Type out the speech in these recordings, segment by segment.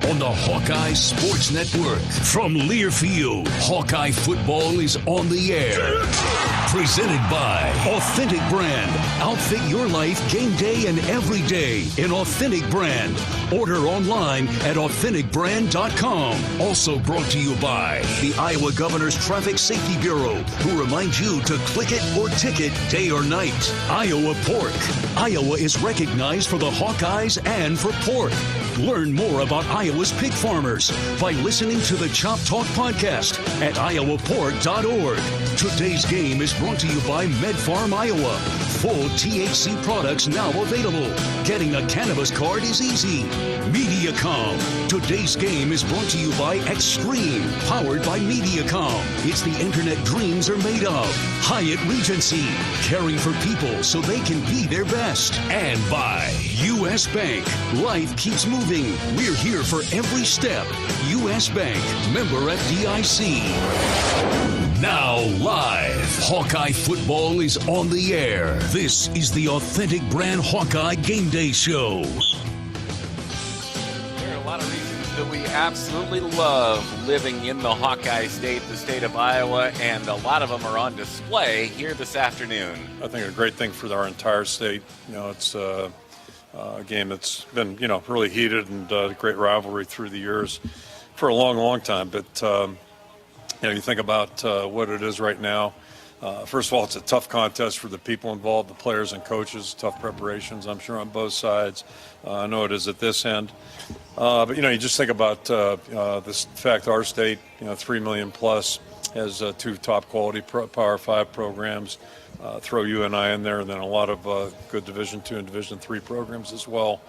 on the Hawkeye Sports Network. From Learfield, Hawkeye football is on the air. Presented by Authentic Brand. Outfit your life game day and every day in Authentic Brand. Order online at AuthenticBrand.com. Also brought to you by the Iowa Governor's Traffic Safety Bureau, who reminds you to click it or ticket day or night. Iowa Pork. Iowa is recognized for the Hawkeyes and for pork. Learn more about Iowa's pig farmers by listening to the Chop Talk podcast at iowapork.org. Today's game is brought to you by MedFarm Iowa. Full THC products now available. Getting a cannabis card is easy. Mediacom. Today's game is brought to you by Extreme, powered by Mediacom. It's the internet dreams are made of. Hyatt Regency, caring for people so they can be their best. And by U.S. Bank. Life keeps moving. We're here for every step. U.S. Bank, member FDIC. Now live, Hawkeye football is on the air. This is the Authentic Brand Hawkeye Game Day Show. There are a lot of reasons that we absolutely love living in the Hawkeye state, the state of Iowa, and a lot of them are on display here this afternoon. I think a great thing for our entire state. You know, it's a game that's been, really heated and a great rivalry through the years for a long, long time. But you think about what it is right now. First of all, it's a tough contest for the people involved, the players and coaches, tough preparations, I'm sure, on both sides. I know it is at this end. But, you just think about this fact our state, 3 million plus, has two top quality Power 5 programs. Throw UNI in there, and then a lot of good Division II and Division III programs as well.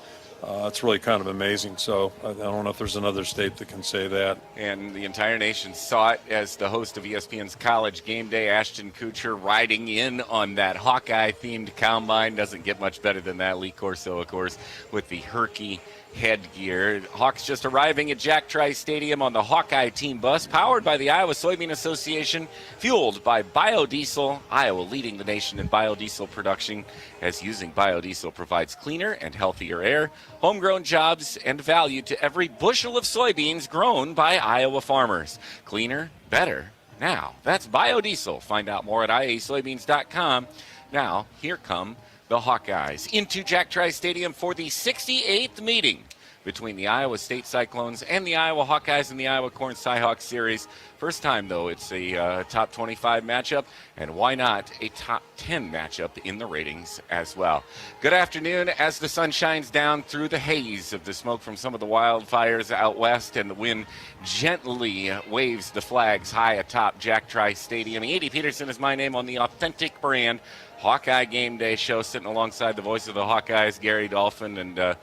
It's really kind of amazing. So I don't know if there's another state that can say that. And the entire nation saw it as the host of ESPN's College Game Day, Ashton Kutcher, riding in on that Hawkeye-themed combine. Doesn't get much better than that. Lee Corso, of course, with the Herky headgear. Hawks just arriving at Jack Trice Stadium on the Hawkeye team bus, powered by the Iowa Soybean Association, fueled by biodiesel. Iowa leading the nation in biodiesel production, as using biodiesel provides cleaner and healthier air, homegrown jobs, and value to every bushel of soybeans grown by Iowa farmers. Cleaner, better, now. That's biodiesel. Find out more at iasoybeans.com. Now, here come the Hawkeyes into Jack Trice Stadium for the 68th meeting between the Iowa State Cyclones and the Iowa Hawkeyes in the Iowa Corn Cyhawk Series. First time, though, it's a top 25 matchup, and why not a top 10 matchup in the ratings as well. Good afternoon. As the sun shines down through the haze of the smoke from some of the wildfires out west, and the wind gently waves the flags high atop Jack Trice Stadium. Andy Peterson is my name on the Authentic Brand Hawkeye Game Day show, sitting alongside the voice of the Hawkeyes, Gary Dolphin, and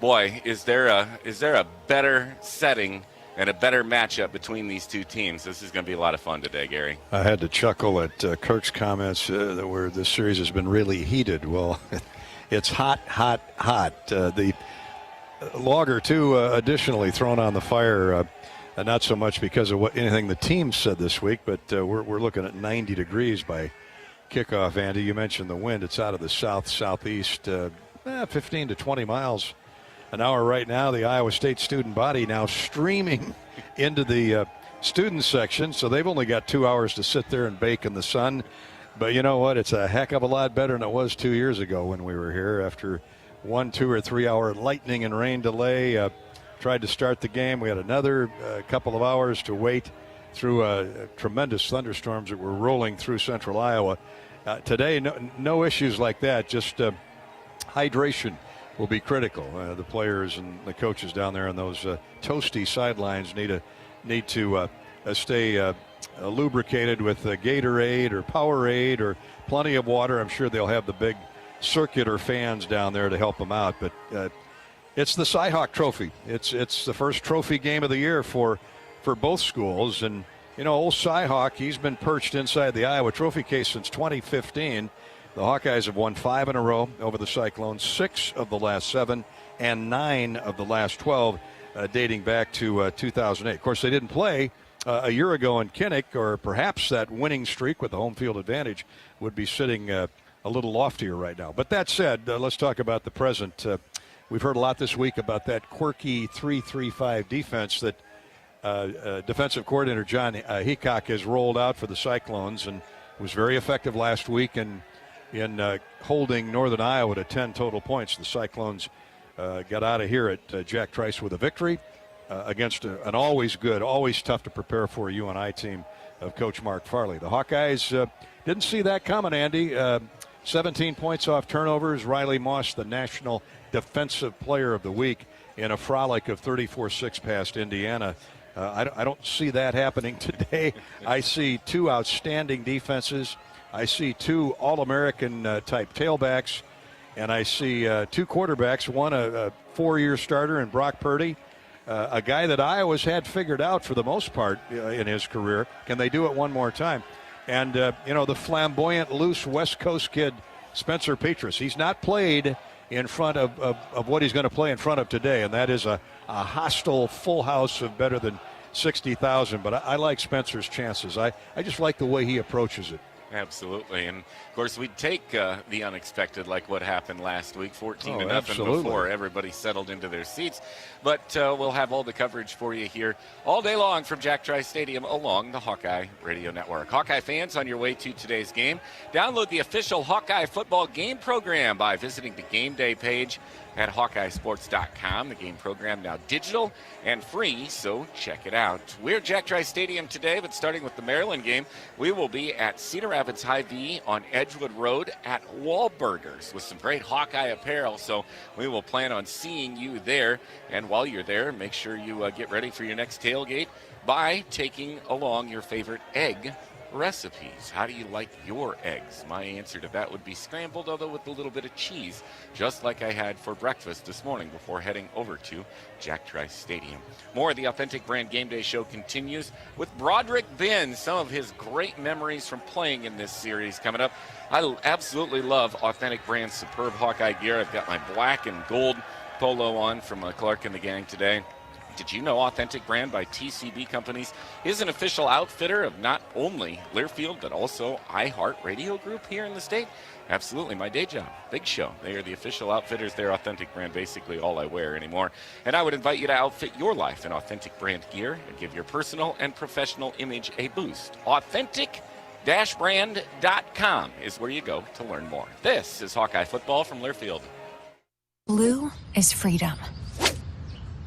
boy, is there a better setting and a better matchup between these two teams. This is going to be a lot of fun today, Gary. I had to chuckle at Kirk's comments where this series has been really heated. Well, it's hot, hot, hot. The log or two additionally thrown on the fire, not so much because of anything the team said this week, but we're looking at 90 degrees by kickoff. Andy, you mentioned the wind. It's out of the southeast, 15 to 20 miles an hour right now. The Iowa State student body now streaming into the student section, so they've only got 2 hours to sit there and bake in the sun. But you know what? It's a heck of a lot better than it was 2 years ago when we were here. After 1, 2, or 3 hour lightning and rain delay, tried to start the game. We had another couple of hours to wait through tremendous thunderstorms that were rolling through central Iowa. Today, no issues like that. Just hydration will be critical. The players and the coaches down there on those toasty sidelines need to stay lubricated with Gatorade or Powerade or plenty of water. I'm sure they'll have the big circular fans down there to help them out. But it's the Cyhawk Trophy. It's the first trophy game of the year for both schools. And old Cyhawk, he's been perched inside the Iowa Trophy case since 2015. The Hawkeyes have won 5 in a row over the Cyclones, 6 of the last 7, and 9 of the last 12, dating back to 2008. Of course, they didn't play a year ago in Kinnick, or perhaps that winning streak with the home field advantage would be sitting a little loftier right now. But that said, let's talk about the present. we've heard a lot this week about that quirky 3-3-5 defense that defensive coordinator John Hawkeye has rolled out for the Cyclones, and was very effective last week in holding Northern Iowa to 10 total points. The Cyclones got out of here at Jack Trice with a victory against an always good, always tough to prepare for UNI team of Coach Mark Farley. The Hawkeyes didn't see that coming, Andy. 17 points off turnovers. Riley Moss, the National Defensive Player of the Week, in a frolic of 34-6 past Indiana. I don't see that happening today. I see two outstanding defenses. I see two All-American type tailbacks, and I see two quarterbacks, one a 4-year starter in Brock Purdy, a guy that Iowa's had figured out for the most part in his career. Can they do it one more time? And, the flamboyant, loose West Coast kid, Spencer Petras. He's not played in front of what he's going to play in front of today, and that is a hostile full house of better than 60,000. But I like Spencer's chances. I just like the way he approaches it. Absolutely. And, of course, we'd take the unexpected, like what happened last week, 14-0 before everybody settled into their seats. But we'll have all the coverage for you here all day long from Jack Trice Stadium along the Hawkeye Radio Network. Hawkeye fans, on your way to today's game, download the official Hawkeye football game program by visiting the game day page at HawkeyeSports.com. The game program now digital and free, so check it out. We're at Jack Trice Stadium today, but starting with the Maryland game, we will be at Cedar Rapids Hy-Vee on Edgewood Road at Wahlburgers with some great Hawkeye apparel, so we will plan on seeing you there. And while you're there, make sure you get ready for your next tailgate by taking along your favorite egg recipes. How do you like your eggs? My answer to that would be scrambled, although with a little bit of cheese, just like I had for breakfast this morning before heading over to Jack Trice Stadium. More of the Authentic Brand Game Day Show continues with Broderick Benn, some of his great memories from playing in this series coming up. I absolutely love Authentic Brand's superb Hawkeye gear. I've got my black and gold polo on from Clark and the gang today. Did you know Authentic Brand by TCB Companies is an official outfitter of not only Learfield, but also iHeartRadio Group here in the state? Absolutely, my day job, Big Show. They are the official outfitters. They're Authentic Brand, basically all I wear anymore. And I would invite you to outfit your life in Authentic Brand gear and give your personal and professional image a boost. Authentic-brand.com is where you go to learn more. This is Hawkeye football from Learfield. Blue is freedom.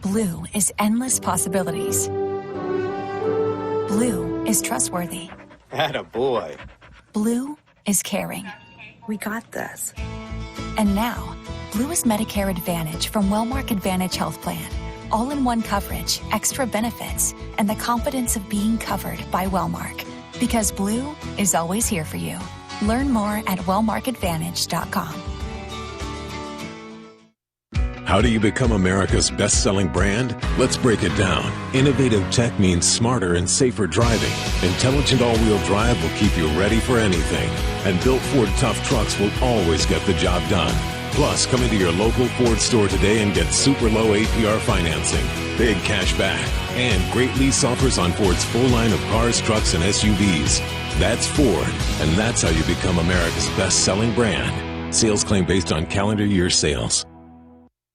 Blue is endless possibilities. Blue is trustworthy. Attaboy. Blue is caring. We got this. And now, Blue is Medicare Advantage from Wellmark Advantage Health Plan. All-in-one coverage, extra benefits, and the confidence of being covered by Wellmark. Because Blue is always here for you. Learn more at wellmarkadvantage.com. How do you become America's best-selling brand? Let's break it down. Innovative tech means smarter and safer driving. Intelligent all-wheel drive will keep you ready for anything. And built Ford tough trucks will always get the job done. Plus, come into your local Ford store today and get super low APR financing, big cash back, and great lease offers on Ford's full line of cars, trucks, and SUVs. That's Ford, and that's how you become America's best-selling brand. Sales claim based on calendar year sales.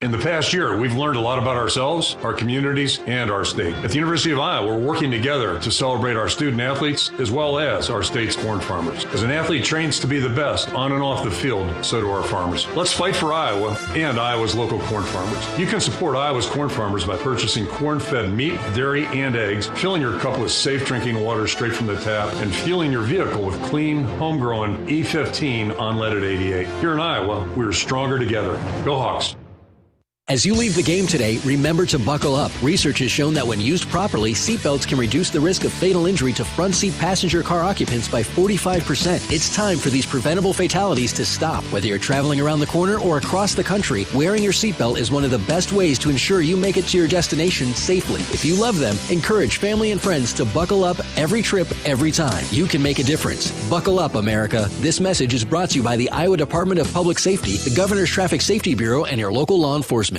In the past year, we've learned a lot about ourselves, our communities, and our state. At the University of Iowa, we're working together to celebrate our student athletes as well as our state's corn farmers. As an athlete trains to be the best on and off the field, so do our farmers. Let's fight for Iowa and Iowa's local corn farmers. You can support Iowa's corn farmers by purchasing corn-fed meat, dairy, and eggs, filling your cup with safe drinking water straight from the tap, and fueling your vehicle with clean, homegrown E15 unleaded 88. Here in Iowa, we're stronger together. Go Hawks. As you leave the game today, remember to buckle up. Research has shown that when used properly, seatbelts can reduce the risk of fatal injury to front seat passenger car occupants by 45%. It's time for these preventable fatalities to stop. Whether you're traveling around the corner or across the country, wearing your seatbelt is one of the best ways to ensure you make it to your destination safely. If you love them, encourage family and friends to buckle up every trip, every time. You can make a difference. Buckle up, America. This message is brought to you by the Iowa Department of Public Safety, the Governor's Traffic Safety Bureau, and your local law enforcement.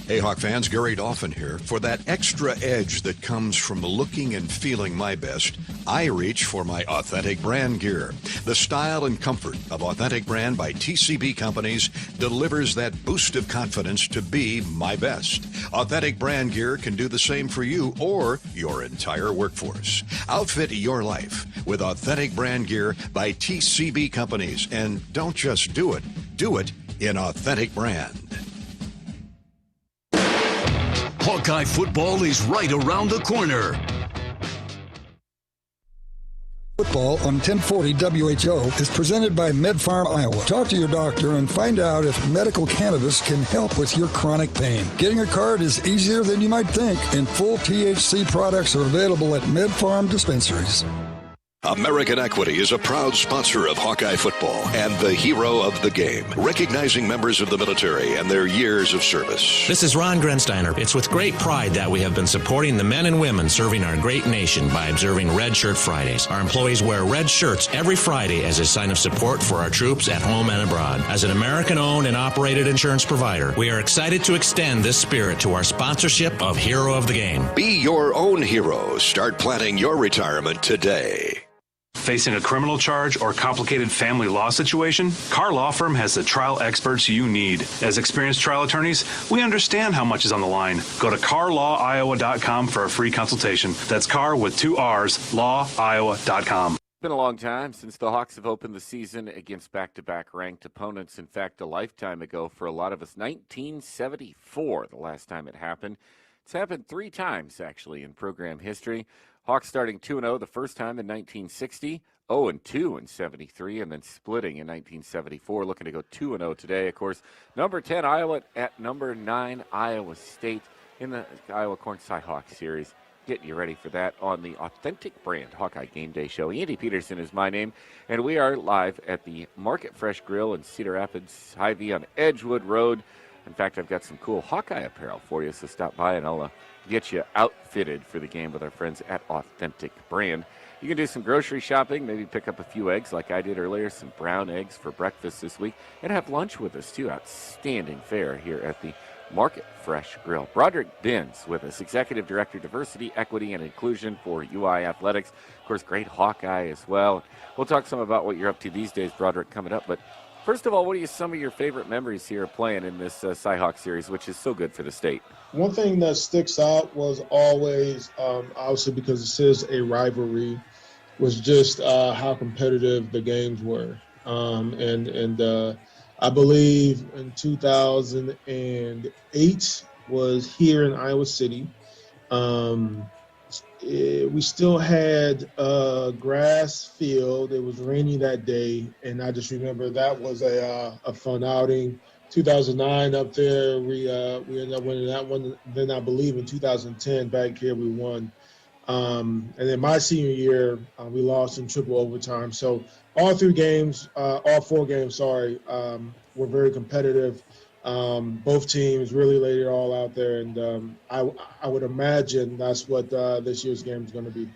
Hey, Hawk fans, Gary Dolphin here. For that extra edge that comes from looking and feeling my best, I reach for my Authentic Brand gear. The style and comfort of Authentic Brand by TCB Companies delivers that boost of confidence to be my best. Authentic Brand gear can do the same for you or your entire workforce. Outfit your life with Authentic Brand gear by TCB Companies. And don't just do it in Authentic Brand. Hawkeye football is right around the corner. Football on 1040 WHO is presented by MedFarm Iowa. Talk to your doctor and find out if medical cannabis can help with your chronic pain. Getting a card is easier than you might think, and full THC products are available at MedFarm dispensaries. American Equity is a proud sponsor of Hawkeye football and the hero of the game, recognizing members of the military and their years of service. This is Ron Grensteiner. It's with great pride that we have been supporting the men and women serving our great nation by observing Red Shirt Fridays. Our employees wear red shirts every Friday as a sign of support for our troops at home and abroad. As an American-owned and operated insurance provider, we are excited to extend this spirit to our sponsorship of Hero of the Game. Be your own hero. Start planning your retirement today. Facing a criminal charge or complicated family law situation? Carr Law Firm has the trial experts you need. As experienced trial attorneys, we understand how much is on the line. Go to carlawiowa.com for a free consultation. That's Carr with 2 R's, lawiowa.com. It's been a long time since the Hawks have opened the season against back-to-back ranked opponents. In fact, a lifetime ago for a lot of us, 1974, the last time it happened. It's happened 3 times, actually, in program history. Hawks starting 2-0 the first time in 1960, 0-2 in 73, and then splitting in 1974. Looking to go 2-0 today. Of course, number 10 Iowa at number 9 Iowa State in the Iowa Corn Cyhawk series. Getting you ready for that on the Authentic Brand Hawkeye Game Day Show. Andy Peterson is my name, and we are live at the Market Fresh Grill in Cedar Rapids, Hy-Vee on Edgewood Road. In fact, I've got some cool Hawkeye apparel for you, so stop by and I'll get you outfitted for the game with our friends at Authentic Brand. You can do some grocery shopping, maybe pick up a few eggs like I did earlier, some brown eggs for breakfast this week, and have lunch with us too. Outstanding fare here at the Market Fresh Grill. Broderick Benz with us, Executive Director, Diversity, Equity, and Inclusion for UI Athletics. Of course, great Hawkeye as well. We'll talk some about what you're up to these days, Broderick, coming up, but first of all, what are some of your favorite memories here playing in this Cyhawk series, which is so good for the state? One thing that sticks out was always, obviously because this is a rivalry, was just how competitive the games were. I believe in 2008 was here in Iowa City. We still had a grass field. It was rainy that day, and I just remember that was a fun outing. 2009 up there, we ended up winning that one. Then I believe in 2010 back here we won. And then my senior year, we lost in triple overtime. So all 4 games, were very competitive. Both teams really laid it all out there, and I would imagine that's what this year's game is going to be.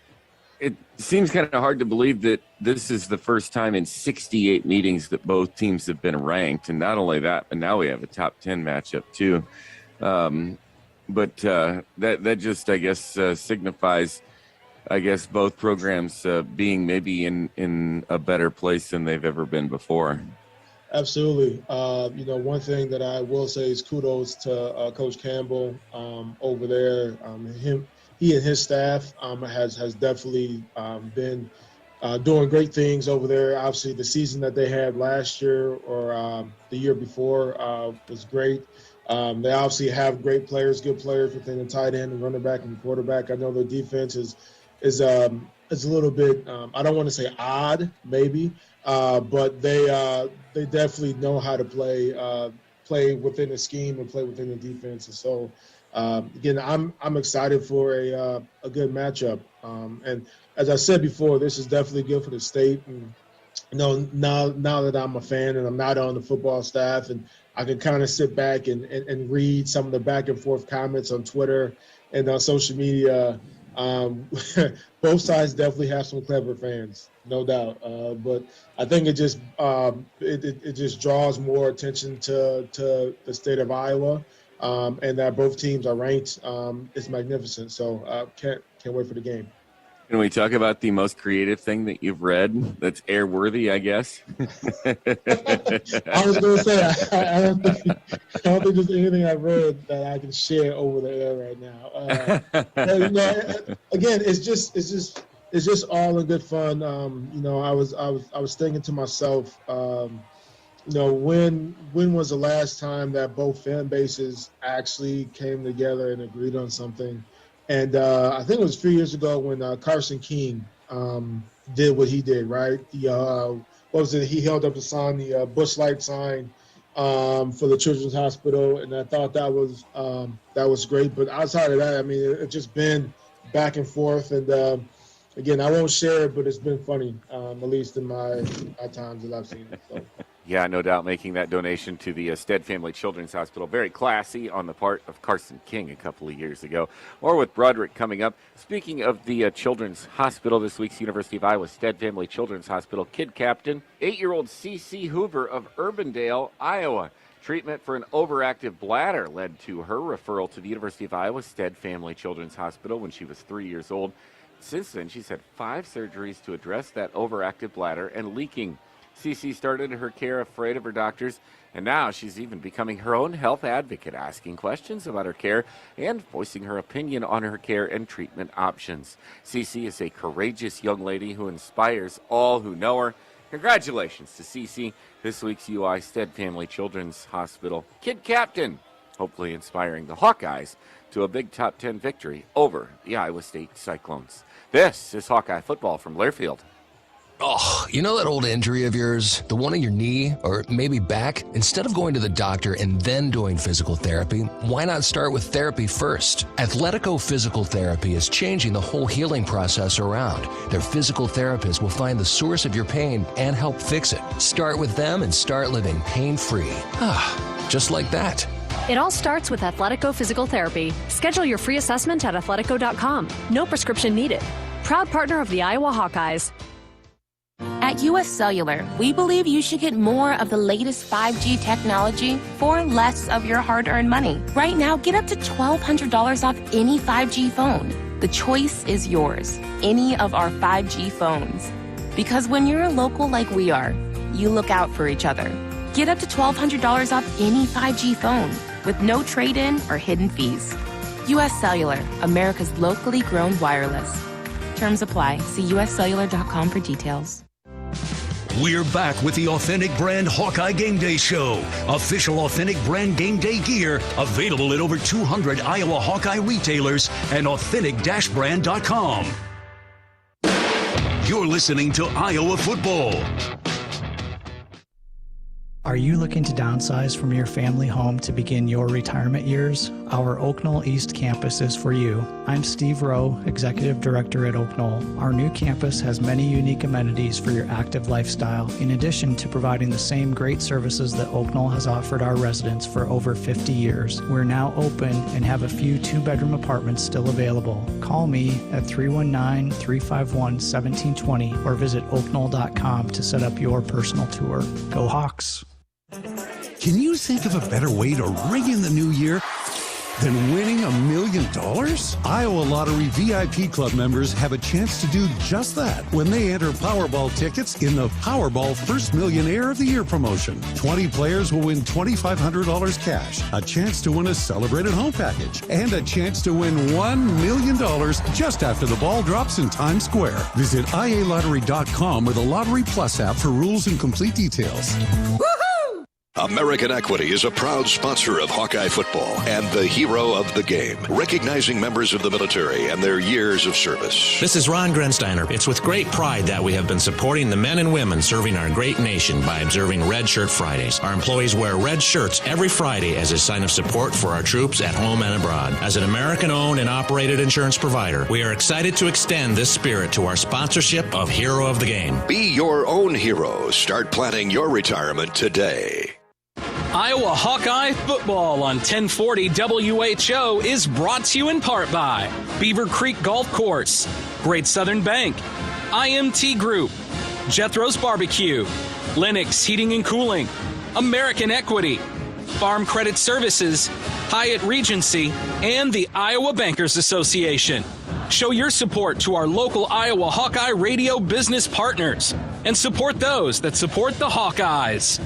It seems kind of hard to believe that this is the first time in 68 meetings that both teams have been ranked, and not only that, but now we have a top 10 matchup too. But that just, I guess, signifies, I guess, both programs being maybe in a better place than they've ever been before. Absolutely. One thing that I will say is kudos to Coach Campbell over there. He and his staff has definitely been doing great things over there. Obviously, the season that they had last year or the year before was great. They obviously have great players, good players within the tight end and running back and quarterback. I know their defense is a little bit, I don't want to say odd, maybe, but they definitely know how to play within the scheme and play within the defense. And so, again, I'm excited for a good matchup. And as I said before, this is definitely good for the state. And now that I'm a fan and I'm not on the football staff, and I can kind of sit back and read some of the back and forth comments on Twitter and on social media. Both sides definitely have some clever fans, no doubt. But I think it just draws more attention to the state of Iowa. and that both teams are ranked. It's magnificent. So can't wait for the game. Can we talk about the most creative thing that you've read that's airworthy, I guess? I was going to say, I don't think there's anything I've read that I can share over the air right now. But, again, it's just all in good fun. I was thinking to myself, when was the last time that both fan bases actually came together and agreed on something? And I think it was a few years ago when Carson King did what he did, right? He held up the sign, the Busch Light sign for the Children's Hospital, and I thought that was great. But outside of that, I mean, it's just been back and forth. And again, I won't share it, but it's been funny, at least in my times that I've seen it. So. Yeah, no doubt, making that donation to the Stead Family Children's Hospital. Very classy on the part of Carson King a couple of years ago. More with Broderick coming up. Speaking of the Children's Hospital, this week's University of Iowa Stead Family Children's Hospital kid captain, 8-year-old CC Hoover of Urbandale, Iowa. Treatment for an overactive bladder led to her referral to the University of Iowa Stead Family Children's Hospital when she was 3 years old. Since then, she's had 5 surgeries to address that overactive bladder and leaking. CC started her care afraid of her doctors, and now she's even becoming her own health advocate, asking questions about her care and voicing her opinion on her care and treatment options. CC is a courageous young lady who inspires all who know her. Congratulations to CC, this week's UI Stead Family Children's Hospital kid captain, hopefully inspiring the Hawkeyes to a big top 10 victory over the Iowa State Cyclones. This is Hawkeye football from Learfield. Oh, you know that old injury of yours, the one in your knee or maybe back? Instead of going to the doctor and then doing physical therapy, why not start with therapy first? Athletico Physical Therapy is changing the whole healing process around. Their physical therapists will find the source of your pain and help fix it. Start with them and start living pain-free. Just like that. It all starts with Athletico Physical Therapy. Schedule your free assessment at athletico.com. No prescription needed. Proud partner of the Iowa Hawkeyes. At US Cellular, we believe you should get more of the latest 5G technology for less of your hard-earned money. Right now, get up to $1,200 off any 5G phone. The choice is yours. Any of our 5G phones. Because when you're local like we are, you look out for each other. Get up to $1,200 off any 5G phone with no trade-in or hidden fees. US Cellular, America's locally grown wireless. Terms apply. See uscellular.com for details. We're back with the Authentic Brand Hawkeye Game Day Show. Official Authentic Brand Game Day gear available at over 200 Iowa Hawkeye retailers and authentic-brand.com. You're listening to Iowa Football. Are you looking to downsize from your family home to begin your retirement years? Our Oak Knoll East campus is for you. I'm Steve Rowe, Executive Director at Oak Knoll. Our new campus has many unique amenities for your active lifestyle, in addition to providing the same great services that Oak Knoll has offered our residents for over 50 years. We're now open and have a few 2-bedroom apartments still available. Call me at 319-351-1720 or visit oakknoll.com to set up your personal tour. Go Hawks! Can you think of a better way to ring in the new year than winning $1 million? Iowa Lottery VIP Club members have a chance to do just that when they enter Powerball tickets in the Powerball First Millionaire of the Year promotion. 20 players will win $2,500 cash, a chance to win a celebrated home package, and a chance to win $1 million just after the ball drops in Times Square. Visit ialottery.com or the Lottery Plus app for rules and complete details. American Equity is a proud sponsor of Hawkeye football and the hero of the game, recognizing members of the military and their years of service. This is Ron Grensteiner. It's with great pride that we have been supporting the men and women serving our great nation by observing Red Shirt Fridays. Our employees wear red shirts every Friday as a sign of support for our troops at home and abroad. As an American-owned and operated insurance provider, we are excited to extend this spirit to our sponsorship of Hero of the Game. Be your own hero. Start planning your retirement today. Iowa Hawkeye football on 1040 WHO is brought to you in part by Beaver Creek Golf Course, Great Southern Bank, IMT Group, Jethro's Barbecue, Lennox Heating and Cooling, American Equity, Farm Credit Services, Hyatt Regency, and the Iowa Bankers Association. Show your support to our local Iowa Hawkeye radio business partners and support those that support the Hawkeyes.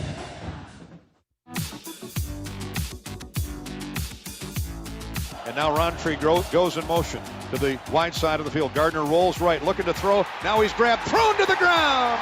And now Roundtree goes in motion to the wide side of the field. Gardner rolls right, looking to throw. Now he's grabbed, thrown to the ground.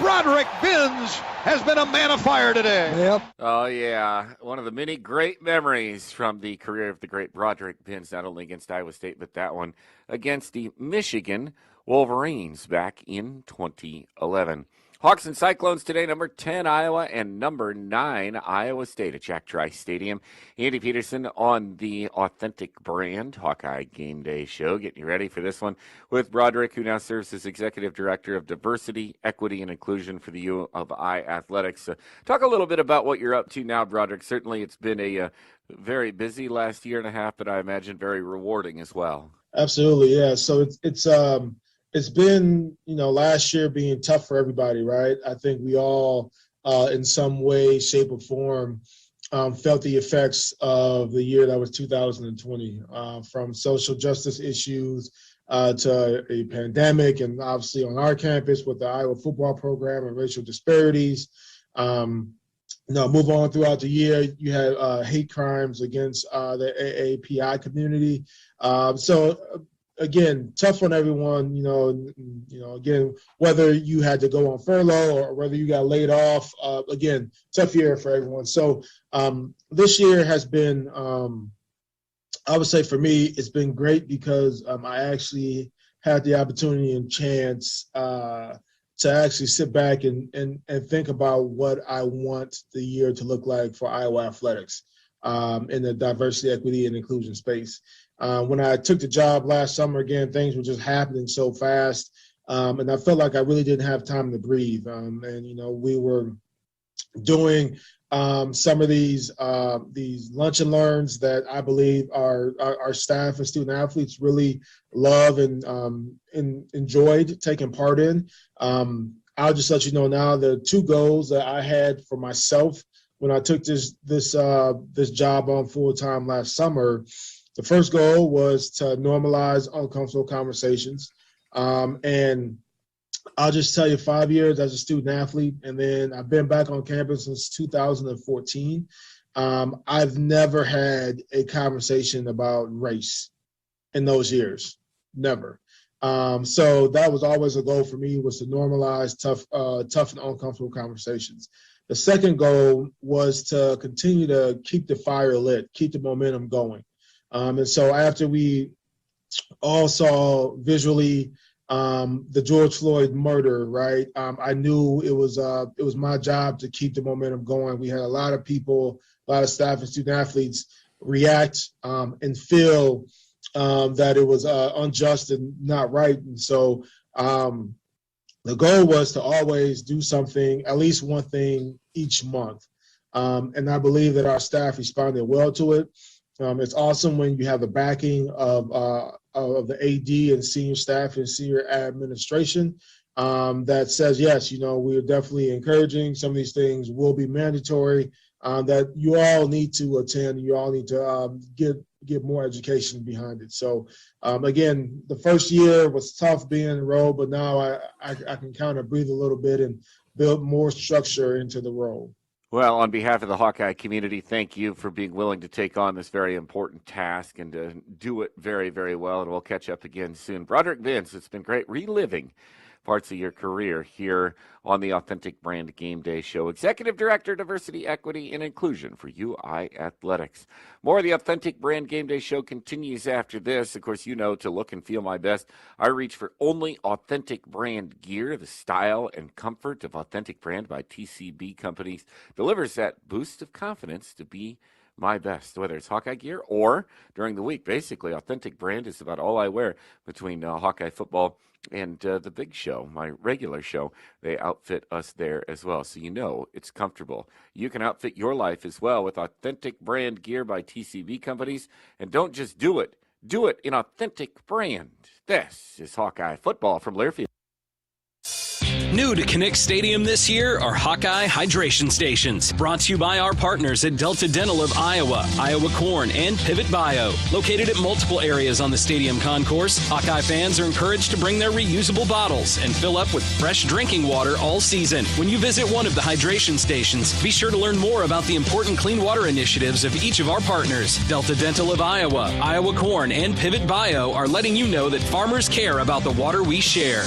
Broderick Binns has been a man of fire today. Yep. Oh, yeah. One of the many great memories from the career of the great Broderick Binns, not only against Iowa State, but that one against the Michigan Wolverines back in 2011. Hawks and Cyclones today, number 10 Iowa and number 9 Iowa State at Jack Trice Stadium. Andy Peterson on the Authentic Brand Hawkeye Game Day Show, getting you ready for this one with Broderick, who now serves as Executive Director of Diversity, Equity, and Inclusion for the U of I Athletics. Talk a little bit about what you're up to now, Broderick. Certainly it's been a very busy last year and a half, but I imagine very rewarding as well. Absolutely, yeah. So it's been, last year being tough for everybody, right? I think we all, in some way, shape, or form, felt the effects of the year that was 2020, from social justice issues to a pandemic, and obviously on our campus with the Iowa football program and racial disparities. Move on throughout the year, you had hate crimes against the AAPI community. Again, tough on everyone, again, whether you had to go on furlough or whether you got laid off, again, tough year for everyone. So this year has been, I would say for me, it's been great because I actually had the opportunity and chance to actually sit back and think about what I want the year to look like for Iowa athletics in the diversity, equity, and inclusion space. When I took the job last summer, again, things were just happening so fast, and I felt like I really didn't have time to breathe. We were doing some of these lunch and learns that I believe our staff and student athletes really love and enjoyed taking part in. I'll just let you know now the 2 goals that I had for myself when I took this job on full time last summer. The first goal was to normalize uncomfortable conversations. And I'll just tell you, 5 years as a student athlete, and then I've been back on campus since 2014. I've never had a conversation about race in those years, never. So that was always a goal for me, was to normalize tough and uncomfortable conversations. The second goal was to continue to keep the fire lit, keep the momentum going. And so after we all saw visually the George Floyd murder, right, I knew it was my job to keep the momentum going. We had a lot of people, a lot of staff and student athletes react and feel that it was unjust and not right. And so the goal was to always do something, at least one thing each month. And I believe that our staff responded well to it. It's awesome when you have the backing of the AD and senior staff and senior administration that says, yes, we are definitely encouraging. Some of these things will be mandatory, that you all need to attend. You all need to get more education behind it. So, again, the first year was tough being in the role, but now I can kind of breathe a little bit and build more structure into the role. Well, on behalf of the Hawkeye community, thank you for being willing to take on this very important task and to do it very, very well. And we'll catch up again soon. Broderick Binns, it's been great reliving parts of your career here on the Authentic Brand Game Day Show. Executive Director, Diversity, Equity, and Inclusion for UI Athletics. More of the Authentic Brand Game Day Show continues after this. Of course, to look and feel my best, I reach for only Authentic Brand gear. The style and comfort of Authentic Brand by TCB Companies delivers that boost of confidence to be my best, whether it's Hawkeye gear or during the week. Basically, Authentic Brand is about all I wear between Hawkeye football and the big show, my regular show. They outfit us there as well, so it's comfortable. You can outfit your life as well with Authentic Brand gear by TCB Companies, and don't just do it in Authentic Brand. This is Hawkeye football from Learfield. New to Kinnick Stadium this year are Hawkeye Hydration Stations. Brought to you by our partners at Delta Dental of Iowa, Iowa Corn, and Pivot Bio. Located at multiple areas on the stadium concourse, Hawkeye fans are encouraged to bring their reusable bottles and fill up with fresh drinking water all season. When you visit one of the hydration stations, be sure to learn more about the important clean water initiatives of each of our partners. Delta Dental of Iowa, Iowa Corn, and Pivot Bio are letting you know that farmers care about the water we share.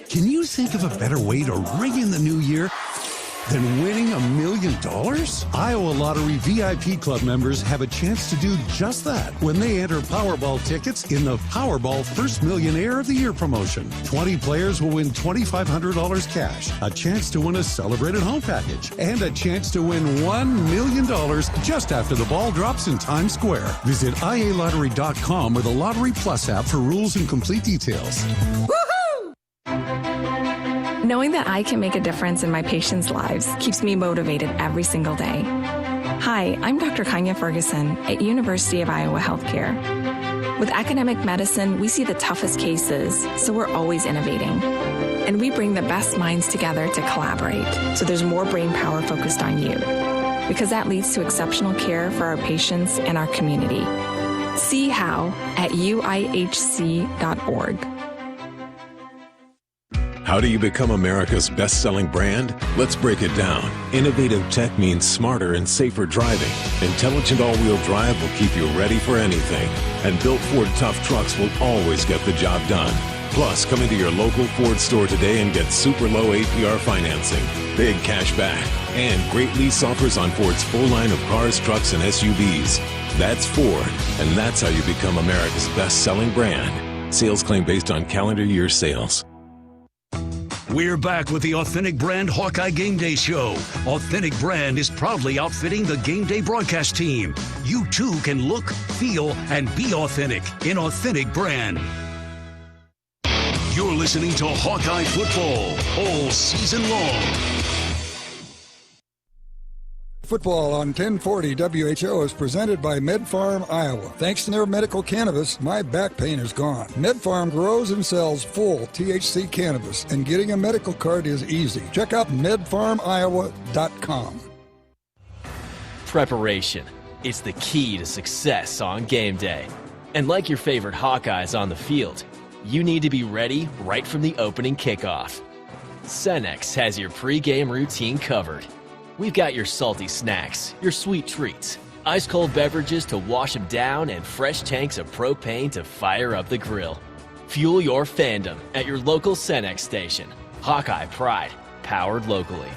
Can you think of a better way to ring in the new year than winning $1 million? Iowa Lottery VIP Club members have a chance to do just that when they enter Powerball tickets in the Powerball First Millionaire of the Year promotion. 20 players will win $2,500 cash, a chance to win a celebrated home package, and a chance to win $1 million just after the ball drops in Times Square. Visit ialottery.com or the Lottery Plus app for rules and complete details. Knowing that I can make a difference in my patients' lives keeps me motivated every single day. Hi, I'm Dr. Kanya Ferguson at University of Iowa Healthcare. With academic medicine, we see the toughest cases, so we're always innovating. And we bring the best minds together to collaborate, so there's more brain power focused on you. Because that leads to exceptional care for our patients and our community. See how at uihc.org. How do you become America's best-selling brand? Let's break it down. Innovative tech means smarter and safer driving. Intelligent all-wheel drive will keep you ready for anything. And built Ford tough trucks will always get the job done. Plus, come into your local Ford store today and get super low APR financing, big cash back, and great lease offers on Ford's full line of cars, trucks, and SUVs. That's Ford, and that's how you become America's best-selling brand. Sales claim based on calendar year sales. We're back with the Authentic Brand Hawkeye Game Day Show. Authentic Brand is proudly outfitting the Game Day broadcast team. You too can look, feel, and be authentic in Authentic Brand. You're listening to Hawkeye football all season long. Football on 1040 WHO is presented by MedFarm Iowa. Thanks to their medical cannabis, my back pain is gone. MedFarm grows and sells full THC cannabis, and getting a medical card is easy. Check out medfarmiowa.com. Preparation is the key to success on game day. And like your favorite Hawkeyes on the field, you need to be ready right from the opening kickoff. Cenex has your pregame routine covered. We've got your salty snacks, your sweet treats, ice-cold beverages to wash them down, and fresh tanks of propane to fire up the grill. Fuel your fandom at your local Cenex station. Hawkeye Pride, powered locally.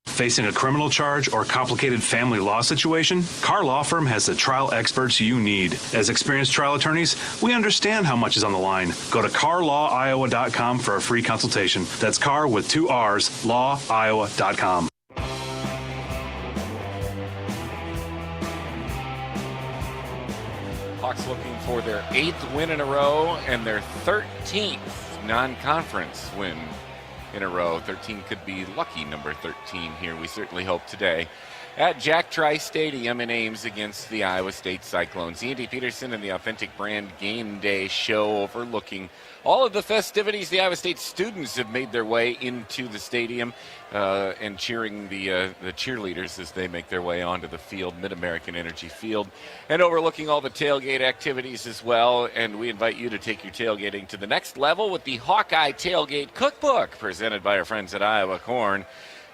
Facing a criminal charge or complicated family law situation? Carr Law Firm has the trial experts you need. As experienced trial attorneys, we understand how much is on the line. Go to carlawiowa.com for a free consultation. That's Carr with 2 R's, lawiowa.com. Hawks looking for their 8th win in a row and their 13th non-conference win in a row. 13 could be lucky number 13 here. We certainly hope today at Jack Trice Stadium in Ames against the Iowa State Cyclones. Andy Peterson and the Authentic Brand Game Day Show overlooking all of the festivities. The Iowa State students have made their way into the stadium and cheering the cheerleaders as they make their way onto the field, Mid-American Energy Field, and overlooking all the tailgate activities as well. And we invite you to take your tailgating to the next level with the Hawkeye Tailgate Cookbook, presented by our friends at Iowa Corn.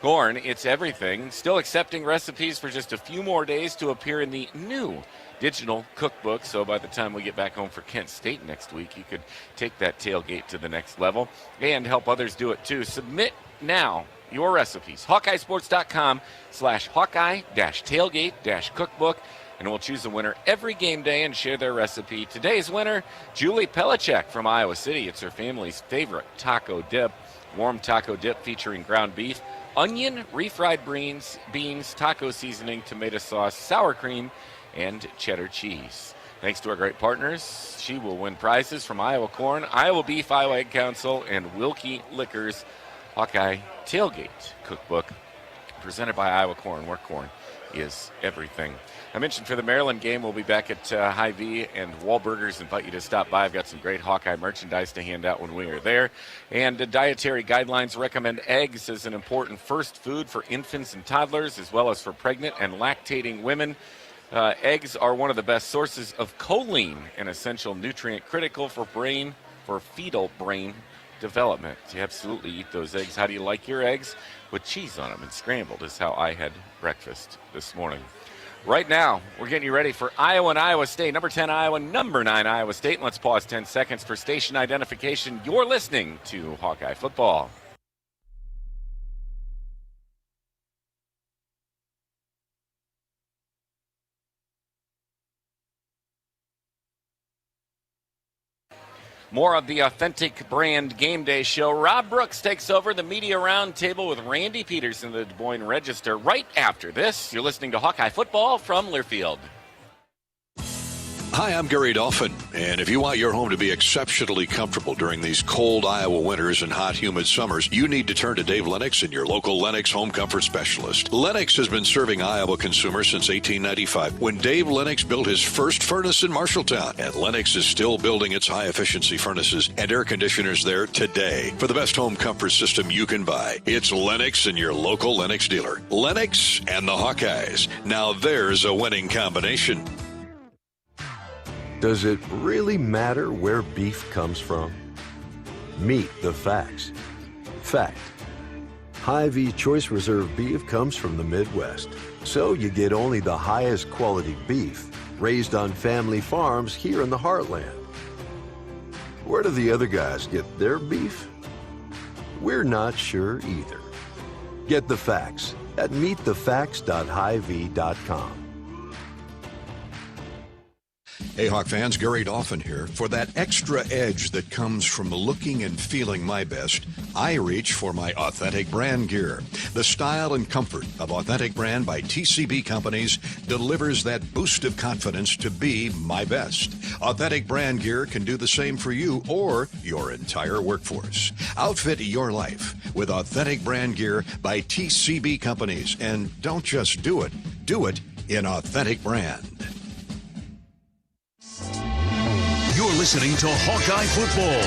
Corn, it's everything. Still accepting recipes for just a few more days to appear in the new digital cookbook. So by the time we get back home for Kent State next week, you could take that tailgate to the next level and help others do it too. Submit now your recipes. HawkeyeSports.com/Hawkeye-tailgate-cookbook, and we'll choose a winner every game day and share their recipe. Today's winner, Julie Pelachek from Iowa City. It's her family's favorite taco dip. Warm taco dip featuring ground beef, onion, refried beans, taco seasoning, tomato sauce, sour cream, and cheddar cheese. Thanks to our great partners, she will win prizes from Iowa Corn, Iowa Beef, Iowa Egg Council, and Wilkie Liquors Hawkeye Tailgate Cookbook, presented by Iowa Corn, where corn is everything. I mentioned for the Maryland game, we'll be back at Hy-Vee, and Wahlburgers invite you to stop by. I've got some great Hawkeye merchandise to hand out when we are there. And the dietary guidelines recommend eggs as an important first food for infants and toddlers, as well as for pregnant and lactating women. Eggs are one of the best sources of choline, an essential nutrient critical for fetal brain development. You absolutely eat those eggs. How do you like your eggs? With cheese on them and scrambled is how I had breakfast this morning. Right now, we're getting you ready for Iowa and Iowa State. Number 10 Iowa, number 9 Iowa State. And let's pause 10 seconds for station identification. You're listening to Hawkeye Football. More of the Authentic Brand Game Day show. Rob Brooks takes over the Media Roundtable with Randy Peterson, the Des Moines Register. Right after this, you're listening to Hawkeye Football from Learfield. Hi, I'm Gary Dolphin, and if you want your home to be exceptionally comfortable during these cold Iowa winters and hot, humid summers, you need to turn to Dave Lennox and your local Lennox home comfort specialist. Lennox has been serving Iowa consumers since 1895, when Dave Lennox built his first furnace in Marshalltown, and Lennox is still building its high-efficiency furnaces and air conditioners there today. For the best home comfort system you can buy, it's Lennox and your local Lennox dealer. Lennox and the Hawkeyes. Now there's a winning combination. Does it really matter where beef comes from? Meet the facts. Fact: Hy-Vee Choice Reserve beef comes from the Midwest, so you get only the highest quality beef raised on family farms here in the heartland. Where do the other guys get their beef? We're not sure either. Get the facts at meetthefacts.hyvee.com. Hey, Hawk fans, Gary Dolphin here. For that extra edge that comes from looking and feeling my best, I reach for my Authentic Brand gear. The style and comfort of Authentic Brand by TCB Companies delivers that boost of confidence to be my best. Authentic Brand gear can do the same for you or your entire workforce. Outfit your life with Authentic Brand gear by TCB Companies. And don't just do it in Authentic Brand. You're listening to Hawkeye Football.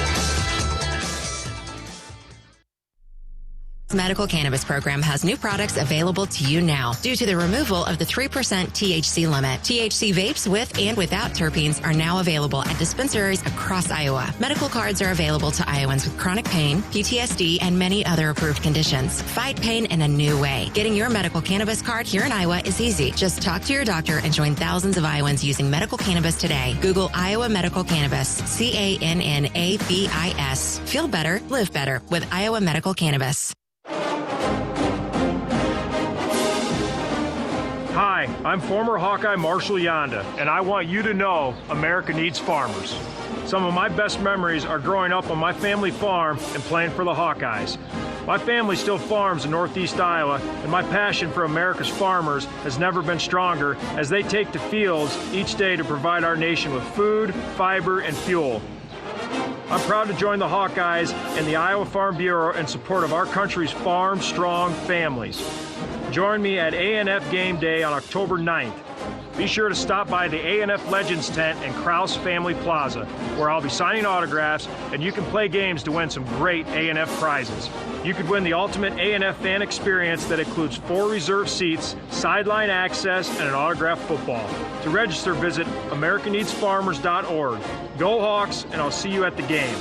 Medical cannabis program has new products available to you now due to the removal of the 3% THC limit. THC vapes with and without terpenes are now available at dispensaries across Iowa. Medical cards are available to Iowans with chronic pain, PTSD, and many other approved conditions. Fight pain in a new way. Getting your medical cannabis card here in Iowa is easy. Just talk to your doctor and join thousands of Iowans using medical cannabis today. Google Iowa Medical Cannabis, CANNABIS. Feel better, live better with Iowa Medical Cannabis. Hi, I'm former Hawkeye Marshall Yonda, and I want you to know America needs farmers. Some of my best memories are growing up on my family farm and playing for the Hawkeyes. My family still farms in Northeast Iowa, and my passion for America's farmers has never been stronger as they take to fields each day to provide our nation with food, fiber, and fuel. I'm proud to join the Hawkeyes and the Iowa Farm Bureau in support of our country's farm-strong families. Join me at A&F Game Day on October 9th. Be sure to stop by the A&F Legends tent in Krause Family Plaza, where I'll be signing autographs, and you can play games to win some great A&F prizes. You could win the ultimate A&F fan experience that includes 4 reserved seats, sideline access, and an autographed football. To register, visit AmericaNeedsFarmers.org. Go Hawks, and I'll see you at the game.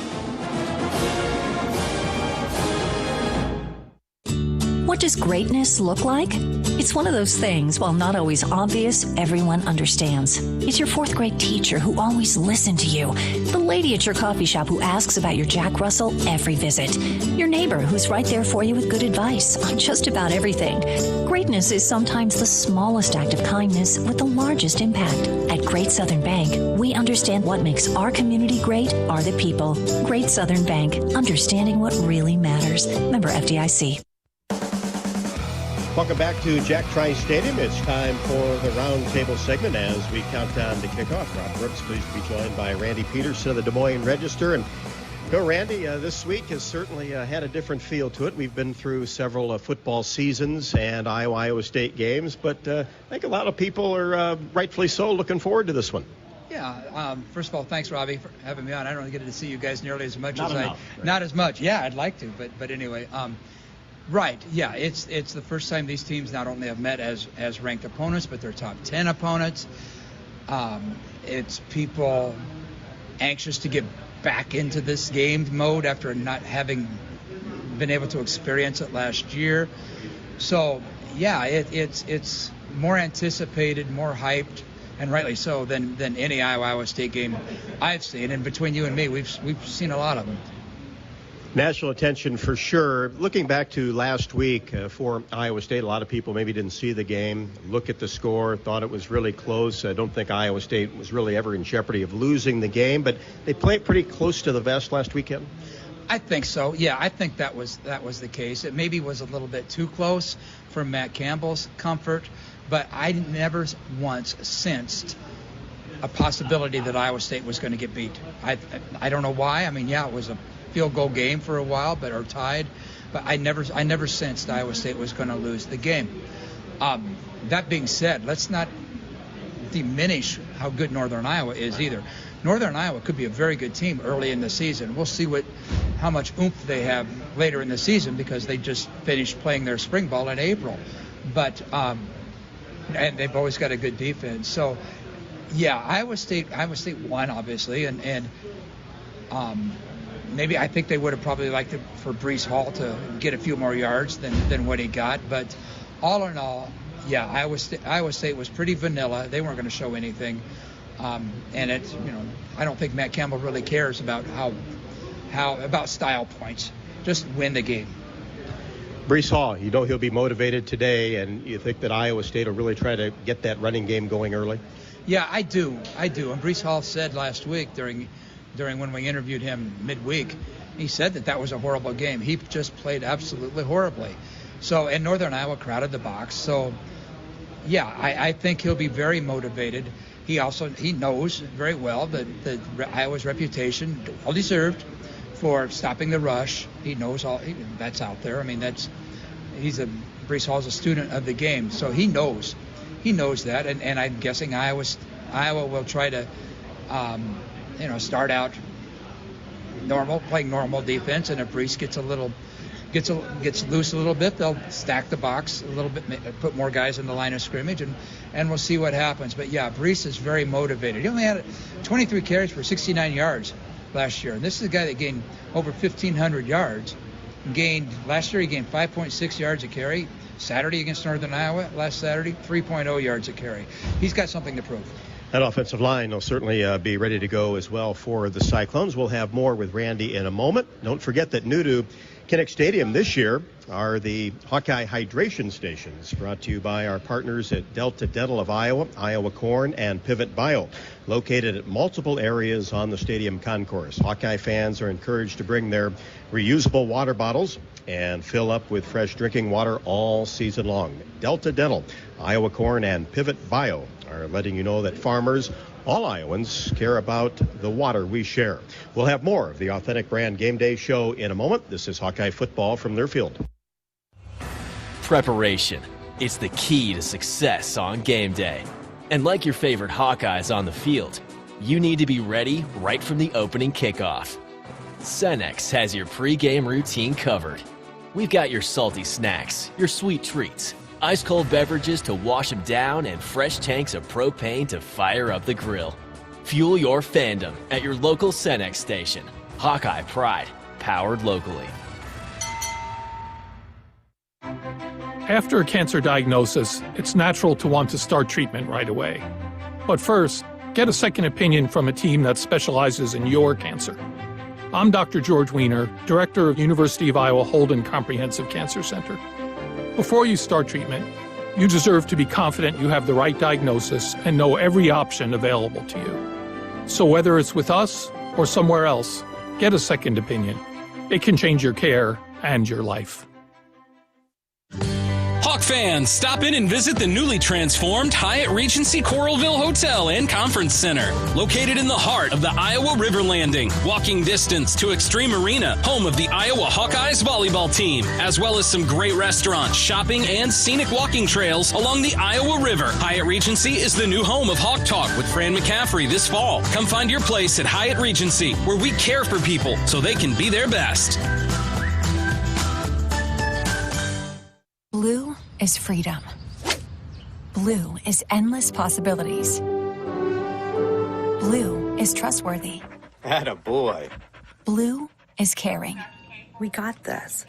What does greatness look like? It's one of those things, while not always obvious, everyone understands. It's your 4th grade teacher who always listened to you. The lady at your coffee shop who asks about your Jack Russell every visit. Your neighbor who's right there for you with good advice on just about everything. Greatness is sometimes the smallest act of kindness with the largest impact. At Great Southern Bank, we understand what makes our community great are the people. Great Southern Bank, understanding what really matters. Member FDIC. Welcome back to Jack Trice Stadium. It's time for the roundtable segment as we count down to kickoff. Rob Brooks, pleased to be joined by Randy Peterson of the Des Moines Register. And Well, Randy, this week has certainly had a different feel to it. We've been through several football seasons and Iowa State games, but I think a lot of people are rightfully so looking forward to this one. Yeah. First of all, thanks, Robbie, for having me on. I don't get to see you guys nearly as much Not as enough, right? Not as much. Yeah, I'd like to, but anyway. Right. Yeah. It's the first time these teams not only have met as ranked opponents, but they're top 10 opponents. It's people anxious to get back into this game mode after not having been able to experience it last year. So yeah, it's more anticipated, more hyped, and rightly so than any Iowa State game I've seen. And between you and me, we've seen a lot of them. National attention for sure. Looking back to last week for Iowa State, a lot of people maybe didn't see the game, look at the score, thought it was really close. I don't think Iowa State was really ever in jeopardy of losing the game, but they played pretty close to the vest last weekend. I think so. Yeah, I think that was the case. It maybe was a little bit too close for Matt Campbell's comfort, but I never once sensed a possibility that Iowa State was going to get beat. I don't know why. I mean, yeah, it was a field goal game for a while, or tied, but I never sensed Iowa State was going to lose the game. That being said, let's not diminish how good Northern Iowa is either. Northern Iowa could be a very good team early in the season. We'll see how much oomph they have later in the season because they just finished playing their spring ball in April. But and they've always got a good defense. So yeah, Iowa State won obviously, and maybe I think they would have probably liked for Breece Hall to get a few more yards than what he got. But all in all, yeah, Iowa State was pretty vanilla. They weren't going to show anything. And it's, I don't think Matt Campbell really cares about about style points. Just win the game. Breece Hall, he'll be motivated today, and you think that Iowa State will really try to get that running game going early? Yeah, I do. And Breece Hall said last week during when we interviewed him midweek, he said that was a horrible game. He just played absolutely horribly. So, and Northern Iowa crowded the box. So, yeah, I think he'll be very motivated. He knows very well that Iowa's reputation, well deserved, for stopping the rush. He knows that's out there. I mean, Breece Hall's a student of the game, so he knows that. And I'm guessing Iowa will try to, start out playing normal defense, and if Breece gets loose a little bit, they'll stack the box a little bit, put more guys in the line of scrimmage, and we'll see what happens. But yeah, Breece is very motivated. He only had 23 carries for 69 yards last year, and this is a guy that gained over 1,500 yards. Last year he gained 5.6 yards a carry. Saturday against Northern Iowa, last Saturday, 3.0 yards a carry. He's got something to prove. That offensive line will certainly be ready to go as well for the Cyclones. We'll have more with Randy in a moment. Don't forget that new to Kinnick Stadium this year are the Hawkeye hydration stations, brought to you by our partners at Delta Dental of Iowa, Iowa Corn, and Pivot Bio, located at multiple areas on the stadium concourse. Hawkeye fans are encouraged to bring their reusable water bottles and fill up with fresh drinking water all season long. Delta Dental, Iowa Corn, and Pivot Bio are letting you know that farmers, all Iowans, care about the water we share. We'll have more of the Authentic Brand Game Day show in a moment. This is Hawkeye football from Learfield. Preparation. It's the key to success on game day. And like your favorite Hawkeyes on the field, you need to be ready right from the opening kickoff. Cenex has your pregame routine covered. We've got your salty snacks, your sweet treats, ice-cold beverages to wash them down, and fresh tanks of propane to fire up the grill. Fuel your fandom at your local Cenex station. Hawkeye Pride, powered locally. After a cancer diagnosis, it's natural to want to start treatment right away. But first, get a second opinion from a team that specializes in your cancer. I'm Dr. George Weiner, Director of University of Iowa Holden Comprehensive Cancer Center. Before you start treatment, you deserve to be confident you have the right diagnosis and know every option available to you. So whether it's with us or somewhere else, get a second opinion. It can change your care and your life. Hawk fans, stop in and visit the newly transformed Hyatt Regency Coralville Hotel and Conference Center. Located in the heart of the Iowa River Landing, walking distance to Extreme Arena, home of the Iowa Hawkeyes volleyball team, as well as some great restaurants, shopping, and scenic walking trails along the Iowa River. Hyatt Regency is the new home of Hawk Talk with Fran McCaffrey this fall. Come find your place at Hyatt Regency, where we care for people so they can be their best. Blue is freedom. Blue is endless possibilities. Blue is trustworthy. Attaboy. Blue is caring. We got this.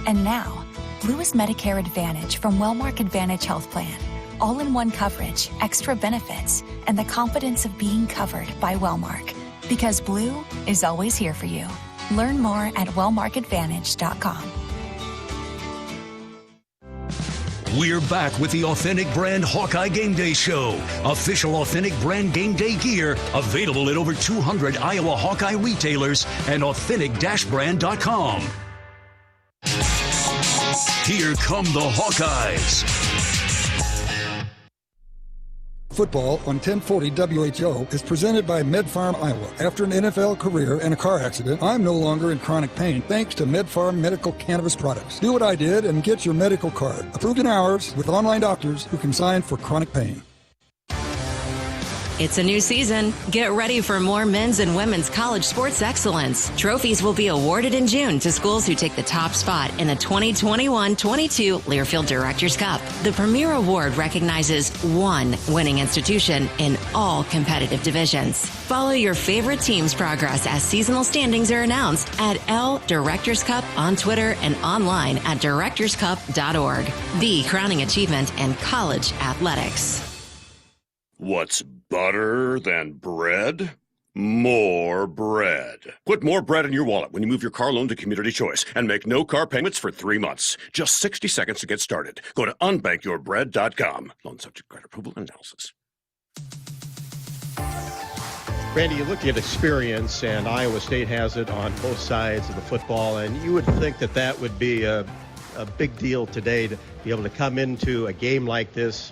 And now, Blue is Medicare Advantage from Wellmark Advantage Health Plan. All-in-one coverage, extra benefits, and the confidence of being covered by Wellmark. Because Blue is always here for you. Learn more at wellmarkadvantage.com. We're back with the Authentic Brand Hawkeye Game Day Show. Official Authentic Brand Game Day gear available at over 200 Iowa Hawkeye retailers and authentic-brand.com. Here come the Hawkeyes. Football on 1040 WHO is presented by MedFarm Iowa. After an NFL career and a car accident, I'm no longer in chronic pain thanks to MedFarm medical cannabis products. Do what I did and get your medical card. Approved in hours with online doctors who can sign for chronic pain. It's a new season. Get ready for more men's and women's college sports excellence. Trophies will be awarded in June to schools who take the top spot in the 2021-22 Learfield Directors Cup. The premier award recognizes one winning institution in all competitive divisions. Follow your favorite team's progress as seasonal standings are announced at L Directors Cup on Twitter and online at directorscup.org. The crowning achievement in college athletics. What's better than bread? More bread. Put more bread in your wallet when you move your car loan to Community Choice and make no car payments for 3 months. Just 60 seconds to get started. Go to unbankyyourbread.com. Loan subject to credit approval and analysis. Randy, you look at experience, and Iowa State has it on both sides of the football, and you would think that that would be a big deal today to be able to come into a game like this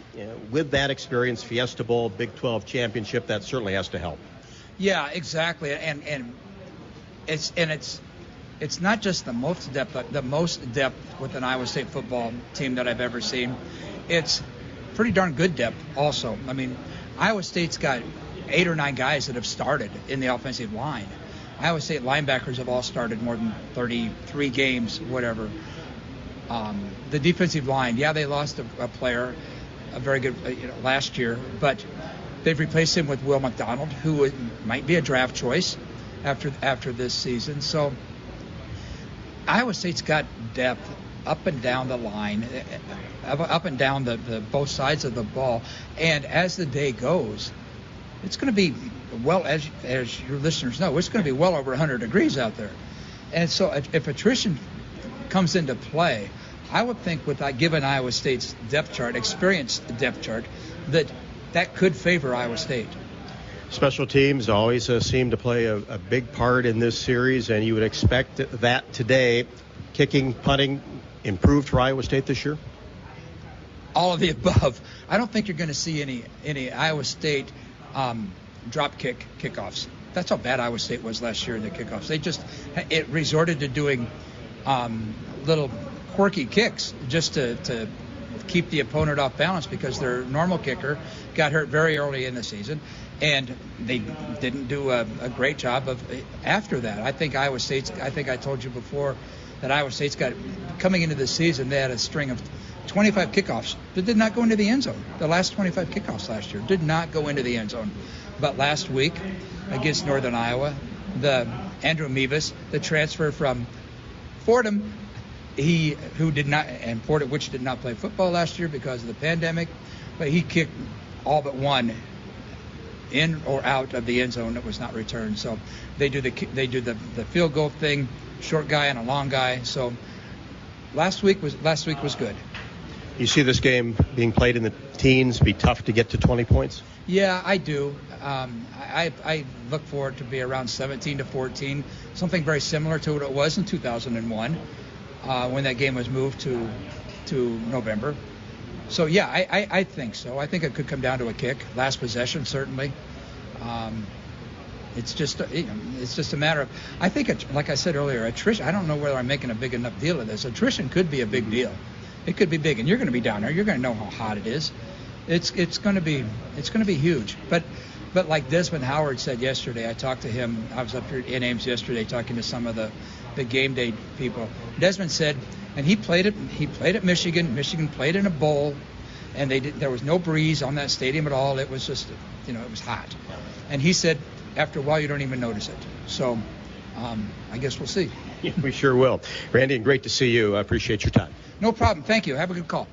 with that experience. Fiesta Bowl, Big 12 championship, that certainly has to help. Yeah, exactly. And it's not just the most depth, but the most depth with an Iowa State football team that I've ever seen. It's pretty darn good depth also. I mean, Iowa State's got 8 or 9 guys that have started in the offensive line. Iowa State linebackers have all started more than 33 games, whatever. The defensive line, yeah, they lost a player, a very good last year, but they've replaced him with Will McDonald, who might be a draft choice after this season. So Iowa State's got depth up and down the line, up and down the both sides of the ball. And as the day goes, it's going to be, well, as your listeners know, it's going to be well over 100 degrees out there. And so if attrition comes into play, I would think with given Iowa State's depth chart, experienced depth chart, that could favor Iowa State. Special teams always seem to play a big part in this series, and you would expect that today. Kicking, punting, improved for Iowa State this year? All of the above. I don't think you're going to see any Iowa State drop kickoffs. That's how bad Iowa State was last year in the kickoffs. It resorted to doing little quirky kicks just to keep the opponent off balance because their normal kicker got hurt very early in the season, and they didn't do a great job of after that. I think I told you before that Iowa State's got, coming into the season, they had a string of 25 kickoffs that did not go into the end zone. The last 25 kickoffs last year did not go into the end zone. But last week against Northern Iowa, the Andrew Mevis, the transfer from Fordham, which did not play football last year because of the pandemic, but he kicked all but one in or out of the end zone that was not returned. So they do the field goal thing, short guy and a long guy. So last week was good. You see this game being played in the teens, be tough to get to 20 points? Yeah, I do. I look for it to be around 17-14, something very similar to what it was in 2001 when that game was moved to to November. So yeah, I think so. I think it could come down to a kick, last possession certainly. It's just a matter of, I think, like I said earlier, attrition. I don't know whether I'm making a big enough deal of this. Attrition could be a big deal. It could be big, and you're going to be down there. You're going to know how hot it is. It's going to be huge. But like Desmond Howard said yesterday, I talked to him. I was up here in Ames yesterday talking to some of the game day people. Desmond said, and he played at Michigan. Michigan played in a bowl, and there was no breeze on that stadium at all. It was just, it was hot. And he said, after a while, you don't even notice it. So I guess we'll see. Yeah, we sure will. Randy, and great to see you. I appreciate your time. No problem. Thank you. Have a good call.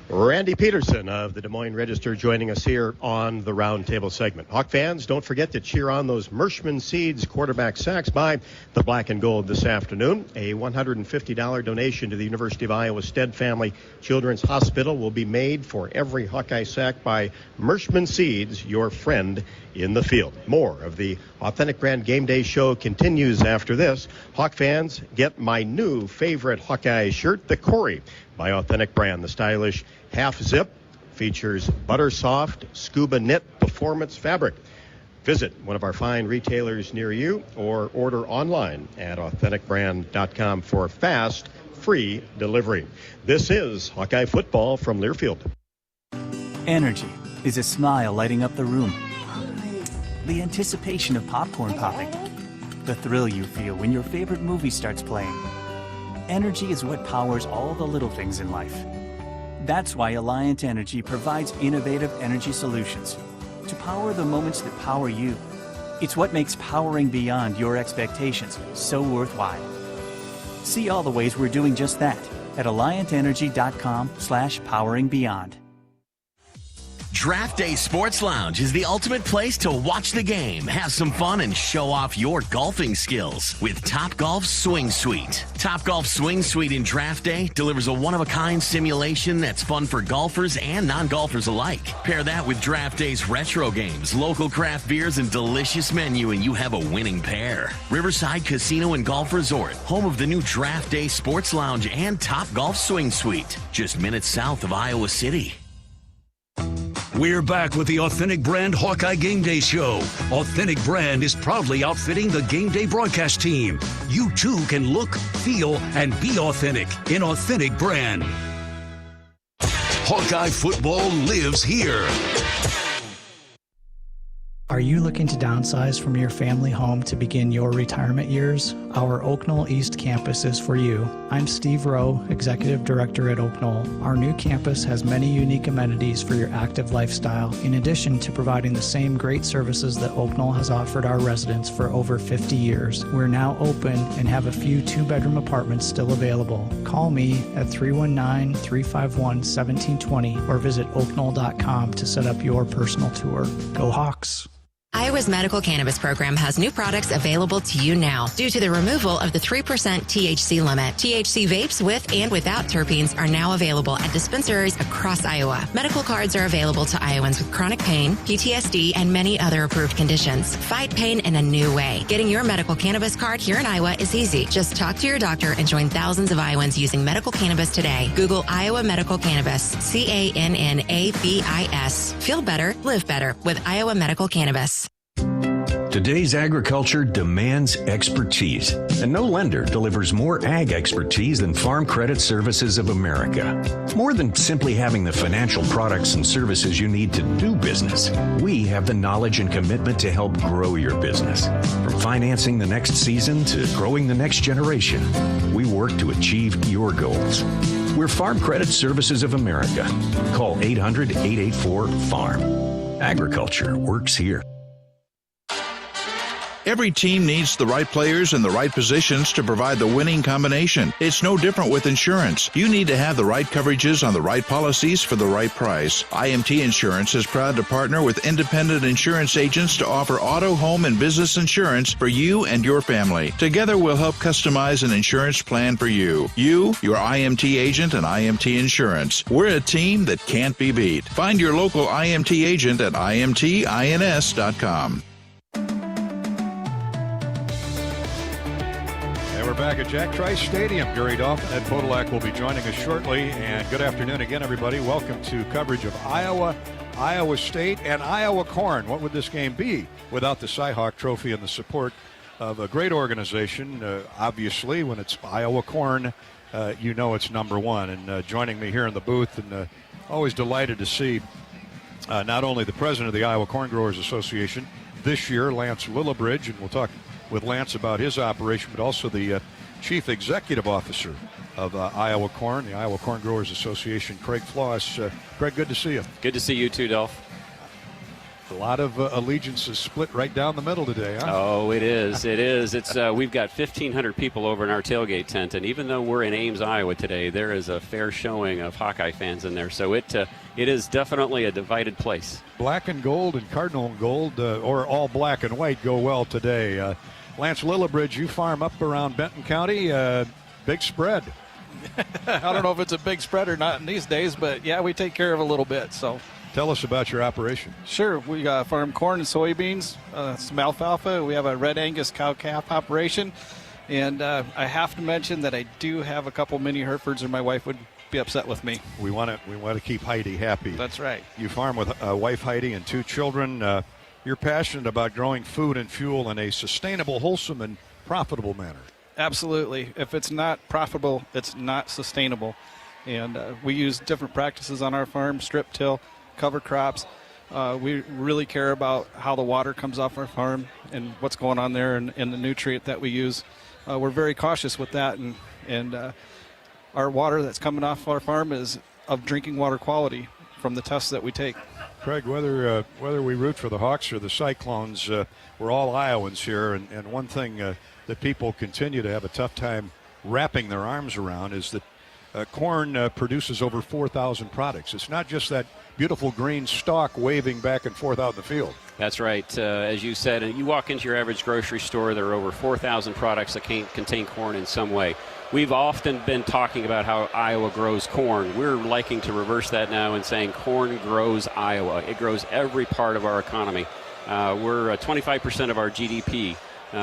Randy Peterson of the Des Moines Register joining us here on the Roundtable segment. Hawk fans, don't forget to cheer on those Mershman Seeds quarterback sacks by the Black and Gold this afternoon. A $150 donation to the University of Iowa Stead Family Children's Hospital will be made for every Hawkeye sack by Mershman Seeds, your friend in the field. More of the Authentic Brand Game Day show continues after this. Hawk fans, get my new favorite Hawkeye shirt, the Corey by Authentic Brand. The stylish half zip features butter soft scuba knit performance fabric. Visit one of our fine retailers near you or order online at authenticbrand.com for fast, free delivery. This is Hawkeye football from Learfield. Energy is a smile lighting up the room. The anticipation of popcorn popping. The thrill you feel when your favorite movie starts playing. Energy is what powers all the little things in life. That's why Alliant Energy provides innovative energy solutions to power the moments that power you. It's what makes powering beyond your expectations so worthwhile. See all the ways we're doing just that at alliantenergy.com/poweringbeyond. Draft Day Sports Lounge is the ultimate place to watch the game, have some fun, and show off your golfing skills with Topgolf Swing Suite. Topgolf Swing Suite in Draft Day delivers a one-of-a-kind simulation that's fun for golfers and non-golfers alike. Pair that with Draft Day's retro games, local craft beers, and delicious menu, and you have a winning pair. Riverside Casino and Golf Resort, home of the new Draft Day Sports Lounge and Topgolf Swing Suite, just minutes south of Iowa City. We're back with the Authentic Brand Hawkeye Game Day Show. Authentic Brand is proudly outfitting the Game Day broadcast team. You too can look, feel, and be authentic in Authentic Brand. Hawkeye football lives here. Are you looking to downsize from your family home to begin your retirement years? Our Oak Knoll East campus is for you. I'm Steve Rowe, Executive Director at Oak Knoll. Our new campus has many unique amenities for your active lifestyle, in addition to providing the same great services that Oak Knoll has offered our residents for over 50 years. We're now open and have a few two-bedroom apartments still available. Call me at 319-351-1720 or visit oakknoll.com to set up your personal tour. Go Hawks! Iowa's medical cannabis program has new products available to you now. Due to the removal of the 3% THC limit, THC vapes with and without terpenes are now available at dispensaries across Iowa. Medical cards are available to Iowans with chronic pain, PTSD, and many other approved conditions. Fight pain in a new way. Getting your medical cannabis card here in Iowa is easy. Just talk to your doctor and join thousands of Iowans using medical cannabis today. Google Iowa Medical Cannabis, CANNABIS. Feel better, live better with Iowa Medical Cannabis. Today's agriculture demands expertise, and no lender delivers more ag expertise than Farm Credit Services of America. More than simply having the financial products and services you need to do business, we have the knowledge and commitment to help grow your business. From financing the next season to growing the next generation, we work to achieve your goals. We're Farm Credit Services of America. Call 800-884-FARM. Agriculture works here. Every team needs the right players in the right positions to provide the winning combination. It's no different with insurance. You need to have the right coverages on the right policies for the right price. IMT Insurance is proud to partner with independent insurance agents to offer auto, home, and business insurance for you and your family. Together, we'll help customize an insurance plan for you. You, your IMT agent, and IMT Insurance. We're a team that can't be beat. Find your local IMT agent at imtins.com. We're back at Jack Trice Stadium. Gary Dolphin, Ed Podolak will be joining us shortly. And good afternoon again, everybody. Welcome to coverage of Iowa, Iowa State, and Iowa Corn. What would this game be without the Cy-Hawk Trophy and the support of a great organization? Obviously, when it's Iowa Corn, you know it's number one. And joining me here in the booth, and always delighted to see not only the president of the Iowa Corn Growers Association this year, Lance Willowbridge, and we'll talk with Lance about his operation, but also the chief executive officer of Iowa Corn, the Iowa Corn Growers Association, Craig Floss. Craig, good to see you. Good to see you too, Dolph. A lot of allegiances split right down the middle today, huh? Oh, it is. It is. It's we've got 1,500 people over in our tailgate tent, and even though we're in Ames, Iowa today, there is a fair showing of Hawkeye fans in there. So it is definitely a divided place. Black and gold and cardinal and gold, or all black and white, go well today. Lance Willowbridge, you farm up around Benton County. Big spread. I don't know if it's a big spread or not in these days, but yeah, we take care of a little bit. So. Tell us about your operation. Sure. We farm corn and soybeans, some alfalfa. We have a red Angus cow-calf operation. And I have to mention that I do have a couple mini Herefords, or my wife would be upset with me. We want to keep Heidi happy. That's right. You farm with wife Heidi and 2 children. You're passionate about growing food and fuel in a sustainable, wholesome, and profitable manner. Absolutely. If it's not profitable, it's not sustainable. And we use different practices on our farm, strip till, cover crops. We really care about how the water comes off our farm and what's going on there and the nutrient that we use. We're very cautious with that, and our water that's coming off our farm is of drinking water quality from the tests that we take. Craig, whether we root for the Hawks or the Cyclones, we're all Iowans here, and one thing that people continue to have a tough time wrapping their arms around is that corn produces over 4,000 products. It's not just that beautiful green stalk waving back and forth out in the field. That's right. As you said, you walk into your average grocery store, there are over 4,000 products that contain corn in some way. We've often been talking about how Iowa grows corn. We're liking to reverse that now and saying corn grows Iowa. It grows every part of our economy. We're 25% of our GDP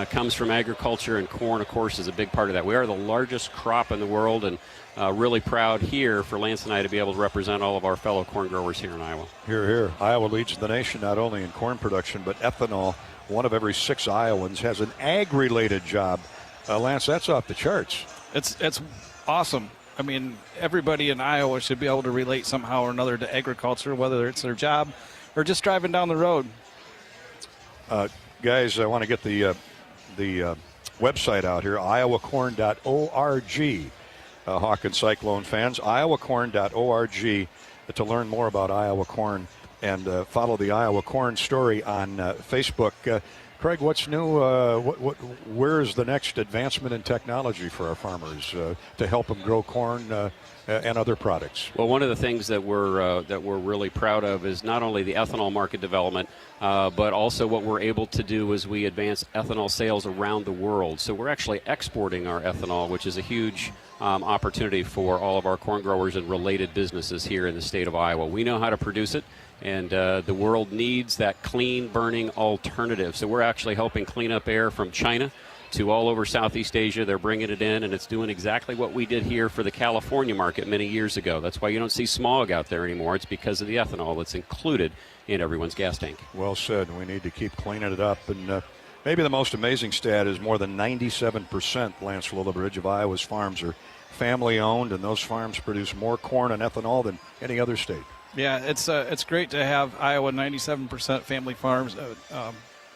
comes from agriculture, and corn, of course, is a big part of that. We are the largest crop in the world, and really proud here for Lance and I to be able to represent all of our fellow corn growers here in Iowa. Hear, hear. Iowa leads the nation not only in corn production, but ethanol. 1 of every 6 Iowans has an ag-related job. Lance, that's off the charts. It's awesome. I mean, everybody in Iowa should be able to relate somehow or another to agriculture, whether it's their job or just driving down the road. Guys, I want to get the website out here, iowacorn.org. Hawk and Cyclone fans, iowacorn.org to learn more about Iowa Corn and follow the Iowa Corn story on Facebook. Craig, what's new? Where is the next advancement in technology for our farmers to help them grow corn and other products? Well, one of the things that we're really proud of is not only the ethanol market development, but also what we're able to do as we advance ethanol sales around the world. So we're actually exporting our ethanol, which is a huge opportunity for all of our corn growers and related businesses here in the state of Iowa. We know how to produce it, and the world needs that clean burning alternative. So we're actually helping clean up air from China to all over Southeast Asia. They're bringing it in, and it's doing exactly what we did here for the California market many years ago. That's why you don't see smog out there anymore. It's because of the ethanol that's included in everyone's gas tank. Well said. We need to keep cleaning it up. And maybe the most amazing stat is more than 97%, Lance Willowbridge, of Iowa's farms are family-owned, and those farms produce more corn and ethanol than any other state. Yeah, it's great to have Iowa 97% family farms,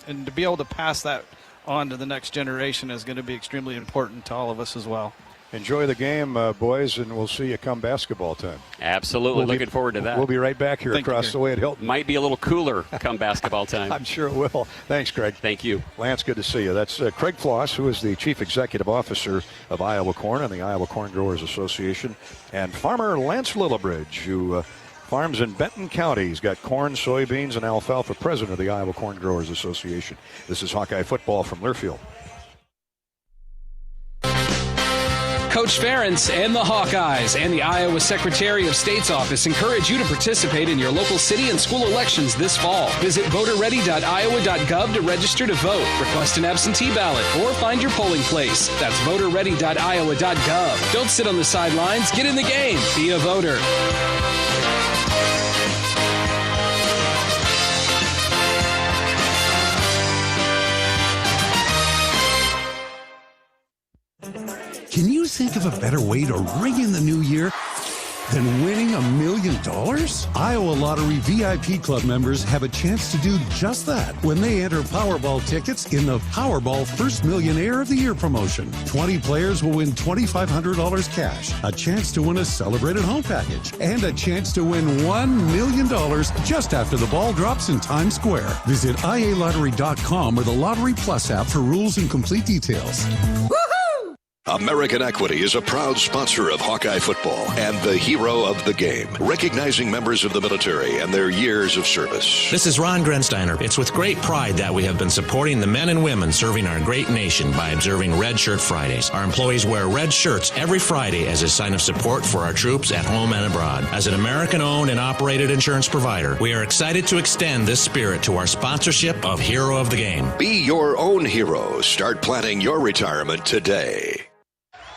and to be able to pass that on to the next generation is going to be extremely important to all of us as well. Enjoy the game, boys, and we'll see you come basketball time. Absolutely. Looking forward to that. We'll be right back here across the way at Hilton. Might be a little cooler come basketball time. I'm sure it will. Thanks, Craig. Thank you. Lance, good to see you. That's Craig Floss, who is the Chief Executive Officer of Iowa Corn and the Iowa Corn Growers Association, and farmer Lance Willowbridge, who farms in Benton County. He's got corn, soybeans, and alfalfa, president of the Iowa Corn Growers Association. This is Hawkeye football from Learfield. Coach Ferentz and the Hawkeyes and the Iowa Secretary of State's office encourage you to participate in your local city and school elections this fall. Visit voterready.iowa.gov to register to vote, request an absentee ballot, or find your polling place. That's voterready.iowa.gov. Don't sit on the sidelines. Get in the game. Be a voter. Can you think of a better way to ring in the new year than winning $1 million? Iowa Lottery VIP Club members have a chance to do just that when they enter Powerball tickets in the Powerball First Millionaire of the Year promotion. 20 players will win $2,500 cash, a chance to win a celebrated home package, and a chance to win $1 million just after the ball drops in Times Square. Visit ialottery.com or the Lottery Plus app for rules and complete details. American Equity is a proud sponsor of Hawkeye football and the hero of the game, recognizing members of the military and their years of service. This is Ron Grensteiner. It's with great pride that we have been supporting the men and women serving our great nation by observing Red Shirt Fridays. Our employees wear red shirts every Friday as a sign of support for our troops at home and abroad. As an American-owned and operated insurance provider, we are excited to extend this spirit to our sponsorship of Hero of the Game. Be your own hero. Start planning your retirement today.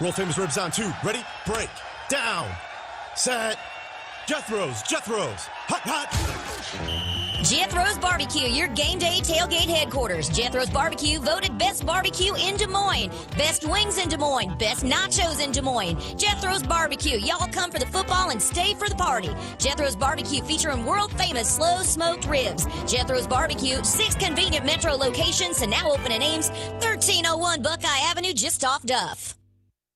World famous ribs on 2. Ready? Break. Down. Set. Jethro's. Hot, hot. Jethro's Barbecue, your game day tailgate headquarters. Jethro's Barbecue voted best barbecue in Des Moines, best wings in Des Moines, best nachos in Des Moines. Jethro's Barbecue, y'all come for the football and stay for the party. Jethro's Barbecue featuring world famous slow smoked ribs. Jethro's Barbecue, 6 convenient metro locations and now open in Ames, 1301 Buckeye Avenue, just off Duff.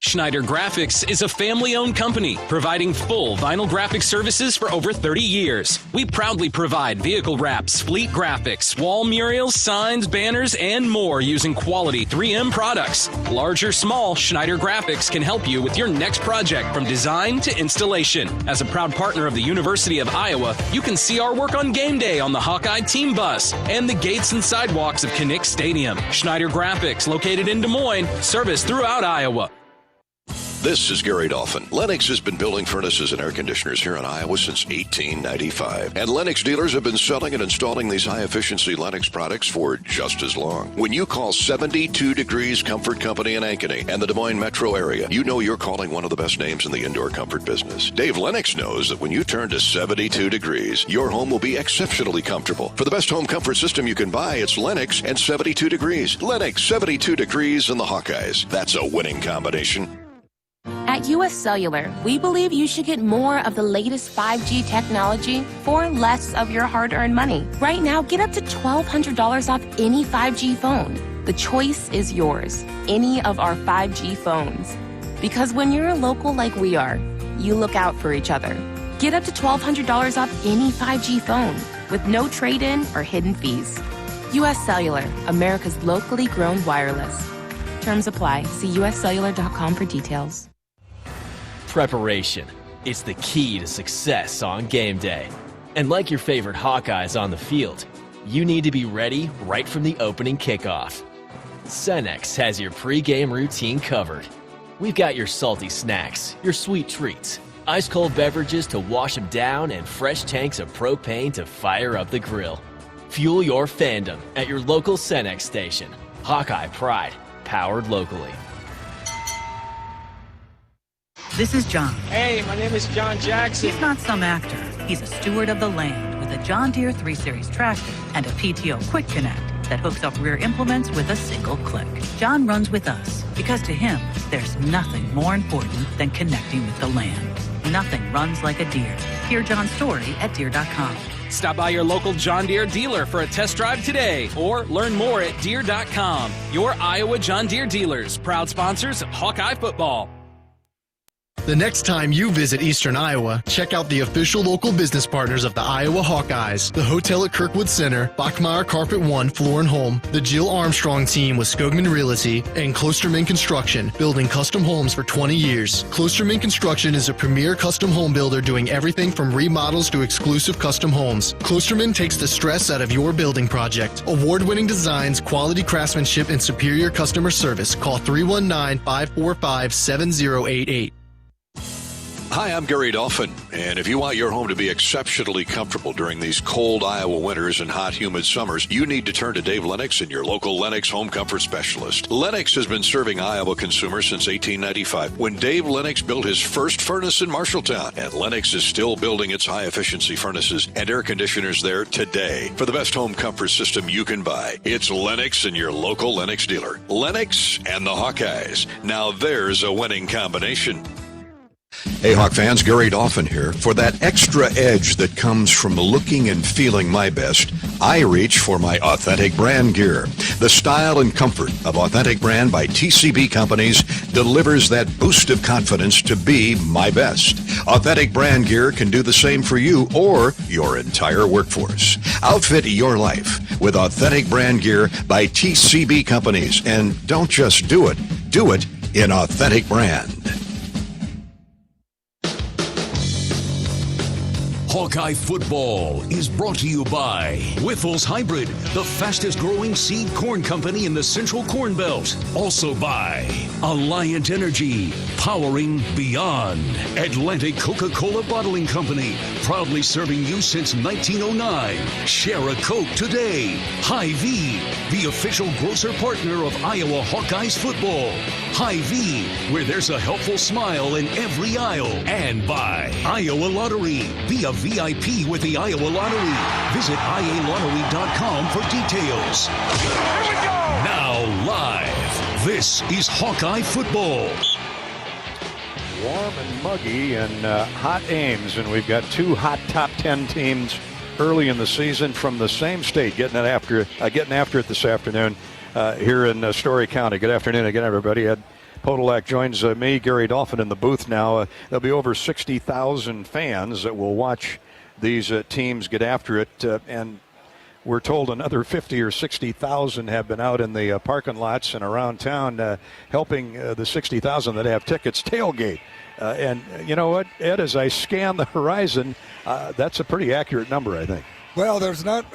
Schneider Graphics is a family-owned company providing full vinyl graphic services for over 30 years. We proudly provide vehicle wraps, fleet graphics, wall murals, signs, banners, and more using quality 3M products. Large or small, Schneider Graphics can help you with your next project from design to installation. As a proud partner of the University of Iowa, you can see our work on game day on the Hawkeye team bus and the gates and sidewalks of Kinnick Stadium. Schneider Graphics, located in Des Moines, service throughout Iowa. This is Gary Dolphin. Lennox has been building furnaces and air conditioners here in Iowa since 1895. And Lennox dealers have been selling and installing these high-efficiency Lennox products for just as long. When you call 72 Degrees Comfort Company in Ankeny and the Des Moines metro area, you know you're calling one of the best names in the indoor comfort business. Dave Lennox knows that when you turn to 72 degrees, your home will be exceptionally comfortable. For the best home comfort system you can buy, it's Lennox and 72 degrees. Lennox, 72 degrees, and the Hawkeyes. That's a winning combination. At US Cellular, we believe you should get more of the latest 5G technology for less of your hard-earned money. Right now, get up to $1,200 off any 5G phone. The choice is yours. Any of our 5G phones. Because when you're a local like we are, you look out for each other. Get up to $1,200 off any 5G phone with no trade-in or hidden fees. US Cellular, America's locally grown wireless. Terms apply. See uscellular.com for details. Preparation. It's the key to success on game day. And like your favorite Hawkeyes on the field, you need to be ready right from the opening kickoff. Cenex has your pregame routine covered. We've got your salty snacks, your sweet treats, ice-cold beverages to wash them down, and fresh tanks of propane to fire up the grill. Fuel your fandom at your local Cenex station. Hawkeye Pride, powered locally. This is John. Hey, my name is John Jackson. He's not some actor. He's a steward of the land with a John Deere 3 Series tractor and a PTO Quick Connect that hooks up rear implements with a single click. John runs with us because to him, there's nothing more important than connecting with the land. Nothing runs like a Deere. Hear John's story at Deere.com. Stop by your local John Deere dealer for a test drive today or learn more at Deere.com. Your Iowa John Deere dealers, proud sponsors of Hawkeye football. The next time you visit Eastern Iowa, check out the official local business partners of the Iowa Hawkeyes, the hotel at Kirkwood Center, Bachmeyer Carpet One Floor and Home, the Jill Armstrong team with Skogman Realty, and Klosterman Construction, building custom homes for 20 years. Klosterman Construction is a premier custom home builder doing everything from remodels to exclusive custom homes. Klosterman takes the stress out of your building project. Award-winning designs, quality craftsmanship, and superior customer service. Call 319-545-7088. Hi, I'm Gary Dolphin, and if you want your home to be exceptionally comfortable during these cold Iowa winters and hot, humid summers, you need to turn to Dave Lennox and your local Lennox home comfort specialist. Lennox has been serving Iowa consumers since 1895, when Dave Lennox built his first furnace in Marshalltown, and Lennox is still building its high-efficiency furnaces and air conditioners there today. For the best home comfort system you can buy, it's Lennox and your local Lennox dealer. Lennox and the Hawkeyes. Now there's a winning combination. Hey, Hawk fans, Gary Dolphin here. For that extra edge that comes from looking and feeling my best, I reach for my Authentic Brand gear. The style and comfort of Authentic Brand by TCB Companies delivers that boost of confidence to be my best. Authentic Brand gear can do the same for you or your entire workforce. Outfit your life with Authentic Brand gear by TCB Companies. And don't just do it in Authentic Brand. Hawkeye Football is brought to you by Wiffles Hybrid, the fastest growing seed corn company in the Central Corn Belt. Also by Alliant Energy, powering beyond. Atlantic Coca-Cola Bottling Company, proudly serving you since 1909. Share a Coke today. Hy-Vee, the official grocer partner of Iowa Hawkeyes football. Hy-Vee, where there's a helpful smile in every aisle. And by Iowa Lottery, be a VIP with the Iowa Lottery. Visit ialottery.com for details. Here we go! Now live, this is Hawkeye Football. Warm and muggy and hot Ames, and we've got two hot top 10 teams early in the season from the same state getting after it this afternoon here in Story County. Good afternoon again, everybody. Ed Podolak joins me, Gary Dolphin, in the booth now. There'll be over 60,000 fans that will watch these teams get after it, and we're told another 50 or 60,000 have been out in the parking lots and around town helping the 60,000 that have tickets tailgate. And you know what, Ed, as I scan the horizon, that's a pretty accurate number, I think. Well, there's not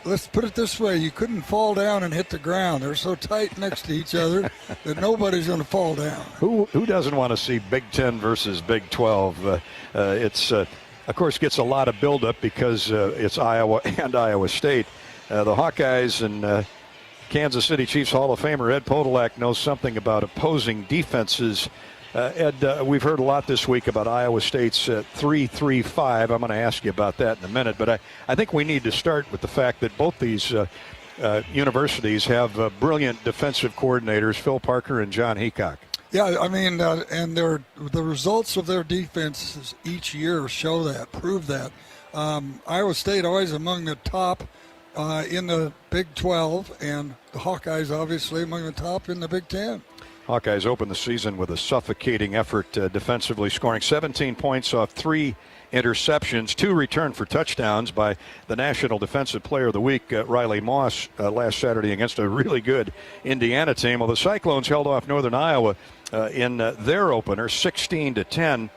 let's put it this way. You couldn't fall down and hit the ground. They're so tight next to each other that nobody's going to fall down. Who doesn't want to see Big 10 versus Big 12? It's, of course, gets a lot of buildup because it's Iowa and Iowa State. The Hawkeyes and Kansas City Chiefs Hall of Famer Ed Podolak knows something about opposing defenses. Ed, we've heard a lot this week about Iowa State's 3-3-5. I'm going to ask you about that in a minute, but I think we need to start with the fact that both these universities have brilliant defensive coordinators, Phil Parker and John Heacock. Yeah, I mean, and the results of their defenses each year show that, prove that. Iowa State always among the top in the Big 12, and the Hawkeyes obviously among the top in the Big 10. Hawkeyes opened the season with a suffocating effort defensively, scoring 17 points off 3 interceptions, 2 returned for touchdowns by the National Defensive Player of the Week, Riley Moss, last Saturday against a really good Indiana team. Well, the Cyclones held off Northern Iowa in their opener, 16-10,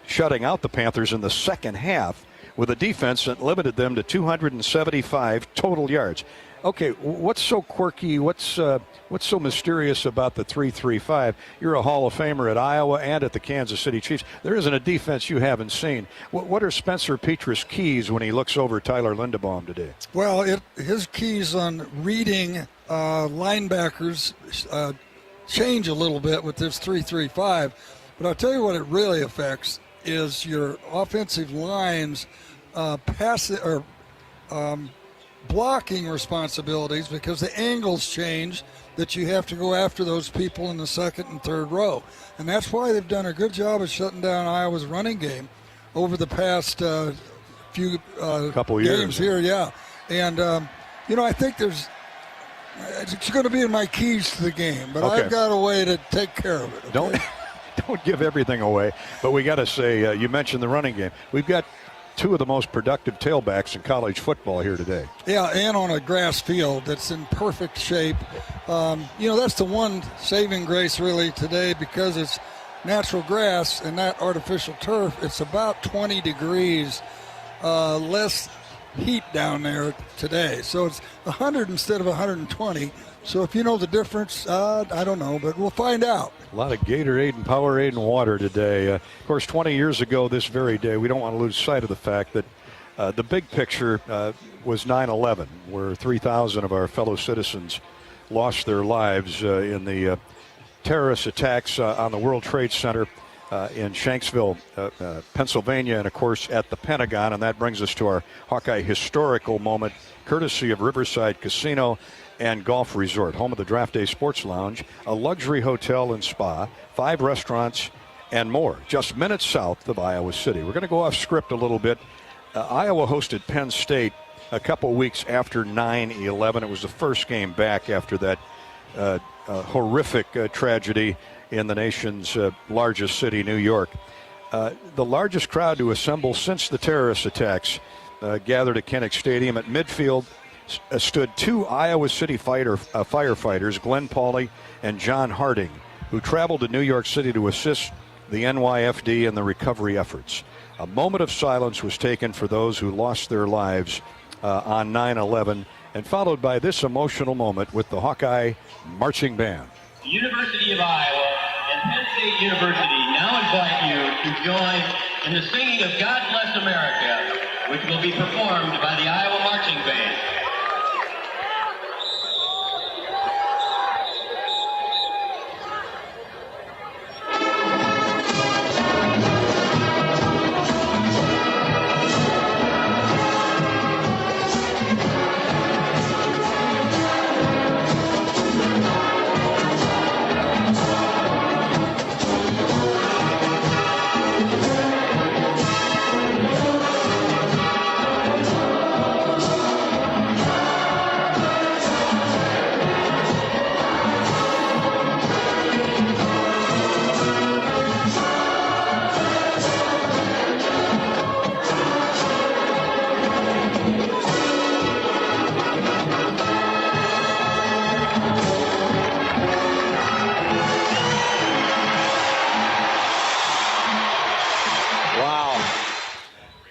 shutting out the Panthers in the second half with a defense that limited them to 275 total yards. Okay, what's so quirky, what's so mysterious about the 3-3-5? You're a Hall of Famer at Iowa and at the Kansas City Chiefs. There isn't a defense you haven't seen. What are Spencer Petrus' keys when he looks over Tyler Linderbaum today? Well, his keys on reading linebackers change a little bit with this 3-3-5. But I'll tell you what it really affects is your offensive lines blocking responsibilities, because the angles change that you have to go after those people in the second and third row. And that's why they've done a good job of shutting down Iowa's running game over the past few couple games years here, yeah. And, I think it's going to be in my keys to the game, but okay. I've got a way to take care of it. Okay? don't give everything away. But we got to say, you mentioned the running game. We've got two of the most productive tailbacks in college football here today. Yeah, and on a grass field that's in perfect shape. That's the one saving grace really today, because it's natural grass and not artificial turf. It's about 20 degrees less heat down there today. So it's 100 instead of 120. So if you know the difference, I don't know, but we'll find out. A lot of Gatorade and Powerade and water today. Of course, 20 years ago this very day, we don't want to lose sight of the fact that the big picture was 9/11, where 3,000 of our fellow citizens lost their lives in the terrorist attacks on the World Trade Center in Shanksville, Pennsylvania, and, of course, at the Pentagon. And that brings us to our Hawkeye historical moment, courtesy of Riverside Casino and Golf Resort, home of the Draft Day Sports Lounge, a luxury hotel and spa, 5 restaurants, and more, just minutes south of Iowa City. We're going to go off script a little bit. Iowa hosted Penn State a couple weeks after 9/11. It was the first game back after that horrific tragedy in the nation's largest city, New York. The largest crowd to assemble since the terrorist attacks gathered at Kinnick Stadium. At midfield stood 2 Iowa City firefighters, Glenn Pauly and John Harding, who traveled to New York City to assist the NYFD in the recovery efforts. A moment of silence was taken for those who lost their lives on 9/11, and followed by this emotional moment with the Hawkeye Marching Band. The University of Iowa and Penn State University now invite you to join in the singing of God Bless America, which will be performed by the Iowa Marching Band.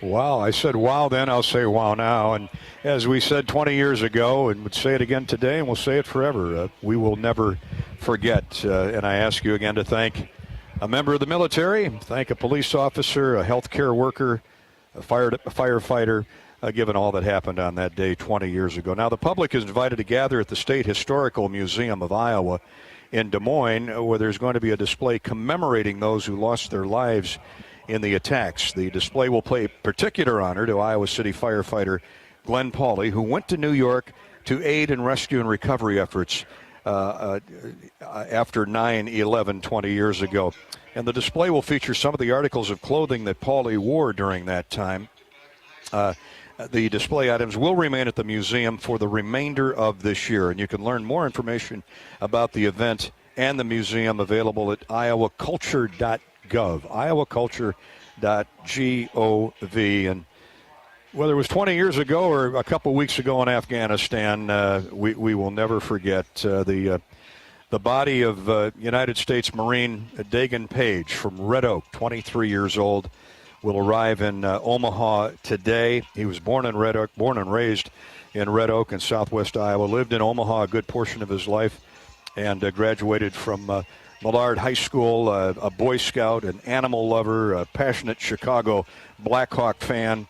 Wow, I said wow then, I'll say wow now. And as we said 20 years ago, and would say it again today, and we'll say it forever, we will never forget. And I ask you again to thank a member of the military, thank a police officer, a healthcare worker, a firefighter, given all that happened on that day 20 years ago. Now, the public is invited to gather at the State Historical Museum of Iowa in Des Moines, where there's going to be a display commemorating those who lost their lives in the attacks. The display will pay particular honor to Iowa City firefighter Glenn Pauly, who went to New York to aid in rescue and recovery efforts after 9/11 20 years ago. And the display will feature some of the articles of clothing that Pauly wore during that time. The display items will remain at the museum for the remainder of this year, and you can learn more information about the event and the museum available at iowaculture.gov, iowaculture.gov. And whether it was 20 years ago or a couple weeks ago in Afghanistan, we will never forget the body of United States Marine Dagan Page from Red Oak, 23 years old, will arrive in Omaha today. He was born and raised in Red Oak in southwest Iowa, lived in Omaha a good portion of his life, and graduated from Millard High School, a Boy Scout, an animal lover, a passionate Chicago Blackhawk fan.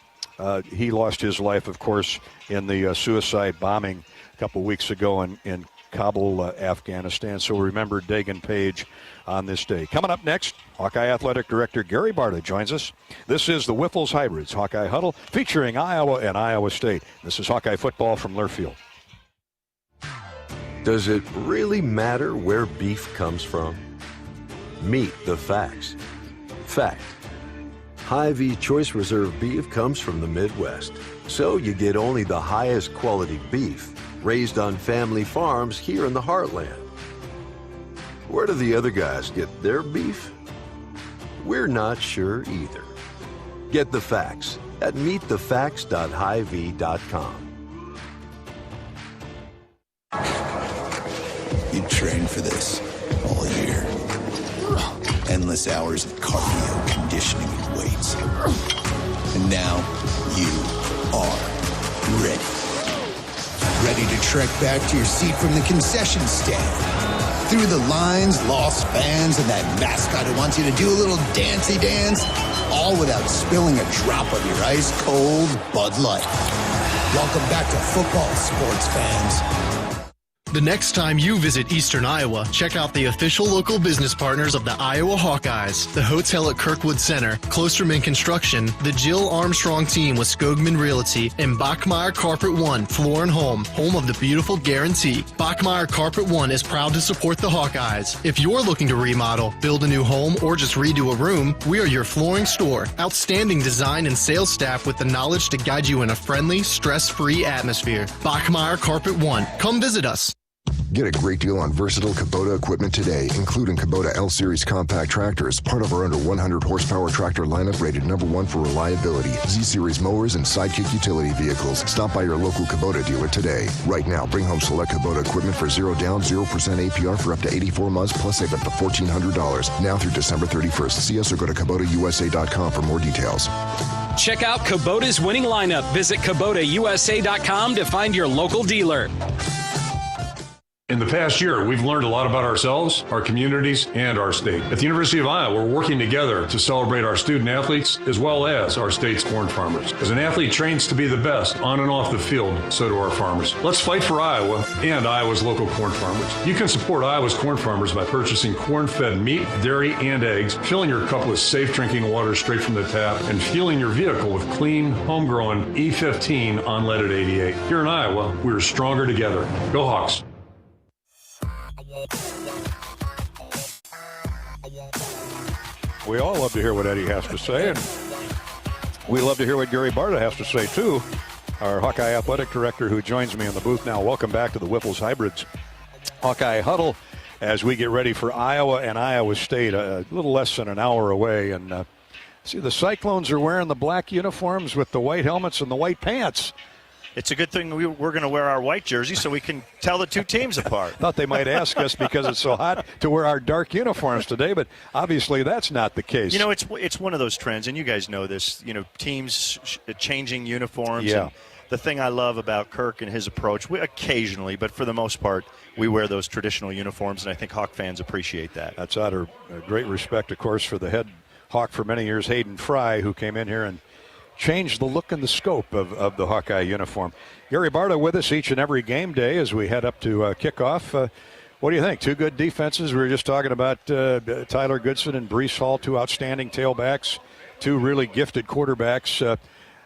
He lost his life, of course, in the suicide bombing a couple weeks ago in Kabul, Afghanistan. So remember Dagan Page on this day. Coming up next, Hawkeye Athletic Director Gary Barta joins us. This is the Wiffles Hybrids Hawkeye Huddle featuring Iowa and Iowa State. This is Hawkeye football from Learfield. Does it really matter where beef comes from? Meet the facts. Fact: Hy-Vee Choice Reserve beef comes from the Midwest, so you get only the highest quality beef raised on family farms here in the heartland. Where do the other guys get their beef? We're not sure either. Get the facts at meetthefacts.hy-vee.com. You trained for this all year. Endless hours of cardio, conditioning, and weights. And now you are ready. Ready to trek back to your seat from the concession stand. Through the lines, lost fans, and that mascot who wants you to do a little dancey dance. All without spilling a drop of your ice-cold Bud Light. Welcome back to football, sports fans. The next time you visit Eastern Iowa, check out the official local business partners of the Iowa Hawkeyes, the hotel at Kirkwood Center, Klosterman Construction, the Jill Armstrong team with Skogman Realty, and Bachmeyer Carpet One, Floor and Home of the beautiful Guarantee. Bachmeyer Carpet One is proud to support the Hawkeyes. If you're looking to remodel, build a new home, or just redo a room, we are your flooring store. Outstanding design and sales staff with the knowledge to guide you in a friendly, stress-free atmosphere. Bachmeyer Carpet One. Come visit us. Get a great deal on versatile Kubota equipment today, including Kubota L-Series compact tractors, part of our under 100 horsepower tractor lineup rated #1 for reliability, Z-Series mowers, and Sidekick utility vehicles. Stop by your local Kubota dealer today. Right now, bring home select Kubota equipment for 0 down, 0% APR for up to 84 months, plus save up to $1,400. Now through December 31st. See us or go to KubotaUSA.com for more details. Check out Kubota's winning lineup. Visit KubotaUSA.com to find your local dealer. In the past year, we've learned a lot about ourselves, our communities, and our state. At the University of Iowa, we're working together to celebrate our student athletes as well as our state's corn farmers. As an athlete trains to be the best on and off the field, so do our farmers. Let's fight for Iowa and Iowa's local corn farmers. You can support Iowa's corn farmers by purchasing corn-fed meat, dairy, and eggs, filling your cup with safe drinking water straight from the tap, and fueling your vehicle with clean, homegrown E15 unleaded 88. Here in Iowa, we're stronger together. Go Hawks. We all love to hear what Eddie has to say, and we love to hear what Gary Barta has to say, too, our Hawkeye Athletic Director who joins me in the booth now. Welcome back to the Whipples Hybrids Hawkeye Huddle as we get ready for Iowa and Iowa State, a little less than an hour away. And see, the Cyclones are wearing the black uniforms with the white helmets and the white pants. It's a good thing we're going to wear our white jerseys so we can tell the two teams apart. Thought they might ask us because it's so hot to wear our dark uniforms today, but obviously that's not the case. You know, it's one of those trends, and you guys know this, you know, teams changing uniforms. Yeah. And the thing I love about Kirk and his approach, we occasionally, but for the most part, we wear those traditional uniforms, and I think Hawk fans appreciate that. That's out of great respect, of course, for the head Hawk for many years, Hayden Fry, who came in here and changed the look and the scope of the Hawkeye uniform. Gary Barta with us each and every game day as we head up to kickoff. What do you think? Two good defenses. We were just talking about Tyler Goodson and Brees Hall, two outstanding tailbacks, two really gifted quarterbacks.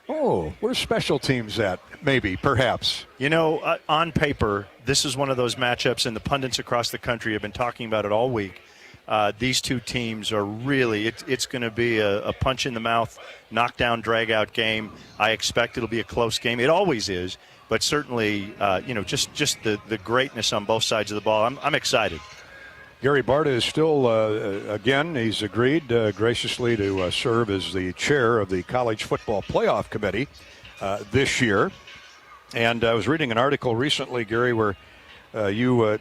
Where's special teams at? Maybe, perhaps. You know, on paper, this is one of those matchups, and the pundits across the country have been talking about it all week. These two teams are really, it's going to be a punch in the mouth, knockdown, drag-out game. I expect it'll be a close game. It always is, but certainly, just the greatness on both sides of the ball. I'm excited. Gary Barta is still, again, he's agreed graciously to serve as the chair of the College Football Playoff Committee this year. And I was reading an article recently, Gary, where you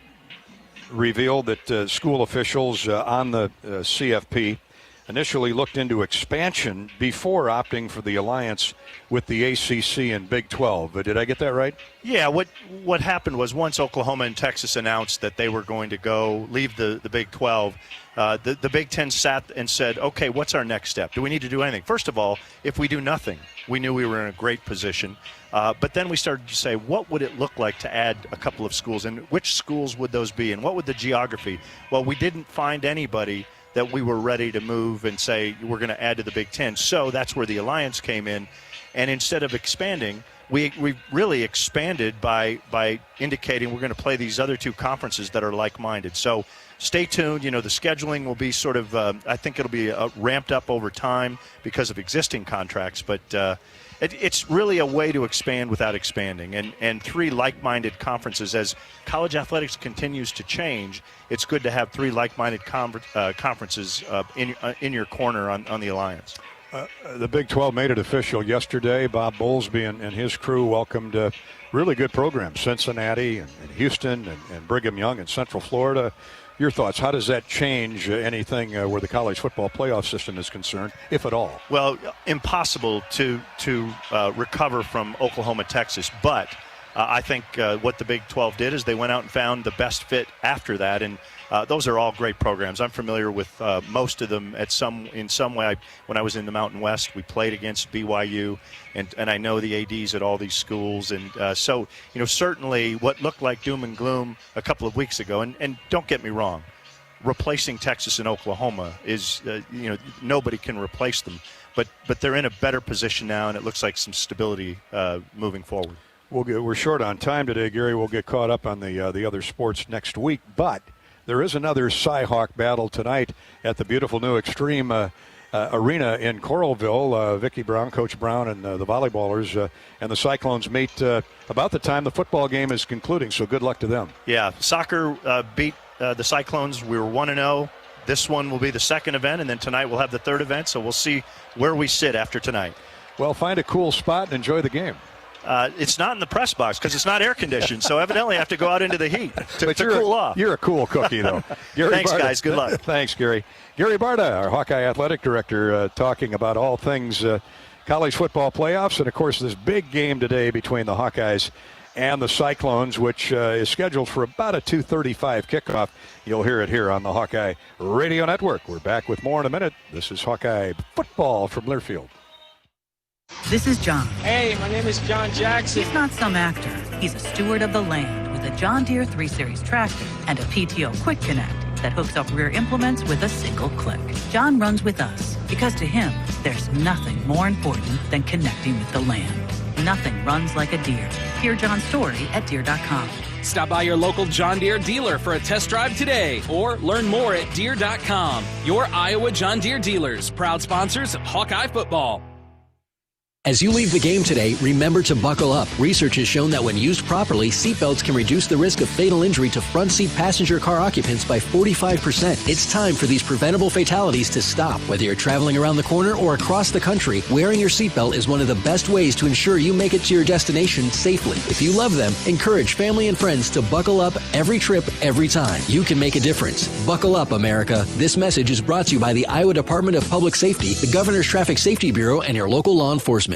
revealed that school officials on the CFP initially looked into expansion before opting for the alliance with the ACC and Big 12. Did I get that right? Yeah, what happened was once Oklahoma and Texas announced that they were going to leave the Big 12, the Big 10 sat and said, okay, what's our next step? Do we need to do anything? First of all, if we do nothing, we knew we were in a great position. But then we started to say, what would it look like to add a couple of schools? And which schools would those be? And what would the geography? Well, we didn't find anybody that we were ready to move and say, we're going to add to the Big 10. So that's where the alliance came in. And instead of expanding, we really expanded by indicating we're going to play these other two conferences that are like-minded. So stay tuned. You know, the scheduling will be sort of, I think it'll be ramped up over time because of existing contracts. But it's really a way to expand without expanding. And 3 like-minded conferences. As college athletics continues to change, it's good to have 3 like-minded conferences in your corner on the alliance. The Big 12 made it official yesterday. Bob Bowlesby and his crew welcomed really good programs, Cincinnati and Houston and Brigham Young and Central Florida. Your thoughts, how does that change anything where the college football playoff system is concerned, if at all? Well, impossible to recover from Oklahoma, Texas, but I think what the Big 12 did is they went out and found the best fit after that, and those are all great programs. I'm familiar with most of them in some way. When I was in the Mountain West, we played against BYU, and I know the ADs at all these schools. And so, certainly what looked like doom and gloom a couple of weeks ago, and don't get me wrong, replacing Texas and Oklahoma is, nobody can replace them. But they're in a better position now, and it looks like some stability moving forward. We're short on time today, Gary. We'll get caught up on the other sports next week. But there is another Cy-Hawk battle tonight at the beautiful new Extreme Arena in Coralville. Vicki Brown, Coach Brown, and the volleyballers and the Cyclones meet about the time the football game is concluding, so good luck to them. Yeah, soccer beat the Cyclones. We were 1-0. This one will be the second event, and then tonight we'll have the third event, so we'll see where we sit after tonight. Well, find a cool spot and enjoy the game. It's not in the press box because it's not air conditioned, so evidently I have to go out into the heat to cool off. You're a cool cookie, though. Gary Thanks, Barta. guys. Good luck. Thanks, Gary. Gary Barta, our Hawkeye Athletic Director, talking about all things college football playoffs, and, of course, this big game today between the Hawkeyes and the Cyclones, which is scheduled for about a 2:35 kickoff. You'll hear it here on the Hawkeye Radio Network. We're back with more in a minute. This is Hawkeye Football from Learfield. This is John. Hey, my name is John Jackson. He's not some actor. He's a steward of the land with a John Deere 3 Series tractor and a PTO Quick Connect that hooks up rear implements with a single click. John runs with us because to him, there's nothing more important than connecting with the land. Nothing runs like a Deere. Hear John's story at Deere.com. Stop by your local John Deere dealer for a test drive today or learn more at Deere.com. Your Iowa John Deere dealers, proud sponsors of Hawkeye football. As you leave the game today, remember to buckle up. Research has shown that when used properly, seatbelts can reduce the risk of fatal injury to front seat passenger car occupants by 45%. It's time for these preventable fatalities to stop. Whether you're traveling around the corner or across the country, wearing your seatbelt is one of the best ways to ensure you make it to your destination safely. If you love them, encourage family and friends to buckle up every trip, every time. You can make a difference. Buckle up, America. This message is brought to you by the Iowa Department of Public Safety, the Governor's Traffic Safety Bureau, and your local law enforcement.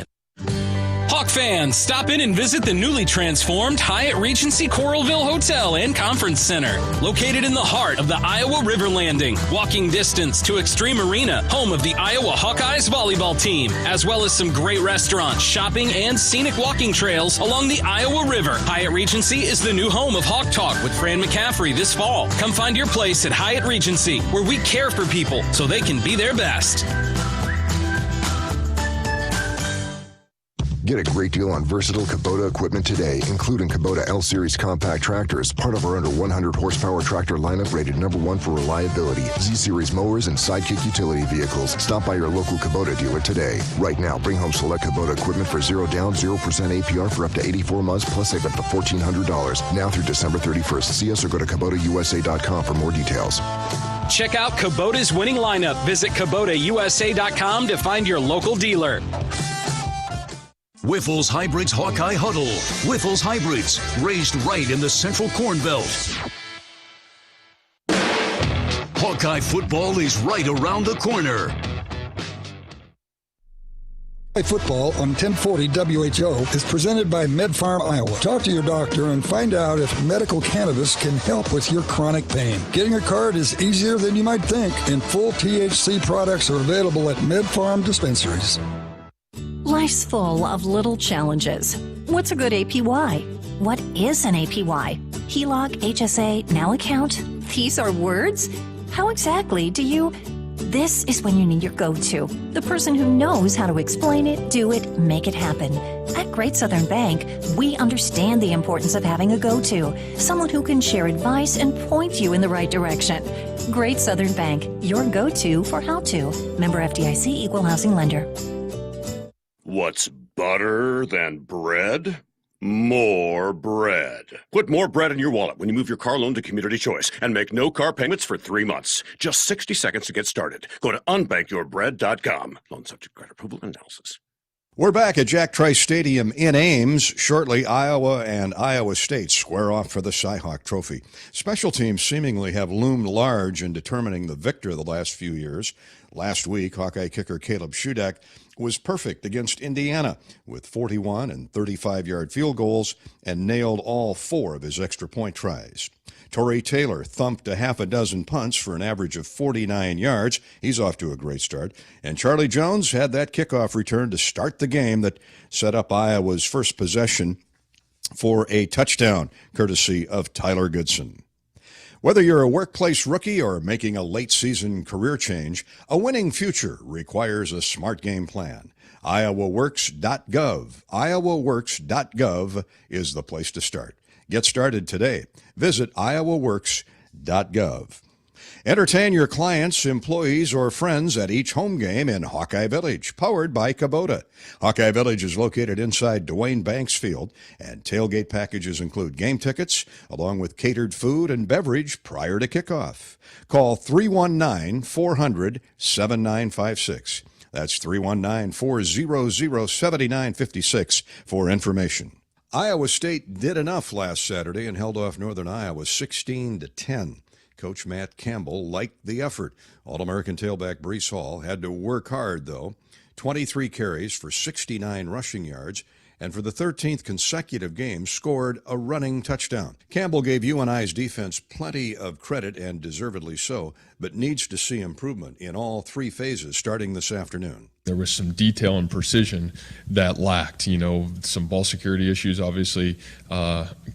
Hawk fans, stop in and visit the newly transformed Hyatt Regency Coralville Hotel and Conference Center. Located in the heart of the Iowa River Landing, walking distance to Extreme Arena, home of the Iowa Hawkeyes volleyball team, as well as some great restaurants, shopping, and scenic walking trails along the Iowa River. Hyatt Regency is the new home of Hawk Talk with Fran McCaffrey this fall. Come find your place at Hyatt Regency, where we care for people so they can be their best. Get a great deal on versatile Kubota equipment today, including Kubota L-Series compact tractors, part of our under 100 horsepower tractor lineup rated #1 for reliability, Z-Series mowers, and Sidekick utility vehicles. Stop by your local Kubota dealer today. Right now, bring home select Kubota equipment for 0 down, 0% APR for up to 84 months, plus save up to $1,400. Now through December 31st. See us or go to KubotaUSA.com for more details. Check out Kubota's winning lineup. Visit KubotaUSA.com to find your local dealer. Whiffle's Hybrids Hawkeye Huddle. Whiffle's Hybrids, raised right in the central corn belt. Hawkeye football is right around the corner. Football on 1040 WHO is presented by MedFarm Iowa. Talk to your doctor and find out if medical cannabis can help with your chronic pain. Getting a card is easier than you might think, and full THC products are available at MedFarm dispensaries. Life's full of little challenges. What's a good APY? What is an APY? HELOC, HSA, NOW account? These are words? How exactly do you... This is when you need your go-to. The person who knows how to explain it, do it, make it happen. At Great Southern Bank, we understand the importance of having a go-to. Someone who can share advice and point you in the right direction. Great Southern Bank, your go-to for how to. Member FDIC, Equal Housing Lender. What's Butter than bread? More bread. Put more bread in your wallet when you move your car loan to Community Choice and make no car payments for 3 months. Just 60 seconds to get started. Go to unbankyyourbread.com. Loan subject to credit approval and analysis. We're back at Jack Trice Stadium in Ames. Shortly, Iowa and Iowa State square off for the Cy-Hawk Trophy. Special teams seemingly have loomed large in determining the victor the last few years. Last week, Hawkeye kicker Caleb Shudak was perfect against Indiana with 41 and 35-yard field goals and nailed all 4 of his extra point tries. Torrey Taylor thumped a half a dozen punts for an average of 49 yards. He's off to a great start. And Charlie Jones had that kickoff return to start the game that set up Iowa's first possession for a touchdown, courtesy of Tyler Goodson. Whether you're a workplace rookie or making a late-season career change, a winning future requires a smart game plan. IowaWorks.gov. IowaWorks.gov is the place to start. Get started today. Visit IowaWorks.gov. Entertain your clients, employees, or friends at each home game in Hawkeye Village, powered by Kubota. Hawkeye Village is located inside Dwayne Banks Field, and tailgate packages include game tickets, along with catered food and beverage prior to kickoff. Call 319-400-7956. That's 319-400-7956 for information. Iowa State did enough last Saturday and held off Northern Iowa 16-10. Coach Matt Campbell liked the effort. All-American tailback Breece Hall had to work hard, though. 23 carries for 69 rushing yards, and for the 13th consecutive game scored a running touchdown. Campbell gave UNI's defense plenty of credit, and deservedly so, but needs to see improvement in all 3 phases starting this afternoon. There was some detail and precision that lacked. Some ball security issues obviously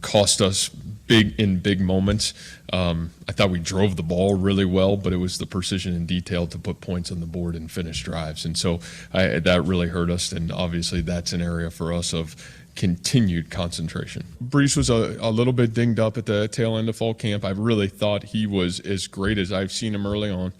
cost us big moments. I thought we drove the ball really well, but it was the precision and detail to put points on the board and finish drives. And so that really hurt us, and obviously that's an area for us of continued concentration. Breece was a little bit dinged up at the tail end of fall camp. I really thought he was as great as I've seen him early on.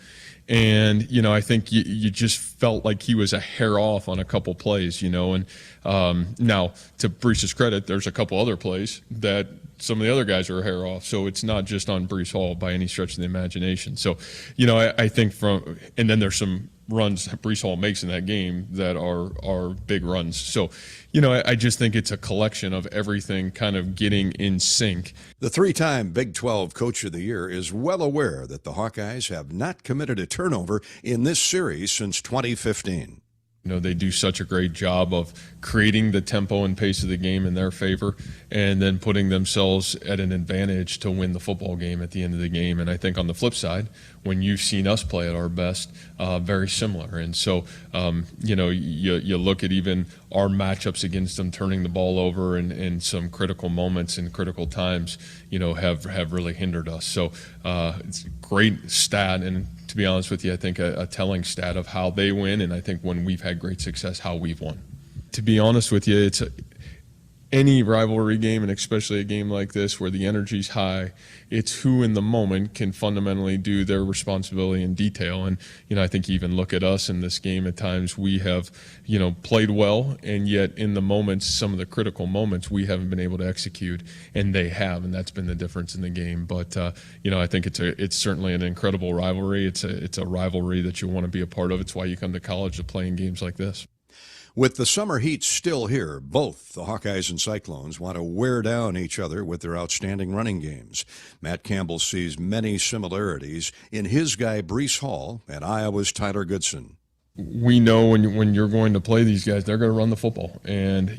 And, I think you just felt like he was a hair off on a couple plays, and now to Breece's credit, there's a couple other plays that some of the other guys are a hair off. So it's not just on Breece Hall by any stretch of the imagination. So, I think and then there's some runs that Breece Hall makes in that game that are big runs. So, I just think it's a collection of everything kind of getting in sync. The 3-time Big 12 Coach of the Year is well aware that the Hawkeyes have not committed a turnover in this series since 2015. They do such a great job of creating the tempo and pace of the game in their favor and then putting themselves at an advantage to win the football game at the end of the game. And I think on the flip side, when you've seen us play at our best, very similar. And so, you look at even our matchups against them turning the ball over and some critical moments and critical times, have really hindered us. So it's a great stat, and to be honest with you, I think a telling stat of how they win, and I think when we've had great success, how we've won. To be honest with you, it's any rivalry game, and especially a game like this where the energy's high, it's who in the moment can fundamentally do their responsibility in detail. And, I think you even look at us in this game at times, we have, played well, and yet in the moments, some of the critical moments, we haven't been able to execute, and they have, and that's been the difference in the game. But, I think it's certainly an incredible rivalry. It's a rivalry that you want to be a part of. It's why you come to college to play in games like this. With the summer heat still here, both the Hawkeyes and Cyclones want to wear down each other with their outstanding running games. Matt Campbell sees many similarities in his guy Breece Hall and Iowa's Tyler Goodson. We know when you're going to play these guys, they're going to run the football. And,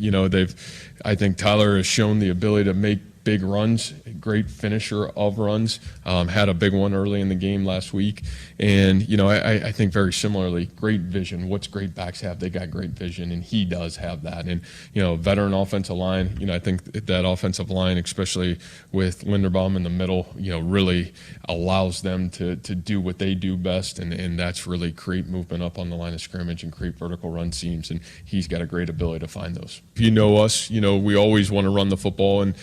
I think Tyler has shown the ability to make big runs, great finisher of runs, had a big one early in the game last week. And, I think very similarly, great vision. What's great backs have? They got great vision, and he does have that. And, veteran offensive line, I think that offensive line, especially with Linderbaum in the middle, really allows them to do what they do best, and that's really create movement up on the line of scrimmage and create vertical run seams, and he's got a great ability to find those. If you know us, we always want to run the football, and,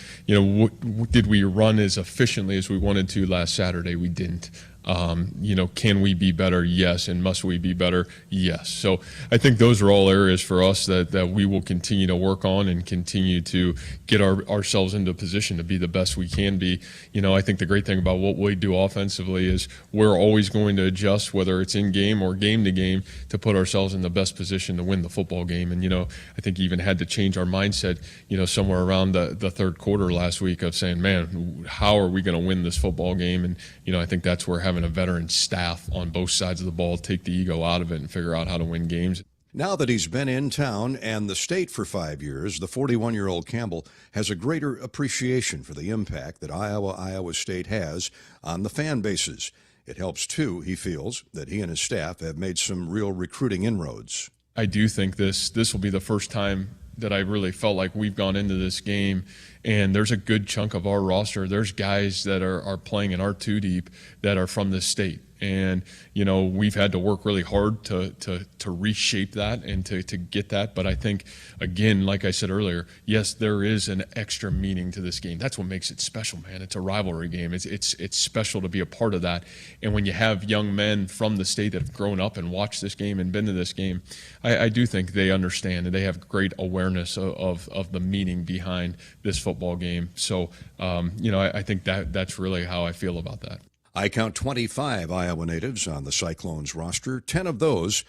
did we run as efficiently as we wanted to last Saturday? We didn't. Can we be better? Yes. And must we be better? Yes. So I think those are all areas for us that we will continue to work on and continue to get ourselves into a position to be the best we can be. I think the great thing about what we do offensively is we're always going to adjust, whether it's in game or game to game, to put ourselves in the best position to win the football game. And, I think even had to change our mindset, somewhere around the third quarter last week of saying, man, how are we going to win this football game? And, I think that's where having a veteran staff on both sides of the ball take the ego out of it and figure out how to win games. Now that he's been in town and the state for 5 years, the 41-year-old Campbell has a greater appreciation for the impact that Iowa State has on the fan bases. It helps, too, he feels, that he and his staff have made some real recruiting inroads. I do think this will be the first time that I really felt like we've gone into this game and there's a good chunk of our roster. There's guys that are playing in our two deep that are from this state. And, we've had to work really hard to reshape that and to get that. But I think, again, like I said earlier, yes, there is an extra meaning to this game. That's what makes it special, man. It's a rivalry game. It's special to be a part of that. And when you have young men from the state that have grown up and watched this game and been to this game, I do think they understand and they have great awareness of the meaning behind this football game. So, I think that's really how I feel about that. I count 25 Iowa natives on the Cyclones roster, 10 of those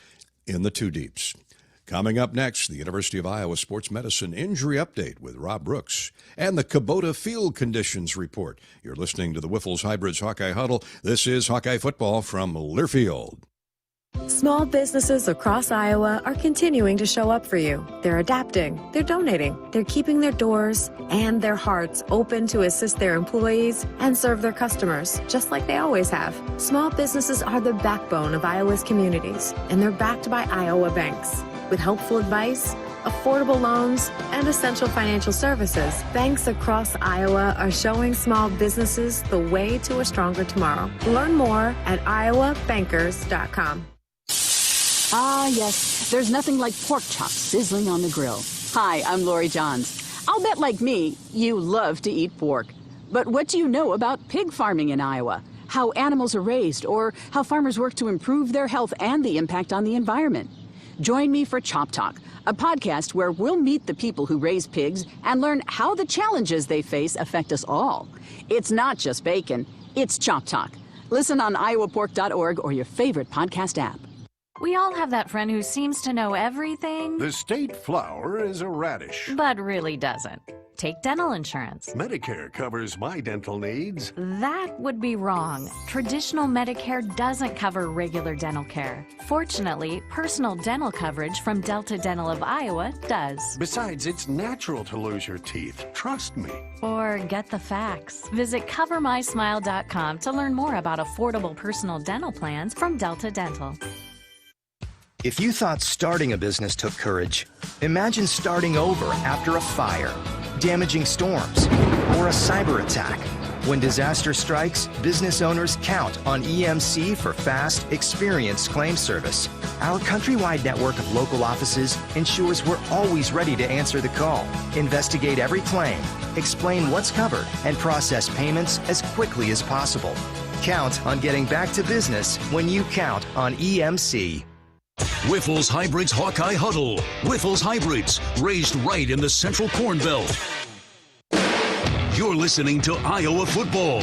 in the two deeps. Coming up next, the University of Iowa Sports Medicine Injury Update with Rob Brooks and the Kubota Field Conditions Report. You're listening to the Wiffles Hybrids Hawkeye Huddle. This is Hawkeye Football from Learfield. Small businesses across Iowa are continuing to show up for you. They're adapting, they're donating, they're keeping their doors and their hearts open to assist their employees and serve their customers, just like they always have. Small businesses are the backbone of Iowa's communities, and they're backed by Iowa banks. With helpful advice, affordable loans, and essential financial services, banks across Iowa are showing small businesses the way to a stronger tomorrow. Learn more at iowabankers.com. Ah, yes. There's nothing like pork chops sizzling on the grill. Hi, I'm Lori Johns. I'll bet, like me, you love to eat pork. But what do you know about pig farming in Iowa? How animals are raised, or how farmers work to improve their health and the impact on the environment? Join me for Chop Talk, a podcast where we'll meet the people who raise pigs and learn how the challenges they face affect us all. It's not just bacon, it's Chop Talk. Listen on iowapork.org or your favorite podcast app. We all have that friend who seems to know everything. The state flower is a radish. But really doesn't. Take dental insurance. Medicare covers my dental needs. That would be wrong. Traditional Medicare doesn't cover regular dental care. Fortunately, personal dental coverage from Delta Dental of Iowa does. Besides, it's natural to lose your teeth. Trust me. Or get the facts. Visit CoverMySmile.com to learn more about affordable personal dental plans from Delta Dental. If you thought starting a business took courage, imagine starting over after a fire, damaging storms, or a cyber attack. When disaster strikes, business owners count on EMC for fast, experienced claim service. Our countrywide network of local offices ensures we're always ready to answer the call, investigate every claim, explain what's covered, and process payments as quickly as possible. Count on getting back to business when you count on EMC. Wiffles Hybrids Hawkeye Huddle. Wiffles Hybrids, raised right in the Central Corn Belt. You're listening to Iowa football.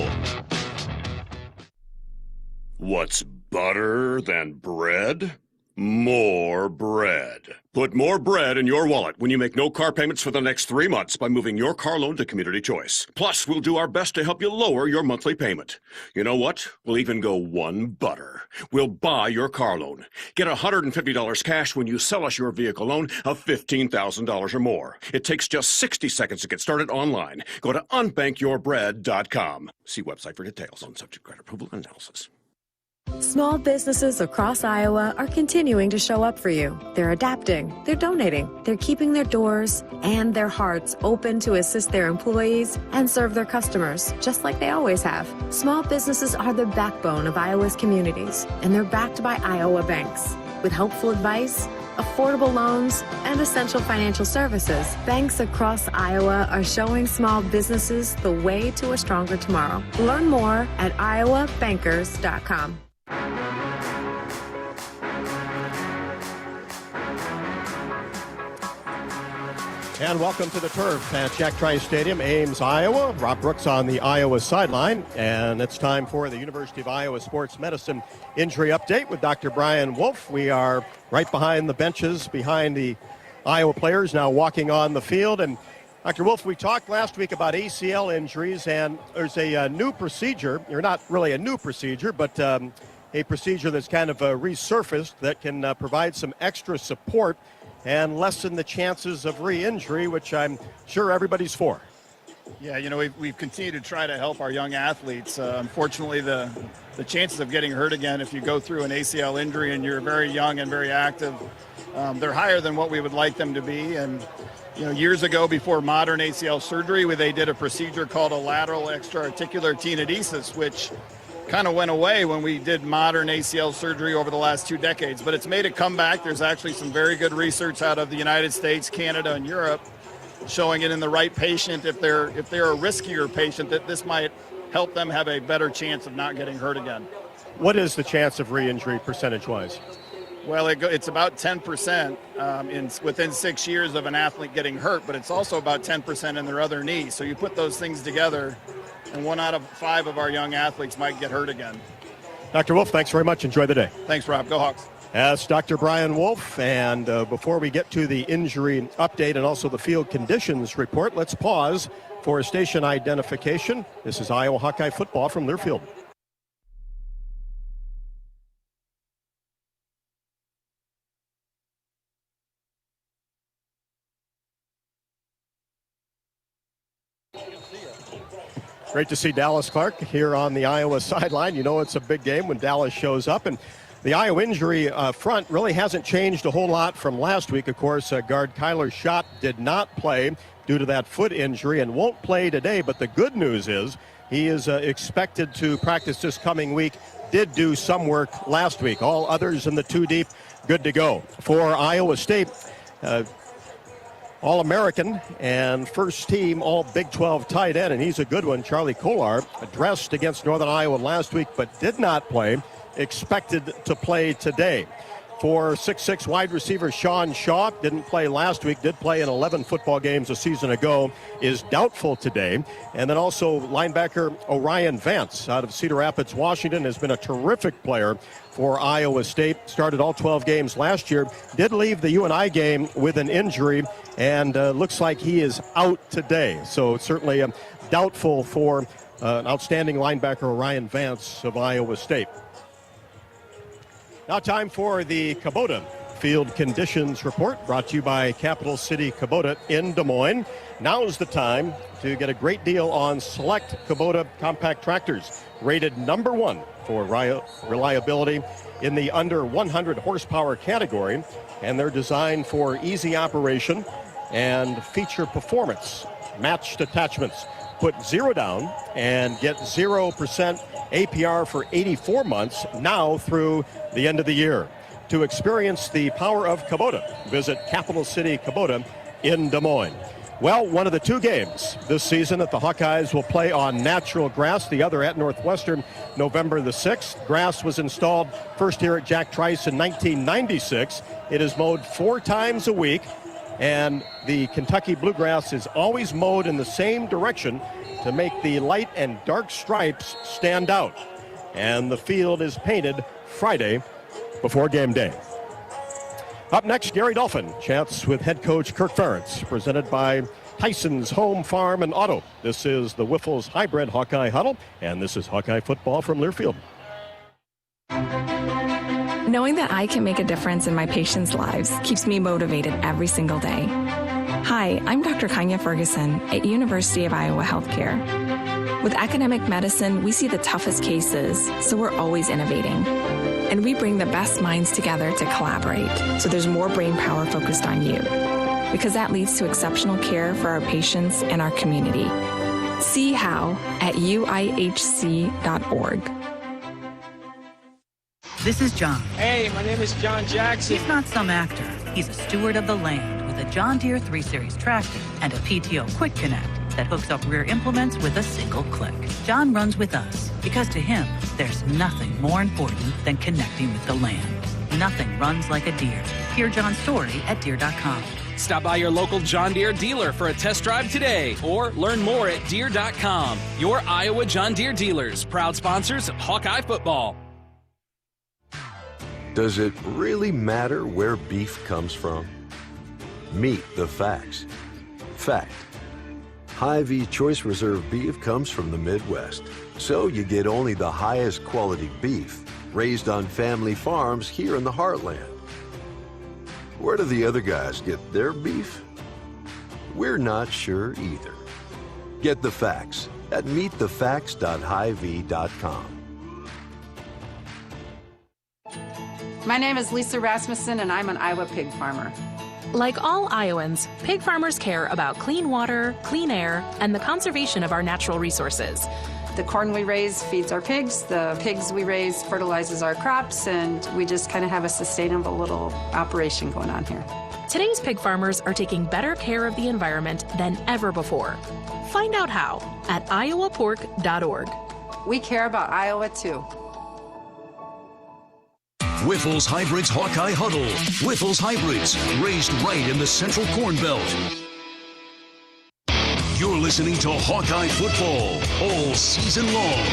What's better than bread? More bread. Put more bread in your wallet when you make no car payments for the next 3 months by moving your car loan to Community Choice. Plus, we'll do our best to help you lower your monthly payment. You know what? We'll even go one better. We'll buy your car loan. Get $150 cash when you sell us your vehicle loan of $15,000 or more. It takes just 60 seconds to get started online. Go to unbankyourBread.com. See website for details on subject credit approval and analysis. Small businesses across Iowa are continuing to show up for you. They're adapting, they're donating, they're keeping their doors and their hearts open to assist their employees and serve their customers, just like they always have. Small businesses are the backbone of Iowa's communities, and they're backed by Iowa banks. With helpful advice, affordable loans, and essential financial services, banks across Iowa are showing small businesses the way to a stronger tomorrow. Learn more at iowabankers.com. And welcome to the turf at Jack Trice Stadium, Ames, Iowa. Rob Brooks on the Iowa sideline. And it's time for the University of Iowa Sports Medicine Injury Update with Dr. Brian Wolf. We are right behind the benches, behind the Iowa players now walking on the field. And Dr. Wolf, we talked last week about ACL injuries, and there's a new procedure, or not really a new procedure, but a procedure that's kind of resurfaced that can provide some extra support and lessen the chances of re-injury, which I'm sure everybody's for. Yeah, you know, we've continued to try to help our young athletes. Unfortunately, the chances of getting hurt again if you go through an ACL injury and you're very young and very active, they're higher than what we would like them to be. And, you know, years ago, before modern ACL surgery, they did a procedure called a lateral extraarticular tenodesis, which kind of went away when we did modern ACL surgery over the last 2 decades, but it's made a comeback. There's actually some very good research out of the United States, Canada, and Europe showing it in the right patient. If they're a riskier patient, that this might help them have a better chance of not getting hurt again. What is the chance of re-injury percentage-wise? Well, it's about 10% within 6 years of an athlete getting hurt, but it's also about 10% in their other knee. So you put those things together, and 1 out of 5 of our young athletes might get hurt again. Dr. Wolf, thanks very much. Enjoy the day. Thanks, Rob. Go Hawks. That's Dr. Brian Wolf. And before we get to the injury update and also the field conditions report, let's pause for a station identification. This is Iowa Hawkeye football from Learfield. Great to see Dallas Clark here on the Iowa sideline. You know it's a big game when Dallas shows up. And the Iowa injury front really hasn't changed a whole lot from last week. Of course, guard Kyler Schott did not play due to that foot injury and won't play today. But the good news is he is expected to practice this coming week. Did do some work last week. All others in the 2 deep, good to go. For Iowa State, All-American and first team All-Big 12 tight end, and he's a good one. Charlie Kolar addressed against Northern Iowa last week but did not play, expected to play today. For 6'6" wide receiver Sean Shaw, didn't play last week, did play in 11 football games a season ago, is doubtful today. And then also linebacker Orion Vance out of Cedar Rapids, Washington, has been a terrific player for Iowa State. Started all 12 games last year, did leave the UNI game with an injury, and looks like he is out today. So certainly doubtful for an outstanding linebacker Orion Vance of Iowa State. Now time for the Kubota Field Conditions Report, brought to you by Capital City Kubota in Des Moines. Now is the time to get a great deal on select Kubota compact tractors, rated number 1 for reliability in the under 100 horsepower category, and they're designed for easy operation and feature performance. Matched attachments. Put 0 down and get 0% APR for 84 months now through the end of the year. To experience the power of Kubota, visit Capital City Kubota in Des Moines. Well, one of the 2 games this season that the Hawkeyes will play on natural grass, the other at Northwestern, November the 6th. Grass was installed first here at Jack Trice in 1996. It is mowed 4 times a week, and the Kentucky Bluegrass is always mowed in the same direction to make the light and dark stripes stand out. And the field is painted Friday before game day. Up next, Gary Dolphin chats with head coach Kirk Ferentz, presented by Tyson's Home, Farm, and Auto. This is the Wiffles Hybrid Hawkeye Huddle, and this is Hawkeye football from Learfield. Knowing that I can make a difference in my patients' lives keeps me motivated every single day. Hi, I'm Dr. Kanya Ferguson at University of Iowa Healthcare. With academic medicine, we see the toughest cases, so we're always innovating. And we bring the best minds together to collaborate, so there's more brain power focused on you. Because that leads to exceptional care for our patients and our community. See how at uihc.org. This is John. Hey, my name is John Jackson. He's not some actor. He's a steward of the land with a John Deere 3 Series tractor and a PTO Quick Connect that hooks up rear implements with a single click. John runs with us because to him, there's nothing more important than connecting with the land. Nothing runs like a Deere. Hear John's story at Deere.com. Stop by your local John Deere dealer for a test drive today or learn more at Deere.com. Your Iowa John Deere dealers, proud sponsors of Hawkeye football. Does it really matter where beef comes from? Meet the facts. Fact: Hy-Vee Choice Reserve beef comes from the Midwest, so you get only the highest quality beef raised on family farms here in the heartland. Where do the other guys get their beef? We're not sure either. Get the facts at meetthefacts.hyvee.com. My name is Lisa Rasmussen, and I'm an Iowa pig farmer. Like all Iowans, pig farmers care about clean water, clean air, and the conservation of our natural resources. The corn we raise feeds our pigs, the pigs we raise fertilizes our crops, and we just kind of have a sustainable little operation going on here. Today's pig farmers are taking better care of the environment than ever before. Find out how at iowapork.org. We care about Iowa too. Whiffle's Hybrids Hawkeye Huddle. Whiffle's Hybrids, raised right in the central Corn Belt. You're listening to Hawkeye football all season long.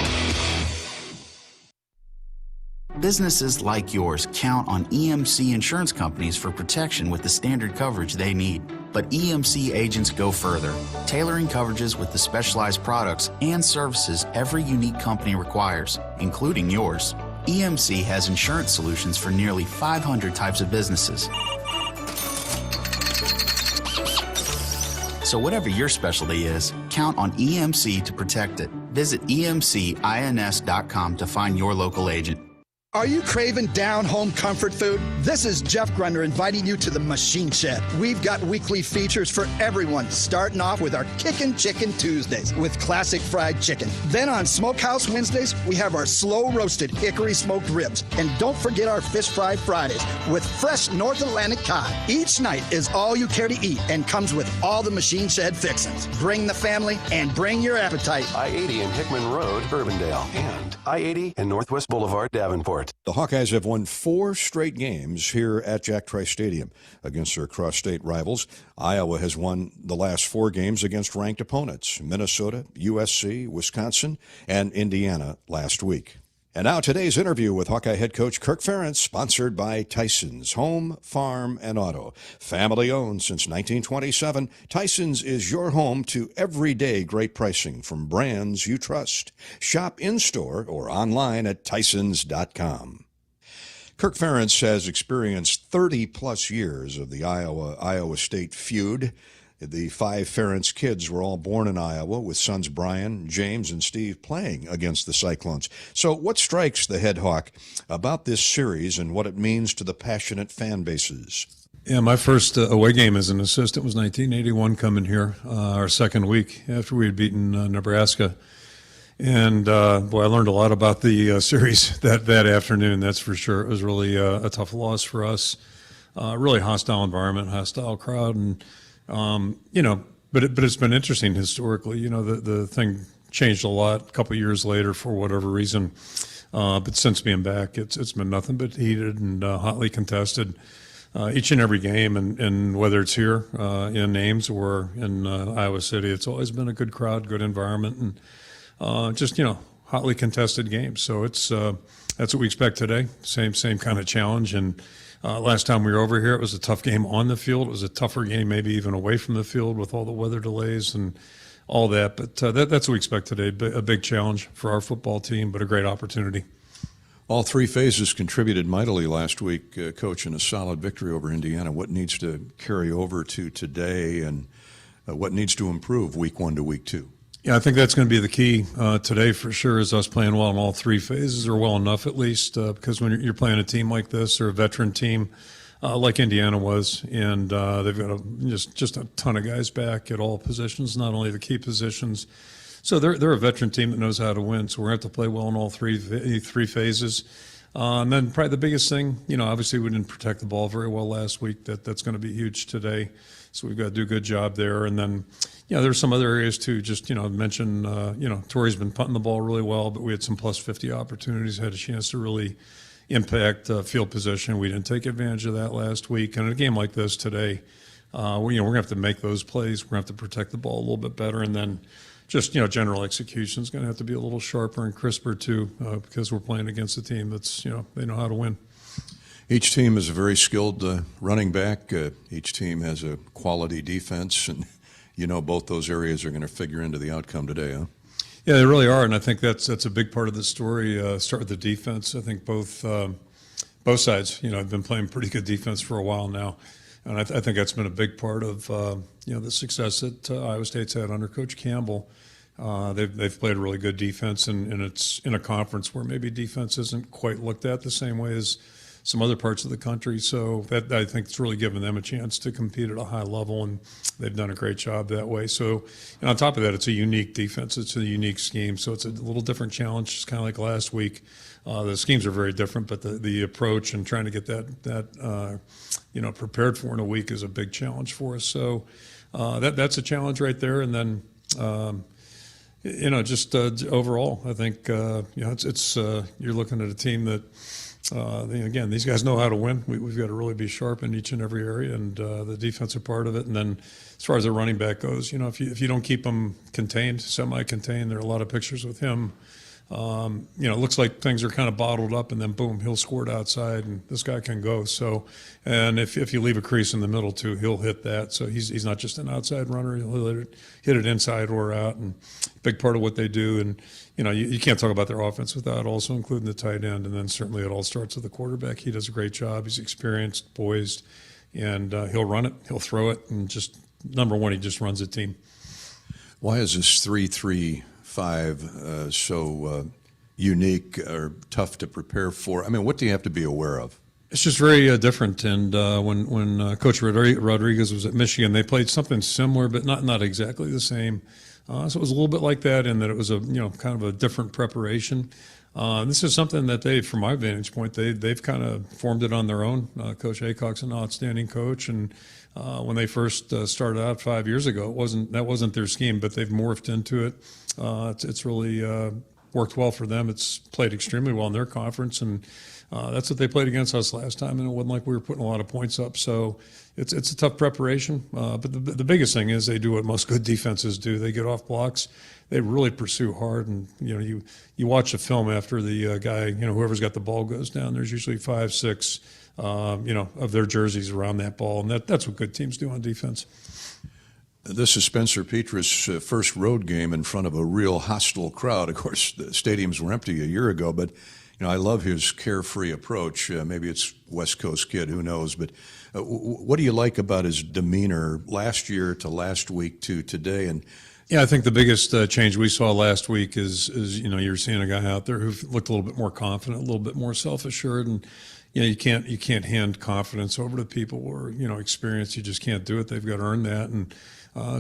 Businesses like yours count on EMC insurance companies for protection with the standard coverage they need. But EMC agents go further, tailoring coverages with the specialized products and services every unique company requires, including yours. EMC has insurance solutions for nearly 500 types of businesses. So whatever your specialty is, count on EMC to protect it. Visit emcins.com to find your local agent. Are you craving down-home comfort food? This is Jeff Grunder inviting you to the Machine Shed. We've got weekly features for everyone, starting off with our Kickin' Chicken Tuesdays with classic fried chicken. Then on Smokehouse Wednesdays, we have our slow-roasted hickory smoked ribs. And don't forget our Fish Fry Fridays with fresh North Atlantic cod. Each night is all you care to eat and comes with all the Machine Shed fixings. Bring the family and bring your appetite. I-80 and Hickman Road, Urbandale, and I-80 and Northwest Boulevard, Davenport. The Hawkeyes have won 4 straight games here at Jack Trice Stadium against their cross-state rivals. Iowa has won the last 4 games against ranked opponents: Minnesota, USC, Wisconsin, and Indiana last week. And now today's interview with Hawkeye head coach Kirk Ferentz, sponsored by Tyson's Home, Farm, and Auto. Family owned since 1927, Tyson's is your home to everyday great pricing from brands you trust. Shop in-store or online at tysons.com. Kirk Ferentz has experienced 30-plus years of the Iowa State feud. The 5 Ferentz kids were all born in Iowa, with sons Brian, James, and Steve playing against the Cyclones. So what strikes the head Hawk about this series and what it means to the passionate fan bases? Yeah, my first away game as an assistant was 1981 coming here, our second week after we had beaten Nebraska. And, boy, I learned a lot about the series that afternoon, that's for sure. It was really a tough loss for us. Really hostile environment, hostile crowd, and but it's been interesting historically. The thing changed a lot a couple of years later for whatever reason. But since being back, it's been nothing but heated and hotly contested each and every game. And whether it's here in Ames or in Iowa City, it's always been a good crowd, good environment, and just hotly contested games. So it's that's what we expect today. Same kind of challenge. And last time we were over here, it was a tough game on the field. It was a tougher game, maybe even away from the field with all the weather delays and all that. But that's what we expect today. A big challenge for our football team, but a great opportunity. All 3 phases contributed mightily last week, Coach, in a solid victory over Indiana. What needs to carry over to today, and what needs to improve week 1 to week 2? Yeah, I think that's going to be the key today for sure, is us playing well in all 3 phases, or well enough at least, because when you're playing a team like this, or a veteran team like Indiana was, and they've got just a ton of guys back at all positions, not only the key positions. So they're a veteran team that knows how to win, so we're going to have to play well in all three phases. And then probably the biggest thing, obviously we didn't protect the ball very well last week. That's going to be huge today. So we've got to do a good job there. And then, there's some other areas too. Just, mention, Torrey's been punting the ball really well, but we had some plus 50 opportunities, had a chance to really impact field position. We didn't take advantage of that last week. And in a game like this today, we're going to have to make those plays. We're going to have to protect the ball a little bit better. And then just, general execution is going to have to be a little sharper and crisper too, because we're playing against a team that's, they know how to win. Each team is a very skilled running back. Each team has a quality defense, and both those areas are going to figure into the outcome today, huh? Yeah, they really are, and I think that's a big part of the story. Start with the defense. I think both sides, have been playing pretty good defense for a while now, and I think that's been a big part of the success that Iowa State's had under Coach Campbell. They've played a really good defense, and it's in a conference where maybe defense isn't quite looked at the same way as some other parts of the country. So that, I think, it's really given them a chance to compete at a high level, and they've done a great job that way. So, and on top of that, it's a unique defense. It's a unique scheme. So it's a little different challenge. It's kind of like last week. The schemes are very different, but the approach and trying to get that prepared for in a week is a big challenge for us. So that's a challenge right there. And then, overall, I think, it's you're looking at a team that, again, these guys know how to win. We've got to really be sharp in each and every area, and the defensive part of it. And then as far as the running back goes, if you don't keep them contained, semi-contained, there are a lot of pictures with him. It looks like things are kind of bottled up, and then boom, he'll squirt outside, and this guy can go. So, and if you leave a crease in the middle too, he'll hit that. So he's not just an outside runner; he'll hit it inside or out, and big part of what they do. And you can't talk about their offense without also including the tight end, and then certainly it all starts with the quarterback. He does a great job. He's experienced, poised, and he'll run it, he'll throw it, and just number one, he just runs a team. Why is this 3-3-5 so unique or tough to prepare for? I mean, what do you have to be aware of? It's just very different. And when Coach Rodriguez was at Michigan, they played something similar, but not exactly the same. So it was a little bit like that, in that it was a kind of a different preparation. This is something that from my vantage point, they've kind of formed it on their own. Coach Aycock's an outstanding coach, and when they first started out 5 years ago, that wasn't their scheme, but they've morphed into it. It's really worked well for them. It's played extremely well in their conference, and that's what they played against us last time, and it wasn't like we were putting a lot of points up. So it's a tough preparation, but the biggest thing is they do what most good defenses do. They get off blocks. They really pursue hard, and you watch a film after the guy, whoever's got the ball goes down. There's usually 5, 6, of their jerseys around that ball, and that's what good teams do on defense. This is Spencer Petrus' first road game in front of a real hostile crowd. Of course, the stadiums were empty a year ago, but I love his carefree approach. Maybe it's West Coast kid, who knows? But what do you like about his demeanor last year to last week to today? And yeah, I think the biggest change we saw last week is you're seeing a guy out there who looked a little bit more confident, a little bit more self-assured, and you can't hand confidence over to people or experience. You just can't do it. They've got to earn that. And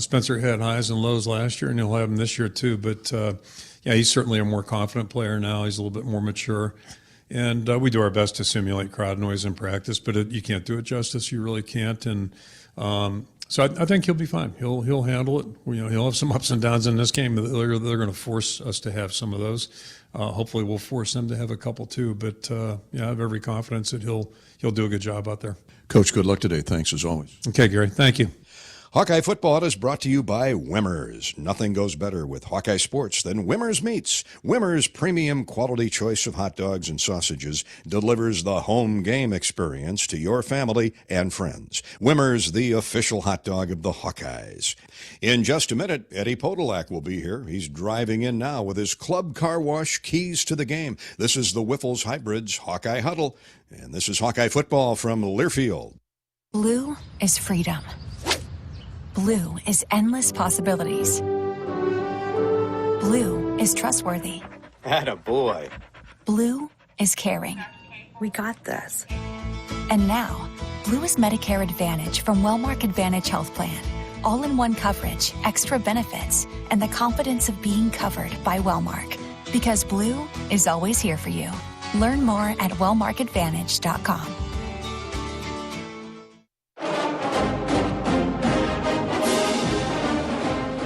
Spencer had highs and lows last year, and he'll have them this year too. But he's certainly a more confident player now. He's a little bit more mature, and we do our best to simulate crowd noise in practice, but you can't do it justice. You really can't. And so I think he'll be fine. He'll handle it. He'll have some ups and downs in this game. They're going to force us to have some of those. Hopefully, we'll force them to have a couple too. But I have every confidence that he'll do a good job out there. Coach, good luck today. Thanks as always. Okay, Gary. Thank you. Hawkeye Football is brought to you by Wimmers. Nothing goes better with Hawkeye sports than Wimmers Meats. Wimmers' premium quality choice of hot dogs and sausages delivers the home game experience to your family and friends. Wimmers, the official hot dog of the Hawkeyes. In just a minute, Eddie Podolak will be here. He's driving in now with his club car wash keys to the game. This is the Wiffles Hybrids Hawkeye Huddle, and this is Hawkeye Football from Learfield. Blue is freedom. Blue is endless possibilities. Blue is trustworthy. Attaboy. Blue is caring. We got this. And now, Blue is Medicare Advantage from Wellmark Advantage Health Plan. All-in-one coverage, extra benefits, and the confidence of being covered by Wellmark. Because Blue is always here for you. Learn more at wellmarkadvantage.com.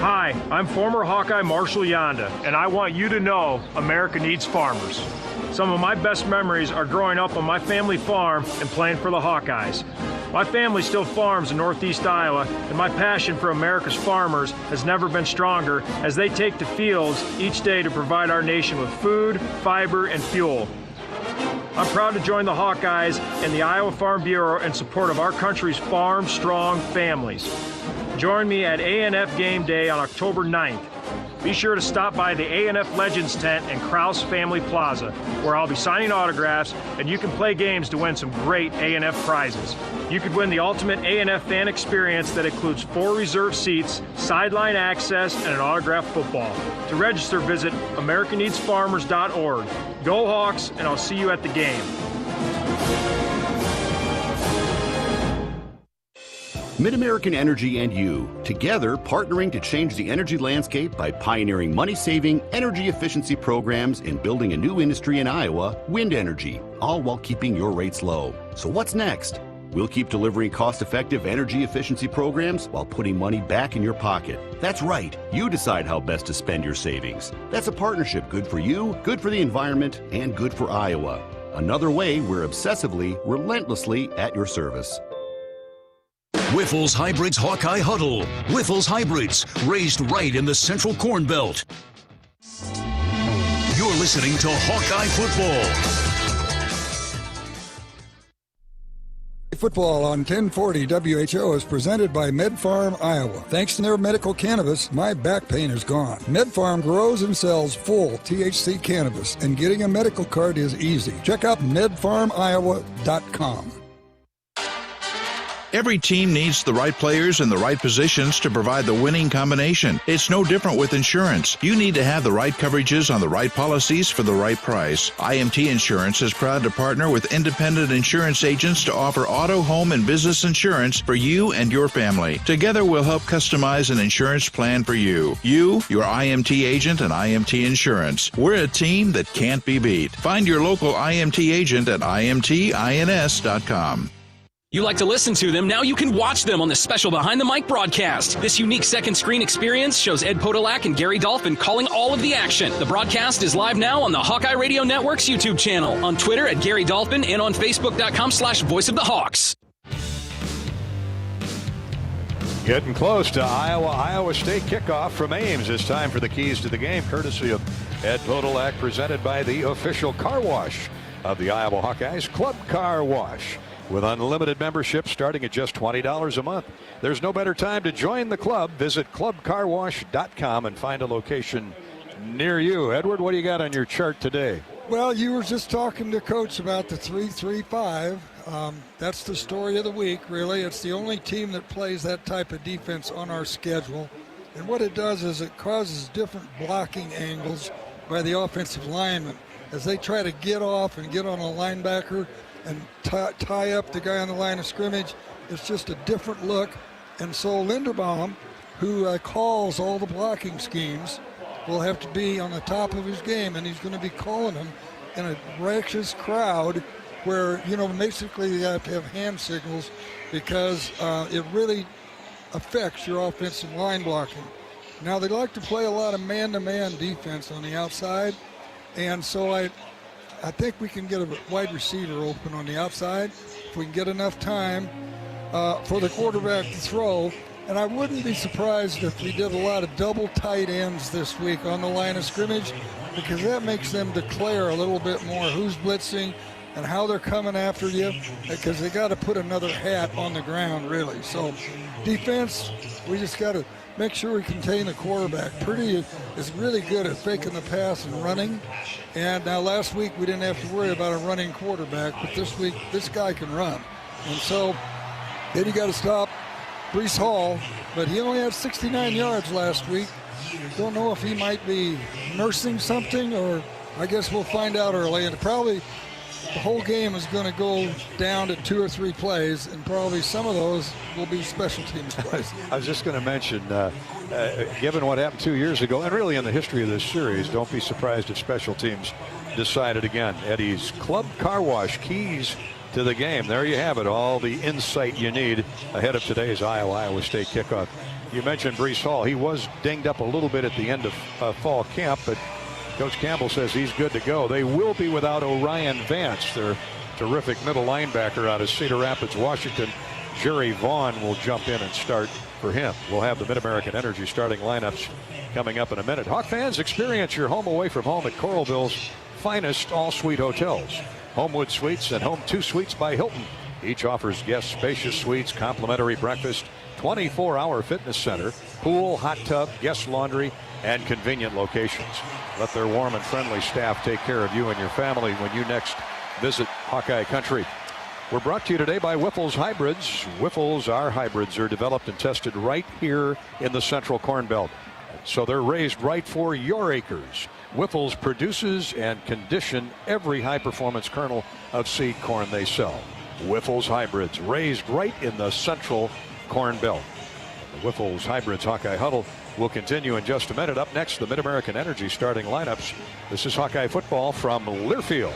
Hi, I'm former Hawkeye Marshall Yonda, and I want you to know America needs farmers. Some of my best memories are growing up on my family farm and playing for the Hawkeyes. My family still farms in northeast Iowa, and my passion for America's farmers has never been stronger as they take to fields each day to provide our nation with food, fiber, and fuel. I'm proud to join the Hawkeyes and the Iowa Farm Bureau in support of our country's farm-strong families. Join me at A&F Game Day on October 9th. Be sure to stop by the A&F Legends tent in Krause Family Plaza, where I'll be signing autographs, and you can play games to win some great A&F prizes. You could win the ultimate A&F fan experience that includes 4 reserved seats, sideline access, and an autographed football. To register, visit AmericanNeedsFarmers.org. Go Hawks, and I'll see you at the game. MidAmerican Energy and you, together partnering to change the energy landscape by pioneering money-saving, energy efficiency programs and building a new industry in Iowa, wind energy, all while keeping your rates low. So what's next? We'll keep delivering cost-effective energy efficiency programs while putting money back in your pocket. That's right. You decide how best to spend your savings. That's a partnership good for you, good for the environment, and good for Iowa. Another way we're obsessively, relentlessly at your service. Wyffels Hybrids Hawkeye Huddle. Wyffels Hybrids, raised right in the Central Corn Belt. You're listening to Hawkeye Football. Football on 1040 WHO is presented by MedFarm Iowa. Thanks to their medical cannabis, my back pain is gone. MedFarm grows and sells full THC cannabis, and getting a medical card is easy. Check out medfarmiowa.com. Every team needs the right players in the right positions to provide the winning combination. It's no different with insurance. You need to have the right coverages on the right policies for the right price. IMT Insurance is proud to partner with independent insurance agents to offer auto, home, and business insurance for you and your family. Together, we'll help customize an insurance plan for you. You, your IMT agent, and IMT Insurance. We're a team that can't be beat. Find your local IMT agent at imtins.com. You like to listen to them, now you can watch them on the special Behind the Mic broadcast. This unique second screen experience shows Ed Podolak and Gary Dolphin calling all of the action. The broadcast is live now on the Hawkeye Radio Network's YouTube channel, on Twitter at Gary Dolphin, and on Facebook.com/Voice of the Hawks. Getting close to Iowa State kickoff from Ames. It's time for the keys to the game, courtesy of Ed Podolak, presented by the official car wash of the Iowa Hawkeyes, Club Car Wash. With unlimited membership starting at just $20 a month. There's no better time to join the club. Visit clubcarwash.com and find a location near you. Edward, what do you got on your chart today? Well, you were just talking to Coach about the 3-3-5. That's the story of the week, really. It's the only team that plays that type of defense on our schedule. And what it does is it causes different blocking angles by the offensive linemen as they try to get off and get on a linebacker and tie up the guy on the line of scrimmage. It's just a different look. And so Linderbaum, who calls all the blocking schemes, will have to be on the top of his game, and he's going to be calling them in a raucous crowd where, you know, basically you have to have hand signals because it really affects your offensive line blocking. Now, they like to play a lot of man-to-man defense on the outside, and so I think we can get a wide receiver open on the outside if we can get enough time for the quarterback to throw. And I wouldn't be surprised if we did a lot of double tight ends this week on the line of scrimmage, because that makes them declare a little bit more who's blitzing and how they're coming after you, because they got to put another hat on the ground, really. So defense, we just got to make sure we contain the quarterback. Purdy is really good at faking the pass and running. And now last week we didn't have to worry about a running quarterback, but this week this guy can run. And so then you got to stop Breece Hall, but he only had 69 yards last week. Don't know if he might be nursing something, or I guess we'll find out early. And probably the whole game is going to go down to 2 or 3 plays, and probably some of those will be special teams plays. I was just going to mention, given what happened 2 years ago, and really in the history of this series, don't be surprised if special teams decided again. Eddie's Club Car Wash, keys to the game. There you have it, all the insight you need ahead of today's Iowa State kickoff. You mentioned Breece Hall. He was dinged up a little bit at the end of fall camp, but Coach Campbell says he's good to go. They will be without Orion Vance, their terrific middle linebacker out of Cedar Rapids, Washington. Jerry Vaughn will jump in and start for him. We'll have the Mid-American Energy starting lineups coming up in a minute. Hawk fans, experience your home away from home at Coralville's finest all-suite hotels. Homewood Suites and Home 2 Suites by Hilton. Each offers guests spacious suites, complimentary breakfast, 24-hour fitness center, pool, hot tub, guest laundry, and convenient locations. Let their warm and friendly staff take care of you and your family when you next visit Hawkeye Country. We're brought to you today by Wyffels Hybrids. Wyffels, our hybrids, are developed and tested right here in the Central Corn Belt. So they're raised right for your acres. Wyffels produces and condition every high-performance kernel of seed corn they sell. Wyffels Hybrids, raised right in the Central Corn Belt. The Wyffels Hybrids Hawkeye Huddle will continue in just a minute. Up next, the Mid-American Energy starting lineups. This is Hawkeye football from Learfield.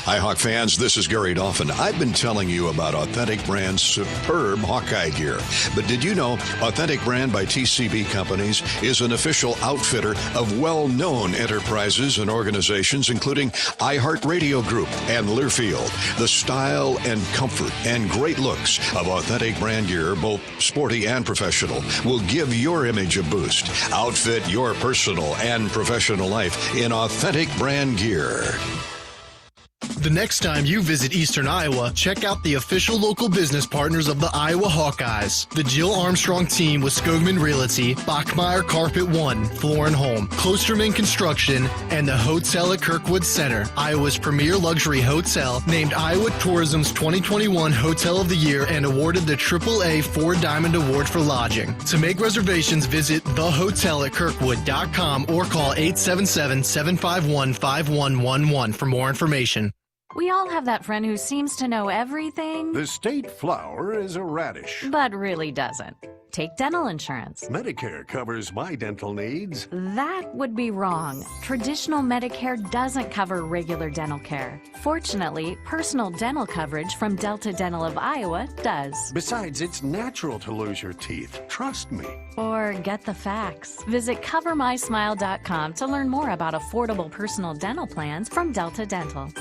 Hi, Hawk fans. This is Gary Dolphin. I've been telling you about Authentic Brand's superb Hawkeye gear. But did you know Authentic Brand by TCB Companies is an official outfitter of well-known enterprises and organizations, including iHeartRadio Group and Learfield? The style and comfort and great looks of Authentic Brand gear, both sporty and professional, will give your image a boost. Outfit your personal and professional life in Authentic Brand gear. The next time you visit Eastern Iowa, check out the official local business partners of the Iowa Hawkeyes. The Jill Armstrong team with Skogman Realty, Bachmeyer Carpet One, Floor and Home, Klosterman Construction, and the Hotel at Kirkwood Center, Iowa's premier luxury hotel, named Iowa Tourism's 2021 Hotel of the Year and awarded the AAA 4 Diamond Award for lodging. To make reservations, visit thehotelatkirkwood.com or call 877-751-5111 for more information. We all have that friend who seems to know everything. The state flower is a radish. But really doesn't. Take dental insurance. Medicare covers my dental needs. That would be wrong. Traditional Medicare doesn't cover regular dental care. Fortunately, personal dental coverage from Delta Dental of Iowa does. Besides, it's natural to lose your teeth. Trust me. Or get the facts. Visit CoverMySmile.com to learn more about affordable personal dental plans from Delta Dental.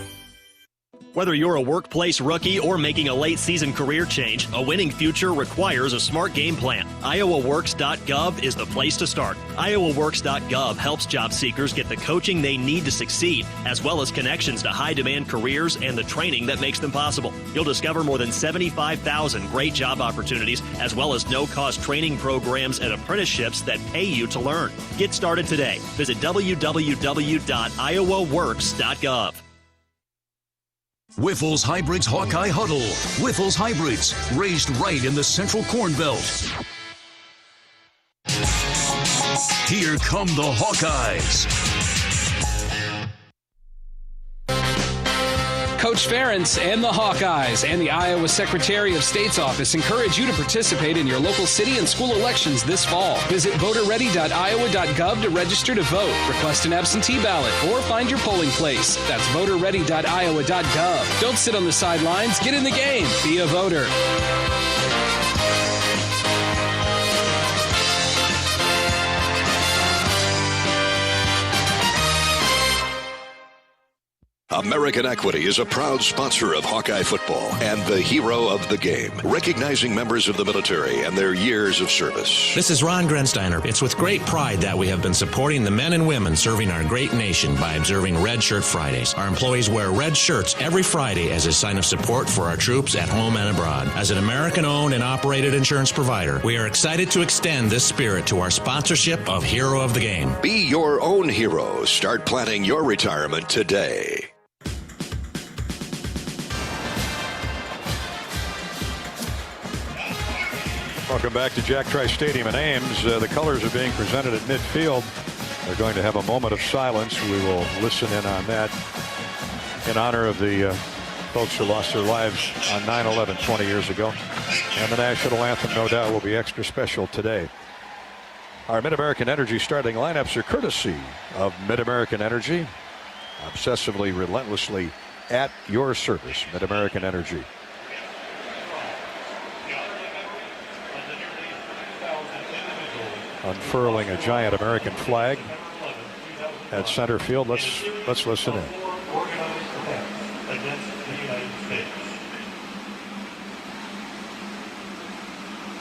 Whether you're a workplace rookie or making a late-season career change, a winning future requires a smart game plan. IowaWorks.gov is the place to start. IowaWorks.gov helps job seekers get the coaching they need to succeed, as well as connections to high-demand careers and the training that makes them possible. You'll discover more than 75,000 great job opportunities, as well as no-cost training programs and apprenticeships that pay you to learn. Get started today. Visit www.iowaworks.gov. Wyffels Hybrids Hawkeye Huddle. Wyffels Hybrids, raised right in the Central Corn Belt. Here come the Hawkeyes. Coach Ferentz and the Hawkeyes and the Iowa Secretary of State's office encourage you to participate in your local city and school elections this fall. Visit voterready.iowa.gov to register to vote, request an absentee ballot, or find your polling place. That's voterready.iowa.gov. Don't sit on the sidelines. Get in the game. Be a voter. American Equity is a proud sponsor of Hawkeye football and the hero of the game, recognizing members of the military and their years of service. This is Ron Grensteiner. It's with great pride that we have been supporting the men and women serving our great nation by observing Red Shirt Fridays. Our employees wear red shirts every Friday as a sign of support for our troops at home and abroad. As an American-owned and operated insurance provider, we are excited to extend this spirit to our sponsorship of Hero of the Game. Be your own hero. Start planning your retirement today. Welcome back to Jack Trice Stadium in Ames. The colors are being presented at midfield. They're going to have a moment of silence. We will listen in on that. in honor of the folks who lost their lives on 9/11 20 years ago. And the national anthem, no doubt, will be extra special today. Our Mid-American Energy starting lineups are courtesy of Mid-American Energy. Obsessively, relentlessly at your service, Mid-American Energy. Unfurling a giant American flag at center field. Let's listen in.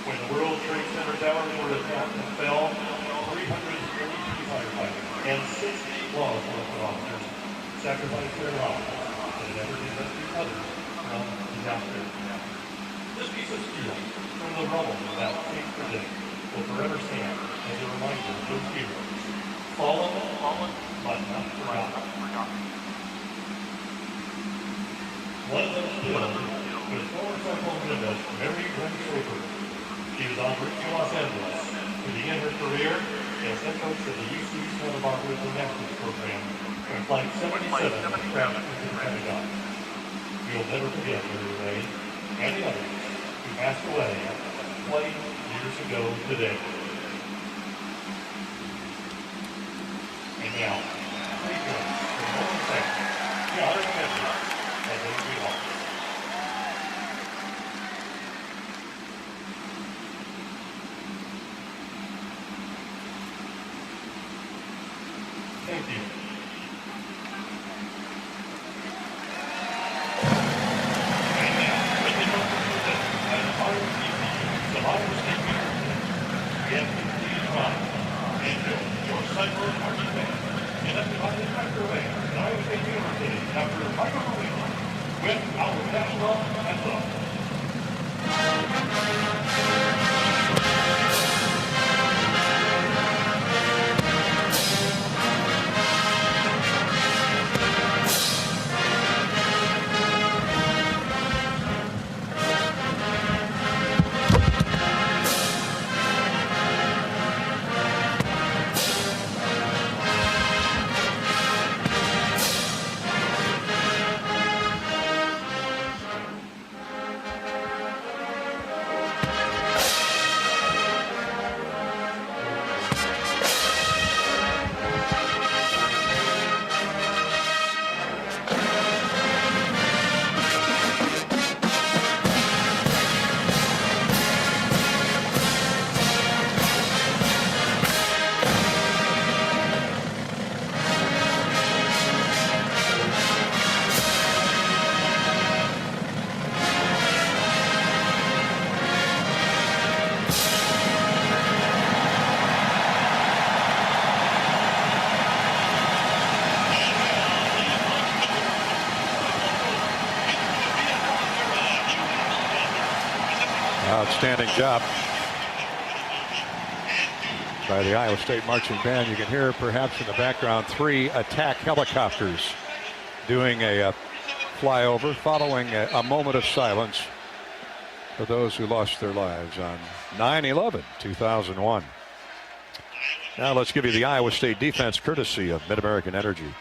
When the World Trade Center towers were attacked and fell, 332 firefighters and 60 law enforcement officers sacrificed their lives in an effort to rescue others from disaster. This piece of steel from the rubble of that big predict will forever stand as a reminder of those heroes. Fallen, but not forgotten. One of those killed was former Cyclone gymnast Mary Glenn Schroeder. She was en route to Los Angeles to begin her career as head coach of the UC Santa Barbara gymnastics program when Flight 77 crashed into the Pentagon. We will never forget Mary Ray and the others who passed away 20 years ago today. And now, please join us for a moment of thanks. The honor of memory of those we lost. Thank you. And now, with the notice as a part of the Ohio State Millionaire, we have completed time and built your cyclone marching band, conducted by the Tractor Band at Iowa State University, Dr. Michael Ruiz, with our national anthem. Outstanding job by the Iowa State Marching Band. You can hear perhaps in the background 3 attack helicopters doing a flyover following a moment of silence for those who lost their lives on 9/11/2001. Now let's give you the Iowa State defense courtesy of Mid-American Energy.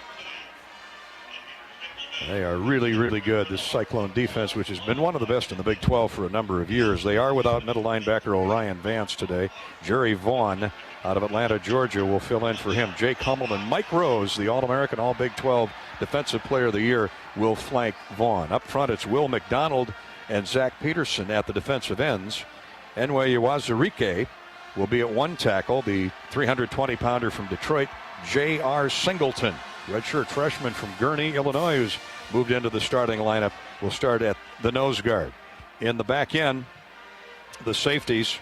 They are really, really good, this Cyclone defense, which has been one of the best in the Big 12 for a number of years. They are without middle linebacker Orion Vance today. Jerry Vaughn out of Atlanta, Georgia, will fill in for him. Jake Hummel and Mike Rose, the All-American, All-Big 12 Defensive Player of the Year, will flank Vaughn. Up front, it's Will McDonald and Zach Peterson at the defensive ends. Enwe Iwazurike will be at one tackle. The 320-pounder from Detroit, J.R. Singleton, redshirt freshman from Gurnee, Illinois, who's moved into the starting lineup, will start at the nose guard. In the back end, the safeties,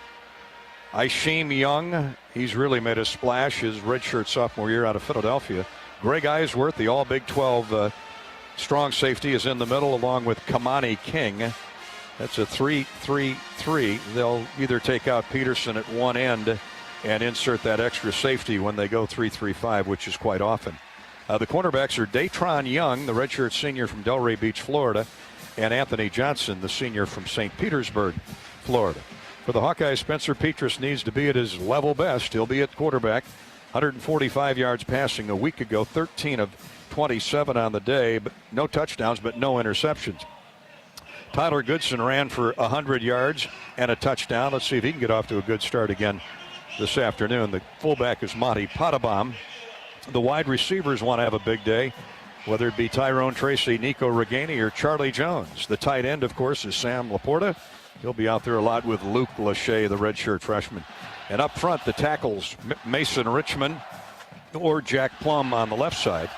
Isheem Young, he's really made a splash his redshirt sophomore year out of Philadelphia. Greg Eisworth, the all Big 12 strong safety, is in the middle along with Kamani King. That's a 3-3-3. They'll either take out Peterson at one end and insert that extra safety when they go 3-3-5, which is quite often. The cornerbacks are Datron Young, the redshirt senior from Delray Beach, Florida, and Anthony Johnson, the senior from St. Petersburg, Florida. For the Hawkeyes, Spencer Petras needs to be at his level best. He'll be at quarterback. 145 yards passing a week ago, 13 of 27 on the day, but no touchdowns, but no interceptions. Tyler Goodson ran for 100 yards and a touchdown. Let's see if he can get off to a good start again this afternoon. The fullback is Monty Potabom. The wide receivers want to have a big day, whether it be Tyrone Tracy, Nico Reganey, or Charlie Jones. The tight end, of course, is Sam Laporta. He'll be out there a lot with Luke Lachey, the redshirt freshman. And up front, the tackles, Mason Richmond or Jack Plum on the left side.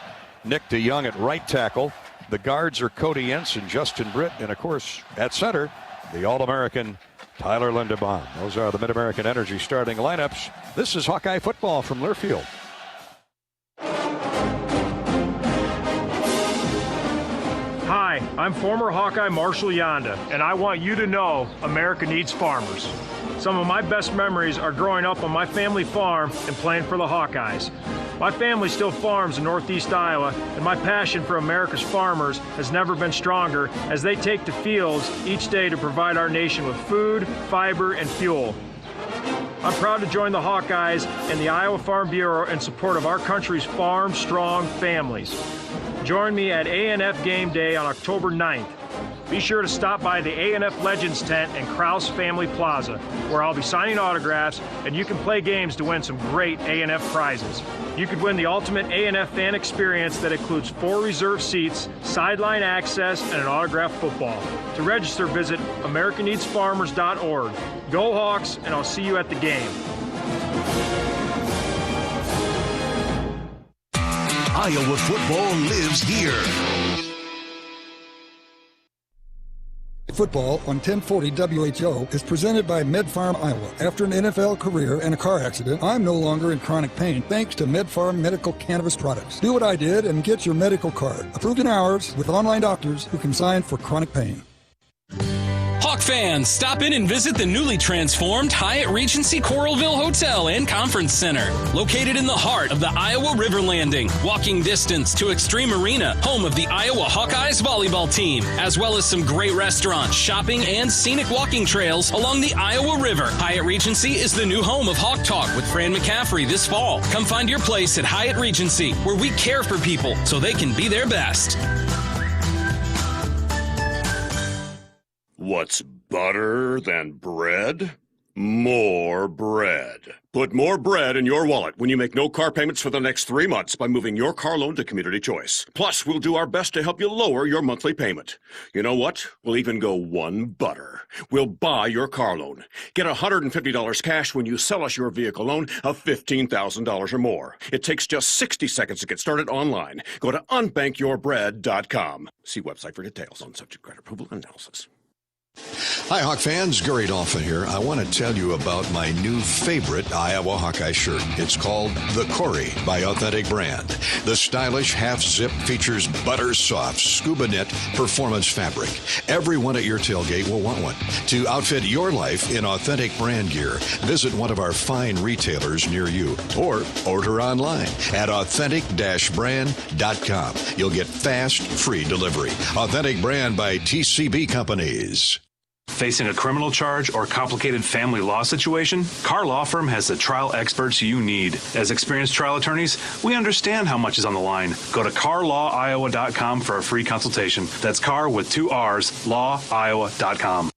Nick DeYoung at right tackle. The guards are Cody Yenson, Justin Britt, and, of course, at center, the All-American Tyler Linderbaum. Those are the Mid-American Energy starting lineups. This is Hawkeye football from Learfield. Hi, I'm former Hawkeye Marshall Yonda, and I want you to know America needs farmers. Some of my best memories are growing up on my family farm and playing for the Hawkeyes. My family still farms in northeast Iowa, and my passion for America's farmers has never been stronger as they take to fields each day to provide our nation with food, fiber, and fuel. I'm proud to join the Hawkeyes and the Iowa Farm Bureau in support of our country's farm-strong families. Join me at A&F Game Day on October 9th. Be sure to stop by the A&F Legends tent in Krause Family Plaza, where I'll be signing autographs, and you can play games to win some great A&F prizes. You could win the ultimate A&F fan experience that includes 4 reserved seats, sideline access, and an autographed football. To register, visit AmericanNeedsFarmers.org. Go Hawks, and I'll see you at the game. Iowa football lives here. Football on 1040 WHO is presented by MedFarm Iowa. After an NFL career and a car accident, I'm no longer in chronic pain thanks to MedFarm Medical Cannabis Products. Do what I did and get your medical card. Approved in hours with online doctors who can sign for chronic pain. Hawk fans, stop in and visit the newly transformed Hyatt Regency Coralville Hotel and Conference Center. Located in the heart of the Iowa River Landing. Walking distance to Extreme Arena, home of the Iowa Hawkeyes volleyball team, as well as some great restaurants, shopping, and scenic walking trails along the Iowa River. Hyatt Regency is the new home of Hawk Talk with Fran McCaffrey this fall. Come find your place at Hyatt Regency, where we care for people so they can be their best. What's better than bread? More bread. Put more bread in your wallet when you make no car payments for the next 3 months by moving your car loan to Community Choice. Plus, we'll do our best to help you lower your monthly payment. You know what? We'll even go one better. We'll buy your car loan. Get $150 cash when you sell us your vehicle loan of $15,000 or more. It takes just 60 seconds to get started online. Go to unbankyyourbread.com. See website for details on subject credit approval and analysis. Hi, Hawk fans. Gary Dolphin here. I want to tell you about my new favorite Iowa Hawkeye shirt. It's called The Corey by Authentic Brand. The stylish half-zip features butter-soft scuba knit performance fabric. Everyone at your tailgate will want one. To outfit your life in authentic brand gear, visit one of our fine retailers near you or order online at authentic-brand.com. You'll get fast, free delivery. Authentic Brand by TCB Companies. Facing a criminal charge or complicated family law situation? Carr Law Firm has the trial experts you need. As experienced trial attorneys, we understand how much is on the line. Go to carlawiowa.com for a free consultation. That's Carr with 2 R's, lawiowa.com.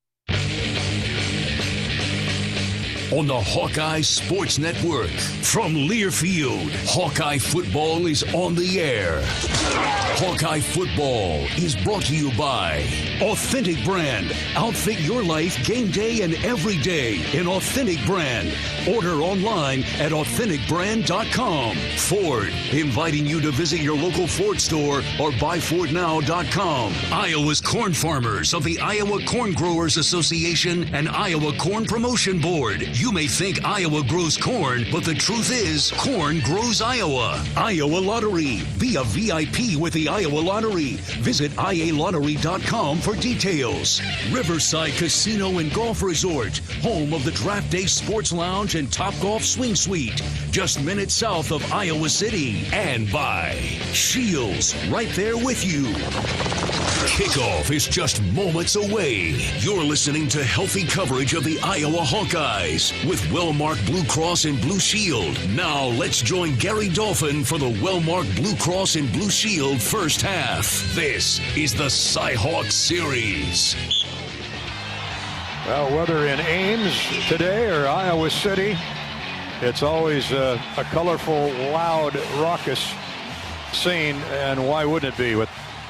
On the Hawkeye Sports Network, from Learfield, Hawkeye football is on the air. Hawkeye football is brought to you by Authentic Brand. Outfit your life game day and every day in Authentic Brand. Order online at authenticbrand.com. Ford, inviting you to visit your local Ford store or buyfordnow.com. Iowa's corn farmers of the Iowa Corn Growers Association and Iowa Corn Promotion Board. You may think Iowa grows corn, but the truth is, corn grows Iowa. Iowa Lottery. Be a VIP with the Iowa Lottery. Visit ialottery.com for details. Riverside Casino and Golf Resort, home of the Draft Day Sports Lounge and Topgolf Swing Suite, just minutes south of Iowa City. And by Shields, right there with you. Kickoff is just moments away. You're listening to healthy coverage of the Iowa Hawkeyes Sports with Wellmark Blue Cross and Blue Shield. Now let's join Gary Dolphin for the Wellmark Blue Cross and Blue Shield first half. This is the Cy-Hawk Series. Well, whether in Ames today or Iowa City, it's always a colorful, loud, raucous scene, and why wouldn't it be with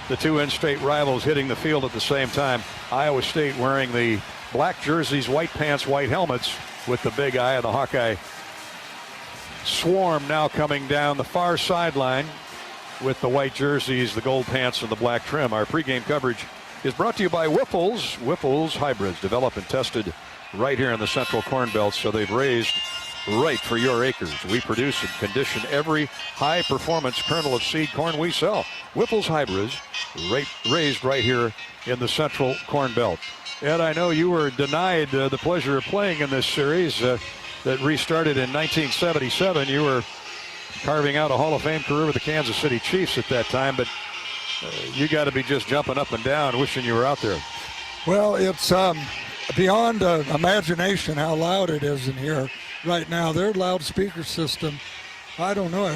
the two in-state rivals hitting the field at the same time? Iowa State wearing the black jerseys, white pants, white helmets with the big eye of the Hawkeye swarm now coming down the far sideline with the white jerseys, the gold pants, and the black trim. Our pregame coverage is brought to you by Whiffles. Whiffles hybrids developed and tested right here in the Central Corn Belt, so they've raised right for your acres. We produce and condition every high-performance kernel of seed corn we sell. Whiffles hybrids raised right here in the Central Corn Belt. Ed, I know you were denied the pleasure of playing in this series that restarted in 1977. You were carving out a Hall of Fame career with the Kansas City Chiefs at that time, but you got to be just jumping up and down wishing you were out there. Well, it's beyond imagination how loud it is in here right now. Their loudspeaker system, I don't know,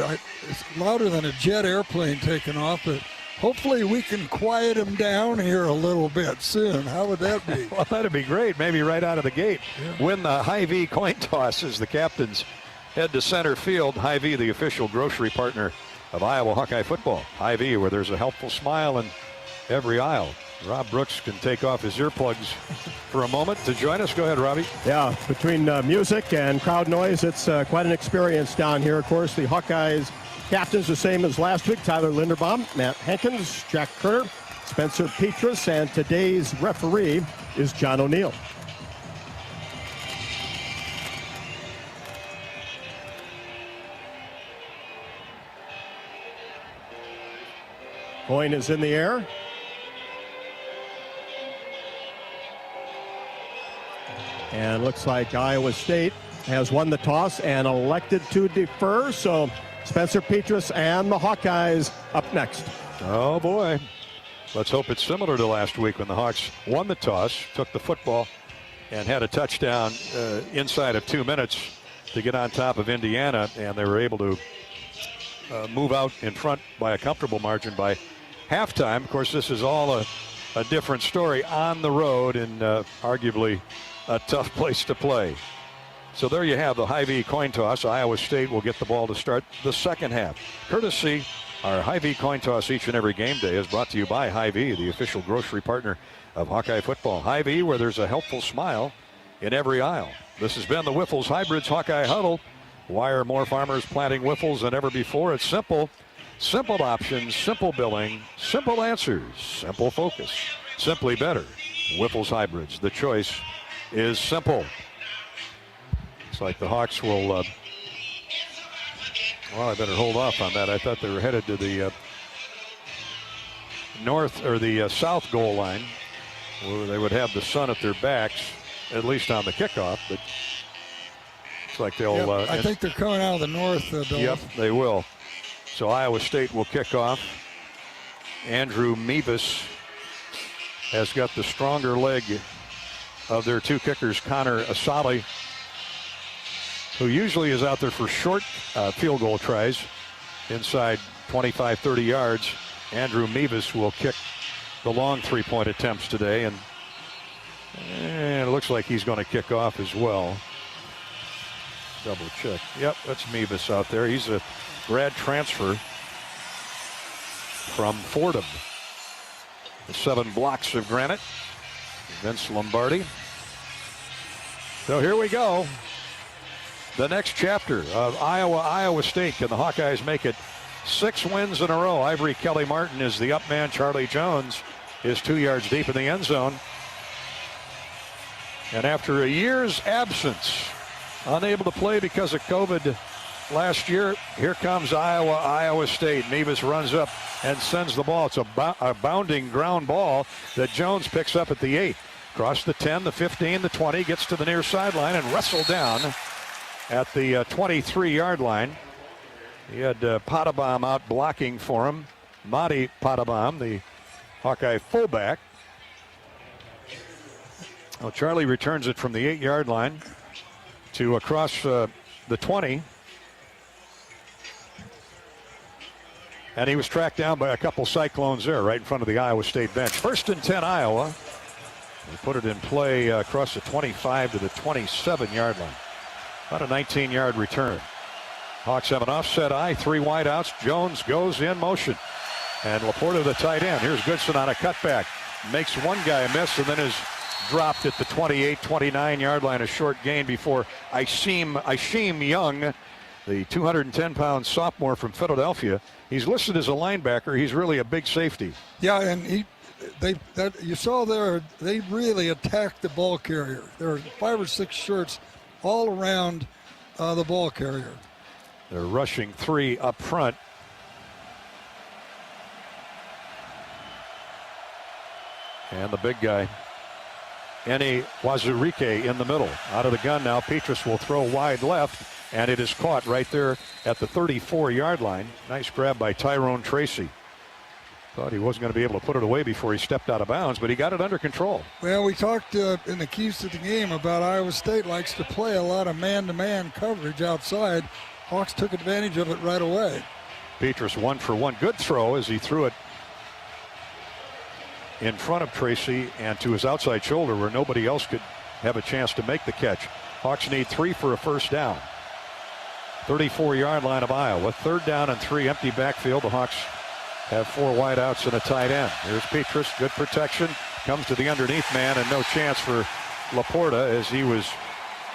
it's louder than a jet airplane taking off, but hopefully we can quiet them down here a little bit soon. How would that be? Well, that'd be great. Maybe right out of the gate. Yeah. Win the Hy-Vee coin toss as the captains head to center field. Hy-Vee, the official grocery partner of Iowa Hawkeye football. Hy-Vee, where there's a helpful smile in every aisle. Rob Brooks can take off his earplugs for a moment to join us. Go ahead, Robbie. Yeah, between music and crowd noise, it's quite an experience down here. Of course, the Hawkeyes captains the same as last week: Tyler Linderbaum, Matt Hankins, Jack Kerner, Spencer Petrus, and today's referee is John O'Neill. Coin is in the air. And looks like Iowa State has won the toss and elected to defer. So Spencer Petrus and the Hawkeyes up next. Oh, boy. Let's hope it's similar to last week when the Hawks won the toss, took the football, and had a touchdown inside of 2 minutes to get on top of Indiana, and they were able to move out in front by a comfortable margin by halftime. Of course, this is all a different story on the road in arguably a tough place to play. So there you have the Hy-Vee coin toss. Iowa State will get the ball to start the second half. Courtesy, our Hy-Vee coin toss each and every game day is brought to you by Hy-Vee, the official grocery partner of Hawkeye football. Hy-Vee, where there's a helpful smile in every aisle. This has been the Whiffles Hybrids Hawkeye Huddle. Why are more farmers planting Whiffles than ever before? It's simple. Simple options, simple billing, simple answers, simple focus, simply better. Whiffles Hybrids, the choice is simple. Looks like the Hawks will, well, I better hold off on that. I thought they were headed to the north or the south goal line, where they would have the sun at their backs, at least on the kickoff, but looks like they'll... I think they're coming out of the north, Bill. Yep, they will. So Iowa State will kick off. Andrew Mevis has got the stronger leg of their two kickers, Connor Asali, who usually is out there for short field goal tries inside 25, 30 yards. Andrew Mevis will kick the long three-point attempts today, and it looks like he's going to kick off as well. Double check. Yep, that's Mevis out there. He's a grad transfer from Fordham. The 7 blocks of granite. Vince Lombardi. So here we go. The next chapter of Iowa State. Can the Hawkeyes make it 6 wins in a row? Ivory Kelly Martin is the up man. Charlie Jones is 2 yards deep in the end zone. And after a year's absence, unable to play because of COVID last year, here comes Iowa State. Mevis runs up and sends the ball. It's a bounding ground ball that Jones picks up at the 8. Across the 10, the 15, the 20, gets to the near sideline and wrestled down at the 23-yard line. He had Potabom out blocking for him. Madi Potabom, the Hawkeye fullback. Well, Charlie returns it from the 8-yard line to across the 20. And he was tracked down by a couple Cyclones there right in front of the Iowa State bench. 1st and 10 Iowa. They put it in play across the 25 to the 27-yard line. About a 19-yard return. Hawks have an offset eye, 3 wideouts. Jones goes in motion. And Laporta, the tight end. Here's Goodson on a cutback. Makes one guy miss and then is dropped at the 28, 29-yard line. A short gain before Isheem Young, the 210-pound sophomore from Philadelphia. He's listed as a linebacker. He's really a big safety. Yeah, and you saw there, they really attacked the ball carrier. There are 5 or 6 shirts all around the ball carrier. They're rushing 3 up front. And the big guy, Eni Wazurike, in the middle. Out of the gun now, Petrus will throw wide left, and it is caught right there at the 34-yard line. Nice grab by Tyrone Tracy. Thought he wasn't going to be able to put it away before he stepped out of bounds, but he got it under control. Well, we talked in the keys to the game about Iowa State likes to play a lot of man-to-man coverage outside. Hawks took advantage of it right away. Petrus 1 for 1. Good throw as he threw it in front of Tracy and to his outside shoulder where nobody else could have a chance to make the catch. Hawks need 3 for a first down. 34-yard line of Iowa. 3rd down and 3, empty backfield. The Hawks have 4 wideouts and a tight end. Here's Petrus, good protection. Comes to the underneath man and no chance for Laporta as he was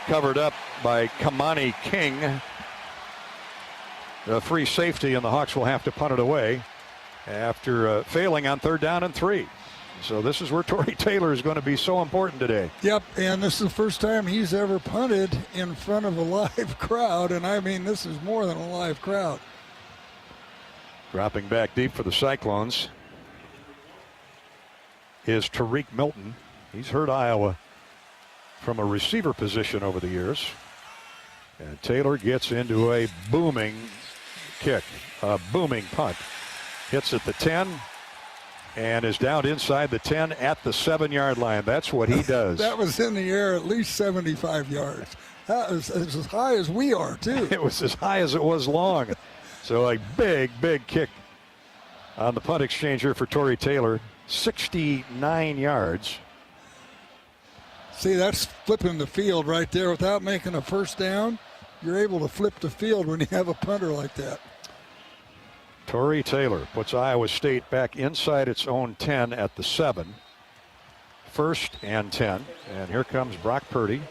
covered up by Kamani King. The free safety, and the Hawks will have to punt it away after failing on 3rd down and 3. So this is where Tory Taylor is going to be so important today. Yep, and this is the first time he's ever punted in front of a live crowd, and I mean this is more than a live crowd. Dropping back deep for the Cyclones is Tariq Milton. He's hurt Iowa from a receiver position over the years. And Taylor gets into a booming kick, a booming punt. Hits at the 10 and is down inside the 10 at the 7-yard line. That's what he does. That was in the air at least 75 yards. That was as high as we are, too. It was as high as it was long. So a big, big kick on the punt exchanger for Tory Taylor. 69 yards. See, that's flipping the field right there. Without making a first down, you're able to flip the field when you have a punter like that. Tory Taylor puts Iowa State back inside its own 10 at the 7. 1st and 10. And here comes Brock Purdy.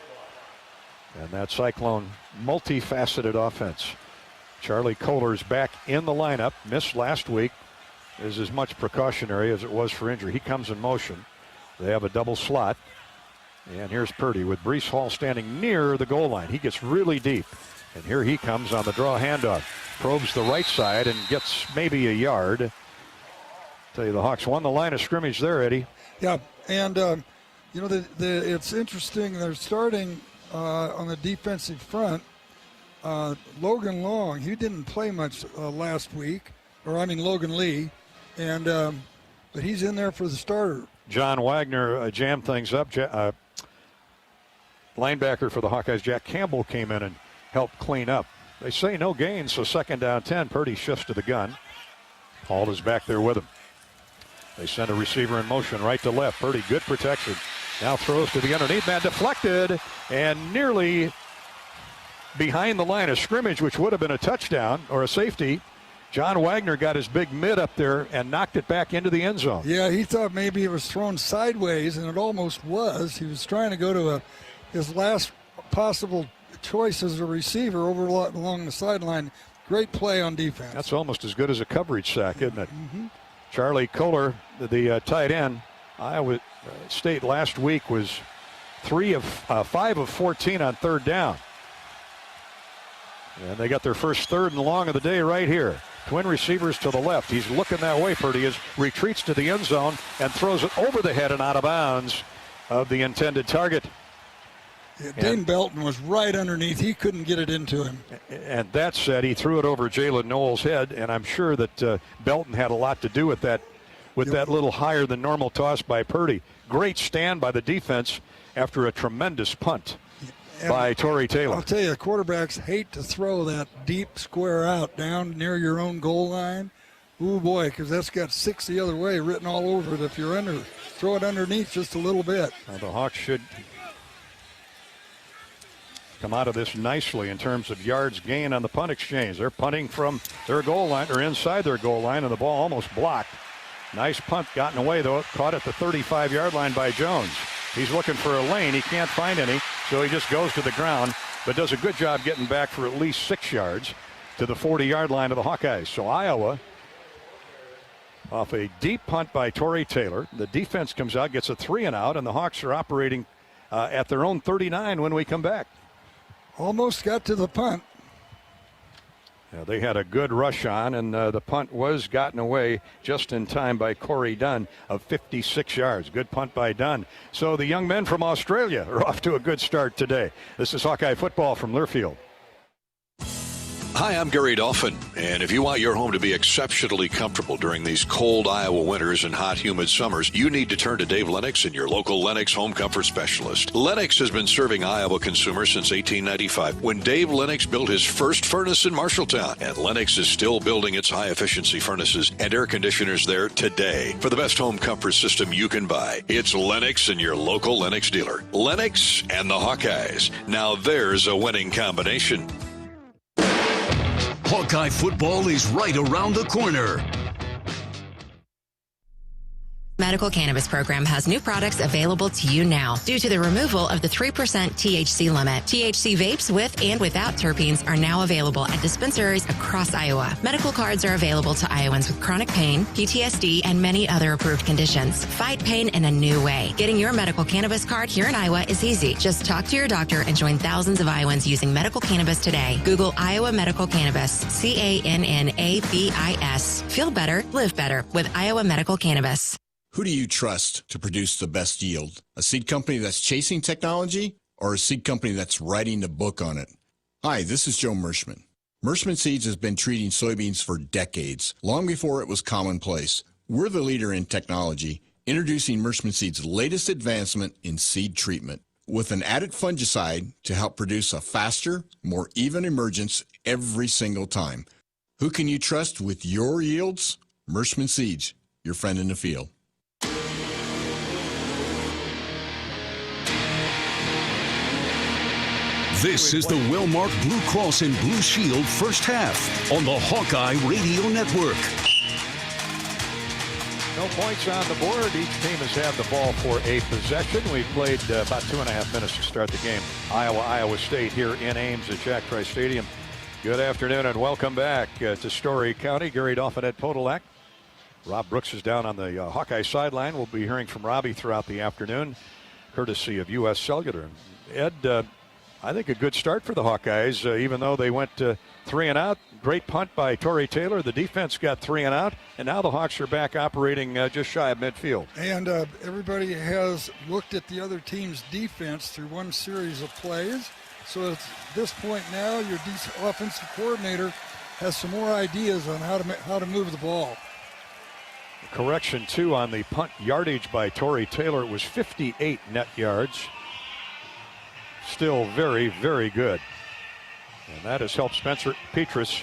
And that Cyclone multifaceted offense. Charlie Kohler's back in the lineup. Missed last week. Is as much precautionary as it was for injury. He comes in motion. They have a double slot. And here's Purdy with Breece Hall standing near the goal line. He gets really deep. And here he comes on the draw handoff. Probes the right side and gets maybe a yard. Tell you, the Hawks won the line of scrimmage there, Eddie. Yeah, and you know, it's interesting. They're starting on the defensive front. Logan Long, he didn't play much last week, Logan Lee, and but he's in there for the starter. John Wagner jammed things up. Linebacker for the Hawkeyes, Jack Campbell, came in and helped clean up. They say no gains, so 2nd down 10. Purdy shifts to the gun. Hall is back there with him. They send a receiver in motion right to left. Purdy, good protection. Now throws to the underneath man, deflected, and nearly behind the line of scrimmage, which would have been a touchdown or a safety. John Wagner got his big mid up there and knocked it back into the end zone. Yeah, he thought maybe it was thrown sideways, and it almost was. He was trying to go to his last possible choice as a receiver over along the sideline. Great play on defense. That's almost as good as a coverage sack, isn't it? Mm-hmm. Charlie Kohler, the tight end. Iowa State last week was 5 of 14 on 3rd down. And they got their first 3rd and long of the day right here. Twin receivers to the left. He's looking that way. Purdy retreats to the end zone and throws it over the head and out of bounds of the intended target. Yeah, Dane Belton was right underneath. He couldn't get it into him. And that said, he threw it over Jalen Knowles' head, and I'm sure that Belton had a lot to do with that, that little higher than normal toss by Purdy. Great stand by the defense after a tremendous punt. by Torrey Taylor. I'll tell you, quarterbacks hate to throw that deep square out down near your own goal line. Ooh, boy, because that's got 6 the other way written all over it. If you're throw it underneath just a little bit. Well, the Hawks should come out of this nicely in terms of yards gained on the punt exchange. They're punting from their goal line, or inside their goal line, and the ball almost blocked. Nice punt gotten away, though. Caught at the 35-yard line by Jones. He's looking for a lane. He can't find any, so he just goes to the ground, but does a good job getting back for at least 6 yards to the 40-yard line of the Hawkeyes. So Iowa, off a deep punt by Torrey Taylor, the defense comes out, gets a 3-and-out, and the Hawks are operating at their own 39 when we come back. Almost got to the punt. Yeah, they had a good rush on, and the punt was gotten away just in time by Corey Dunn of 56 yards. Good punt by Dunn. So the young men from Australia are off to a good start today. This is Hawkeye football from Learfield. Hi, I'm Gary Dolphin, and if you want your home to be exceptionally comfortable during these cold Iowa winters and hot, humid summers, you need to turn to Dave Lennox and your local Lennox home comfort specialist. Lennox has been serving Iowa consumers since 1895, when Dave Lennox built his first furnace in Marshalltown, and Lennox is still building its high-efficiency furnaces and air conditioners there today. For the best home comfort system you can buy, it's Lennox and your local Lennox dealer. Lennox and the Hawkeyes. Now there's a winning combination. Hawkeye football is right around the corner. Medical Cannabis Program has new products available to you now due to the removal of the 3% THC limit. THC vapes with and without terpenes are now available at dispensaries across Iowa. Medical cards are available to Iowans with chronic pain, PTSD, and many other approved conditions. Fight pain in a new way. Getting your medical cannabis card here in Iowa is easy. Just talk to your doctor and join thousands of Iowans using medical cannabis today. Google Iowa Medical Cannabis, CANNABIS. Feel better, live better with Iowa Medical Cannabis. Who do you trust to produce the best yield? A seed company that's chasing technology or a seed company that's writing the book on it? Hi, this is Joe Mershman. Mershman Seeds has been treating soybeans for decades, long before it was commonplace. We're the leader in technology, introducing Mershman Seeds' latest advancement in seed treatment, with an added fungicide to help produce a faster, more even emergence every single time. Who can you trust with your yields? Mershman Seeds, your friend in the field. This is the Wellmark Blue Cross and Blue Shield first half on the Hawkeye Radio Network. No points on the board. Each team has had the ball for a possession. We played about 2.5 minutes to start the game. Iowa State here in Ames at Jack Trice Stadium. Good afternoon and welcome back to Story County. Gary Dolphin, Ed Podolak. Rob Brooks is down on the Hawkeye sideline. We'll be hearing from Robbie throughout the afternoon, courtesy of U.S. Cellular. Ed, I think a good start for the Hawkeyes, even though they went 3-and-out. Great punt by Torrey Taylor. The defense got 3-and-out, and now the Hawks are back operating just shy of midfield. And everybody has looked at the other team's defense through one series of plays. So at this point now, your offensive coordinator has some more ideas on how to move the ball. Correction, too, on the punt yardage by Torrey Taylor. It was 58 net yards. Still very, very good. And that has helped Spencer Petrus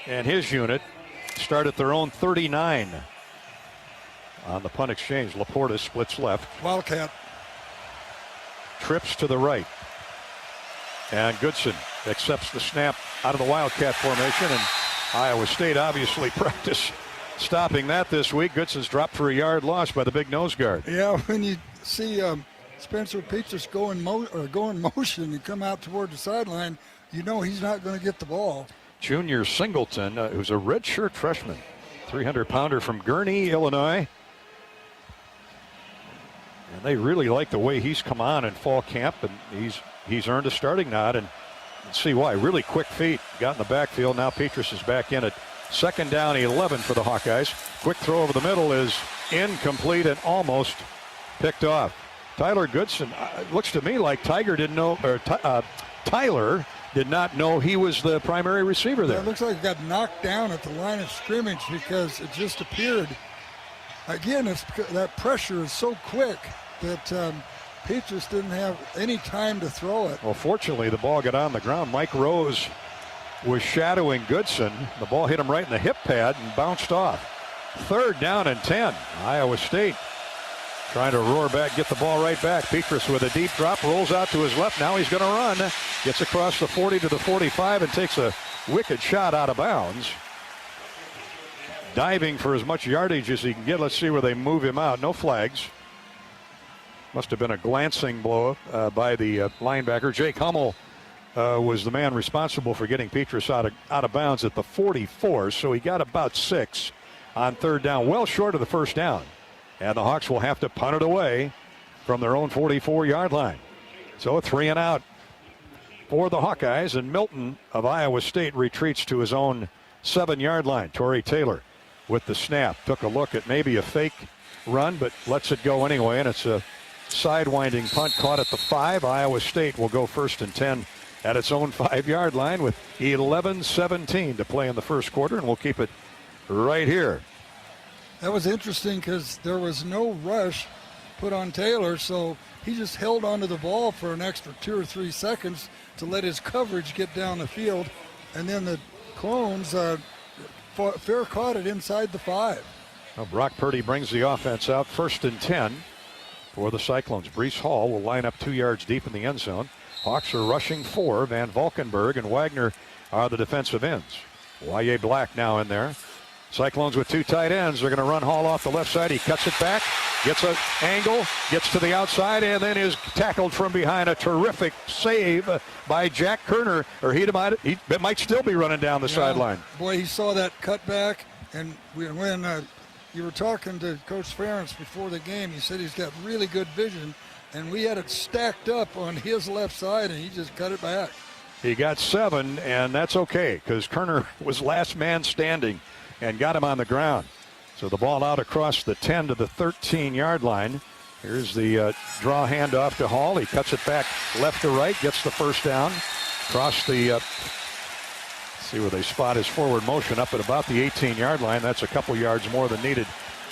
and his unit start at their own 39 on the punt exchange. Laporta splits left. Wildcat. Trips to the right. And Goodson accepts the snap out of the Wildcat formation. And Iowa State obviously practiced stopping that this week. Goodson's dropped for a yard loss by the big nose guard. Yeah, when you see Spencer Petrus go in motion and come out toward the sideline, you know he's not going to get the ball. Junior Singleton, who's a redshirt freshman, 300-pounder from Gurnee, Illinois. And they really like the way he's come on in fall camp, and he's earned a starting nod, and see why. Really quick feet, got in the backfield. Now Petrus is back in it. 2nd down, 11 for the Hawkeyes. Quick throw over the middle is incomplete and almost picked off. Tyler Goodson, looks to me like Tyler did not know he was the primary receiver there. It looks like he got knocked down at the line of scrimmage because it just appeared. Again, that pressure is so quick that Petrus didn't have any time to throw it. Well, fortunately, the ball got on the ground. Mike Rose was shadowing Goodson. The ball hit him right in the hip pad and bounced off. 3rd down and 10. Iowa State trying to roar back, get the ball right back. Petrus with a deep drop, rolls out to his left. Now he's going to run. Gets across the 40 to the 45 and takes a wicked shot out of bounds. Diving for as much yardage as he can get. Let's see where they move him out. No flags. Must have been a glancing blow by the linebacker. Jake Hummel was the man responsible for getting Petrus out of bounds at the 44, so he got about 6 on 3rd down, well short of the 1st down. And the Hawks will have to punt it away from their own 44-yard line. So a 3 and out for the Hawkeyes, and Milton of Iowa State retreats to his own 7-yard line. Torrey Taylor with the snap. Took a look at maybe a fake run, but lets it go anyway, and it's a sidewinding punt caught at the 5. Iowa State will go 1st and 10 at its own 5-yard line with 11:17 to play in the first quarter, and we'll keep it right here. That was interesting because there was no rush put on Taylor, so he just held onto the ball for an extra 2 or 3 seconds to let his coverage get down the field, and then the Clones fair caught it inside the 5. Well, Brock Purdy brings the offense out. 1st and 10 for the Cyclones. Brees Hall will line up 2 yards deep in the end zone. Hawks are rushing 4. Van Valkenburg and Wagner are the defensive ends. Y.A. Black now in there. Cyclones with 2 tight ends. They're going to run Hall off the left side. He cuts it back, gets an angle, gets to the outside, and then is tackled from behind. A terrific save by Jack Kerner, or he might still be running down the sideline. Boy, he saw that cutback, and when you were talking to Coach Ferentz before the game, he said he's got really good vision, and we had it stacked up on his left side, and he just cut it back. He got 7, and that's okay, because Kerner was last man standing and got him on the ground. So the ball out across the 10 to the 13-yard line. Here's the draw handoff to Hall. He cuts it back left to right, gets the 1st down. Across the, see where they spot his forward motion up at about the 18-yard line. That's a couple yards more than needed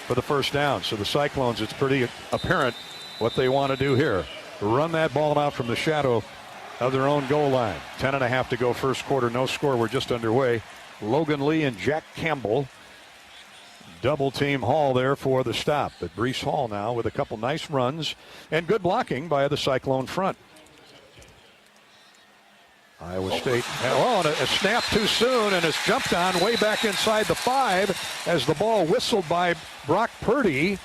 for the 1st down. So the Cyclones, it's pretty apparent what they want to do here. Run that ball out from the shadow of their own goal line. 10.5 to go first quarter, no score. We're just underway. Logan Lee and Jack Campbell double team Hall there for the stop. But Brees Hall now with a couple nice runs and good blocking by the Cyclone front. Iowa State, and a snap too soon, and it's jumped on way back inside the 5 as the ball whistled by Brock Purdy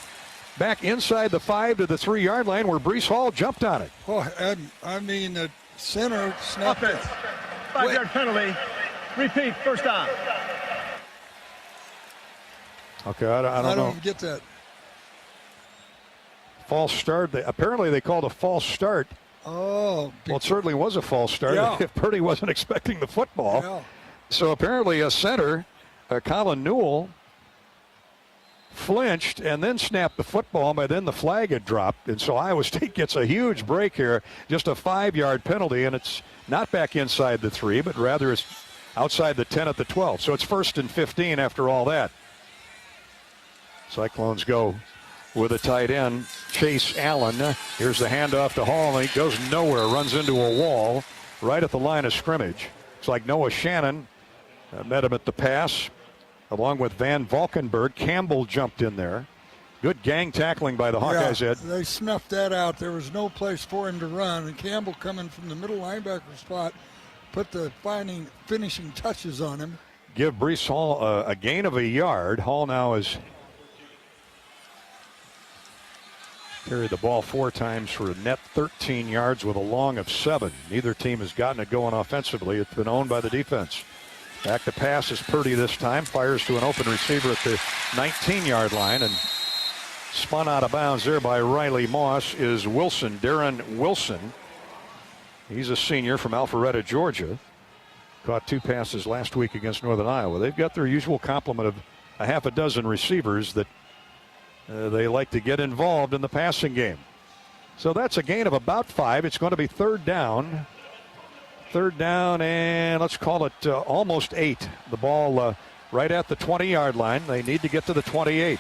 back inside the 5 to the 3-yard line where Brees Hall jumped on it. Oh, I mean, the center snapped it. 5-yard penalty. Repeat, 1st down. Okay, I don't get that. False start. Apparently they called a false start. Oh. Well, it certainly was a false start if Purdy wasn't expecting the football. Yeah. So apparently a center, Colin Newell, flinched and then snapped the football, but then the flag had dropped. And so Iowa State gets a huge break here, just a 5-yard penalty, and it's not back inside the 3, but rather it's outside the 10 at the 12. So it's 1st and 15 after all that. Cyclones go with a tight end, Chase Allen. Here's the handoff to Hall, and he goes nowhere, runs into a wall right at the line of scrimmage. It's like Noah Shannon met him at the pass, along with Van Valkenburg. Campbell jumped in there. Good gang tackling by the Hawkeyes, Ed. They snuffed that out. There was no place for him to run, and Campbell coming from the middle linebacker spot put the finishing touches on him. Give Brees Hall a gain of a yard. Hall now has carried the ball 4 times for a net 13 yards with a long of 7. Neither team has gotten it going offensively. It's been owned by the defense. Back to pass is Purdy this time. Fires to an open receiver at the 19-yard line, and spun out of bounds there by Riley Moss is Wilson, Darren Wilson. He's a senior from Alpharetta, Georgia. Caught 2 passes last week against Northern Iowa. They've got their usual complement of a half a dozen receivers that they like to get involved in the passing game. So that's a gain of about 5. It's going to be 3rd down. 3rd down, and let's call it almost 8. The ball right at the 20-yard line. They need to get to the 28.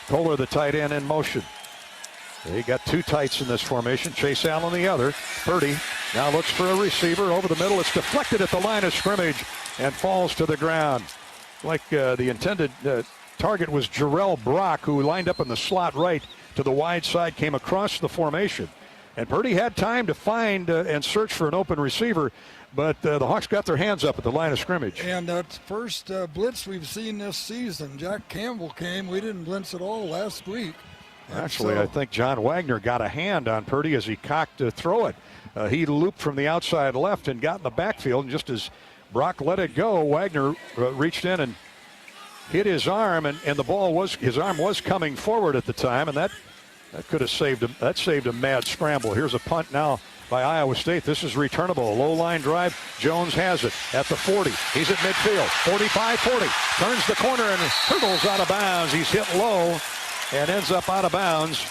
Kohler, the tight end, in motion. They got two tights in this formation. Chase Allen the other. Purdy now looks for a receiver over the middle. It's deflected at the line of scrimmage and falls to the ground. Like the intended target was Jarrell Brock, who lined up in the slot right to the wide side, came across the formation. And Purdy had time to find and search for an open receiver, but the Hawks got their hands up at the line of scrimmage. And that's first blitz we've seen this season. Jack Campbell came. We didn't blitz at all last week. Actually, I think John Wagner got a hand on Purdy as he cocked to throw it. He looped from the outside left and got in the backfield, and just as Brock let it go, Wagner reached in and hit his arm, and the ball was, his arm was coming forward at the time, and that could have saved him. That saved a mad scramble. Here's a punt now by Iowa State. This is returnable. A low line drive. Jones has it at the 40. He's at midfield. 45-40. Turns the corner and hurdles out of bounds. He's hit low and ends up out of bounds.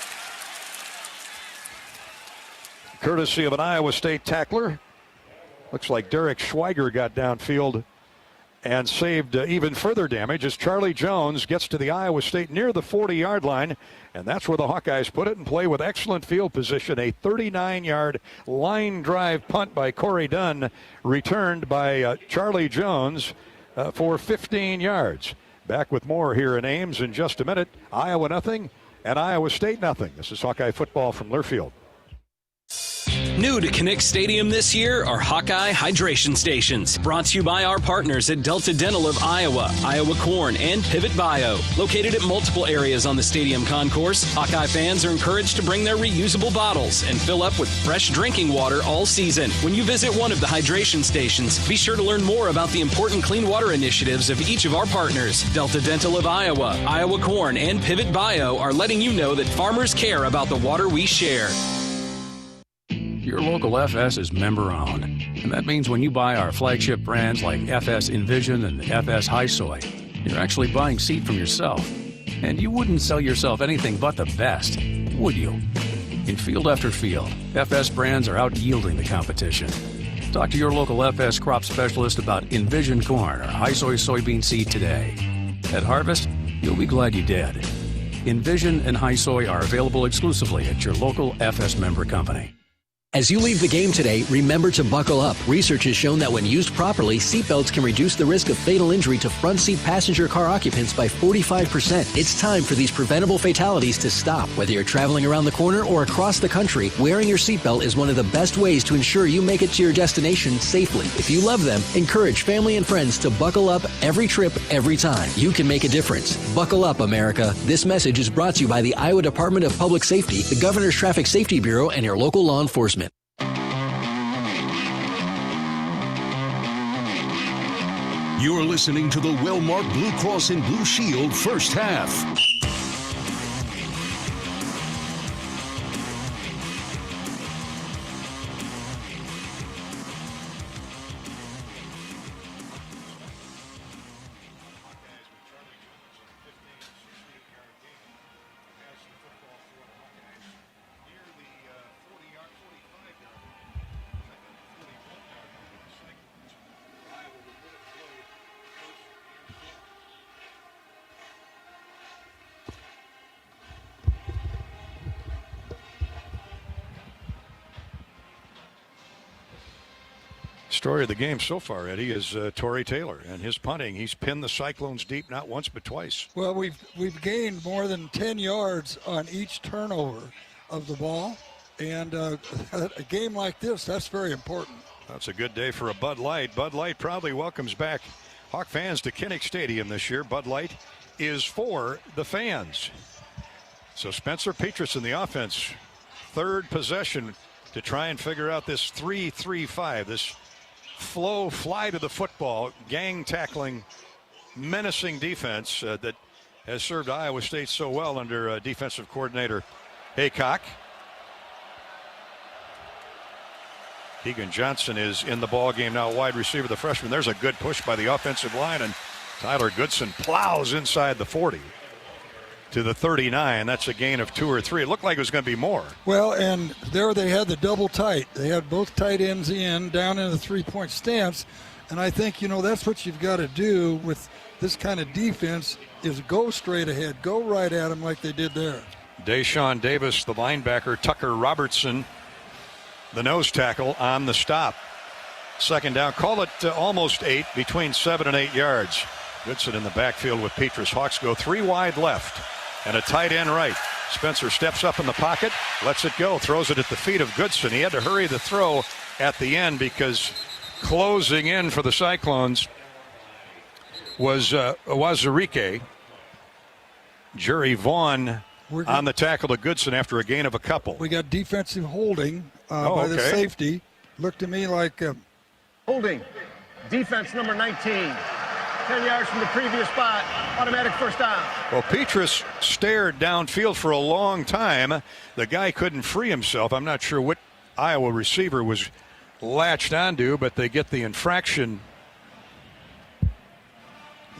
Courtesy of an Iowa State tackler. Looks like Derek Schweiger got downfield and saved even further damage as Charlie Jones gets to the Iowa State near the 40-yard line, and that's where the Hawkeyes put it and play with excellent field position. A 39-yard line drive punt by Corey Dunn, returned by Charlie Jones for 15 yards. Back with more here in Ames in just a minute. Iowa nothing and Iowa State nothing. This is Hawkeye football from Learfield. New to Kinnick Stadium this year are Hawkeye Hydration Stations. Brought to you by our partners at Delta Dental of Iowa, Iowa Corn, and Pivot Bio. Located at multiple areas on the stadium concourse, Hawkeye fans are encouraged to bring their reusable bottles and fill up with fresh drinking water all season. When you visit one of the hydration stations, be sure to learn more about the important clean water initiatives of each of our partners. Delta Dental of Iowa, Iowa Corn, and Pivot Bio are letting you know that farmers care about the water we share. Your local FS is member-owned, and that means when you buy our flagship brands like FS Envision and FS High Soy, you're actually buying seed from yourself. And you wouldn't sell yourself anything but the best, would you? In field after field, FS brands are out-yielding the competition. Talk to your local FS crop specialist about Envision corn or High Soy soybean seed today. At harvest, you'll be glad you did. Envision and High Soy are available exclusively at your local FS member company. As you leave the game today, remember to buckle up. Research has shown that when used properly, seatbelts can reduce the risk of fatal injury to front seat passenger car occupants by 45%. It's time for these preventable fatalities to stop. Whether you're traveling around the corner or across the country, wearing your seatbelt is one of the best ways to ensure you make it to your destination safely. If you love them, encourage family and friends to buckle up every trip, every time. You can make a difference. Buckle up, America. This message is brought to you by the Iowa Department of Public Safety, the Governor's Traffic Safety Bureau, and your local law enforcement. You're listening to the Wellmark Blue Cross and Blue Shield first half. Story of the game so far, Eddie, is Torrey Taylor and his punting. He's pinned the Cyclones deep not once but twice. Well, we've gained more than 10 yards on each turnover of the ball, and a game like this, that's very important. That's a good day for a Bud Light. Bud Light proudly welcomes back Hawk fans to Kinnick Stadium this year. Bud Light is for the fans. So Spencer Petras in the offense, third possession to try and figure out this 3-3-5, this fly to the football, gang tackling, menacing defense that has served Iowa State so well under defensive coordinator Haycock. Keegan Johnson is in the ball game now, wide receiver, the freshman. There's a good push by the offensive line, and Tyler Goodson plows inside the 40 to the 39. That's a gain of 2 or 3. It looked like it was going to be more. Well, and there they had the double tight. They had both tight ends down in the three-point stance, and I think, that's what you've got to do with this kind of defense is go straight ahead, go right at them like they did there. Deshaun Davis, the linebacker. Tucker Robertson, the nose tackle, on the stop. Second down. Call it almost 8, between 7 and 8 yards. Goodson in the backfield with Petrus. Hawks go 3 wide left and a tight end right. Spencer steps up in the pocket, lets it go, throws it at the feet of Goodson. He had to hurry the throw at the end because closing in for the Cyclones was Wazirike. Jerry Vaughn on the tackle to Goodson after a gain of a couple. We got defensive holding by the safety. Looked to me like Holding. Defense number 19. 10 yards from the previous spot. Automatic first down. Well, Petrus stared downfield for a long time. The guy couldn't free himself. I'm not sure what Iowa receiver was latched onto, but they get the infraction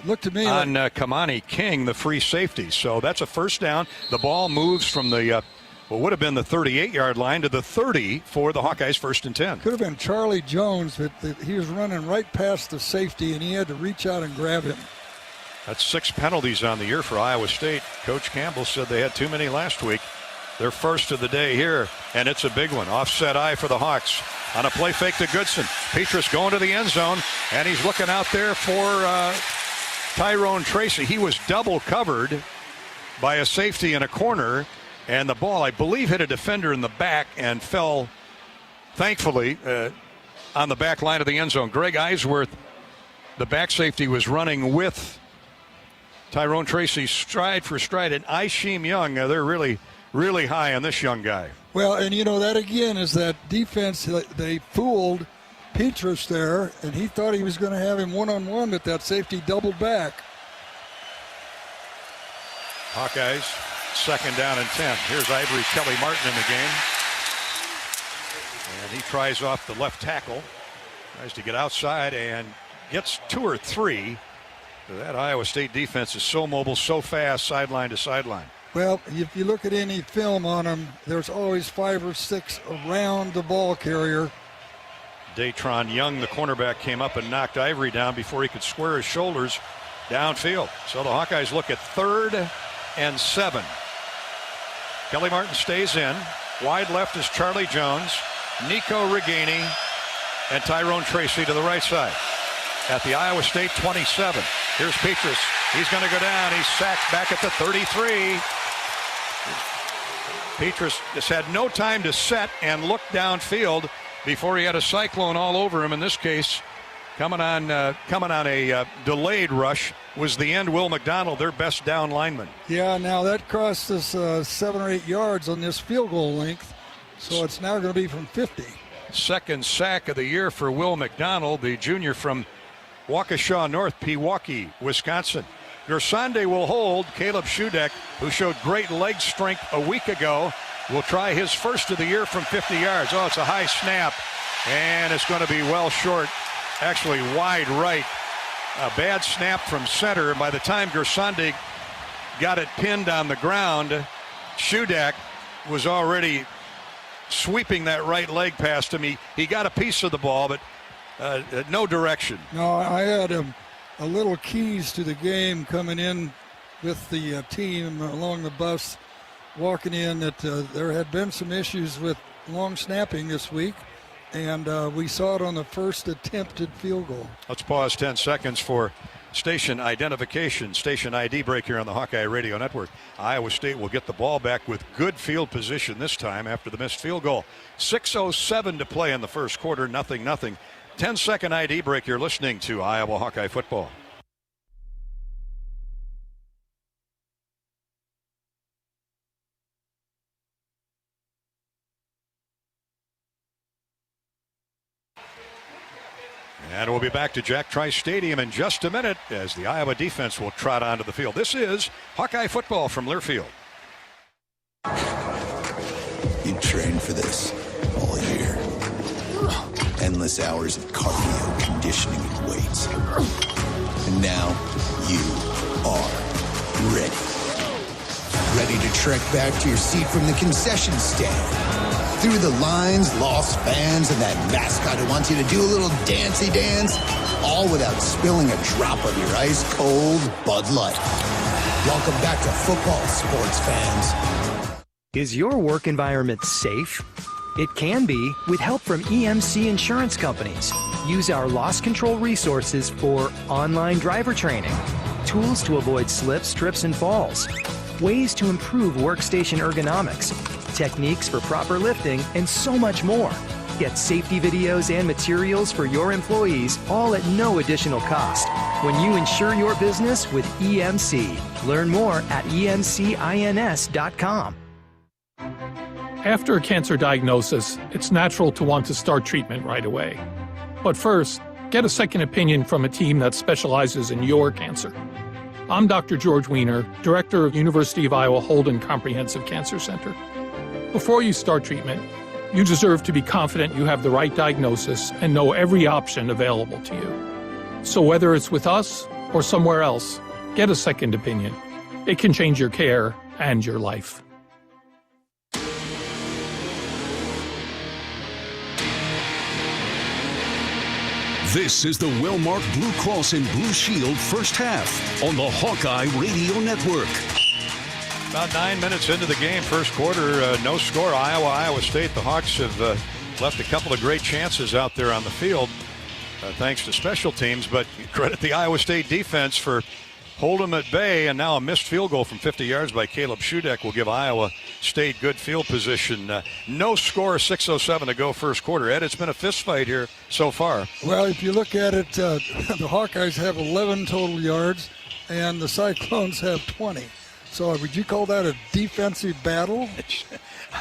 looked to me on Kamani King, the free safety. So that's a first down. The ball moves from the what would have been the 38-yard line to the 30 for the Hawkeyes, 1st and 10. Could have been Charlie Jones, but he was running right past the safety, and he had to reach out and grab him. That's 6 penalties on the year for Iowa State. Coach Campbell said they had too many last week. Their first of the day here, and it's a big one. Offset eye for the Hawks on a play fake to Goodson. Petrus going to the end zone, and he's looking out there for Tyrone Tracy. He was double covered by a safety in a corner, and the ball, I believe, hit a defender in the back and fell, thankfully, on the back line of the end zone. Greg Eisworth, the back safety, was running with Tyrone Tracy stride for stride, and Isheem Young, they're really high on this young guy. Well, and you know, that again is that defense. They fooled Petrus there, and he thought he was going to have him one-on-one, but that safety doubled back. Hawkeyes, 2nd down and 10. Here's Ivory Kelly Martin in the game. And he tries off the left tackle. Tries to get outside and gets 2 or 3. That Iowa State defense is so mobile, so fast, sideline to sideline. Well, if you look at any film on them, there's always 5 or 6 around the ball carrier. Datron Young, the cornerback, came up and knocked Ivory down before he could square his shoulders downfield. So the Hawkeyes look at 3rd and 7. Kelly Martin stays in. Wide left is Charlie Jones, Nico Reganey, and Tyrone Tracy to the right side. At the Iowa State 27. Here's Petrus. He's going to go down. He's sacked back at the 33. Petrus just had no time to set and look downfield before he had a cyclone all over him. In this case, coming on a delayed rush was the end Will McDonald, their best down lineman. Yeah, now that cost us 7 or 8 yards on this field goal length, so it's now going to be from 50. Second sack of the year for Will McDonald, the junior from Waukesha North, Pewaukee, Wisconsin. Gersonde will hold. Caleb Shudak, who showed great leg strength a week ago, will try his first of the year from 50 yards. Oh, it's a high snap, and it's going to be well short, actually wide right. A bad snap from center, and by the time Gersonde got it pinned on the ground, Shudak was already sweeping that right leg past him. He got a piece of the ball, but no direction. No, I had a little keys to the game coming in with the team along the bus, walking in, that there had been some issues with long snapping this week, and we saw it on the first attempted field goal. Let's pause 10 seconds for station identification. Station ID break here on the Hawkeye Radio Network. Iowa State will get the ball back with good field position this time after the missed field goal. 6:07 to play in the first quarter, 0-0. 10-second ID break. You're listening to Iowa Hawkeye football. And we'll be back to Jack Trice Stadium in just a minute as the Iowa defense will trot onto the field. This is Hawkeye football from Learfield. You trained for this all year. Endless hours of cardio, conditioning, and weights. And now you are ready. Ready to trek back to your seat from the concession stand. Through the lines, lost fans, and that mascot who wants you to do a little dancey dance, all without spilling a drop of your ice-cold Bud Light. Welcome back to football, sports fans. Is your work environment safe? It can be with help from EMC insurance companies. Use our loss control resources for online driver training, tools to avoid slips, trips, and falls, ways to improve workstation ergonomics, techniques for proper lifting, and so much more. Get safety videos and materials for your employees, all at no additional cost, when you insure your business with EMC. Learn more at emcins.com. After a cancer diagnosis, it's natural to want to start treatment right away. But first, get a second opinion from a team that specializes in your cancer. I'm Dr. George Weiner, Director of University of Iowa Holden Comprehensive Cancer Center. Before you start treatment, you deserve to be confident you have the right diagnosis and know every option available to you. So whether it's with us or somewhere else, get a second opinion. It can change your care and your life. This is the Wellmark Blue Cross and Blue Shield first half on the Hawkeye Radio Network. About 9 minutes into the game, first quarter, no score. Iowa State. The Hawks have left a couple of great chances out there on the field, thanks to special teams. But credit the Iowa State defense for holding them at bay. And now a missed field goal from 50 yards by Caleb Shudak will give Iowa State good field position. No score, 6:07 to go first quarter. Ed, it's been a fist fight here so far. Well, if you look at it, the Hawkeyes have 11 total yards, and the Cyclones have 20. So would you call that a defensive battle?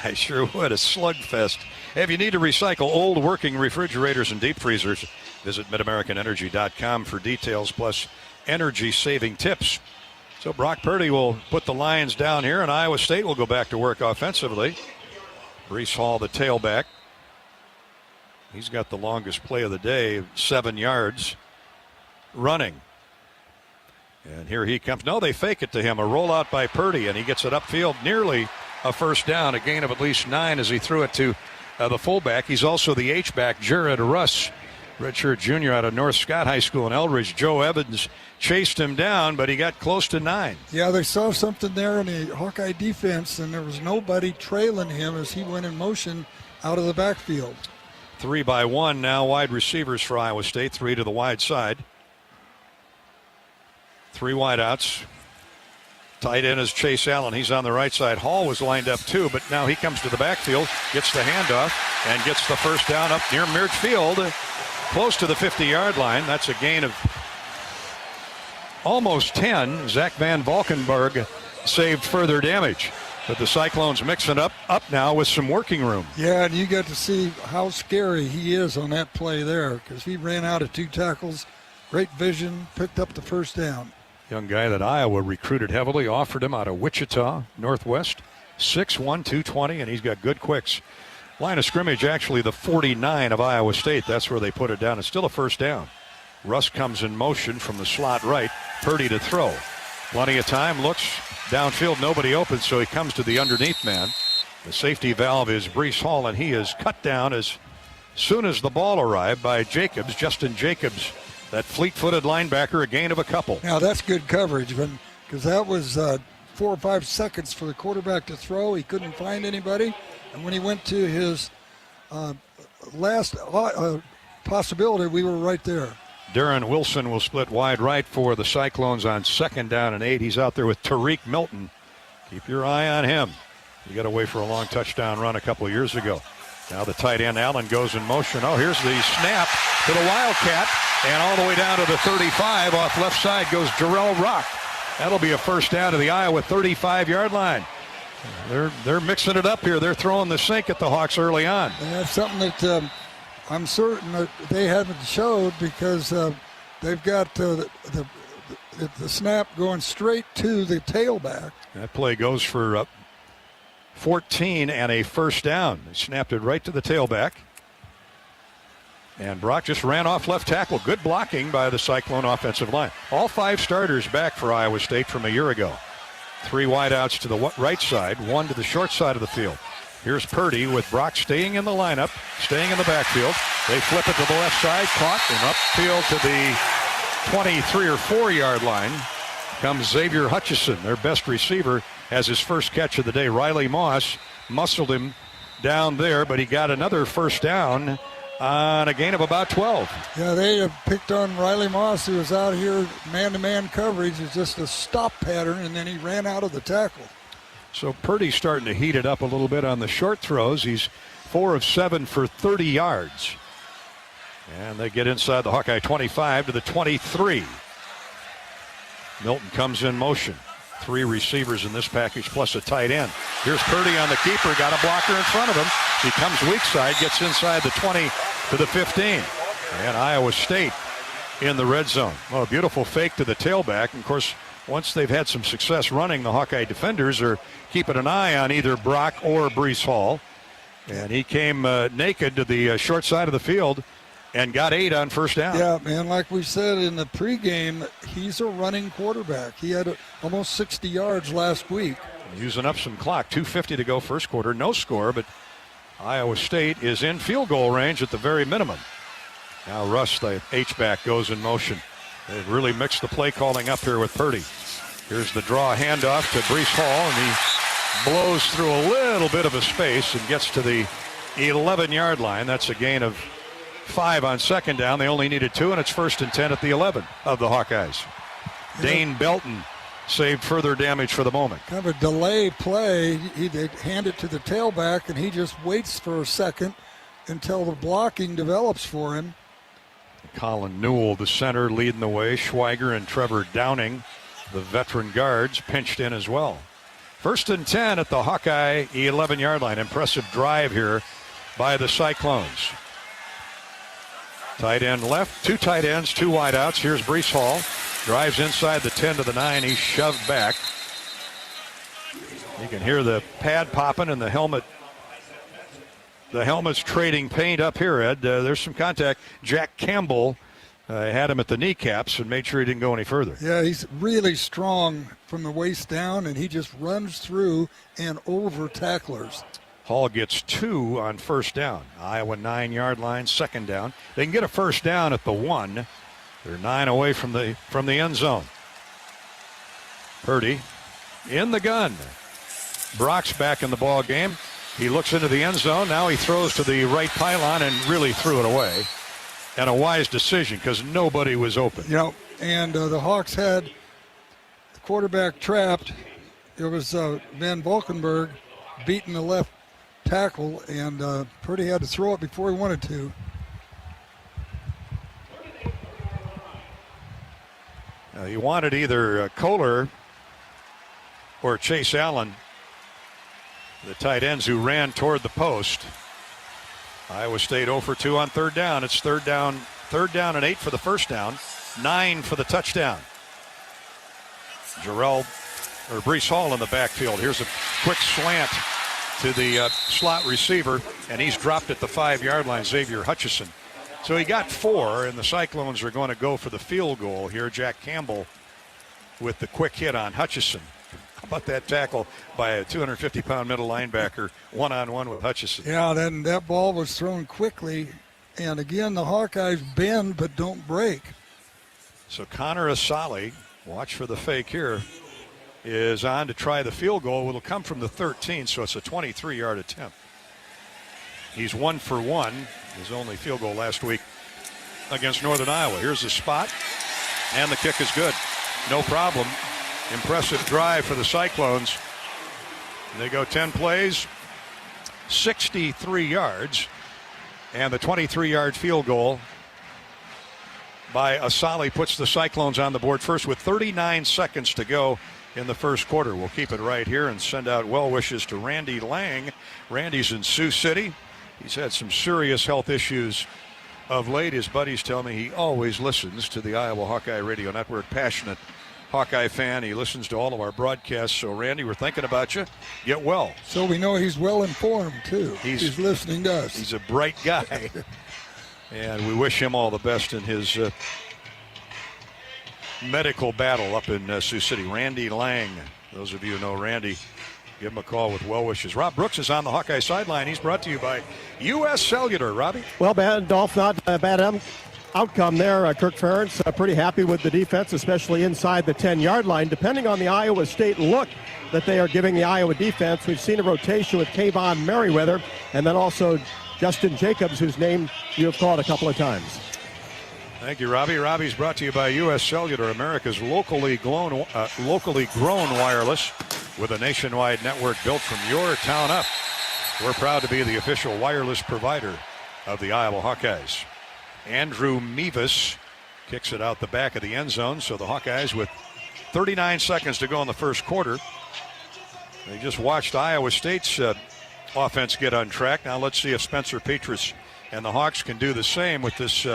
I sure would. A slugfest. If you need to recycle old working refrigerators and deep freezers, visit MidAmericanEnergy.com for details plus energy-saving tips. So Brock Purdy will put the Lions down here, and Iowa State will go back to work offensively. Breece Hall, the tailback. He's got the longest play of the day, 7 yards running. And here he comes. No, they fake it to him. A rollout by Purdy, and he gets it upfield, nearly a first down, a gain of at least 9 as he threw it to the fullback. He's also the H-back, Jared Russ, redshirt junior out of North Scott High School in Eldridge. Joe Evans chased him down, but he got close to 9. Yeah, they saw something there in the Hawkeye defense, and there was nobody trailing him as he went in motion out of the backfield. 3 by 1 now, wide receivers for Iowa State, 3 to the wide side. 3 wideouts. Tight end is Chase Allen. He's on the right side. Hall was lined up too, but now he comes to the backfield, gets the handoff, and gets the first down up near midfield, close to the 50-yard line. That's a gain of almost 10. Zach Van Valkenburg saved further damage. But the Cyclones mixing up now with some working room. Yeah, and you got to see how scary he is on that play there, because he ran out of 2 tackles. Great vision, picked up the first down. Young guy that Iowa recruited heavily, offered him out of Wichita, Northwest. 6'1", 220, and he's got good quicks. Line of scrimmage, actually the 49 of Iowa State. That's where they put it down. It's still a first down. Russ comes in motion from the slot right. Purdy to throw. Plenty of time, looks downfield, nobody open, so he comes to the underneath man. The safety valve is Breece Hall, and he is cut down as soon as the ball arrived by Jacobs, Justin Jacobs. That fleet-footed linebacker, a gain of a couple. Now, that's good coverage, because that was 4 or 5 seconds for the quarterback to throw. He couldn't find anybody. And when he went to his last possibility, we were right there. Darren Wilson will split wide right for the Cyclones on 2nd down and 8. He's out there with Tariq Milton. Keep your eye on him. He got away for a long touchdown run a couple of years ago. Now the tight end Allen goes in motion. Oh, here's the snap to the Wildcat. And all the way down to the 35 off left side goes Jarrell Rock. That'll be a first down to the Iowa 35-yard line. They're mixing it up here. They're throwing the sink at the Hawks early on. And that's something that I'm certain that they haven't showed, because they've got the snap going straight to the tailback. That play goes for 14 and a first down. They snapped it right to the tailback. And Brock just ran off left tackle. Good blocking by the Cyclone offensive line. All 5 starters back for Iowa State from a year ago. 3 wideouts to the right side, 1 to the short side of the field. Here's Purdy with Brock staying in the lineup, staying in the backfield. They flip it to the left side, caught, and upfield to the 23 or 4 yard line comes Xavier Hutchison, their best receiver, has his first catch of the day. Riley Moss muscled him down there, but he got another first down on a gain of about 12. Yeah, they have picked on Riley Moss, who was out here man-to-man coverage. It's just a stop pattern, and then he ran out of the tackle. So Purdy's starting to heat it up a little bit on the short throws. He's 4 of 7 for 30 yards. And they get inside the Hawkeye 25 to the 23. Milton comes in motion. 3 receivers in this package plus a tight end. Here's Purdy on the keeper, got a blocker in front of him. He comes weak side, gets inside the 20 to the 15. And Iowa State in the red zone. Well, a beautiful fake to the tailback. And of course, once they've had some success running, the Hawkeye defenders are keeping an eye on either Brock or Breece Hall. And he came naked to the short side of the field and got 8 on first down. Yeah, man, like we said in the pregame, he's a running quarterback. He had almost 60 yards last week. Using up some clock, 2:50 to go first quarter, no score, but Iowa State is in field goal range at the very minimum. Now Russ, the H-back, goes in motion. They've really mixed the play calling up here with Purdy. Here's the draw handoff to Breece Hall, and he blows through a little bit of a space and gets to the 11-yard line. That's a gain of 5 on second down. They only needed 2, and it's 1st and 10 at the 11 of the Hawkeyes. Dane Belton saved further damage for the moment. Kind of a delay play. They hand it to the tailback, and he just waits for a second until the blocking develops for him. Colin Newell, the center, leading the way. Schweiger and Trevor Downing, the veteran guards, pinched in as well. 1st and 10 at the Hawkeye 11-yard line. Impressive drive here by the Cyclones. Tight end left, 2 tight ends, 2 wideouts. Here's Breece Hall. Drives inside the 10 to the 9. He's shoved back. You can hear the pad popping and the helmet. The helmet's trading paint up here, Ed. There's some contact. Jack Campbell had him at the kneecaps and made sure he didn't go any further. Yeah, he's really strong from the waist down, and he just runs through and over tacklers. Hall gets 2 on first down. Iowa 9-yard line, second down. They can get a first down at the 1. They're 9 away from the end zone. Purdy in the gun. Brock's back in the ball game. He looks into the end zone. Now he throws to the right pylon and really threw it away. And a wise decision because nobody was open. You know, and the Hawks had the quarterback trapped. It was Van Valkenburg beating the left tackle, and Purdy had to throw it before he wanted to. He wanted either Kohler or Chase Allen, the tight ends who ran toward the post. Iowa State 0 for 2 on third down. It's third down and 8 for the first down, 9 for the touchdown. Breece Hall in the backfield. Here's a quick slant to the slot receiver, and he's dropped at the 5-yard line, Xavier Hutchison. So he got 4, and the Cyclones are going to go for the field goal here. Jack Campbell with the quick hit on Hutchison. How about that tackle by a 250-pound middle linebacker, one-on-one with Hutchison? Yeah, then that ball was thrown quickly, and again, the Hawkeyes bend but don't break. So Connor Asali, watch for the fake here, is on to try the field goal. It'll come from the 13, so it's a 23-yard attempt. He's 1 for 1. His only field goal last week against Northern Iowa. Here's the spot, and the kick is good. No problem. Impressive drive for the Cyclones. They go 10 plays, 63 yards, and the 23-yard field goal by Asali puts the Cyclones on the board first with 39 seconds to go in the first quarter. We'll keep it right here and send out well wishes to Randy Lang. Randy's in Sioux City. He's had some serious health issues of late. His buddies tell me he always listens to the Iowa Hawkeye Radio Network. Passionate Hawkeye fan. He listens to all of our broadcasts. So, Randy, we're thinking about you. Get well. So we know he's well informed, too. He's listening to us. He's a bright guy. And we wish him all the best in his medical battle up in Sioux City. Randy Lang. Those of you who know Randy, give him a call with well wishes. Rob Brooks is on the Hawkeye sideline. He's brought to you by U.S. Cellular. Robbie? Well, Dolph, not bad. outcome there. Kirk Ferentz pretty happy with the defense, especially inside the 10-yard line. Depending on the Iowa State look that they are giving the Iowa defense, we've seen a rotation with Kayvon Merriweather and then also Justin Jacobs, whose name you have called a couple of times. Thank you, Robbie. Robbie's brought to you by U.S. Cellular, America's locally grown wireless with a nationwide network built from your town up. We're proud to be the official wireless provider of the Iowa Hawkeyes. Andrew Mevis kicks it out the back of the end zone, so the Hawkeyes with 39 seconds to go in the first quarter. They just watched Iowa State's offense get on track. Now let's see if Spencer Petras and the Hawks can do the same with this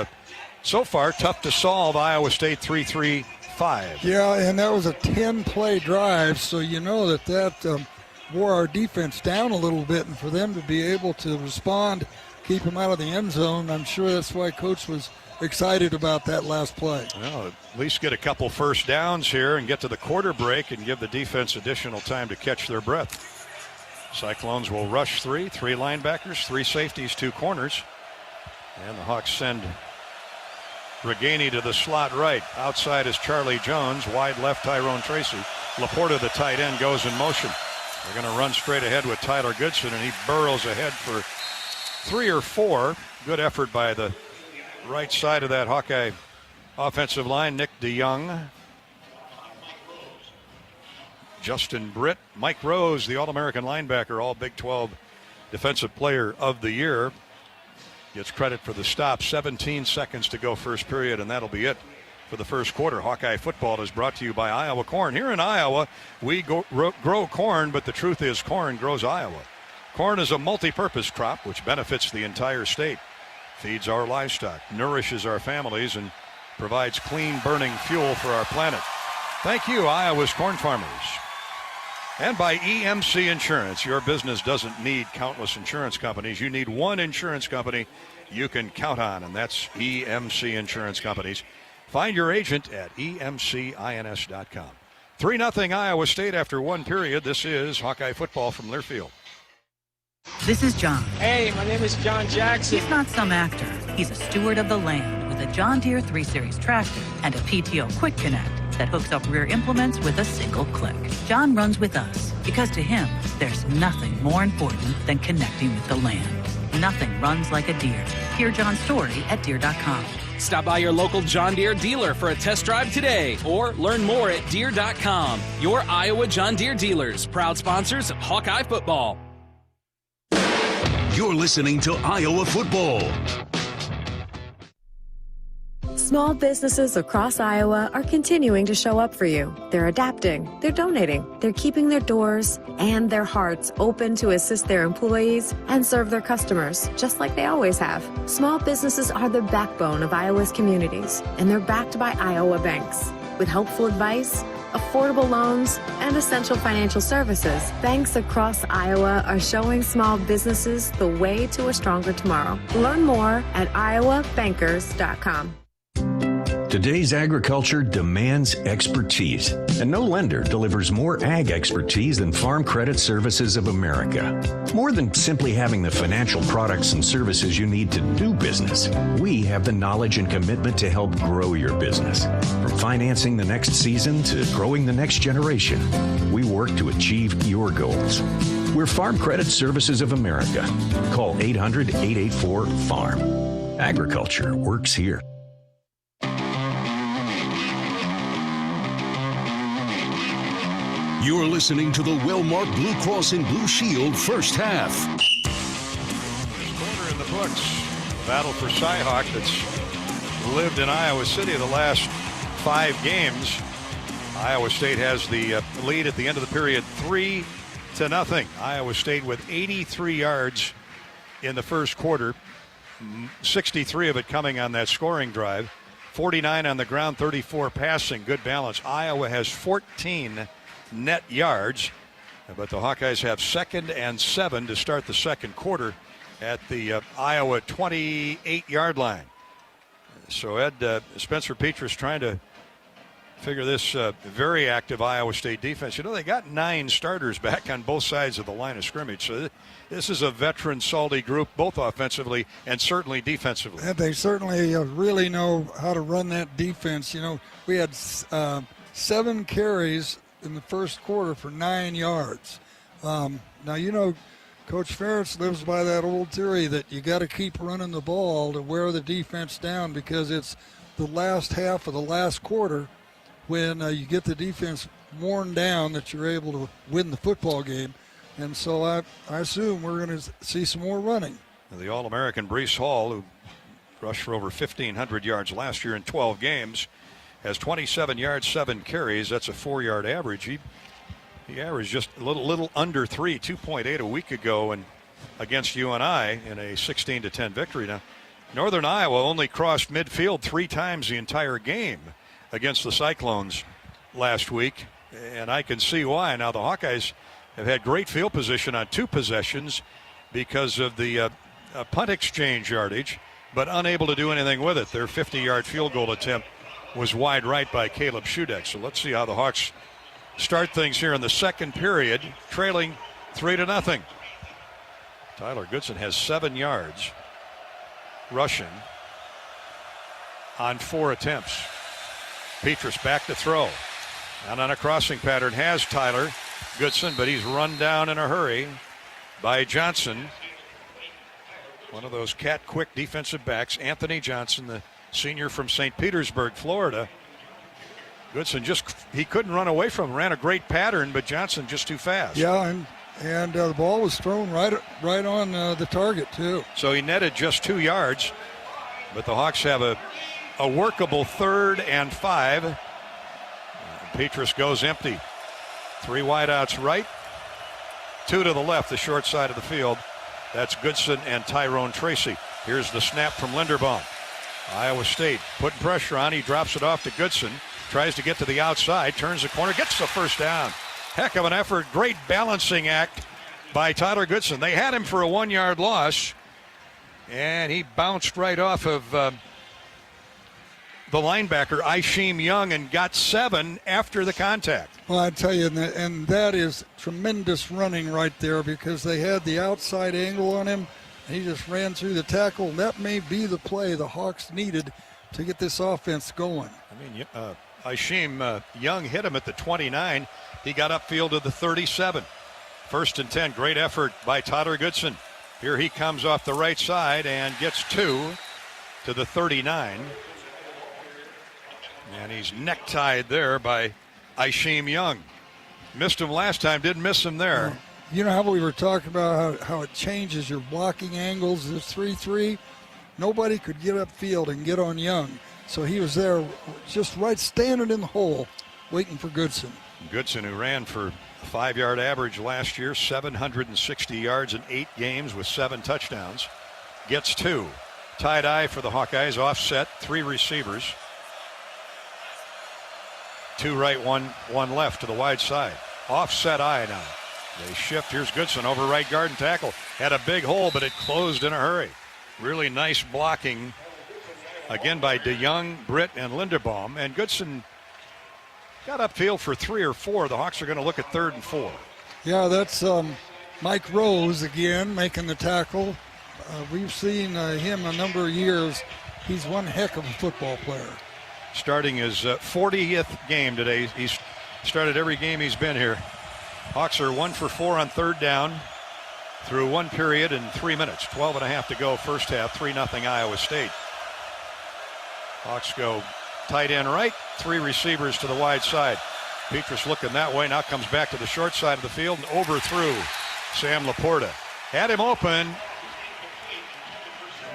so far tough to solve Iowa State 3-3-5. Yeah, and that was a 10-play drive, so you know that wore our defense down a little bit, and for them to be able to respond, keep them out of the end zone, I'm sure that's why Coach was excited about that last play. Well, at least get a couple first downs here and get to the quarter break and give the defense additional time to catch their breath. Cyclones will rush three linebackers, 3 safeties, 2 corners, and the Hawks send Reganey to the slot right. Outside is Charlie Jones. Wide left, Tyrone Tracy. Laporta, the tight end, goes in motion. They're going to run straight ahead with Tyler Goodson, and he burrows ahead for 3 or 4. Good effort by the right side of that Hawkeye offensive line. Nick DeYoung, Justin Britt, Mike Rose, the All-American linebacker, all Big 12 Defensive Player of the Year, gets credit for the stop. 17 seconds to go first period, and that'll be it for the first quarter. Hawkeye football is brought to you by Iowa Corn. Here in Iowa, we grow corn, but the truth is corn grows Iowa. Corn is a multi-purpose crop which benefits the entire state, feeds our livestock, nourishes our families, and provides clean burning fuel for our planet. Thank you, Iowa's corn farmers. And by EMC Insurance. Your business doesn't need countless insurance companies. You need one insurance company you can count on, and that's EMC Insurance Companies. Find your agent at emcins.com. 3-0 Iowa State after 1 period. This is Hawkeye football from Learfield. This is John. Hey, my name is John Jackson. He's not some actor. He's a steward of the land with a John Deere 3 Series tractor and a PTO Quick Connect that hooks up rear implements with a single click. John runs with us because to him, there's nothing more important than connecting with the land. Nothing runs like a Deere. Hear John's story at Deere.com. Stop by your local John Deere dealer for a test drive today or learn more at Deere.com. Your Iowa John Deere dealers, proud sponsors of Hawkeye football. You're listening to Iowa football. Small businesses across Iowa are continuing to show up for you. They're adapting, they're donating, they're keeping their doors and their hearts open to assist their employees and serve their customers, just like they always have. Small businesses are the backbone of Iowa's communities, and they're backed by Iowa banks. With helpful advice, affordable loans, and essential financial services, banks across Iowa are showing small businesses the way to a stronger tomorrow. Learn more at iowabankers.com. Today's agriculture demands expertise, and no lender delivers more ag expertise than Farm Credit Services of America. More than simply having the financial products and services you need to do business, we have the knowledge and commitment to help grow your business. From financing the next season to growing the next generation, we work to achieve your goals. We're Farm Credit Services of America. Call 800-884-FARM. Agriculture works here. You're listening to the well-marked Blue Cross and Blue Shield first half. Corner in the books. The battle for Cyhawk that's lived in Iowa City the last 5 games. Iowa State has the lead at the end of the period, 3-0. Iowa State with 83 yards in the first quarter, 63 of it coming on that scoring drive, 49 on the ground, 34 passing, good balance. Iowa has 14 net yards, but the Hawkeyes have 2nd and 7 to start the second quarter at the Iowa 28-yard line. So Ed, Spencer Petras trying to Figure this very active Iowa State defense. You know, they got 9 starters back on both sides of the line of scrimmage. So this is a veteran, salty group, both offensively and certainly defensively. And they certainly really know how to run that defense. You know, we had 7 carries in the first quarter for 9 yards. Now, you know, Coach Ferentz lives by that old theory that you got to keep running the ball to wear the defense down, because it's the last half of the last quarter when you get the defense worn down that you're able to win the football game. And so I assume we're going to see some more running. The All-American Breece Hall, who rushed for over 1,500 yards last year in 12 games, has 27 yards, 7 carries. That's a 4-yard average. He averaged just a little under 3, 2.8 a week ago and against UNI in a 16-10 victory. Now, Northern Iowa only crossed midfield 3 times the entire game against the Cyclones last week, and I can see why. Now, the Hawkeyes have had great field position on 2 possessions because of the punt exchange yardage, but unable to do anything with it. Their 50-yard field goal attempt was wide right by Caleb Shudak. So let's see how the Hawks start things here in the second period, trailing 3-0. Tyler Goodson has 7 yards rushing on 4 attempts. Petrus back to throw. And on a crossing pattern has Tyler Goodson, but he's run down in a hurry by Johnson. One of those cat-quick defensive backs, Anthony Johnson, the senior from St. Petersburg, Florida. Goodson he couldn't run away from him. Ran a great pattern, but Johnson just too fast. Yeah, and the ball was thrown right on the target, too. So he netted just 2 yards, but the Hawks have a workable 3rd and 5. Petrus goes empty. 3 wideouts right, 2 to the left, the short side of the field. That's Goodson and Tyrone Tracy. Here's the snap from Linderbaum. Iowa State putting pressure on. He drops it off to Goodson. Tries to get to the outside, turns the corner, gets the first down. Heck of an effort. Great balancing act by Tyler Goodson. They had him for a 1-yard loss, and he bounced right off of the linebacker, Isheem Young, and got 7 after the contact. Well, I tell you, and that is tremendous running right there, because they had the outside angle on him. He just ran through the tackle. That may be the play the Hawks needed to get this offense going. I mean, Isheem Young hit him at the 29. He got upfield to the 37. 1st and 10. Great effort by Tyler Goodson. Here he comes off the right side and gets 2 to the 39. And he's necktied there by Isheem Young. Missed him last time, didn't miss him there. You know how we were talking about how it changes your blocking angles. This 3-3, nobody could get upfield and get on Young. So he was there just right standing in the hole waiting for Goodson. Goodson, who ran for a 5-yard average last year, 760 yards in 8 games with 7 touchdowns, gets 2. Tie-dye for the Hawkeyes, offset, 3 receivers. 2 right, 1 left to the wide side. Offset eye now. They shift. Here's Goodson over right guard and tackle. Had a big hole, but it closed in a hurry. Really nice blocking again by DeYoung, Britt, and Linderbaum. And Goodson got upfield for 3 or 4. The Hawks are going to look at 3rd and 4. Yeah, that's Mike Rose again making the tackle. We've seen him a number of years. He's one heck of a football player. Starting his 40th game today. He's started every game he's been here. Hawks are 1 for 4 on 3rd down through 1 period and 3 minutes. 12.5 to go first half. 3-0 Iowa State. Hawks go tight end right. 3 receivers to the wide side. Petrus looking that way. Now comes back to the short side of the field and overthrew Sam Laporta. Had him open,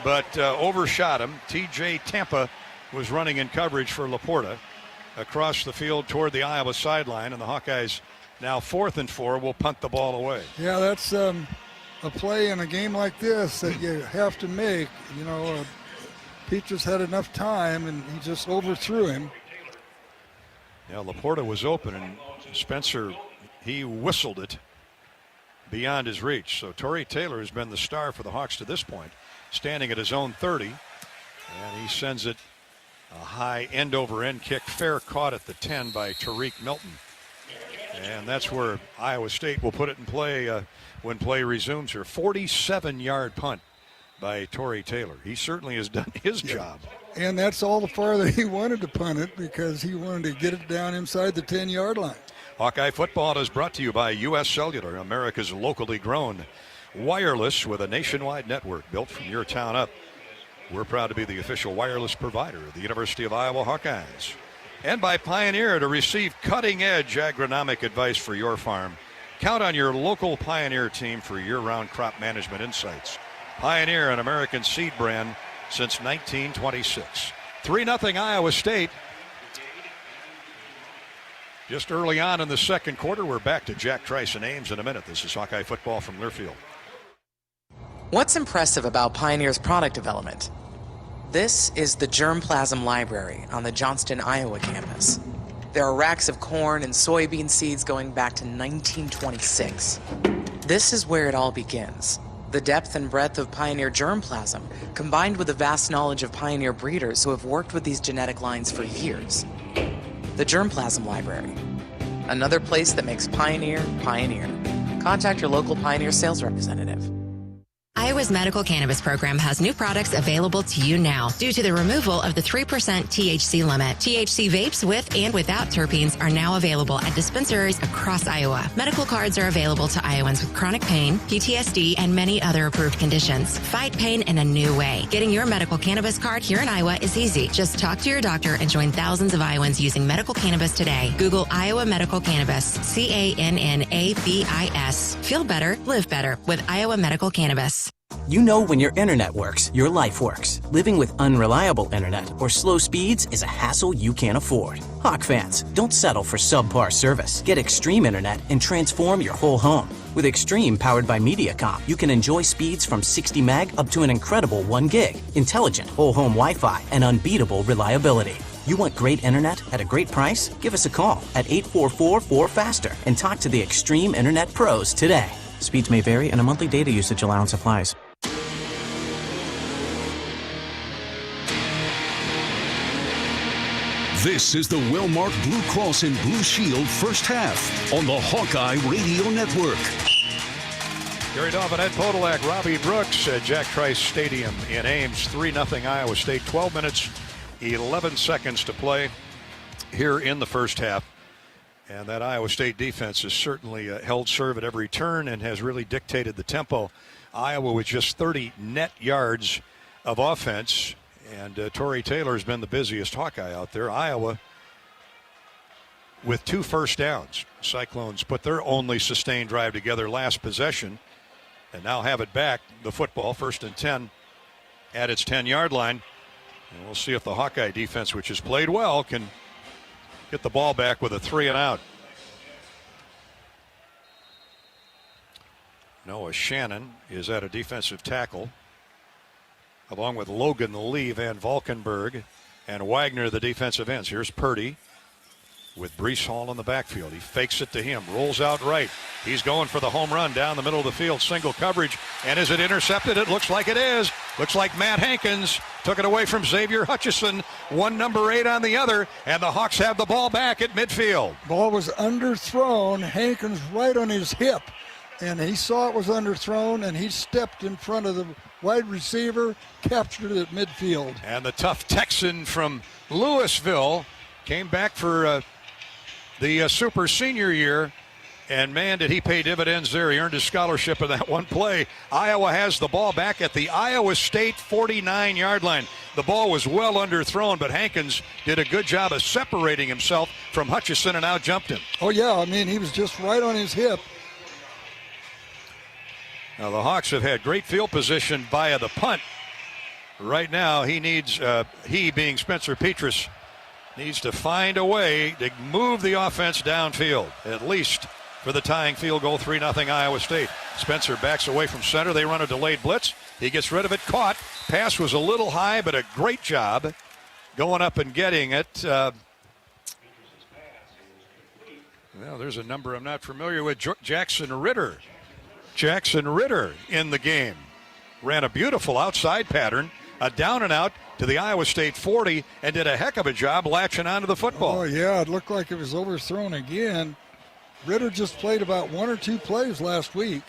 but overshot him. TJ Tampa was running in coverage for Laporta across the field toward the Iowa sideline, and the Hawkeyes now 4th and 4 will punt the ball away. Yeah, that's a play in a game like this that you have to make. You know, Petrus had enough time, and he just overthrew him. Yeah, Laporta was open, and Spencer, he whistled it beyond his reach. So Torrey Taylor has been the star for the Hawks to this point, standing at his own 30, and he sends it A high end-over-end kick, fair caught at the 10 by Tariq Milton. And that's where Iowa State will put it in play when play resumes here. 47-yard punt by Torrey Taylor. He certainly has done his job. And that's all the farther he wanted to punt it because he wanted to get it down inside the 10-yard line. Hawkeye Football is brought to you by U.S. Cellular, America's locally grown wireless with a nationwide network built from your town up. We're proud to be the official wireless provider of the University of Iowa Hawkeyes. And by Pioneer to receive cutting-edge agronomic advice for your farm. Count on your local Pioneer team for year-round crop management insights. Pioneer, an American seed brand since 1926. 3-0 Iowa State. Just early on in the second quarter, we're back to Jack Trice and Ames in a minute. This is Hawkeye Football from Learfield. What's impressive about Pioneer's product development? This is the Germplasm Library on the Johnston, Iowa campus. There are racks of corn and soybean seeds going back to 1926. This is where it all begins. The depth and breadth of Pioneer germplasm, combined with the vast knowledge of Pioneer breeders who have worked with these genetic lines for years. The Germplasm Library. Another place that makes Pioneer, Pioneer. Contact your local Pioneer sales representative. Iowa's medical cannabis program has new products available to you now due to the removal of the 3% THC limit. THC vapes with and without terpenes are now available at dispensaries across Iowa. Medical cards are available to Iowans with chronic pain, PTSD, and many other approved conditions. Fight pain in a new way. Getting your medical cannabis card here in Iowa is easy. Just talk to your doctor and join thousands of Iowans using medical cannabis today. Google Iowa Medical Cannabis, CANNABIS. Feel better, live better with Iowa Medical Cannabis. You know when your internet works, your life works. Living with unreliable internet or slow speeds is a hassle you can't afford. Hawk fans, don't settle for subpar service. Get Extreme Internet and transform your whole home. With Extreme powered by Mediacom, you can enjoy speeds from 60 meg up to an incredible 1 gig, intelligent whole home Wi-Fi, and unbeatable reliability. You want great internet at a great price? Give us a call at 844-4FASTER and talk to the Extreme Internet Pros today. Speeds may vary and a monthly data usage allowance applies. This is the Wellmark Blue Cross and Blue Shield first half on the Hawkeye Radio Network. Gary Dobbin, Ed Podolak, Robbie Brooks at Jack Trice Stadium in Ames. 3-0 Iowa State. 12 minutes, 11 seconds to play here in the first half. And that Iowa State defense has certainly held serve at every turn and has really dictated the tempo. Iowa with just 30 net yards of offense. And Torrey Taylor has been the busiest Hawkeye out there. Iowa with 2 first downs. Cyclones put their only sustained drive together last possession and now have it back. The football, 1st and 10 at its 10-yard line. And we'll see if the Hawkeye defense, which has played well, can get the ball back with a 3-and-out. Noah Shannon is at a defensive tackle, along with Logan Lee, Van Valkenburg, and Wagner, the defensive ends. Here's Purdy with Breece Hall in the backfield. He fakes it to him, rolls out right. He's going for the home run down the middle of the field, single coverage. And is it intercepted? It looks like it is. Looks like Matt Hankins took it away from Xavier Hutchison. One number 8 on the other, and the Hawks have the ball back at midfield. Ball was underthrown. Hankins right on his hip. And he saw it was underthrown, and he stepped in front of the wide receiver, captured it at midfield. And the tough Texan from Louisville came back for the super senior year, and man, did he pay dividends there. He earned his scholarship in that one play. Iowa has the ball back at the Iowa State 49-yard line. The ball was well underthrown, but Hankins did a good job of separating himself from Hutchison and out-jumped him. Oh, yeah, I mean, he was just right on his hip. Now, the Hawks have had great field position via the punt. Right now, he needs, he being Spencer Petras, needs to find a way to move the offense downfield, at least for the tying field goal. 3-0 Iowa State. Spencer backs away from center. They run a delayed blitz. He gets rid of it, caught. Pass was a little high, but a great job going up and getting it. Well, there's a number I'm not familiar with. Jackson Ritter. Jackson Ritter in the game. Ran a beautiful outside pattern a down and out to the Iowa State 40 and did a heck of a job latching onto the football. Oh, yeah, it looked like it was overthrown again. Ritter just played about 1 or 2 plays last week.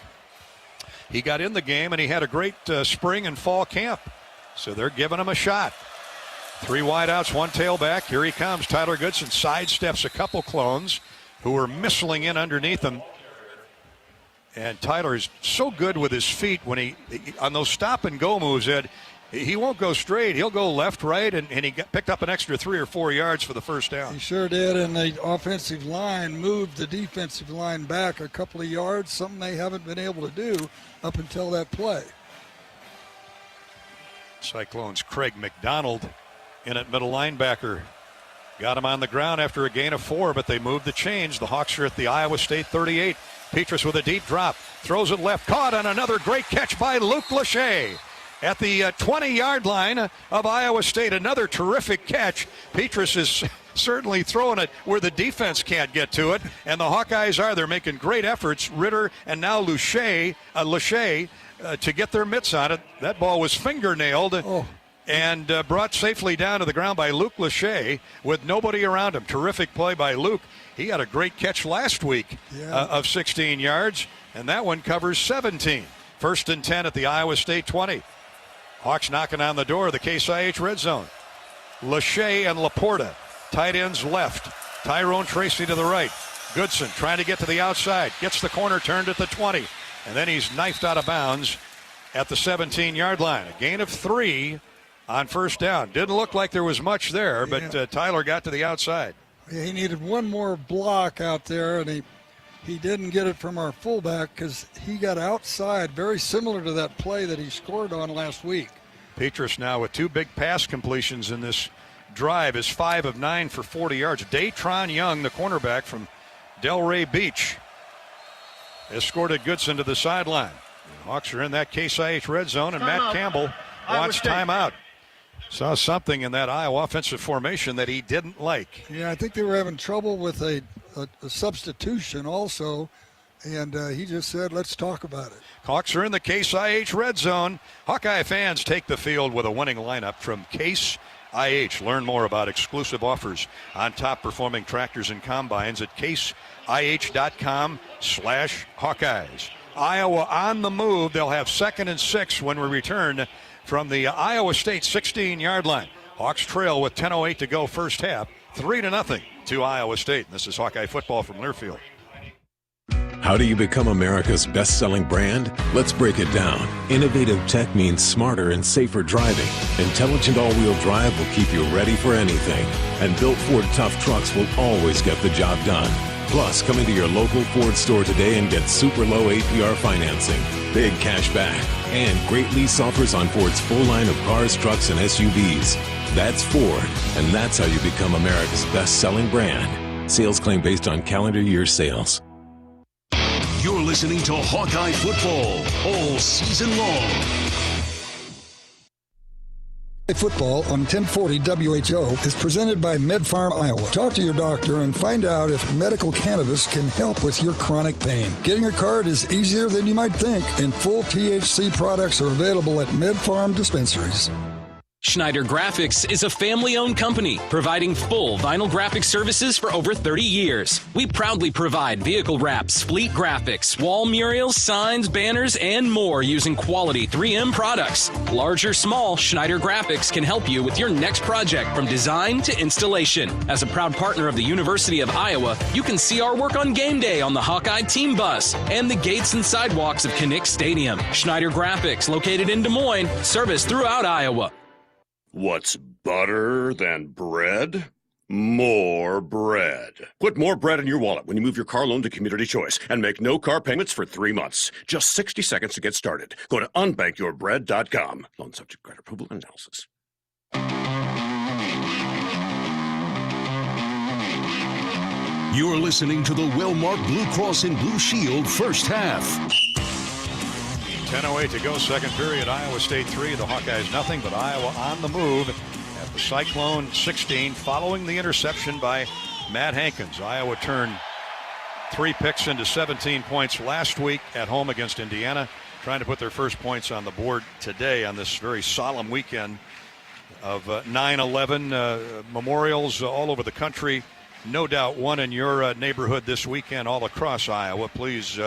He got in the game, and he had a great spring and fall camp. So they're giving him a shot. 3 wideouts, 1 tailback. Here he comes. Tyler Goodson sidesteps a couple clones who were missling in underneath him. And Tyler is so good with his feet when he on those stop-and-go moves, Ed, he won't go straight. He'll go left, right, and he picked up an extra 3 or 4 yards for the first down. He sure did, and the offensive line moved the defensive line back a couple of yards, something they haven't been able to do up until that play. Cyclones' Craig McDonald in at middle linebacker. Got him on the ground after a gain of 4, but they moved the chains. The Hawks are at the Iowa State 38. Petrus with a deep drop. Throws it left. Caught on another great catch by Luke Lachey. At the 20-yard line of Iowa State, another terrific catch. Petrus is certainly throwing it where the defense can't get to it, and the Hawkeyes are. They're making great efforts. Ritter and now Lachey to get their mitts on it. That ball was fingernailed and brought safely down to the ground by Luke Lachey with nobody around him. Terrific play by Luke. He had a great catch last week of 16 yards, and that one covers 17. 1st and 10 at the Iowa State 20. Hawks knocking on the door of the Case IH red zone. Lachey and Laporta, tight ends left. Tyrone Tracy to the right. Goodson trying to get to the outside. Gets the corner turned at the 20. And then he's knifed out of bounds at the 17-yard line. A gain of 3 on first down. Didn't look like there was much there, but Tyler got to the outside. Yeah, he needed one more block out there, and he didn't get it from our fullback because he got outside, very similar to that play that he scored on last week. Petrus now with 2 big pass completions in this drive is 5 of 9 for 40 yards. Datron Young, the cornerback from Delray Beach, escorted Goodson to the sideline. The Hawks are in that Case IH red zone, and Matt Campbell wants timeout. Saw something in that Iowa offensive formation that he didn't like. Yeah, I think they were having trouble with a substitution also, and he just said, let's talk about it. Hawks are in the Case IH red zone. Hawkeye fans take the field with a winning lineup from Case IH. Learn more about exclusive offers on top-performing tractors and combines at caseih.com/Hawkeyes. Iowa on the move. They'll have 2nd and 6 when we return from the Iowa State 16-yard line. Hawks trail with 10:08 to go first half, 3-0 to Iowa State. This is Hawkeye football from Learfield. How do you become America's best-selling brand? Let's break it down. Innovative tech means smarter and safer driving. Intelligent all-wheel drive will keep you ready for anything. And built Ford tough trucks will always get the job done. Plus, come into your local Ford store today and get super low APR financing, big cash back, and great lease offers on Ford's full line of cars, trucks, and SUVs. That's Ford, and that's how you become America's best-selling brand. Sales claim based on calendar year sales. You're listening to Hawkeye football all season long. Football on 1040 WHO is presented by MedFarm Iowa. Talk to your doctor and find out if medical cannabis can help with your chronic pain. Getting a card is easier than you might think, and full THC products are available at MedFarm dispensaries. Schneider Graphics is a family-owned company providing full vinyl graphic services for over 30 years. We proudly provide vehicle wraps, fleet graphics, wall murals, signs, banners, and more using quality 3M products. Large or small, Schneider Graphics can help you with your next project from design to installation. As a proud partner of the University of Iowa, you can see our work on game day on the Hawkeye team bus and the gates and sidewalks of Kinnick Stadium. Schneider Graphics, located in Des Moines, service throughout Iowa. What's better than bread? More bread. Put more bread in your wallet when you move your car loan to Community Choice and make no car payments for 3 months. Just 60 seconds to get started. Go to unbankourbread.com. Loan subject to credit approval and analysis. You're listening to the well-marked Blue Cross and Blue Shield first half. 10:08 to go, second period. Iowa State 3, the Hawkeyes nothing, but Iowa on the move at the Cyclone 16 following the interception by Matt Hankins. Iowa turned 3 picks into 17 points last week at home against Indiana. trying to put their first points on the board today on this very solemn weekend of 9/11 memorials all over the country. No doubt one in your neighborhood this weekend all across Iowa. Please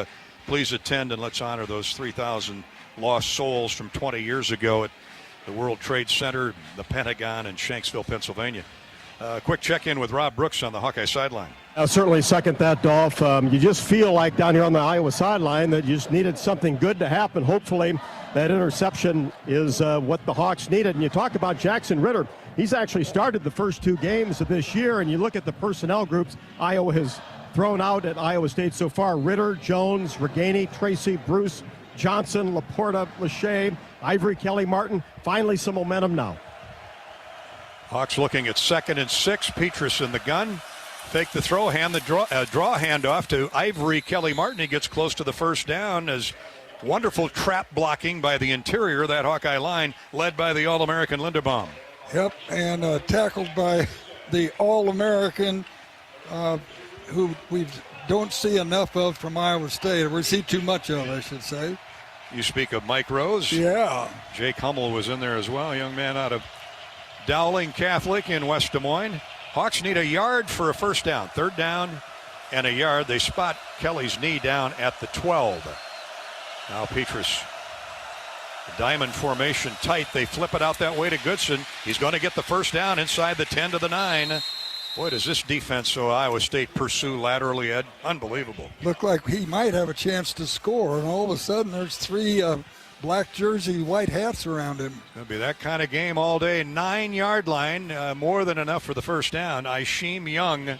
attend and let's honor those 3,000 lost souls from 20 years ago at the World Trade Center, the Pentagon, in Shanksville, Pennsylvania. Quick check-in with Rob Brooks on the Hawkeye sideline. Certainly second that, Dolph. You just feel like down here on the Iowa sideline that you just needed something good to happen. Hopefully that interception is what the Hawks needed. And you talk about Jackson Ritter. He's actually started the first 2 games of this year, and you look at the personnel groups Iowa has thrown out at Iowa State so far. Ritter, Jones, Reganey, Tracy, Bruce, Johnson, Laporta, Lachey, Ivory, Kelly, Martin. Finally some momentum now. Hawks looking at 2nd and 6. Petrus in the gun. Fake the throw, hand the draw handoff to Ivory Kelly Martin. He gets close to the first down as wonderful trap blocking by the interior of that Hawkeye line, led by the All-American Linderbaum. Yep, and tackled by the All-American who we don't see enough of from Iowa State. Or we see too much of, I should say. You speak of Mike Rose. Yeah. Jake Hummel was in there as well, young man out of Dowling Catholic in West Des Moines. Hawks need a yard for a first down. 3rd down and a yard. They spot Kelly's knee down at the 12. Now Petrus. Diamond formation tight. They flip it out that way to Goodson. He's going to get the first down inside the 10 to the 9. Boy, does this defense, so Iowa State pursue laterally, Ed. Unbelievable. Looked like he might have a chance to score, and all of a sudden there's 3 black jersey, white hats around him. It's going to be that kind of game all day. 9-yard line, more than enough for the first down. Isheem Young,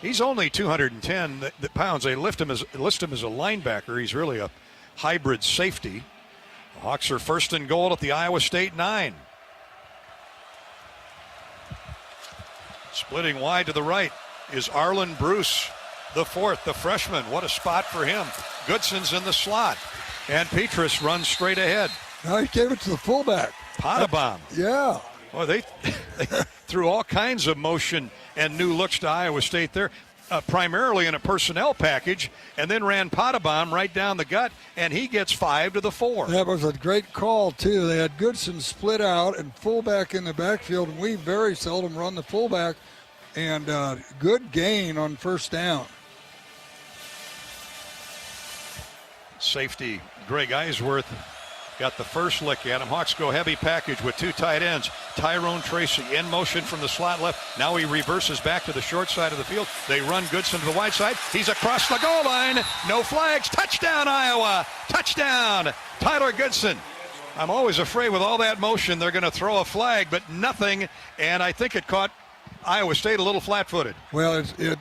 he's only 210 pounds. They list him as a linebacker. He's really a hybrid safety. The Hawks are 1st and goal at the Iowa State 9. Splitting wide to the right is Arlen Bruce, the 4th, the freshman. What a spot for him. Goodson's in the slot. And Petrus runs straight ahead. Now he gave it to the fullback. Potabom. Yeah. Well, they threw all kinds of motion and new looks to Iowa State there, primarily in a personnel package, and then ran Potabom right down the gut, and he gets 5 to the 4. That was a great call, too. They had Goodson split out and fullback in the backfield, and we very seldom run the fullback, and good gain on first down. Safety Greg Eisworth got the first lick at him. Hawks go heavy package with 2 tight ends. Tyrone Tracy in motion from the slot left. Now he reverses back to the short side of the field. They run Goodson to the wide side. He's across the goal line. No flags. Touchdown, Iowa. Touchdown, Tyler Goodson. I'm always afraid with all that motion they're going to throw a flag, but nothing. And I think it caught Iowa State a little flat-footed. Well, it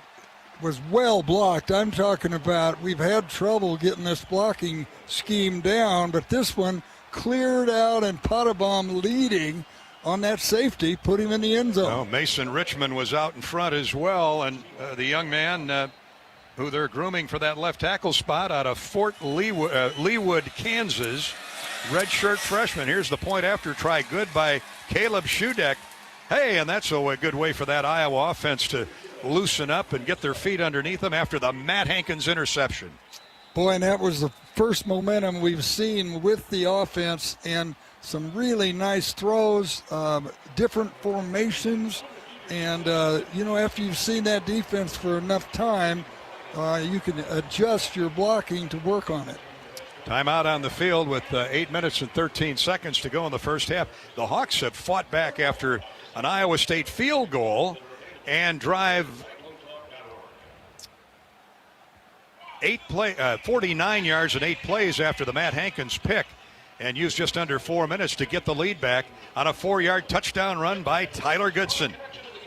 was well blocked. I'm talking about we've had trouble getting this blocking scheme down, but this one cleared out and Potabom leading on that safety put him in the end zone. Oh, Mason Richmond was out in front as well, and the young man who they're grooming for that left tackle spot out of Fort Leawood, Kansas, redshirt freshman. Here's the point after try, good by Caleb Shudeck. Hey, and that's a good way for that Iowa offense to loosen up and get their feet underneath them after the Matt Hankins interception. Boy, and that was the first momentum we've seen with the offense, and some really nice throws, different formations, and, after you've seen that defense for enough time, you can adjust your blocking to work on it. Timeout on the field with 8 minutes and 13 seconds to go in the first half. The Hawks have fought back after an Iowa State field goal and drive 49 yards and 8 plays after the Matt Hankins pick, and used just under 4 minutes to get the lead back on a 4-yard touchdown run by Tyler Goodson.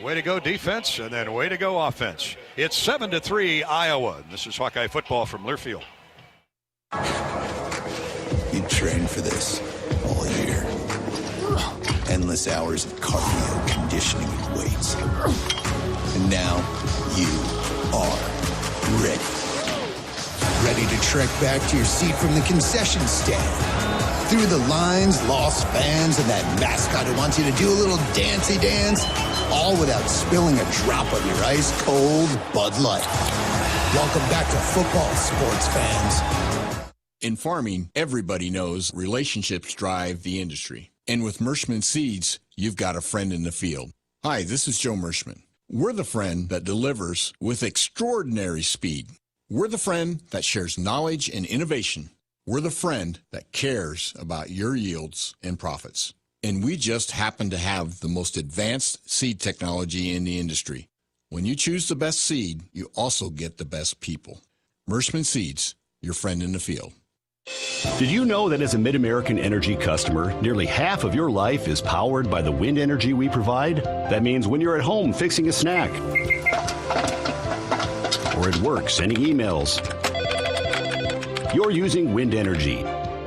Way to go defense, and then way to go offense. It's 7-3 Iowa. This is Hawkeye football from Learfield. You trained for this all year. Endless hours of cardio, conditioning, and weights. And now you are ready. Ready to trek back to your seat from the concession stand. Through the lines, lost fans, and that mascot who wants you to do a little dancey dance. All without spilling a drop of your ice-cold Bud Light. Welcome back to football, sports fans. In farming, everybody knows relationships drive the industry. And with Merschman Seeds, you've got a friend in the field. Hi, this is Joe Merschman. We're the friend that delivers with extraordinary speed. We're the friend that shares knowledge and innovation. We're the friend that cares about your yields and profits. And we just happen to have the most advanced seed technology in the industry. When you choose the best seed, you also get the best people. Merschman Seeds, your friend in the field. Did you know that as a Mid-American Energy customer, nearly half of your life is powered by the wind energy we provide? That means when you're at home fixing a snack, or at work sending emails, you're using wind energy.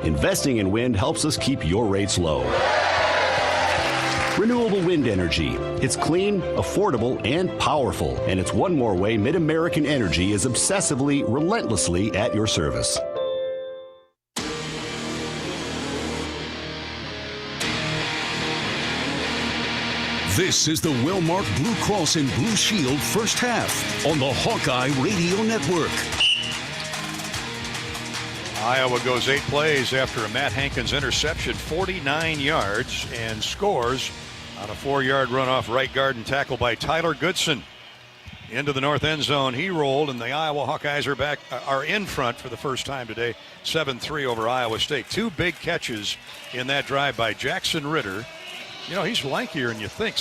Investing in wind helps us keep your rates low. Renewable wind energy. It's clean, affordable, and powerful. And it's one more way Mid-American Energy is obsessively, relentlessly at your service. This is the Wellmark Blue Cross and Blue Shield first half on the Hawkeye Radio Network. Iowa goes 8 plays after a Matt Hankins interception, 49 yards, and scores on a 4-yard run off right guard and tackle by Tyler Goodson. Into the north end zone, he rolled, and the Iowa Hawkeyes are in front for the first time today, 7-3 over Iowa State. 2 big catches in that drive by Jackson Ritter. You know, he's lankier than you think,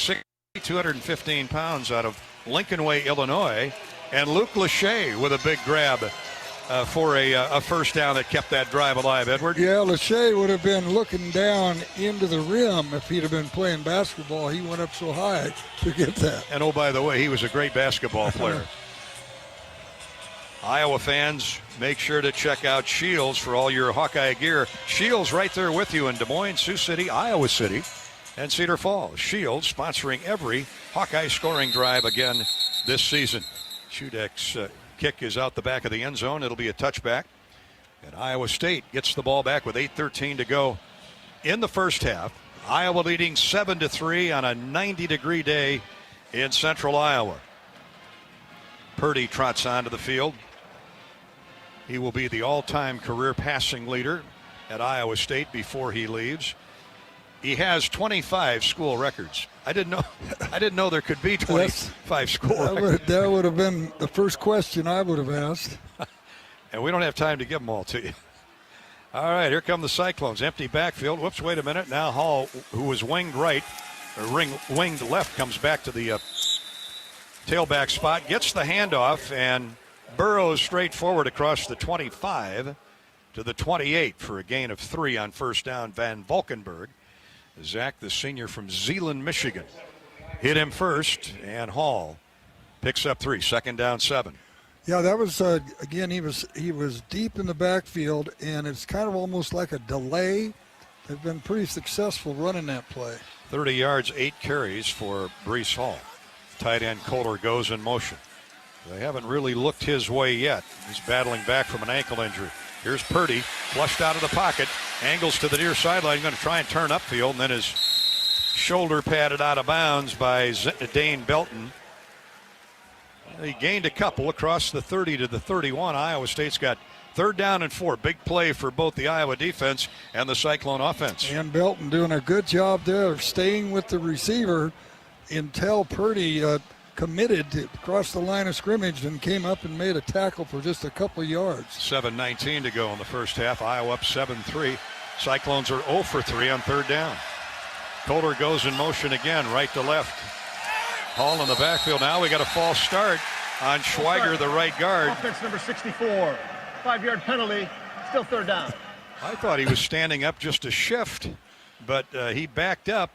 215 pounds out of Lincoln Way, Illinois. And Luke Lachey with a big grab for a first down that kept that drive alive, Edward. Yeah, Lachey would have been looking down into the rim if he'd have been playing basketball. He went up so high to get that. And oh, by the way, he was a great basketball player. Iowa fans, make sure to check out Shields for all your Hawkeye gear. Shields right there with you in Des Moines, Sioux City, Iowa City, and Cedar Falls. Shields sponsoring every Hawkeye scoring drive again this season. Shudek's kick is out the back of the end zone. It'll be a touchback. And Iowa State gets the ball back with 8:13 to go in the first half. Iowa leading 7-3 on a 90-degree day in central Iowa. Purdy trots onto the field. He will be the all-time career passing leader at Iowa State before he leaves. He has 25 school records. I didn't know there could be 25 school records. That would have been the first question I would have asked. And we don't have time to give them all to you. All right, here come the Cyclones. Empty backfield. Whoops, wait a minute. Now Hall, who was winged right, or winged left, comes back to the tailback spot, gets the handoff, and burrows straight forward across the 25 to the 28 for a gain of 3 on first down. Van Valkenburg. Zach, the senior from Zeeland, Michigan, hit him first, and Hall picks up 3. Second down, 7. Yeah, that was again. He was deep in the backfield, and it's kind of almost like a delay. They've been pretty successful running that play. 30 yards, 8 carries for Breece Hall. Tight end Kohler goes in motion. They haven't really looked his way yet. He's battling back from an ankle injury. Here's Purdy, flushed out of the pocket, angles to the near sideline, going to try and turn upfield, and then his shoulder padded out of bounds by Dane Belton. He gained a couple across the 30 to the 31. Iowa State's got 3rd down and 4. Big play for both the Iowa defense and the Cyclone offense. And Belton doing a good job there of staying with the receiver until Purdy committed to cross the line of scrimmage and came up and made a tackle for just a couple of yards. 7:19 to go in the first half. Iowa up 7-3. Cyclones are 0 for 3 on 3rd down. Kohler goes in motion again, right to left. Hall in the backfield. Now we got a false start on Schweiger, the right guard. Offense number 64. 5-yard penalty. Still 3rd down. I thought he was standing up just to shift, but he backed up,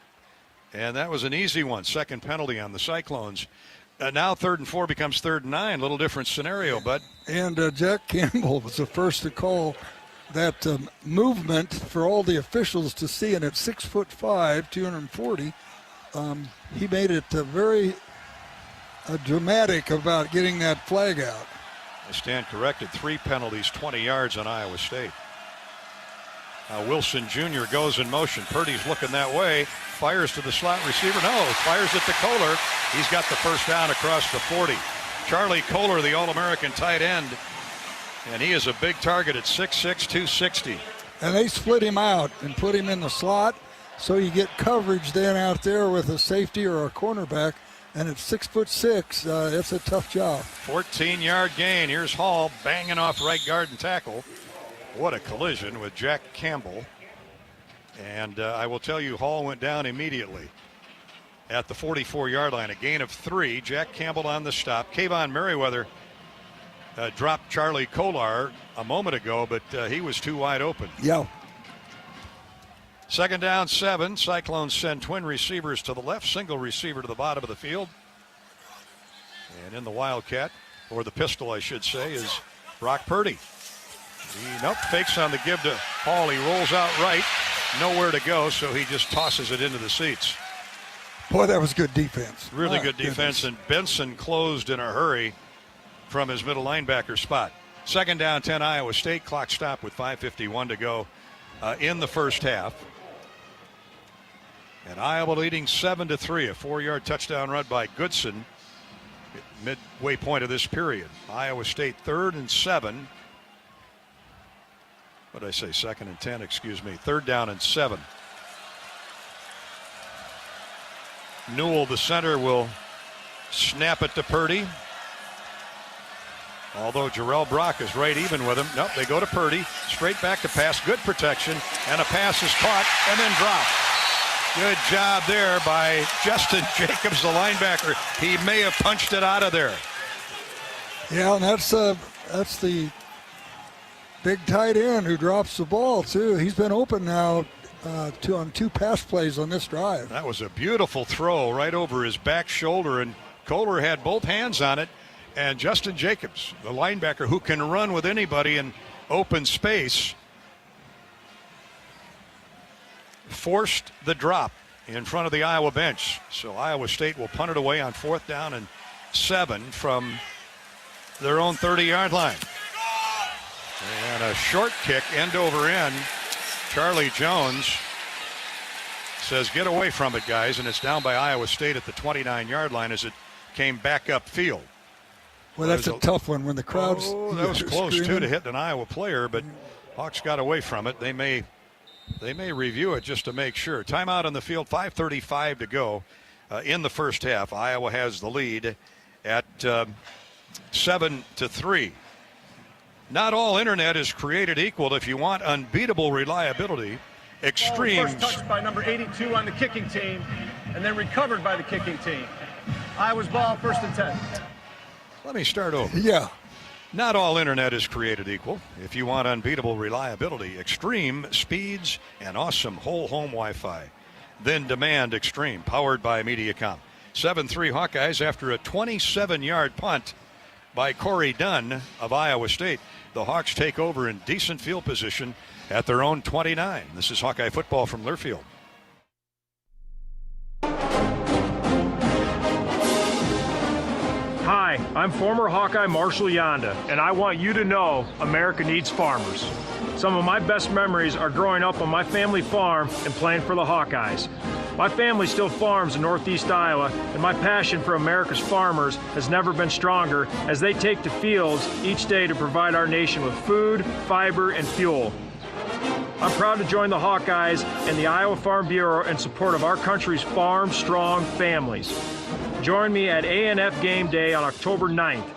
and that was an easy one. Second penalty on the Cyclones. Now 3rd and 4 becomes 3rd and 9. A little different scenario, but. And Jack Campbell was the first to call that movement for all the officials to see. And at 6'5", 240, he made it very dramatic about getting that flag out. I stand corrected. 3 penalties, 20 yards on Iowa State. Wilson Jr. goes in motion. Purdy's looking that way. Fires to the slot receiver. No, fires it to Kohler. He's got the first down across the 40. Charlie Kohler, the All-American tight end And he is a big target at 6'6", 260. And they split him out and put him in the slot, so you get coverage then out there with a safety or a cornerback. And at 6'6", it's a tough job. 14-yard gain. Here's Hall banging off right guard and tackle. What a collision with Jack Campbell. And I will tell you, Hall went down immediately at the 44-yard line. A gain of 3. Jack Campbell on the stop. Kayvon Merriweather dropped Charlie Kolar a moment ago, but he was too wide open. Yeah. Second down, 7. Cyclones send twin receivers to the left, single receiver to the bottom of the field. And in the Wildcat, or the pistol, I should say, is Brock Purdy. He fakes on the give to Hall. He rolls out right, nowhere to go, so he just tosses it into the seats. Boy, that was good defense. Really good defense, and Benson closed in a hurry from his middle linebacker spot. Second down, 10, Iowa State. Clock stopped with 5:51 to go in the first half. And Iowa leading 7-3, a 4-yard touchdown run by Goodson midway point of this period. Iowa State 3rd and 7. What did I say? 2nd and 10, excuse me. 3rd down and 7. Newell, the center, will snap it to Purdy. Although Jarrell Brock is right even with him. Nope, they go to Purdy. Straight back to pass. Good protection. And a pass is caught and then dropped. Good job there by Justin Jacobs, the linebacker. He may have punched it out of there. Yeah, and that's the big tight end who drops the ball, too. He's been open now on 2 pass plays on this drive. That was a beautiful throw right over his back shoulder, and Kohler had both hands on it. And Justin Jacobs, the linebacker who can run with anybody in open space, forced the drop in front of the Iowa bench. So Iowa State will punt it away on 4th down and 7 from their own 30-yard line. And a short kick, end over end. Charlie Jones says, get away from it, guys. And it's down by Iowa State at the 29-yard line as it came back upfield. Well, that's a tough one when the crowd's that was close, too, to hit an Iowa player, but Hawks got away from it. They may review it just to make sure. Timeout on the field, 5:35 to go in the first half. Iowa has the lead at 7-3. Not all internet is created equal. If you want unbeatable reliability, Extreme. First touched by number 82 on the kicking team, and then recovered by the kicking team. Iowa's ball, 1st and 10. Let me start over. Yeah. Not all internet is created equal. If you want unbeatable reliability, extreme speeds, and awesome whole home Wi-Fi, then demand Extreme, powered by Mediacom. 7-3 Hawkeyes after a 27-yard punt by Corey Dunn of Iowa State. The Hawks take over in decent field position at their own 29. This is Hawkeye football from Learfield. Hi, I'm former Hawkeye Marshall Yonda, and I want you to know America needs farmers. Some of my best memories are growing up on my family farm and playing for the Hawkeyes. My family still farms in Northeast Iowa, and my passion for America's farmers has never been stronger as they take to fields each day to provide our nation with food, fiber, and fuel. I'm proud to join the Hawkeyes and the Iowa Farm Bureau in support of our country's farm-strong families. Join me at A&F Game Day on October 9th.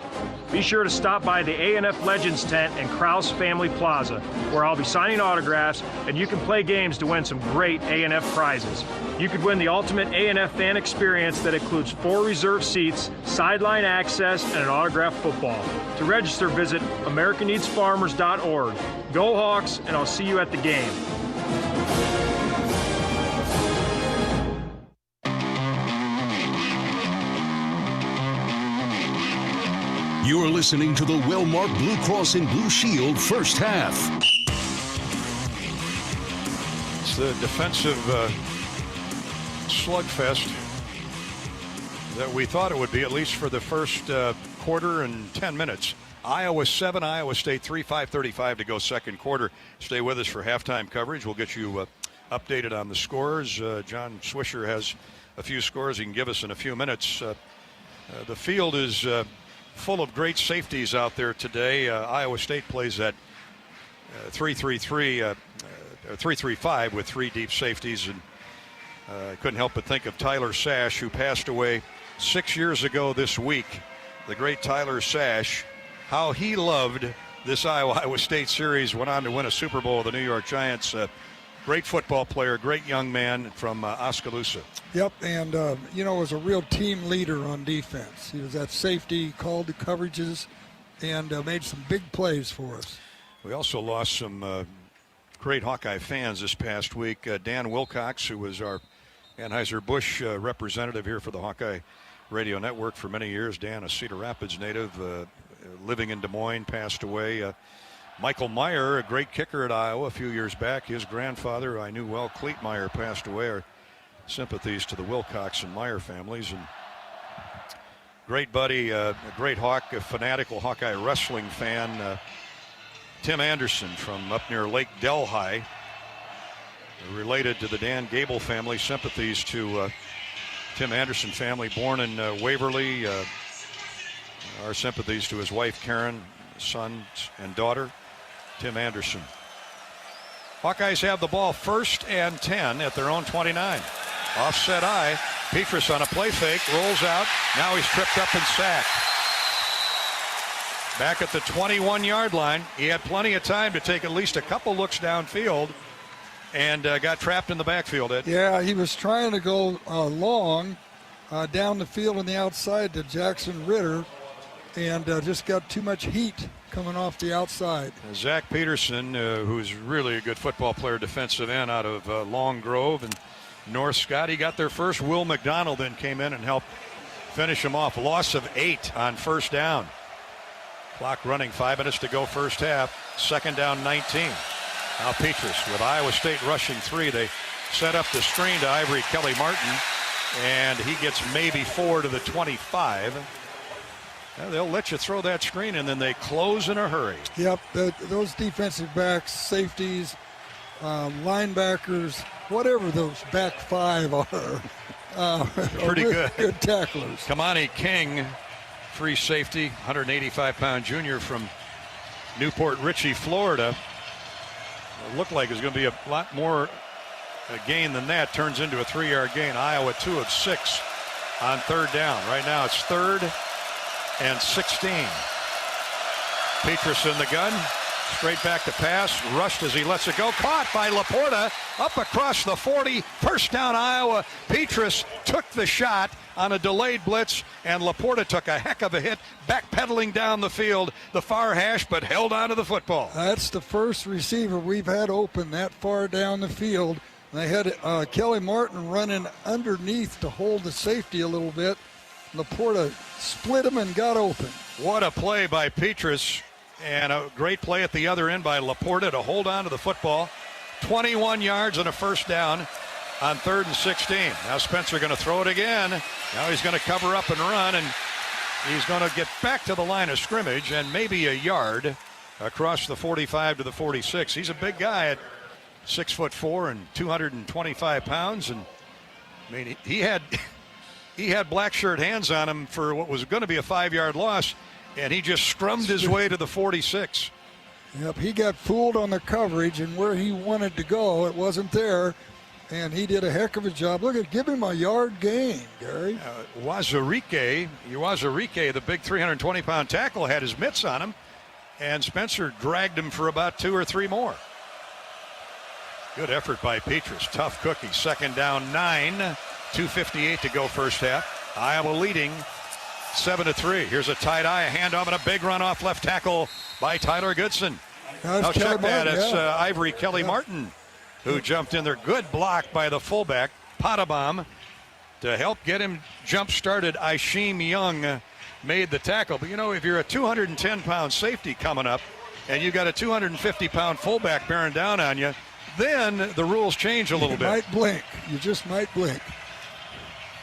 Be sure to stop by the A&F Legends tent in Krause Family Plaza, where I'll be signing autographs, and you can play games to win some great A&F prizes. You could win the ultimate A&F fan experience that includes 4 reserved seats, sideline access, and an autographed football. To register, visit AmericanNeedsFarmers.org. Go Hawks, and I'll see you at the game. You're listening to the Wellmark Blue Cross and Blue Shield first half. It's the defensive slugfest that we thought it would be, at least for the first quarter and 10 minutes. Iowa 7, Iowa State 3, 5:35 to go second quarter. Stay with us for halftime coverage. We'll get you updated on the scores. John Swisher has a few scores he can give us in a few minutes. The field is full of great safeties out there today. Iowa State plays at 3-3-5 with 3 deep safeties, and I couldn't help but think of Tyler Sash, who passed away 6 years ago this week. The great Tyler Sash, how he loved this Iowa State series, went on to win a Super Bowl with the New York Giants. Great football player, great young man from Oskaloosa. Yep, and, was a real team leader on defense. He was at safety, called the coverages, and made some big plays for us. We also lost some great Hawkeye fans this past week. Dan Wilcox, who was our Anheuser-Busch representative here for the Hawkeye Radio Network for many years. Dan, a Cedar Rapids native, living in Des Moines, passed away. Michael Meyer, a great kicker at Iowa a few years back. His grandfather, I knew well, Cleet Meyer, passed away. Our sympathies to the Wilcox and Meyer families. And great buddy, a great Hawk, a fanatical Hawkeye wrestling fan, Tim Anderson from up near Lake Delhi, related to the Dan Gable family. Sympathies to Tim Anderson family, born in Waverly. Our sympathies to his wife Karen, son and daughter. Tim Anderson. Hawkeyes have the ball 1st and 10 at their own 29. Offset eye. Petrus on a play fake, rolls out. Now he's tripped up and sacked. Back at the 21-yard line. He had plenty of time to take at least a couple looks downfield and got trapped in the backfield. Yeah, he was trying to go long down the field on the outside to Jackson Ritter and just got too much heat coming off the outside. Zach Peterson, who's really a good football player, defensive end out of Long Grove and North Scott. He got there first. Will McDonald then came in and helped finish him off. Loss of 8 on 1st down. Clock running, 5 minutes to go first half. 2nd down, 19. Now Petrus with Iowa State rushing 3. They set up the screen to Ivory Kelly Martin, and he gets maybe 4 to the 25. Well, they'll let you throw that screen, and then they close in a hurry. Yep, those defensive backs, safeties, linebackers, whatever those back 5 are. Pretty good. Good tacklers. Kamani King, free safety, 185-pound junior from Newport Richey, Florida. It looked like it was going to be a lot more gain than that. Turns into a 3-yard gain. Iowa 2 of 6 on 3rd down. Right now it's 3rd and 16. Petrus in the gun. Straight back to pass. Rushed as he lets it go. Caught by Laporta. Up across the 40. 1st down Iowa. Petrus took the shot on a delayed blitz, and Laporta took a heck of a hit, backpedaling down the field, the far hash, but held on to the football. That's the first receiver we've had open that far down the field. They had Kelly Martin running underneath to hold the safety a little bit. Laporta split him and got open. What a play by Petrus, and a great play at the other end by Laporta to hold on to the football. 21 yards and a 1st down on 3rd and 16. Now Spencer going to throw it again. Now he's going to cover up and run, and he's going to get back to the line of scrimmage and maybe a yard across the 45 to the 46. He's a big guy at 6'4" and 225 pounds, and I mean he had black shirt hands on him for what was going to be a 5-yard loss, and he just scrummed his way to the 46. Yep, he got fooled on the coverage, and where he wanted to go, it wasn't there, and he did a heck of a job. Look at, give him a yard gain, Gary. Wazirike, the big 320-pound tackle, had his mitts on him, and Spencer dragged him for about 2 or 3 more. Good effort by Petrus. Tough cookie. 2nd down, 9. 2:58 to go first half. Iowa leading 7-3. Here's a tight eye, a handoff, and a big run off left tackle by Tyler Goodson. Now check that. It's Ivory Kelly Martin who jumped in there. Good block by the fullback, Potabom, to help get him jump-started. Isheem Young made the tackle. But, you know, if you're a 210-pound safety coming up and you got a 250-pound fullback bearing down on you, then the rules change a little bit. You might blink. You just might blink.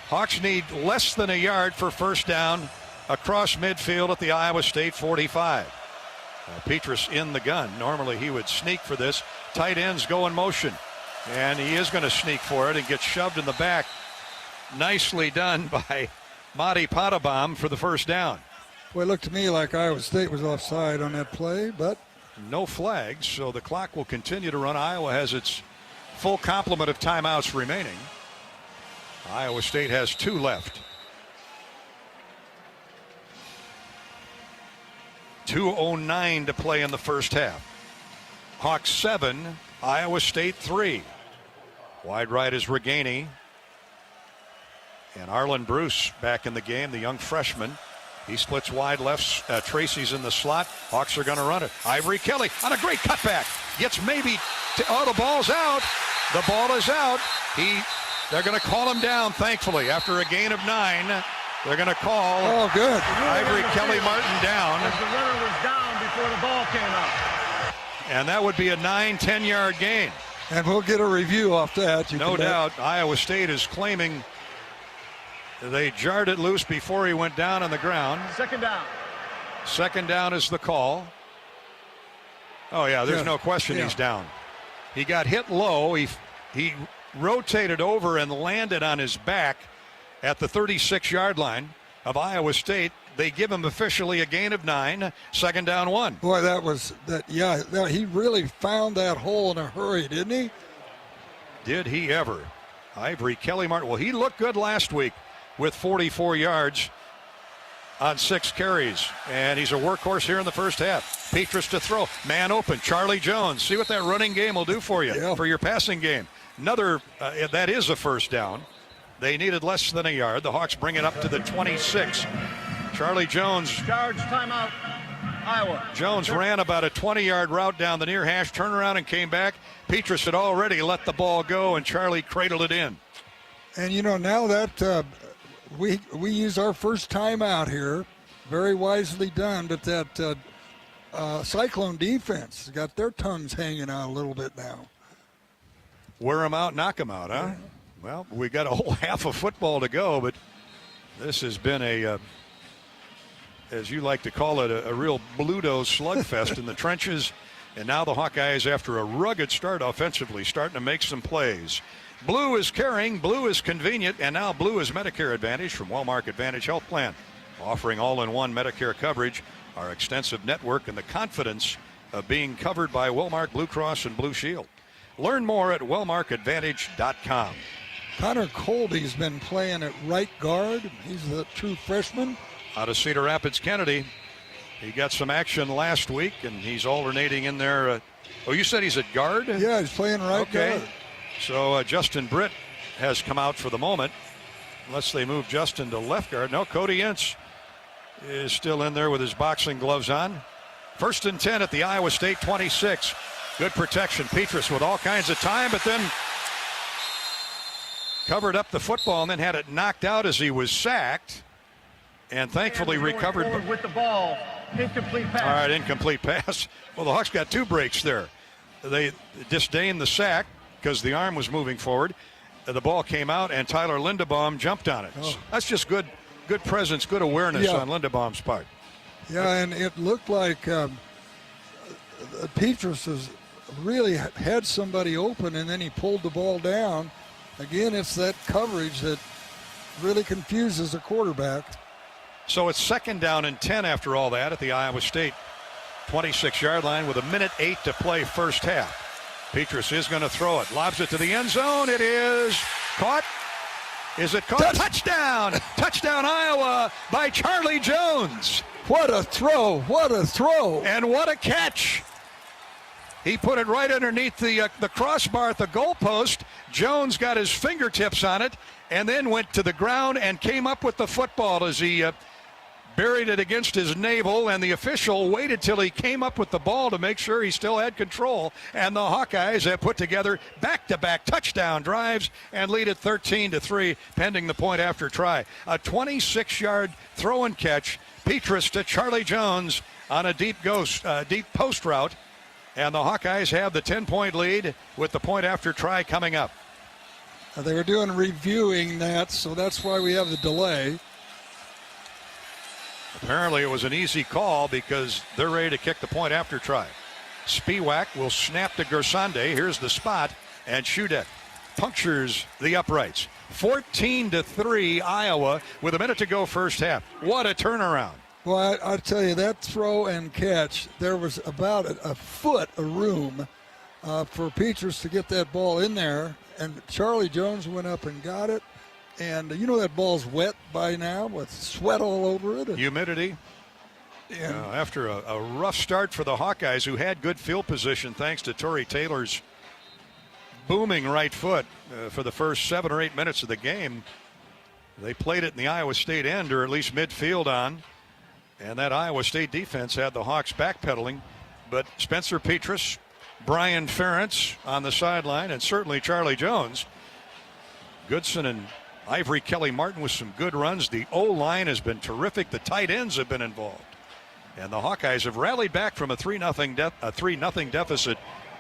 Hawks need less than a yard for 1st down across midfield at the Iowa State 45. Petrus in the gun. Normally he would sneak for this. Tight ends go in motion, and he is going to sneak for it and get shoved in the back. Nicely done by Madi Potabom for the 1st down. Well, it looked to me like Iowa State was offside on that play, but no flags, so the clock will continue to run. Iowa has its full complement of timeouts remaining. Iowa State has 2 left. 2:09 to play in the first half. Hawks 7, Iowa State 3. Wide right is Reganey. And Arlen Bruce back in the game, the young freshman. He splits wide left. Tracy's in the slot. Hawks are going to run it. Ivory Kelly on a great cutback. Gets maybe. The ball's out. The ball is out. They're going to call him down, thankfully. After a gain of 9, they're going to call Ivory Kelly Martin down. As the runner was down before the ball came out. And that would be a 9-10 yard gain. And we'll get a review off that. No doubt. Iowa State is claiming they jarred it loose before he went down on the ground. Second down. Second down is the call. Oh, yeah, there's no question he's down. He got hit low. He rotated over and landed on his back at the 36-yard line of Iowa State. They give him officially a gain of 9, second down 1. Boy, he really found that hole in a hurry, didn't he? Did he ever? Ivory Kelly Martin. Well, he looked good last week with 44 yards on 6 carries. And he's a workhorse here in the first half. Petrus to throw. Man open. Charlie Jones. See what that running game will do for you, for your passing game. Another, that is a first down. They needed less than a yard. The Hawks bring it up to the 26. Charlie Jones. Charge timeout, Iowa. Jones ran about a 20-yard route down the near hash, turned around and came back. Petrus had already let the ball go, and Charlie cradled it in. And, now that we use our first timeout here, very wisely done, but that Cyclone defense got their tongues hanging out a little bit now. Wear them out, knock them out, huh? Well, we got a whole half of football to go, but this has been a, as you like to call it, a real Bluto slugfest in the trenches. And now the Hawkeyes, after a rugged start offensively, starting to make some plays. Blue is caring, blue is convenient, and now blue is Medicare Advantage from Wellmark Advantage Health Plan, offering all-in-one Medicare coverage, our extensive network, and the confidence of being covered by Wellmark Blue Cross and Blue Shield. Learn more at wellmarkadvantage.com. Connor Colby's been playing at right guard. He's the true freshman. Out of Cedar Rapids, Kennedy. He got some action last week, and he's alternating in there. You said he's at guard? Yeah, he's playing right guard. So Justin Britt has come out for the moment, unless they move Justin to left guard. No, Cody Ince is still in there with his boxing gloves on. 1st and 10 at the Iowa State 26. Good protection. Petrus with all kinds of time, but then covered up the football and then had it knocked out as he was sacked, and thankfully recovered with the ball. Incomplete pass. All right, incomplete pass. Well, the Hawks got 2 breaks there. They disdained the sack because the arm was moving forward. The ball came out, and Tyler Lindebaum jumped on it. That's just good presence, good awareness on Lindebaum's part. Yeah, and it looked like Petrus has really had somebody open, and then he pulled the ball down. Again, it's that coverage that really confuses a quarterback. So it's 2nd down and 10 after all that at the Iowa State 26-yard line with 1:08 to play first half. Petrus is going to throw it. Lobs it to the end zone. It is caught. Is it caught? Touchdown! Touchdown Iowa by Charlie Jones. What a throw. What a throw. And what a catch. He put it right underneath the crossbar at the goalpost. Jones got his fingertips on it and then went to the ground and came up with the football as he buried it against his navel, and the official waited till he came up with the ball to make sure he still had control. And the Hawkeyes have put together back-to-back touchdown drives and lead it 13-3 pending the point after try. A 26-yard throw and catch. Petrus to Charlie Jones on a deep post route. And the Hawkeyes have the 10-point lead with the point after try coming up. They were reviewing that, so that's why we have the delay. Apparently it was an easy call because they're ready to kick the point after try. Spiewak will snap to Gersande. Here's the spot, and Shudet punctures the uprights. 14-3 Iowa with a minute to go first half. What a turnaround. Well, I tell you, that throw and catch, there was about a foot of room for Petras to get that ball in there, and Charlie Jones went up and got it. And you know that ball's wet by now with sweat all over it. Humidity. After a rough start for the Hawkeyes, who had good field position thanks to Torrey Taylor's booming right foot for the first 7 or 8 minutes of the game, they played it in the Iowa State end, or at least midfield on. And that Iowa State defense had the Hawks backpedaling. But Spencer Petras, Brian Ferentz on the sideline, and certainly Charlie Jones. Goodson and Ivory Kelly-Martin with some good runs. The O-line has been terrific. The tight ends have been involved. And the Hawkeyes have rallied back from a 3-0 deficit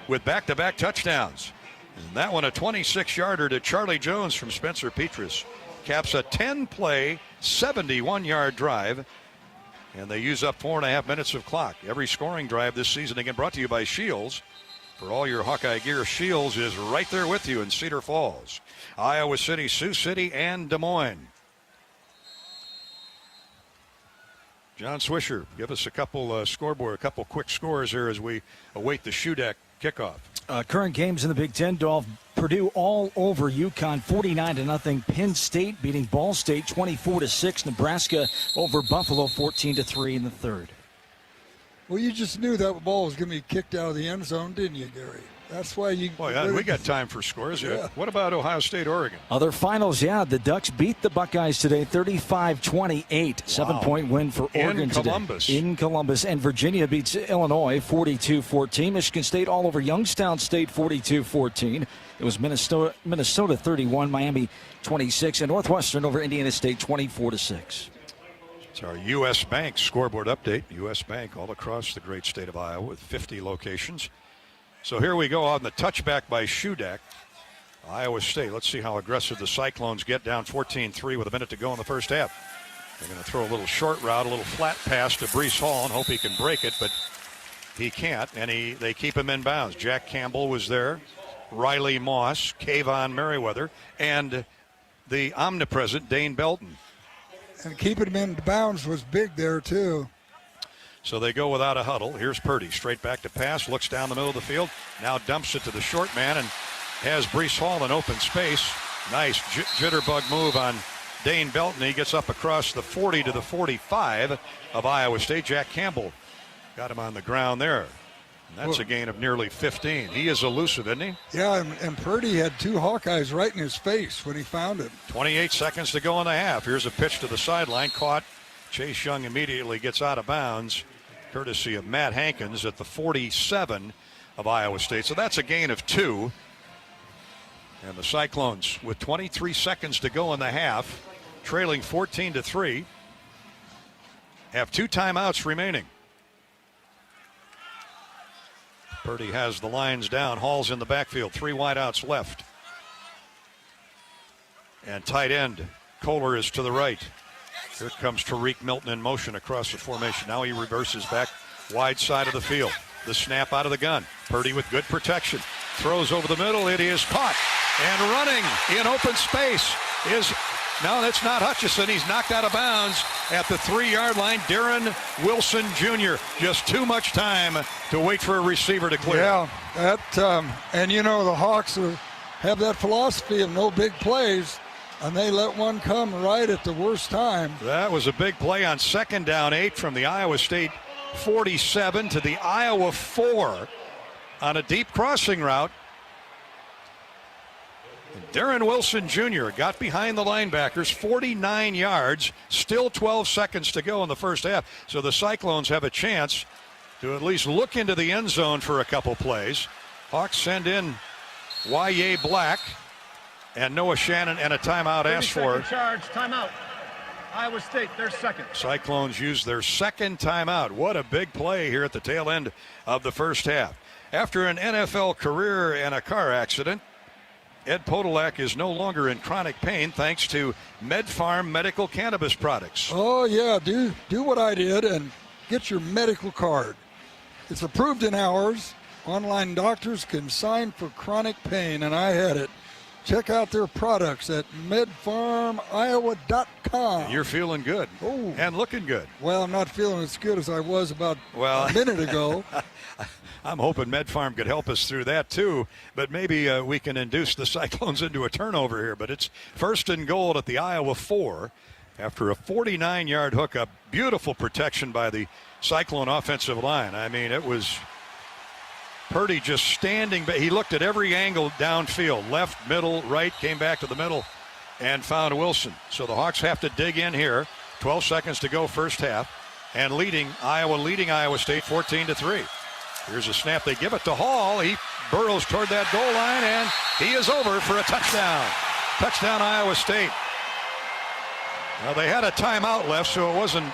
with back-to-back touchdowns. And that one, a 26-yarder to Charlie Jones from Spencer Petras, caps a 10-play, 71-yard drive. And they use up 4.5 minutes of clock. Every scoring drive this season, again, brought to you by Shields. For all your Hawkeye gear, Shields is right there with you in Cedar Falls, Iowa City, Sioux City, and Des Moines. John Swisher, give us a couple scoreboard, a couple quick scores here as we await the Shudak kickoff. Current games in the Big Ten, Dolph. Purdue all over UConn, 49-0. Penn State beating Ball State 24-6. Nebraska over Buffalo 14-3 in the third. Well, you just knew that ball was going to be kicked out of the end zone, didn't you, Gary? That's why you. Well, yeah, we got time for scores. Yeah. What about Ohio State, Oregon? Other finals, the Ducks beat the Buckeyes today, 35-28. 7-point win for Oregon today. In Columbus. And Virginia beats Illinois 42-14. Michigan State all over Youngstown State 42-14. It was Minnesota 31, Miami 26, and Northwestern over Indiana State 24-6. It's our U.S. Bank scoreboard update. U.S. Bank all across the great state of Iowa with 50 locations. So here we go on the touchback by Shudak. Iowa State. Let's see how aggressive the Cyclones get, down 14-3 with a minute to go in the first half. They're going to throw a little short route, a little flat pass to Breece Hall and hope he can break it, but he can't, and they keep him in bounds. Jack Campbell was there, Riley Moss, Kayvon Merriweather, and the omnipresent Dane Belton. And keeping him in bounds was big there, too. So they go without a huddle. Here's Purdy, straight back to pass, looks down the middle of the field, now dumps it to the short man and has Breece Hall in open space. Nice jitterbug move on Dane Belton. He gets up across the 40 to the 45 of Iowa State. Jack Campbell got him on the ground there. And that's a gain of nearly 15. He is elusive, isn't he? Yeah, and Purdy had two Hawkeyes right in his face when he found him. 28 seconds to go in the half. Here's a pitch to the sideline, caught. Chase Young immediately gets out of bounds, courtesy of Matt Hankins at the 47 of Iowa State. So that's a gain of 2. And the Cyclones, with 23 seconds to go in the half, trailing 14-3, have 2 timeouts remaining. Purdy has the lines down. Hall's in the backfield. 3 wideouts left. And tight end, Kohler is to the right. Here comes Tariq Milton in motion across the formation. Now he reverses back wide side of the field. The snap out of the gun. Purdy with good protection. Throws over the middle. It is caught. And running in open space is, no, that's not Hutchison. He's knocked out of bounds at the 3-yard line. Darren Wilson Jr. Just too much time to wait for a receiver to clear. Yeah, and you know the Hawks have that philosophy of no big plays, and they let one come right at the worst time. That was a big play on 2nd down 8 from the Iowa State 47 to the Iowa 4 on a deep crossing route. Darren Wilson Jr. got behind the linebackers, 49 yards, still 12 seconds to go in the first half. So the Cyclones have a chance to at least look into the end zone for a couple plays. Hawks send in Y.A. Black and Noah Shannon, and a timeout asked for. Charge, timeout. Iowa State, their second. Cyclones use their second timeout. What a big play here at the tail end of the first half. After an NFL career and a car accident, Ed Podolak is no longer in chronic pain thanks to MedFarm medical cannabis products. Oh, yeah, do what I did and get your medical card. It's approved in hours. Online doctors can sign for chronic pain, and I had it. check out their products at medfarmiowa.com. You're feeling good. Oh. And looking good. Well, I'm not feeling as good as I was about a minute ago. I'm hoping MedFarm could help us through that too, but maybe we can induce the Cyclones into a turnover here. But it's 1st and goal at the Iowa 4 after a 49-yard hookup. Beautiful protection by the Cyclone offensive line. I mean, it was Purdy just standing, but he looked at every angle downfield, left, middle, right, came back to the middle and found Wilson. So the Hawks have to dig in here. 12 seconds to go first half, and leading Iowa State 14-3. Here's a snap. They give it to Hall. He burrows toward that goal line, and he is over for a touchdown. Touchdown, Iowa State. Well, they had a timeout left, so it wasn't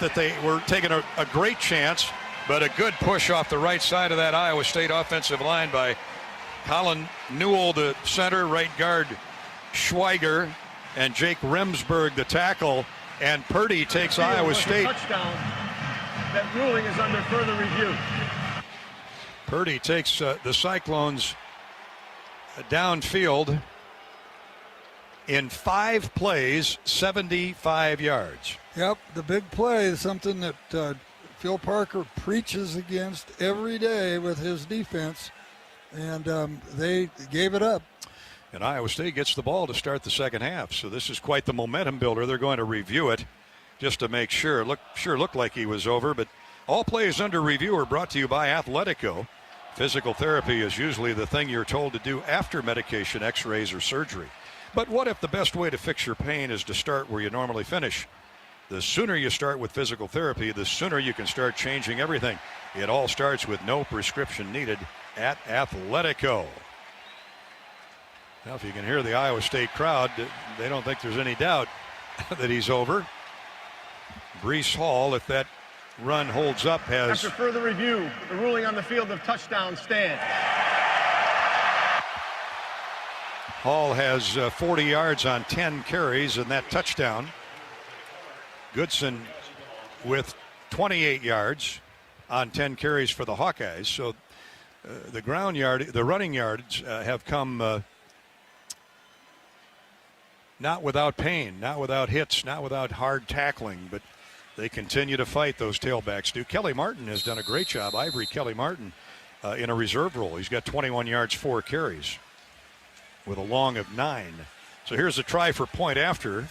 that they were taking a great chance, but a good push off the right side of that Iowa State offensive line by Colin Newell, the center, right guard Schweiger, and Jake Remsburg, the tackle. And Purdy takes Iowa State. Touchdown. That ruling is under further review. Purdy takes the Cyclones downfield in 5 plays, 75 yards. Yep, the big play is something that Phil Parker preaches against every day with his defense, and they gave it up. And Iowa State gets the ball to start the second half, so this is quite the momentum builder. They're going to review it just to make sure. Looked like he was over, but all plays under review are brought to you by Athletico. Physical therapy is usually the thing you're told to do after medication, x-rays, or surgery. But what if the best way to fix your pain is to start where you normally finish? The sooner you start with physical therapy, the sooner you can start changing everything. It all starts with no prescription needed at Athletico. Now, if you can hear the Iowa State crowd, they don't think there's any doubt that he's over. Breece Hall, if that run holds up, has... After further review, the ruling on the field of touchdown stands. Hall has 40 yards on 10 carries and that touchdown. Goodson with 28 yards on 10 carries for the Hawkeyes. So the running yards have come not without pain, not without hits, not without hard tackling, but they continue to fight, those tailbacks do. Kelly Martin has done a great job. Ivory Kelly Martin in a reserve role. He's got 21 yards, 4 carries with a long of 9. So here's a try for point after.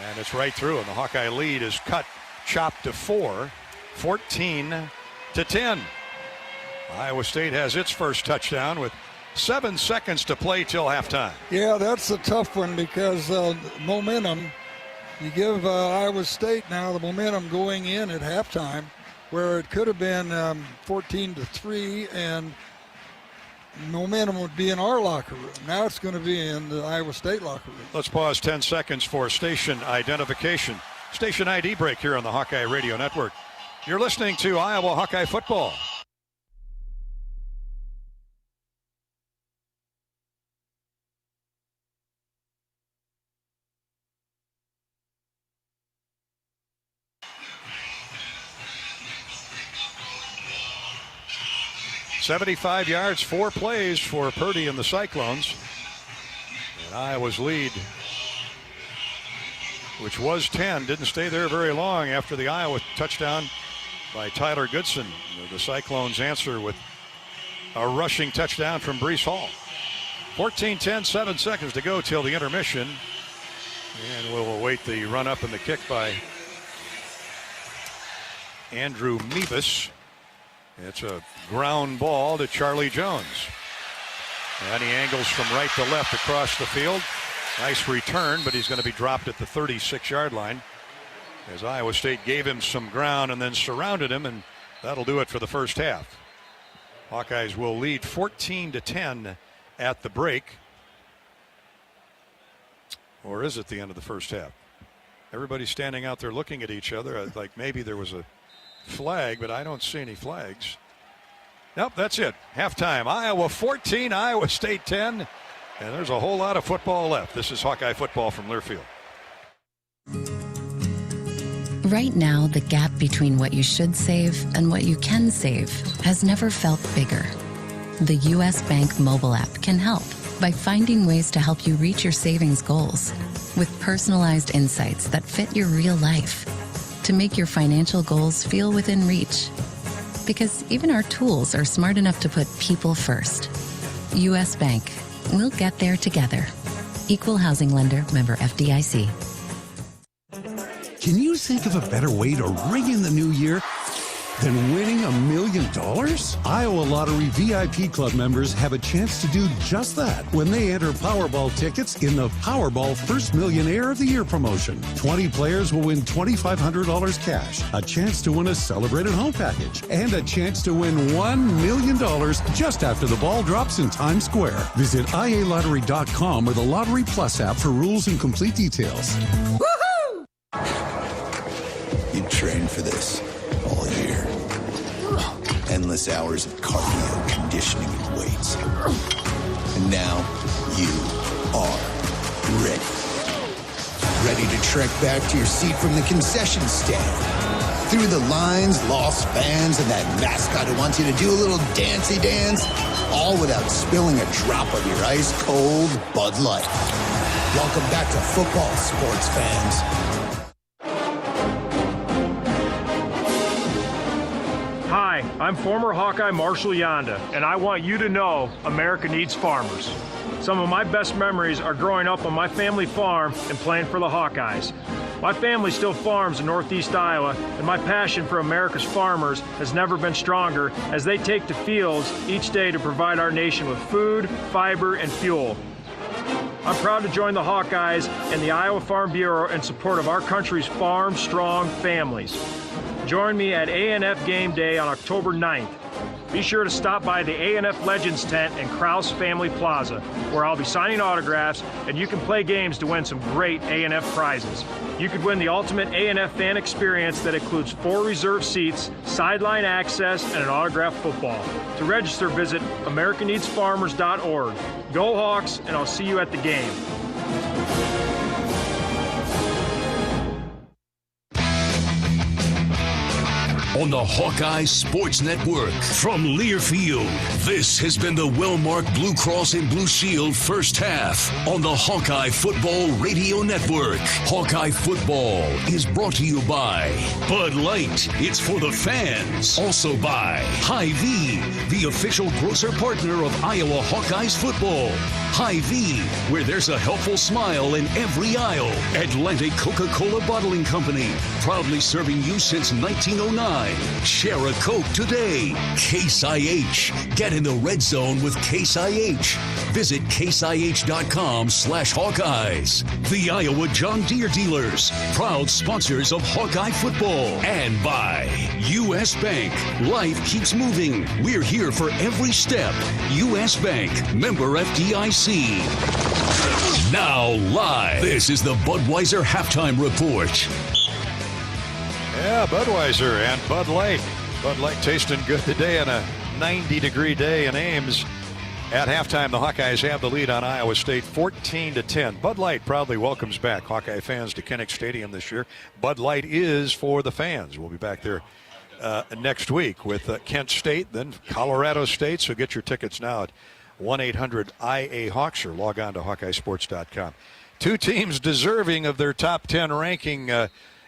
And it's right through, and the Hawkeye lead is chopped to 4, 14-10. Iowa State has its first touchdown with 7 seconds to play till halftime. Yeah, that's a tough one because momentum. You give Iowa State now the momentum going in at halftime, where it could have been 14-3, and momentum would be in our locker room. Now it's going to be in the Iowa State locker room. Let's pause 10 seconds for station identification. Station ID break here on the Hawkeye Radio Network. You're listening to Iowa Hawkeye football. $75 yards, 4 plays for Purdy and the Cyclones. And Iowa's lead, which was 10, didn't stay there very long after the Iowa touchdown by Tyler Goodson. The Cyclones answer with a rushing touchdown from Breece Hall. 14-10, 7 seconds to go till the intermission. And we'll await the run-up and the kick by Andrew Mevis. It's a ground ball to Charlie Jones. And he angles from right to left across the field. Nice return, but he's going to be dropped at the 36-yard line as Iowa State gave him some ground and then surrounded him, and that'll do it for the first half. Hawkeyes will lead 14-10 at the break. Or is it the end of the first half? Everybody's standing out there looking at each other like maybe there was a flag, but I don't see any flags. Nope, that's it. Halftime. Iowa 14, Iowa State 10, and there's a whole lot of football left. This is Hawkeye football from Learfield. Right now, the gap between what you should save and what you can save has never felt bigger. The U.S. Bank mobile app can help by finding ways to help you reach your savings goals with personalized insights that fit your real life to make your financial goals feel within reach. Because even our tools are smart enough to put people first. U.S. Bank. We'll get there together. Equal housing lender, member FDIC. Can you think of a better way to ring in the new year than winning $1 million? Iowa Lottery VIP Club members have a chance to do just that when they enter Powerball tickets in the Powerball First Millionaire of the Year promotion. 20 players will win $2,500 cash, a chance to win a celebrated home package, and a chance to win $1 million just after the ball drops in Times Square. Visit ialottery.com or the Lottery Plus app for rules and complete details. Woohoo! You trained for this all year. Endless hours of cardio, conditioning, and weights. And now you are ready. Ready to trek back to your seat from the concession stand. Through the lines, lost fans, and that mascot who wants you to do a little dancey dance, all without spilling a drop of your ice-cold Bud Light. Welcome back to football, sports fans. Hi, I'm former Hawkeye Marshall Yonda, and I want you to know America needs farmers. Some of my best memories are growing up on my family farm and playing for the Hawkeyes. My family still farms in northeast Iowa, and my passion for America's farmers has never been stronger as they take to fields each day to provide our nation with food, fiber, and fuel. I'm proud to join the Hawkeyes and the Iowa Farm Bureau in support of our country's farm-strong families. Join me at A&F Game Day on October 9th. Be sure to stop by the A&F Legends tent in Krause Family Plaza, where I'll be signing autographs, and you can play games to win some great A&F prizes. You could win the ultimate A&F fan experience that includes 4 reserved seats, sideline access, and an autographed football. To register, visit AmericaNeedsFarmers.org. Go Hawks, and I'll see you at the game. On the Hawkeye Sports Network from Learfield, this has been the well-marked Blue Cross and Blue Shield first half on the Hawkeye Football Radio Network. Hawkeye Football is brought to you by Bud Light. It's for the fans. Also by Hy-Vee, the official grocer partner of Iowa Hawkeyes football. Hy-Vee, where there's a helpful smile in every aisle. Atlantic Coca-Cola Bottling Company, proudly serving you since 1909. Share a Coke today. Case IH. Get in the red zone with Case IH. Visit caseih.com/Hawkeyes. The Iowa John Deere dealers, proud sponsors of Hawkeye football. And by U.S. Bank. Life keeps moving. We're here for every step. U.S. Bank. Member FDIC. Now live. This is the Budweiser Halftime Report. Yeah, Budweiser and Bud Light. Bud Light tasting good today on a 90-degree day in Ames. At halftime, the Hawkeyes have the lead on Iowa State, 14-10. Bud Light proudly welcomes back Hawkeye fans to Kinnick Stadium this year. Bud Light is for the fans. We'll be back there next week with Kent State, then Colorado State. So get your tickets now at 1-800-IA-HAWKS or log on to HawkeyeSports.com. Two teams deserving of their top 10 ranking,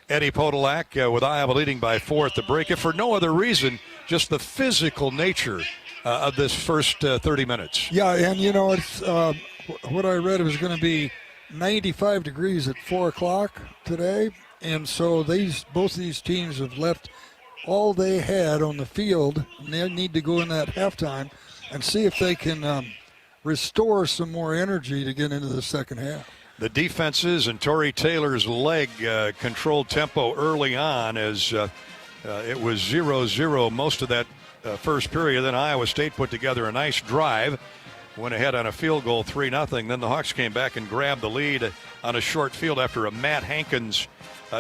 Eddie Podolak, with Iowa leading by 4 at the break, if for no other reason, just the physical nature of this first 30 minutes. Yeah, and you know, it's what I read, it was going to be 95 degrees at 4 o'clock today, and so both these teams have left all they had on the field, and they need to go in that halftime and see if they can restore some more energy to get into the second half. The defenses and Torrey Taylor's leg controlled tempo early on as it was 0-0 most of that first period. Then Iowa State put together a nice drive, went ahead on a field goal, 3-0. Then the Hawks came back and grabbed the lead on a short field after a Matt Hankins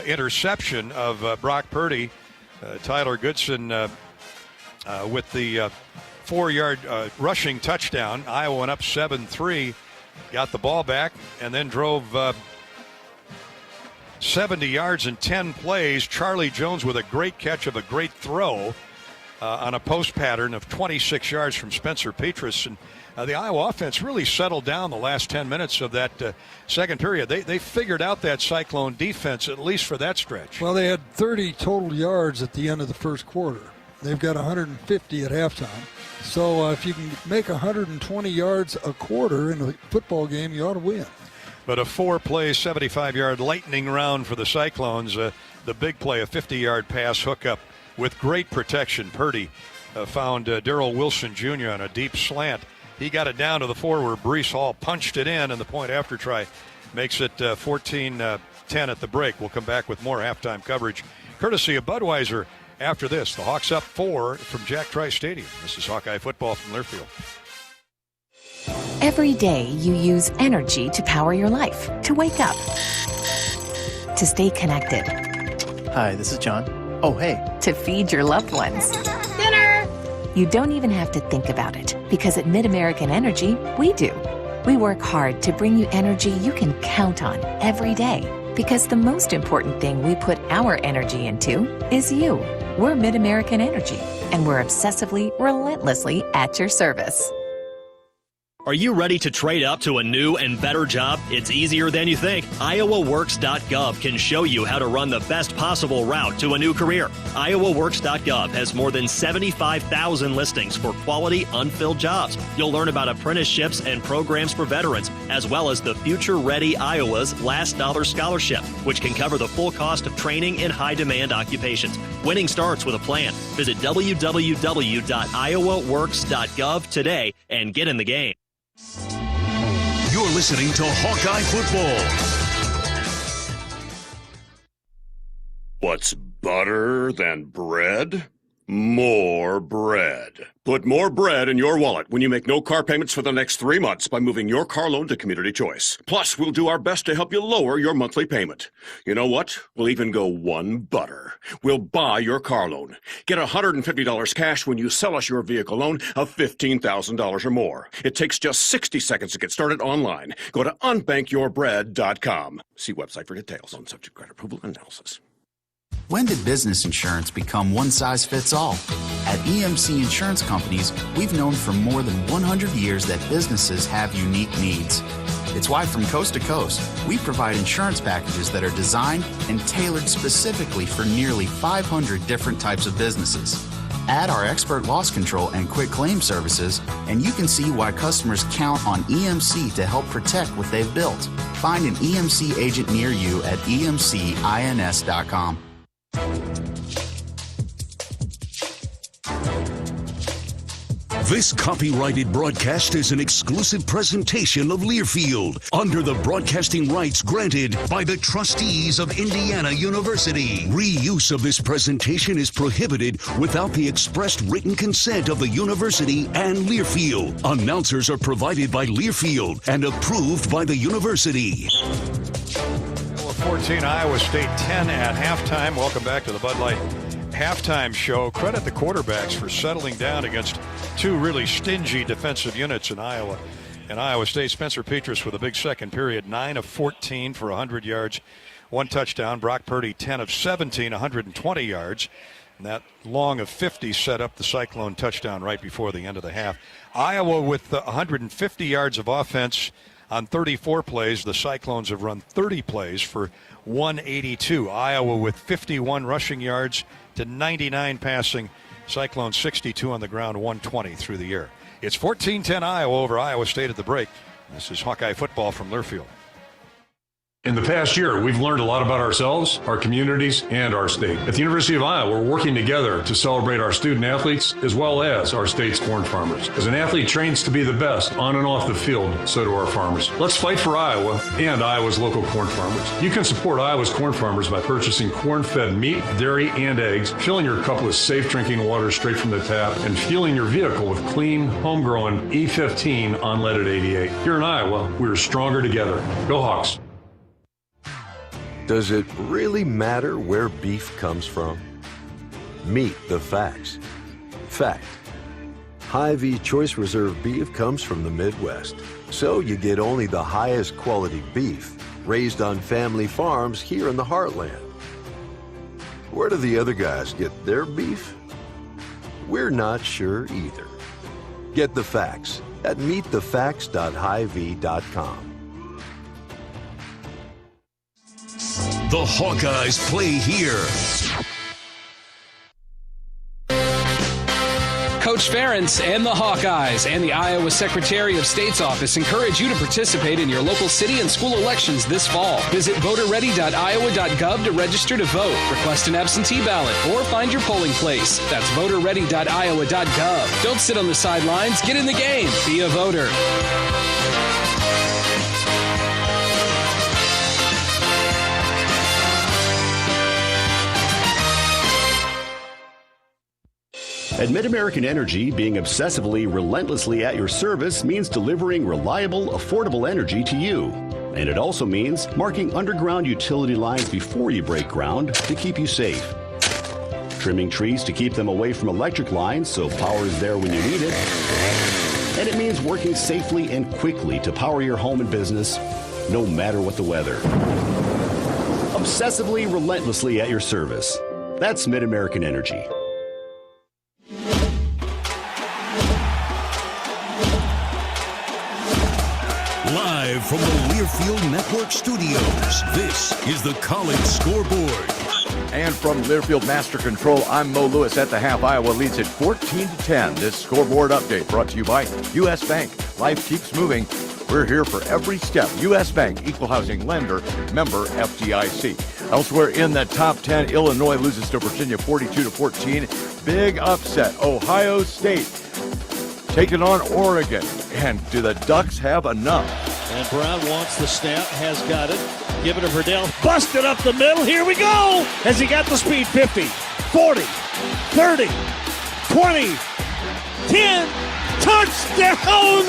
interception of Brock Purdy. Tyler Goodson with the 4-yard rushing touchdown. Iowa went up 7-3. Got the ball back and then drove 70 yards in 10 plays. Charlie Jones with a great catch of a great throw on a post pattern of 26 yards from Spencer Petras. And the Iowa offense really settled down the last 10 minutes of that second period. They figured out that Cyclone defense, at least for that stretch. Well, they had 30 total yards at the end of the first quarter. They've got 150 at halftime. So if you can make 120 yards a quarter in a football game, you ought to win. But a 4-play, 75-yard lightning round for the Cyclones. The big play, a 50-yard pass hookup with great protection. Purdy found Darrell Wilson Jr. on a deep slant. He got it down to the 4 where Breece Hall punched it in, and the point after try makes it 14-10 at the break. We'll come back with more halftime coverage courtesy of Budweiser after this. The Hawks up 4 from Jack Trice Stadium. This is Hawkeye football from Learfield. Every day you use energy to power your life, to wake up, to stay connected. Hi, this is John. Oh, hey. To feed your loved ones. Dinner! You don't even have to think about it, because at Mid-American Energy, we do. We work hard to bring you energy you can count on every day, because the most important thing we put our energy into is you. We're Mid-American Energy, and we're obsessively, relentlessly at your service. Are you ready to trade up to a new and better job? It's easier than you think. IowaWorks.gov can show you how to run the best possible route to a new career. IowaWorks.gov has more than 75,000 listings for quality, unfilled jobs. You'll learn about apprenticeships and programs for veterans, as well as the Future Ready Iowa's Last Dollar Scholarship, which can cover the full cost of training in high-demand occupations. Winning starts with a plan. Visit www.iowaworks.gov today and get in the game. You're listening to Hawkeye Football. What's better than bread? More bread. Put more bread in your wallet when you make no car payments for the next 3 months by moving your car loan to Community Choice. Plus, we'll do our best to help you lower your monthly payment. You know what? We'll even go one better. We'll buy your car loan. Get $150 cash when you sell us your vehicle loan of $15,000 or more. It takes just 60 seconds to get started online. Go to unbankyyourbread.com. See website for details on subject credit approval and analysis. When did business insurance become one size fits all? At EMC Insurance Companies, we've known for more than 100 years that businesses have unique needs. It's why from coast to coast, we provide insurance packages that are designed and tailored specifically for nearly 500 different types of businesses. Add our expert loss control and quick claim services, and you can see why customers count on EMC to help protect what they've built. Find an EMC agent near you at emcins.com. This copyrighted broadcast is an exclusive presentation of Learfield under the broadcasting rights granted by the trustees of Indiana University. Reuse of this presentation is prohibited without the expressed written consent of the university and Learfield. Announcers are provided by Learfield and approved by the university. 14, Iowa State 10 at halftime. Welcome back to the Bud Light halftime show. Credit the quarterbacks for settling down against two really stingy defensive units in Iowa and Iowa State. Spencer Petras with a big second period, 9 of 14 for 100 yards, 1 touchdown. Brock Purdy, 10 of 17, 120 yards. And that long of 50 set up the Cyclone touchdown right before the end of the half. Iowa with 150 yards of offense on 34 plays. The Cyclones have run 30 plays for 182. Iowa with 51 rushing yards to 99 passing. Cyclones 62 on the ground, 120 through the air. It's 14-10 Iowa over Iowa State at the break. This is Hawkeye football from Learfield. In the past year, we've learned a lot about ourselves, our communities, and our state. At the University of Iowa, we're working together to celebrate our student athletes as well as our state's corn farmers. As an athlete trains to be the best on and off the field, so do our farmers. Let's fight for Iowa and Iowa's local corn farmers. You can support Iowa's corn farmers by purchasing corn-fed meat, dairy, and eggs, filling your cup with safe drinking water straight from the tap, and fueling your vehicle with clean, homegrown E15 unleaded 88. Here in Iowa, we're stronger together. Go Hawks. Does it really matter where beef comes from? Meet the facts. Fact: Hy-Vee Choice Reserve beef comes from the Midwest, so you get only the highest quality beef raised on family farms here in the heartland. Where do the other guys get their beef? We're not sure either. Get the facts at meetthefacts.hy-vee.com. The Hawkeyes play here. Coach Ferentz and the Hawkeyes and the Iowa Secretary of State's office encourage you to participate in your local city and school elections this fall. Visit voterready.iowa.gov to register to vote, request an absentee ballot, or find your polling place. That's voterready.iowa.gov. Don't sit on the sidelines. Get in the game. Be a voter. At MidAmerican Energy, being obsessively, relentlessly at your service means delivering reliable, affordable energy to you. And it also means marking underground utility lines before you break ground to keep you safe. Trimming trees to keep them away from electric lines so power is there when you need it. And it means working safely and quickly to power your home and business, no matter what the weather. Obsessively, relentlessly at your service. That's MidAmerican Energy. Live from the Learfield Network studios, this is the College Scoreboard. And from Learfield Master Control, I'm Mo Lewis. At the half, Iowa leads at 14-10. This scoreboard update brought to you by U.S. Bank. Life keeps moving. We're here for every step. U.S. Bank, equal housing lender, member FDIC. Elsewhere in the top 10, Illinois loses to Virginia 42-14. Big upset. Ohio State taking on Oregon. And do the Ducks have enough? And Brown wants the snap, has got it. Give it to Verdell. Busted up the middle. Here we go. Has he got the speed? 50, 40, 30, 20, 10. Touchdown!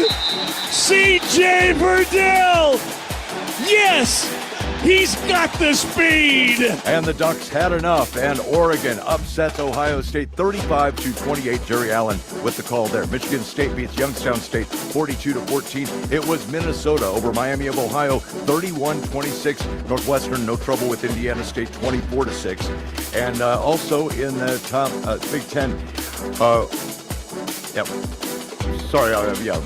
C.J. Verdell. Yes! He's got the speed! And the Ducks had enough, and Oregon upsets Ohio State 35-28. Jerry Allen with the call there. Michigan State beats Youngstown State 42-14. It was Minnesota over Miami of Ohio 31-26. Northwestern, no trouble with Indiana State 24-6. And also in the top Big Ten,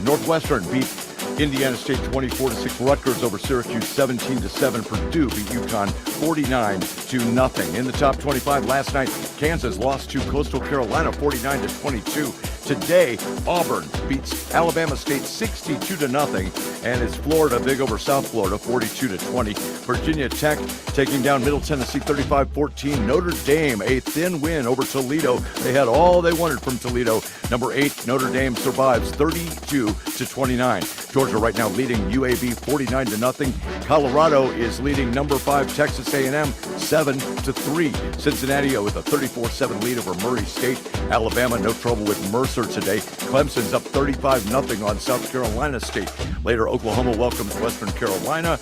Northwestern beat Indiana State 24-6, Rutgers over Syracuse 17-7, Purdue beat UConn 49-0. In the top 25 last night, Kansas lost to Coastal Carolina 49-22. Today, Auburn beats Alabama State 62-0, and it's Florida big over South Florida 42-20. Virginia Tech taking down Middle Tennessee 35-14. Notre Dame a thin win over Toledo. They had all they wanted from Toledo. Number 8 Notre Dame survives 32-29. Georgia right now leading UAB 49-0. Colorado is leading number 5 Texas A&M 7-3. Cincinnati with a 34-7 lead over Murray State. Alabama no trouble with Mercer today. Clemson's up 35-0 on South Carolina State. Later, Oklahoma welcomes Western Carolina.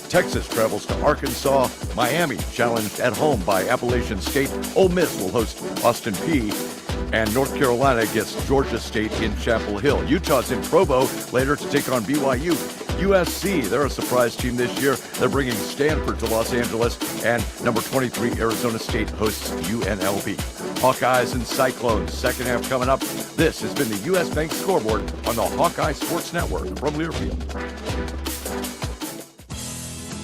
Texas travels to Arkansas. Miami challenged at home by Appalachian State. Ole Miss will host Austin Peay. And North Carolina gets Georgia State in Chapel Hill. Utah's in Provo later to take on BYU. USC, they're a surprise team this year. They're bringing Stanford to Los Angeles. And number 23, Arizona State hosts UNLV. Hawkeyes and Cyclones, second half coming up. This has been the U.S. Bank Scoreboard on the Hawkeye Sports Network from Learfield.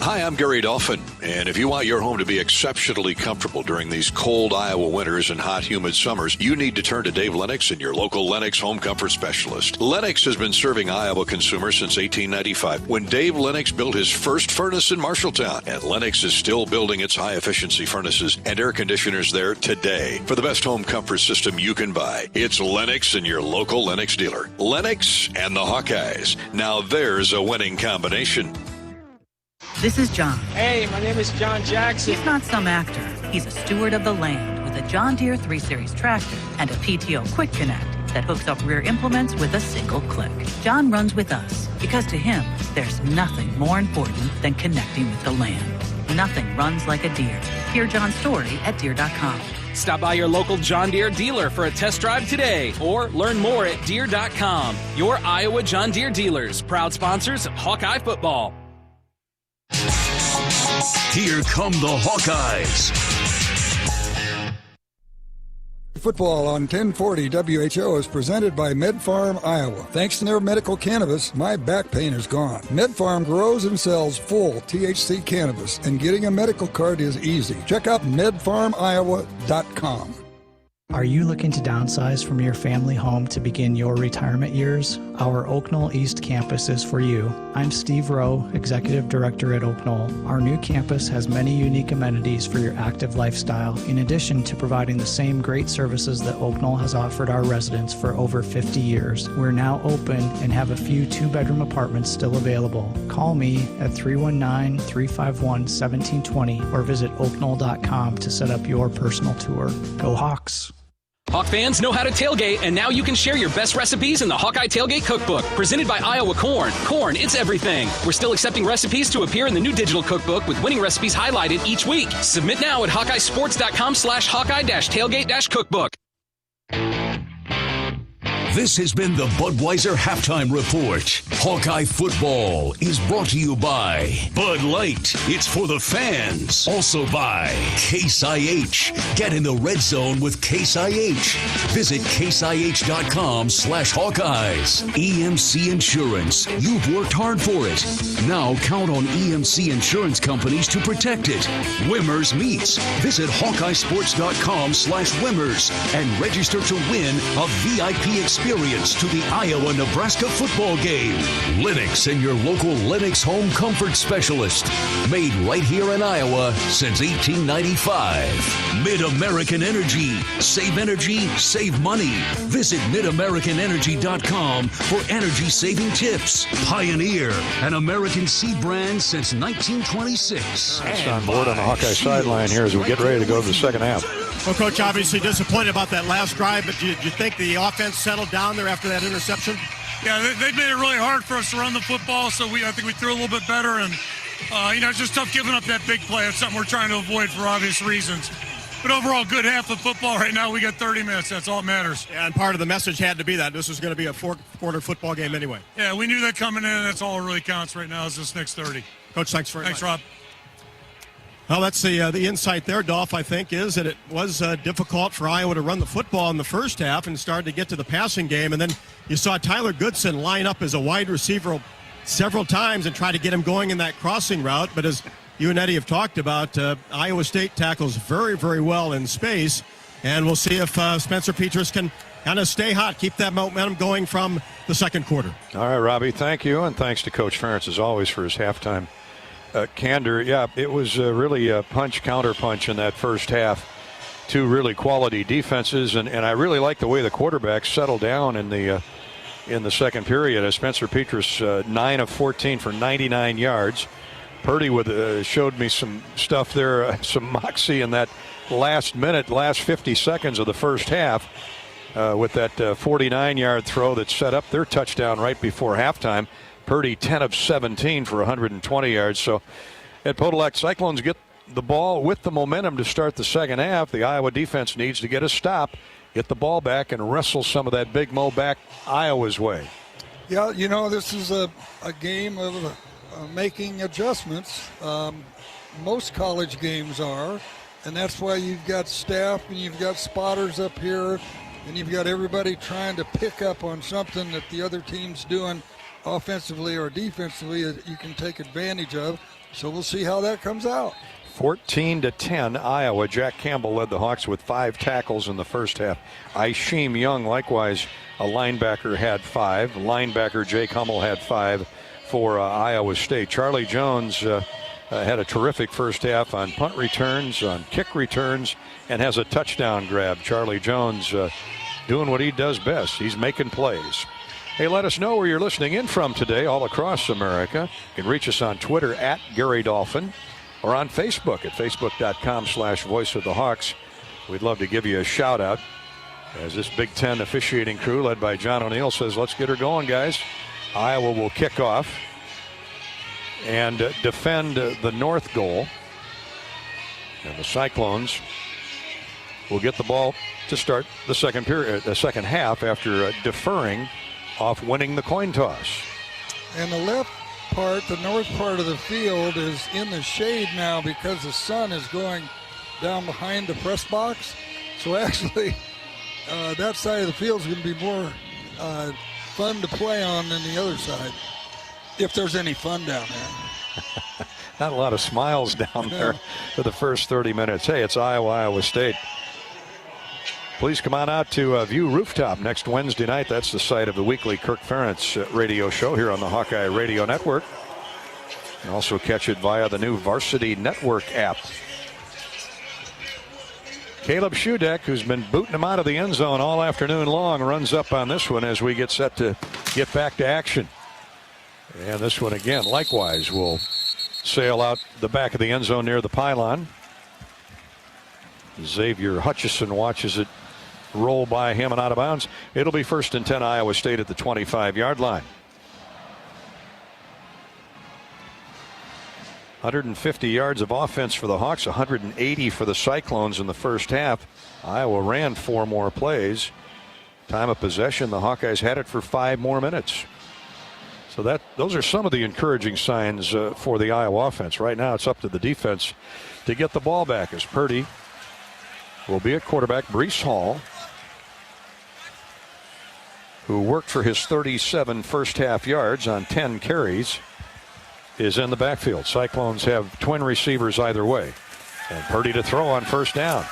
Hi, I'm Gary Dolphin, and if you want your home to be exceptionally comfortable during these cold Iowa winters and hot, humid summers, you need to turn to Dave Lennox and your local Lennox home comfort specialist. Lennox has been serving Iowa consumers since 1895, when Dave Lennox built his first furnace in Marshalltown, and Lennox is still building its high-efficiency furnaces and air conditioners there today. For the best home comfort system you can buy, it's Lennox and your local Lennox dealer. Lennox and the Hawkeyes. Now there's a winning combination. This is John. Hey, my name is John Jackson. He's not some actor. He's a steward of the land with a John Deere 3 Series tractor and a PTO Quick Connect that hooks up rear implements with a single click. John runs with us because to him, there's nothing more important than connecting with the land. Nothing runs like a Deere. Hear John's story at Deere.com. Stop by your local John Deere dealer for a test drive today or learn more at Deere.com. Your Iowa John Deere dealers, proud sponsors of Hawkeye football. Here come the Hawkeyes. Football on 1040 WHO is presented by MedFarm Iowa. Thanks to their medical cannabis, my back pain is gone. MedFarm grows and sells full THC cannabis, and getting a medical card is easy. Check out medfarmiowa.com. Are you looking to downsize from your family home to begin your retirement years? Our Oak Knoll East campus is for you. I'm Steve Rowe, Executive Director at Oak Knoll. Our new campus has many unique amenities for your active lifestyle, in addition to providing the same great services that Oak Knoll has offered our residents for over 50 years. We're now open and have a few two-bedroom apartments still available. Call me at 319-351-1720 or visit oakknoll.com to set up your personal tour. Go Hawks! Hawk fans know how to tailgate, and now you can share your best recipes in the Hawkeye Tailgate Cookbook, presented by Iowa Corn. Corn, it's everything. We're still accepting recipes to appear in the new digital cookbook with winning recipes highlighted each week. Submit now at hawkeyesports.com/Hawkeye-tailgate-cookbook. This has been the Budweiser Halftime Report. Hawkeye football is brought to you by Bud Light. It's for the fans. Also by Case IH. Get in the red zone with Case IH. Visit caseih.com/Hawkeyes. EMC Insurance. You've worked hard for it. Now count on EMC Insurance companies to protect it. Wimmers Meats. Visit hawkeyesports.com/Wimmers and register to win a VIP experience to the Iowa-Nebraska football game. Lennox and your local Lennox home comfort specialist. Made right here in Iowa since 1895. Mid-American Energy. Save energy, save money. Visit midamericanenergy.com for energy-saving tips. Pioneer, an American seed brand since 1926. It's on board on the Hawkeye sideline here as we get ready to go to the second half. Well, Coach, obviously disappointed about that last drive, but do you think the offense settled down there after that interception? Yeah, they made it really hard for us to run the football, so I think we threw a little bit better, and it's just tough giving up that big play. It's something we're trying to avoid for obvious reasons. But overall, good half of football right now. We got 30 minutes. That's all that matters. Yeah, and part of the message had to be that this was going to be a fourth-quarter football game anyway. Yeah, we knew that coming in. That's all that really counts right now is this next 30. Coach, thanks very much. Thanks, Rob. Well, that's the insight there, Dolph, I think, is that it was difficult for Iowa to run the football in the first half and started to get to the passing game. And then you saw Tyler Goodson line up as a wide receiver several times and try to get him going in that crossing route. But as you and Eddie have talked about, Iowa State tackles very, very well in space. And we'll see if Spencer Petras can kind of stay hot, keep that momentum going from the second quarter. All right, Robbie, thank you. And thanks to Coach Ferentz, as always, for his halftime candor. Yeah, it was really a punch, counter punch in that first half. Two really quality defenses, and I really like the way the quarterbacks settled down in the second period. Spencer Petras, 9 of 14 for 99 yards. Purdy showed me some stuff there, some moxie in that last 50 seconds of the first half with that 49-yard throw that set up their touchdown right before halftime. Purdy 10 of 17 for 120 yards. So at Podolak, Cyclones get the ball with the momentum to start the second half. The Iowa defense needs to get a stop, get the ball back, and wrestle some of that Big Mo back Iowa's way. Yeah, this is a game of making adjustments. Most college games are, and that's why you've got staff and you've got spotters up here, and you've got everybody trying to pick up on something that the other team's doing offensively or defensively that you can take advantage of. So we'll see how that comes out. 14-10 Iowa. Jack Campbell led the Hawks with 5 tackles in the first half. Isheem Young, likewise a linebacker, had 5. Linebacker Jake Hummel had 5 for Iowa State. Charlie Jones had a terrific first half on punt returns, on kick returns, and has a touchdown grab. Charlie Jones doing what he does best. He's making plays. Hey, let us know where you're listening in from today all across America. You can reach us on Twitter at Gary Dolphin or on Facebook at facebook.com/Voice of the Hawks. We'd love to give you a shout out as this Big Ten officiating crew led by John O'Neill says, let's get her going, guys. Iowa will kick off and defend the north goal. And the Cyclones will get the ball to start the second half after deferring off winning the coin toss. And the left part, the north part of the field, is in the shade now because the sun is going down behind the press box. So actually, that side of the field is going to be more fun to play on than the other side, if there's any fun down there. Not a lot of smiles down there for the first 30 minutes. Hey, it's Iowa State. Please come on out to View Rooftop next Wednesday night. That's the site of the weekly Kirk Ferentz radio show here on the Hawkeye Radio Network. You can also catch it via the new Varsity Network app. Caleb Shudeck, who's been booting him out of the end zone all afternoon long, runs up on this one as we get set to get back to action. And this one again, likewise, will sail out the back of the end zone near the pylon. Xavier Hutchison watches it roll by him and out of bounds. It'll be 1st and 10 Iowa State at the 25-yard line. 150 yards of offense for the Hawks, 180 for the Cyclones in the first half. Iowa ran 4 more plays. Time of possession, the Hawkeyes had it for 5 more minutes. So those are some of the encouraging signs for the Iowa offense. Right now it's up to the defense to get the ball back as Purdy will be at quarterback. Breece Hall, who worked for his 37 first half yards on 10 carries, is in the backfield. Cyclones have twin receivers either way. And Purdy to throw on first down.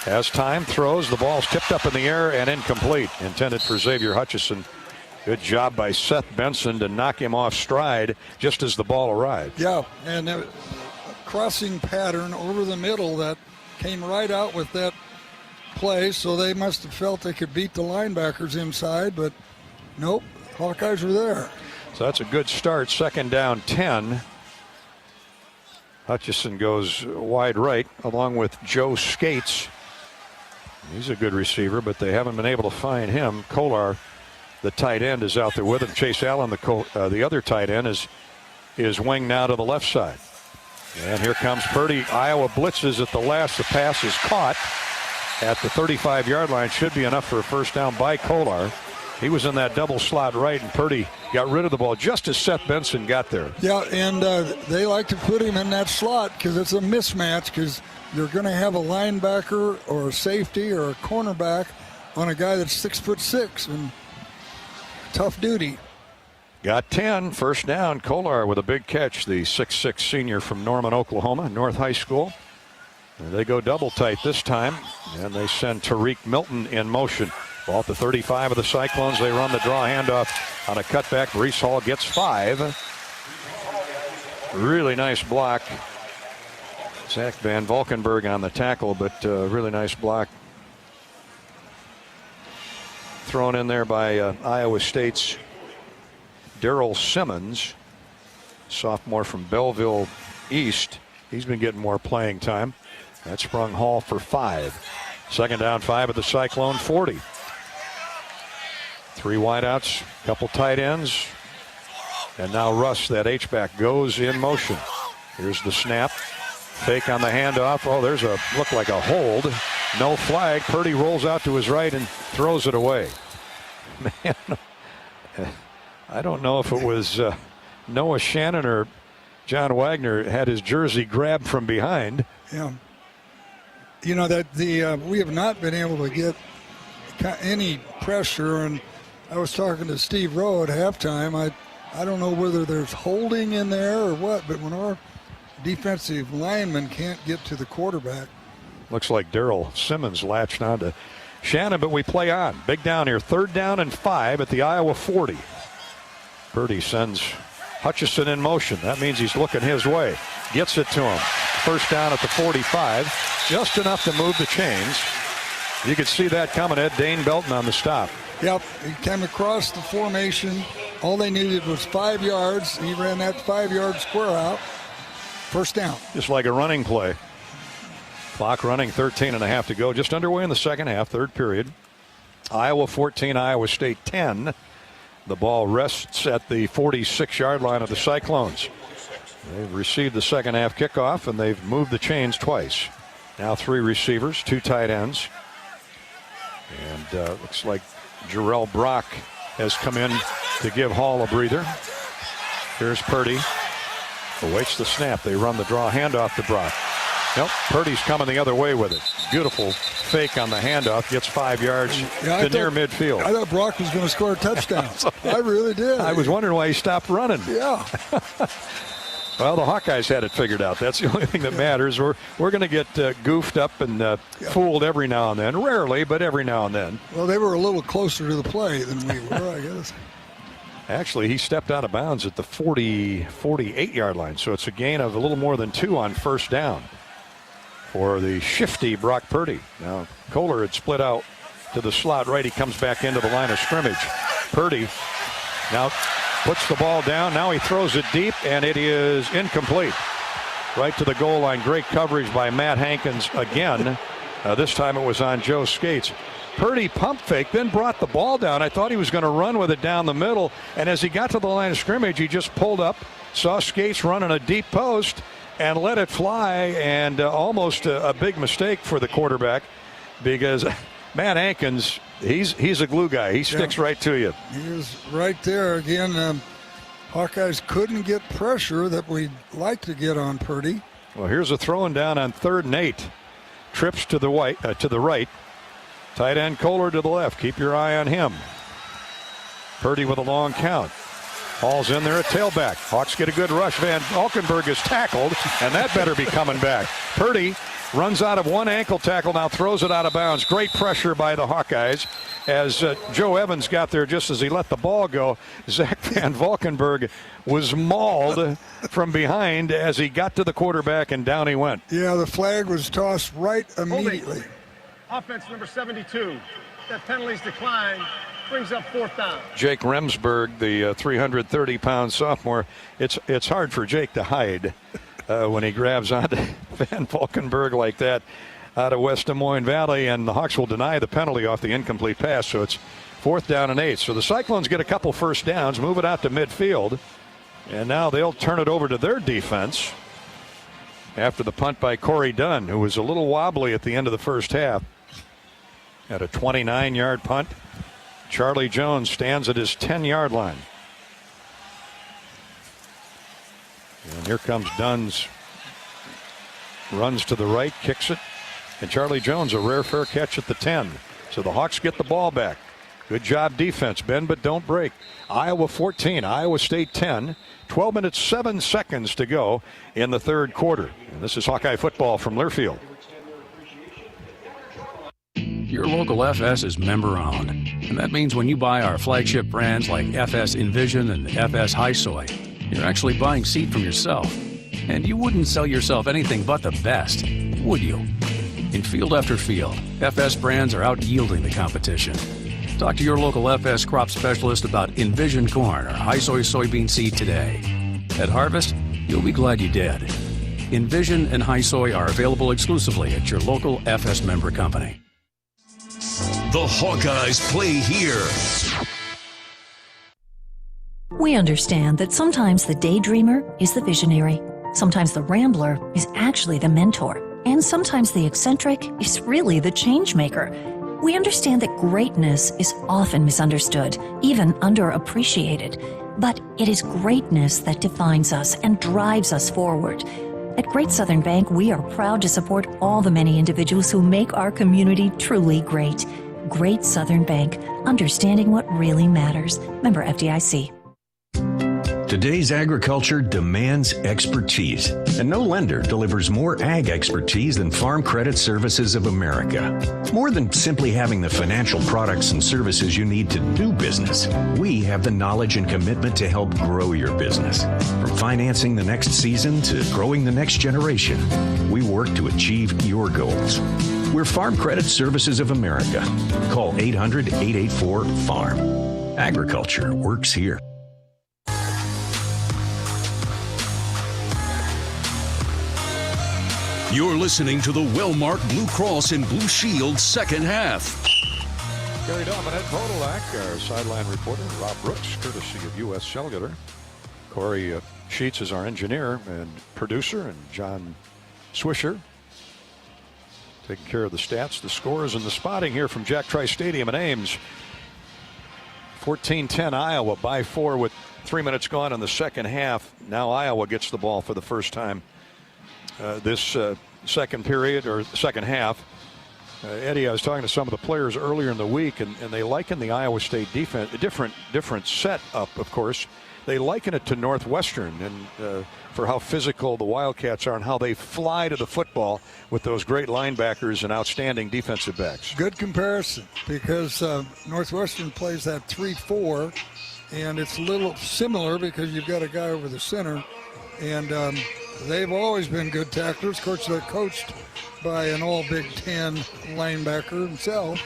As time throws, the ball's tipped up in the air and incomplete. Intended for Xavier Hutchison. Good job by Seth Benson to knock him off stride just as the ball arrived. Yeah, and a crossing pattern over the middle that came right out with that play, so they must have felt they could beat the linebackers inside, but nope, Hawkeyes were there. So that's a good start. 2nd down 10. Hutchison goes wide right along with Joe Skates. He's a good receiver, but they haven't been able to find him. Kolar, the tight end, is out there with him. Chase Allen, the other tight end, is winged now to the left side. And here comes Purdy. Iowa blitzes at the last. The pass is caught at the 35-yard line. Should be enough for a first down by Kolar. He was in that double slot right, and Purdy got rid of the ball just as Seth Benson got there. Yeah, and they like to put him in that slot because it's a mismatch, because you're going to have a linebacker or a safety or a cornerback on a guy that's 6'6" and tough duty. Got 10, first down. Kolar with a big catch, the 6'6" senior from Norman, Oklahoma, North High School. And they go double tight this time, and they send Tariq Milton in motion. Ball at the 35 of the Cyclones. They run the draw handoff on a cutback. Breece Hall gets 5. Really nice block. Zach Van Valkenburg on the tackle, but really nice block thrown in there by Iowa State's Darrell Simmons, sophomore from Belleville East. He's been getting more playing time. That sprung Hall for 5. 2nd down 5 at the Cyclone 40. 3 wideouts, couple tight ends, and now Russ, that H-back, goes in motion. Here's the snap. Fake on the handoff. Oh, there's look like a hold. No flag. Purdy rolls out to his right and throws it away. Man, I don't know if it was Noah Shannon or John Wagner had his jersey grabbed from behind. Yeah. You know, that we have not been able to get any pressure, and I was talking to Steve Rowe at halftime. I don't know whether there's holding in there or what, but when our defensive lineman can't get to the quarterback. Looks like Darrell Simmons latched on to Shannon, but we play on. Big down here, 3rd down and 5 at the Iowa 40. Purdy sends Hutchison in motion. That means he's looking his way. Gets it to him. First down at the 45. Just enough to move the chains. You could see that coming. Ed Dane Belton on the stop. Yep, he came across the formation. All they needed was 5 yards. He ran that 5-yard square out. First down. Just like a running play. Clock running, 13.5 to go. Just underway in the second half, 3rd period. Iowa 14, Iowa State 10. The ball rests at the 46-yard line of the Cyclones. They've received the second half kickoff, and they've moved the chains twice. Now 3 receivers, 2 tight ends. And looks like Jarrell Brock has come in to give Hall a breather. Here's Purdy. Awaits the snap. They run the draw handoff to Brock. Nope, Purdy's coming the other way with it. Beautiful fake on the handoff. Gets 5 yards to near midfield. I thought Brock was going to score a touchdown. I really did. I was wondering why he stopped running. Yeah. Well, the Hawkeyes had it figured out. That's the only thing that matters. We're going to get goofed up and fooled every now and then. Rarely, but every now and then. Well, they were a little closer to the play than we were, I guess. Actually, he stepped out of bounds at the 48-yard line, so it's a gain of a little more than 2 on first down for the shifty Brock Purdy. Now, Kohler had split out to the slot right. He comes back into the line of scrimmage. Purdy now puts the ball down. Now he throws it deep, and it is incomplete. Right to the goal line. Great coverage by Matt Hankins again. This time it was on Joe Skates. Purdy pump fake, then brought the ball down. I thought he was going to run with it down the middle, and as he got to the line of scrimmage, he just pulled up, saw Skates running a deep post, and let it fly, and almost a big mistake for the quarterback, because Matt Hankins, he's a glue guy. He sticks right to you. He was right there. Again, Hawkeyes couldn't get pressure that we'd like to get on Purdy. Well, here's a throwing down on 3rd and 8. Trips to the right. Tight end Kohler to the left. Keep your eye on him. Purdy with a long count. Hall's in there at tailback. Hawks get a good rush. Van Valkenburg is tackled, and that better be coming back. Purdy runs out of one ankle tackle, now throws it out of bounds. Great pressure by the Hawkeyes as Joe Evans got there just as he let the ball go. Zach Van Valkenburg was mauled from behind as he got to the quarterback, and down he went. Yeah, the flag was tossed right immediately. Offense number 72. That penalty's declined. Brings up 4th down. Jake Remsburg, the 330-pound sophomore. It's hard for Jake to hide when he grabs onto Van Valkenburg like that out of West Des Moines Valley, and the Hawks will deny the penalty off the incomplete pass, so it's 4th down and 8. So the Cyclones get a couple first downs, move it out to midfield, and now they'll turn it over to their defense after the punt by Corey Dunn, who was a little wobbly at the end of the first half. At a 29-yard punt. Charlie Jones stands at his 10-yard line. And here comes Dunn's. Runs to the right, kicks it. And Charlie Jones, a rare fair catch at the 10. So the Hawks get the ball back. Good job defense, bend but don't break. Iowa 14, Iowa State 10. 12 minutes, 7 seconds to go in the 3rd quarter. And this is Hawkeye football from Learfield. Your local FS is member-owned, and that means when you buy our flagship brands like FS Envision and FS High Soy, you're actually buying seed from yourself. And you wouldn't sell yourself anything but the best, would you? In field after field, FS brands are out-yielding the competition. Talk to your local FS crop specialist about Envision corn or High Soy soybean seed today. At harvest, you'll be glad you did. Envision and High Soy are available exclusively at your local FS member company. The Hawkeyes play here. We understand that sometimes the daydreamer is the visionary. Sometimes the rambler is actually the mentor. And sometimes the eccentric is really the change maker. We understand that greatness is often misunderstood, even underappreciated. But it is greatness that defines us and drives us forward. At Great Southern Bank, we are proud to support all the many individuals who make our community truly great. Great Southern Bank, understanding what really matters. Member FDIC. Today's agriculture demands expertise, and no lender delivers more ag expertise than Farm Credit Services of America. More than simply having the financial products and services you need to do business, we have the knowledge and commitment to help grow your business. From financing the next season to growing the next generation, we work to achieve your goals. We're Farm Credit Services of America. Call 800-884-FARM. Agriculture works here. You're listening to the well-marked Blue Cross and Blue Shield second half. Gary Dominant, Podolak, our sideline reporter, Rob Brooks, courtesy of U.S. Cellular. Corey Sheets is our engineer and producer, and John Swisher taking care of the stats, the scores, and the spotting here from Jack Trice Stadium in Ames. 14-10 Iowa by 4 with 3 minutes gone in the second half. Now Iowa gets the ball for the first time this second period or second half. Eddie, I was talking to some of the players earlier in the week, and they liken the Iowa State defense, a different setup, of course. They liken it to Northwestern and for how physical the Wildcats are and how they fly to the football with those great linebackers and outstanding defensive backs. Good comparison, because Northwestern plays that 3-4, and it's a little similar because you've got a guy over the center, and they've always been good tacklers. Of course, they're coached by an all Big Ten linebacker himself.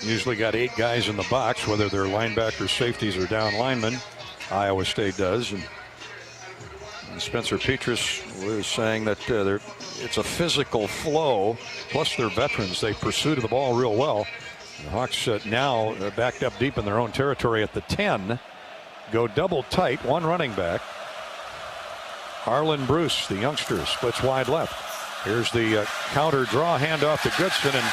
Usually got 8 guys in the box, whether they're linebackers, safeties, or down linemen. Iowa State does. And Spencer Petras was saying that it's a physical flow, plus they're veterans. They pursue to the ball real well. The Hawks now backed up deep in their own territory at the 10. Go double tight, one running back. Arlen Bruce, the youngster, splits wide left. Here's the counter draw, handoff to Goodson, and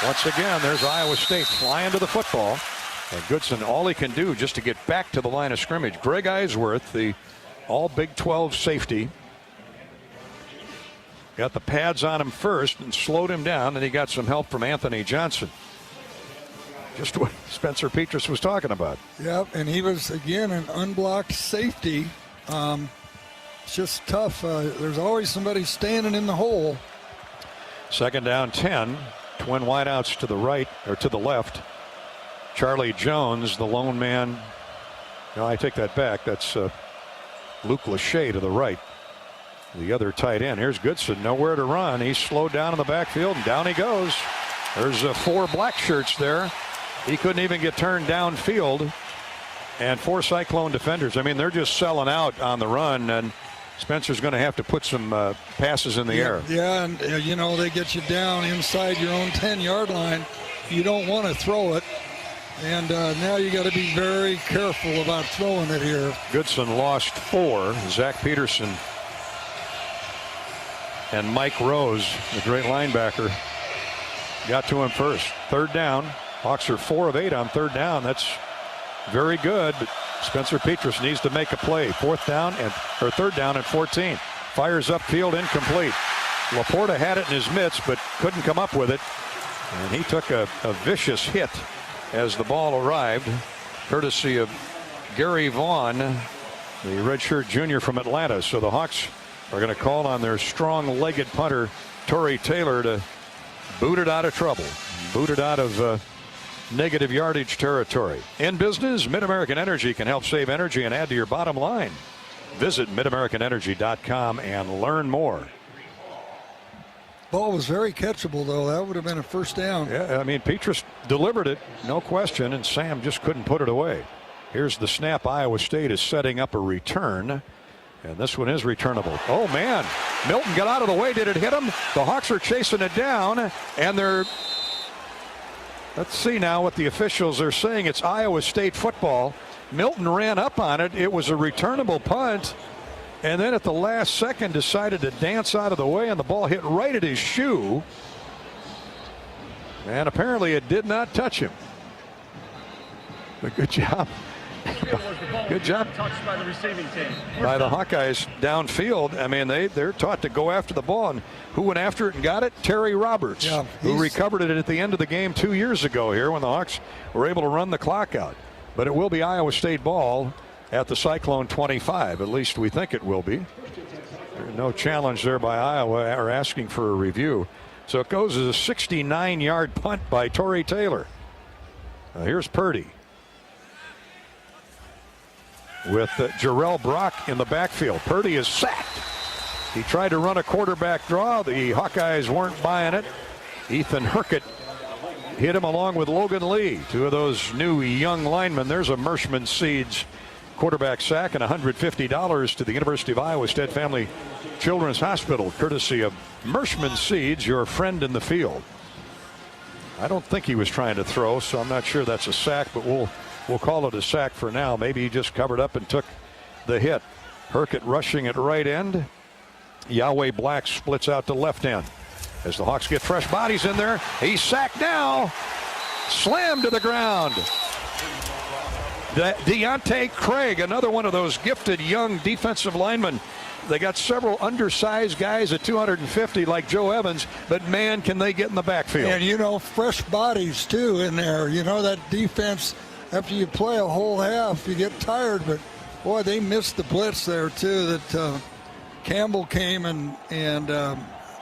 once again, there's Iowa State flying to the football. And Goodson, all he can do just to get back to the line of scrimmage. Greg Eisworth, the all Big 12 safety, got the pads on him first and slowed him down, and he got some help from Anthony Johnson. Just what Spencer Petras was talking about. Yep, and he was, again, an unblocked safety. It's just tough. There's always somebody standing in the hole. Second down 10. Twin wideouts to the right, or to the left. Charlie Jones, the lone man. No, I take that back. That's Luke Lachey to the right. The other tight end. Here's Goodson, nowhere to run. He's slowed down in the backfield, and down he goes. There's 4 black shirts there. He couldn't even get turned downfield. And 4 Cyclone defenders. I mean, they're just selling out on the run, and Spencer's going to have to put some passes in the air. Yeah, and you know, they get you down inside your own 10-yard line. You don't want to throw it. And now you got to be very careful about throwing it here. Goodson lost 4. Zach Peterson and Mike Rose, the great linebacker, got to him first. Third down. Hawks are 4 of 8 on third down. That's very good, but Spencer Petras needs to make a play. Third down and 14. Fires upfield, incomplete. Laporta had it in his mitts, but couldn't come up with it. And he took a vicious hit as the ball arrived, courtesy of Gary Vaughn, the redshirt junior from Atlanta. So the Hawks are going to call on their strong-legged punter, Torrey Taylor, to boot it out of trouble. Boot it out of negative yardage territory. In business, Mid-American Energy can help save energy and add to your bottom line. Visit midamericanenergy.com and learn more. Ball was very catchable, though. That would have been a first down. Yeah, I mean, Petras delivered it, no question, and Sam just couldn't put it away. Here's the snap. Iowa State is setting up a return, and this one is returnable. Oh, man. Milton got out of the way. Did it hit him? The Hawks are chasing it down, and they're... Let's see now what the officials are saying. It's Iowa State football. Milton ran up on it. It was a returnable punt. And then at the last second decided to dance out of the way, and the ball hit right at his shoe. And apparently it did not touch him. But good job. Good job by the receiving team. By the Hawkeyes downfield. I mean, they're taught to go after the ball. And who went after it and got it? Terry Roberts, who recovered it at the end of the game 2 years ago here when the Hawks were able to run the clock out. But it will be Iowa State ball at the Cyclone 25. At least we think it will be. There's no challenge there by Iowa or asking for a review. So it goes as a 69-yard punt by Torrey Taylor. Here's Purdy with Jarrell Brock in the backfield. Purdy is sacked. He tried to run a quarterback draw. The Hawkeyes weren't buying it. Ethan Herkett hit him along with Logan Lee, 2 of those new young linemen. There's a Mershman Seeds quarterback sack and $150 to the University of Iowa Stead Family Children's Hospital, courtesy of Mershman Seeds, your friend in the field. I don't think he was trying to throw, so I'm not sure that's a sack, but we'll call it a sack for now. Maybe he just covered up and took the hit. Herkett rushing at right end. Yahweh Black splits out to left end. As the Hawks get fresh bodies in there, he's sacked now. Slammed to the ground. Deontay Craig, another one of those gifted young defensive linemen. They got several undersized guys at 250 like Joe Evans, but man, can they get in the backfield. And, fresh bodies, too, in there. That defense, after you play a whole half, you get tired. But, boy, they missed the blitz there, too, that Campbell came and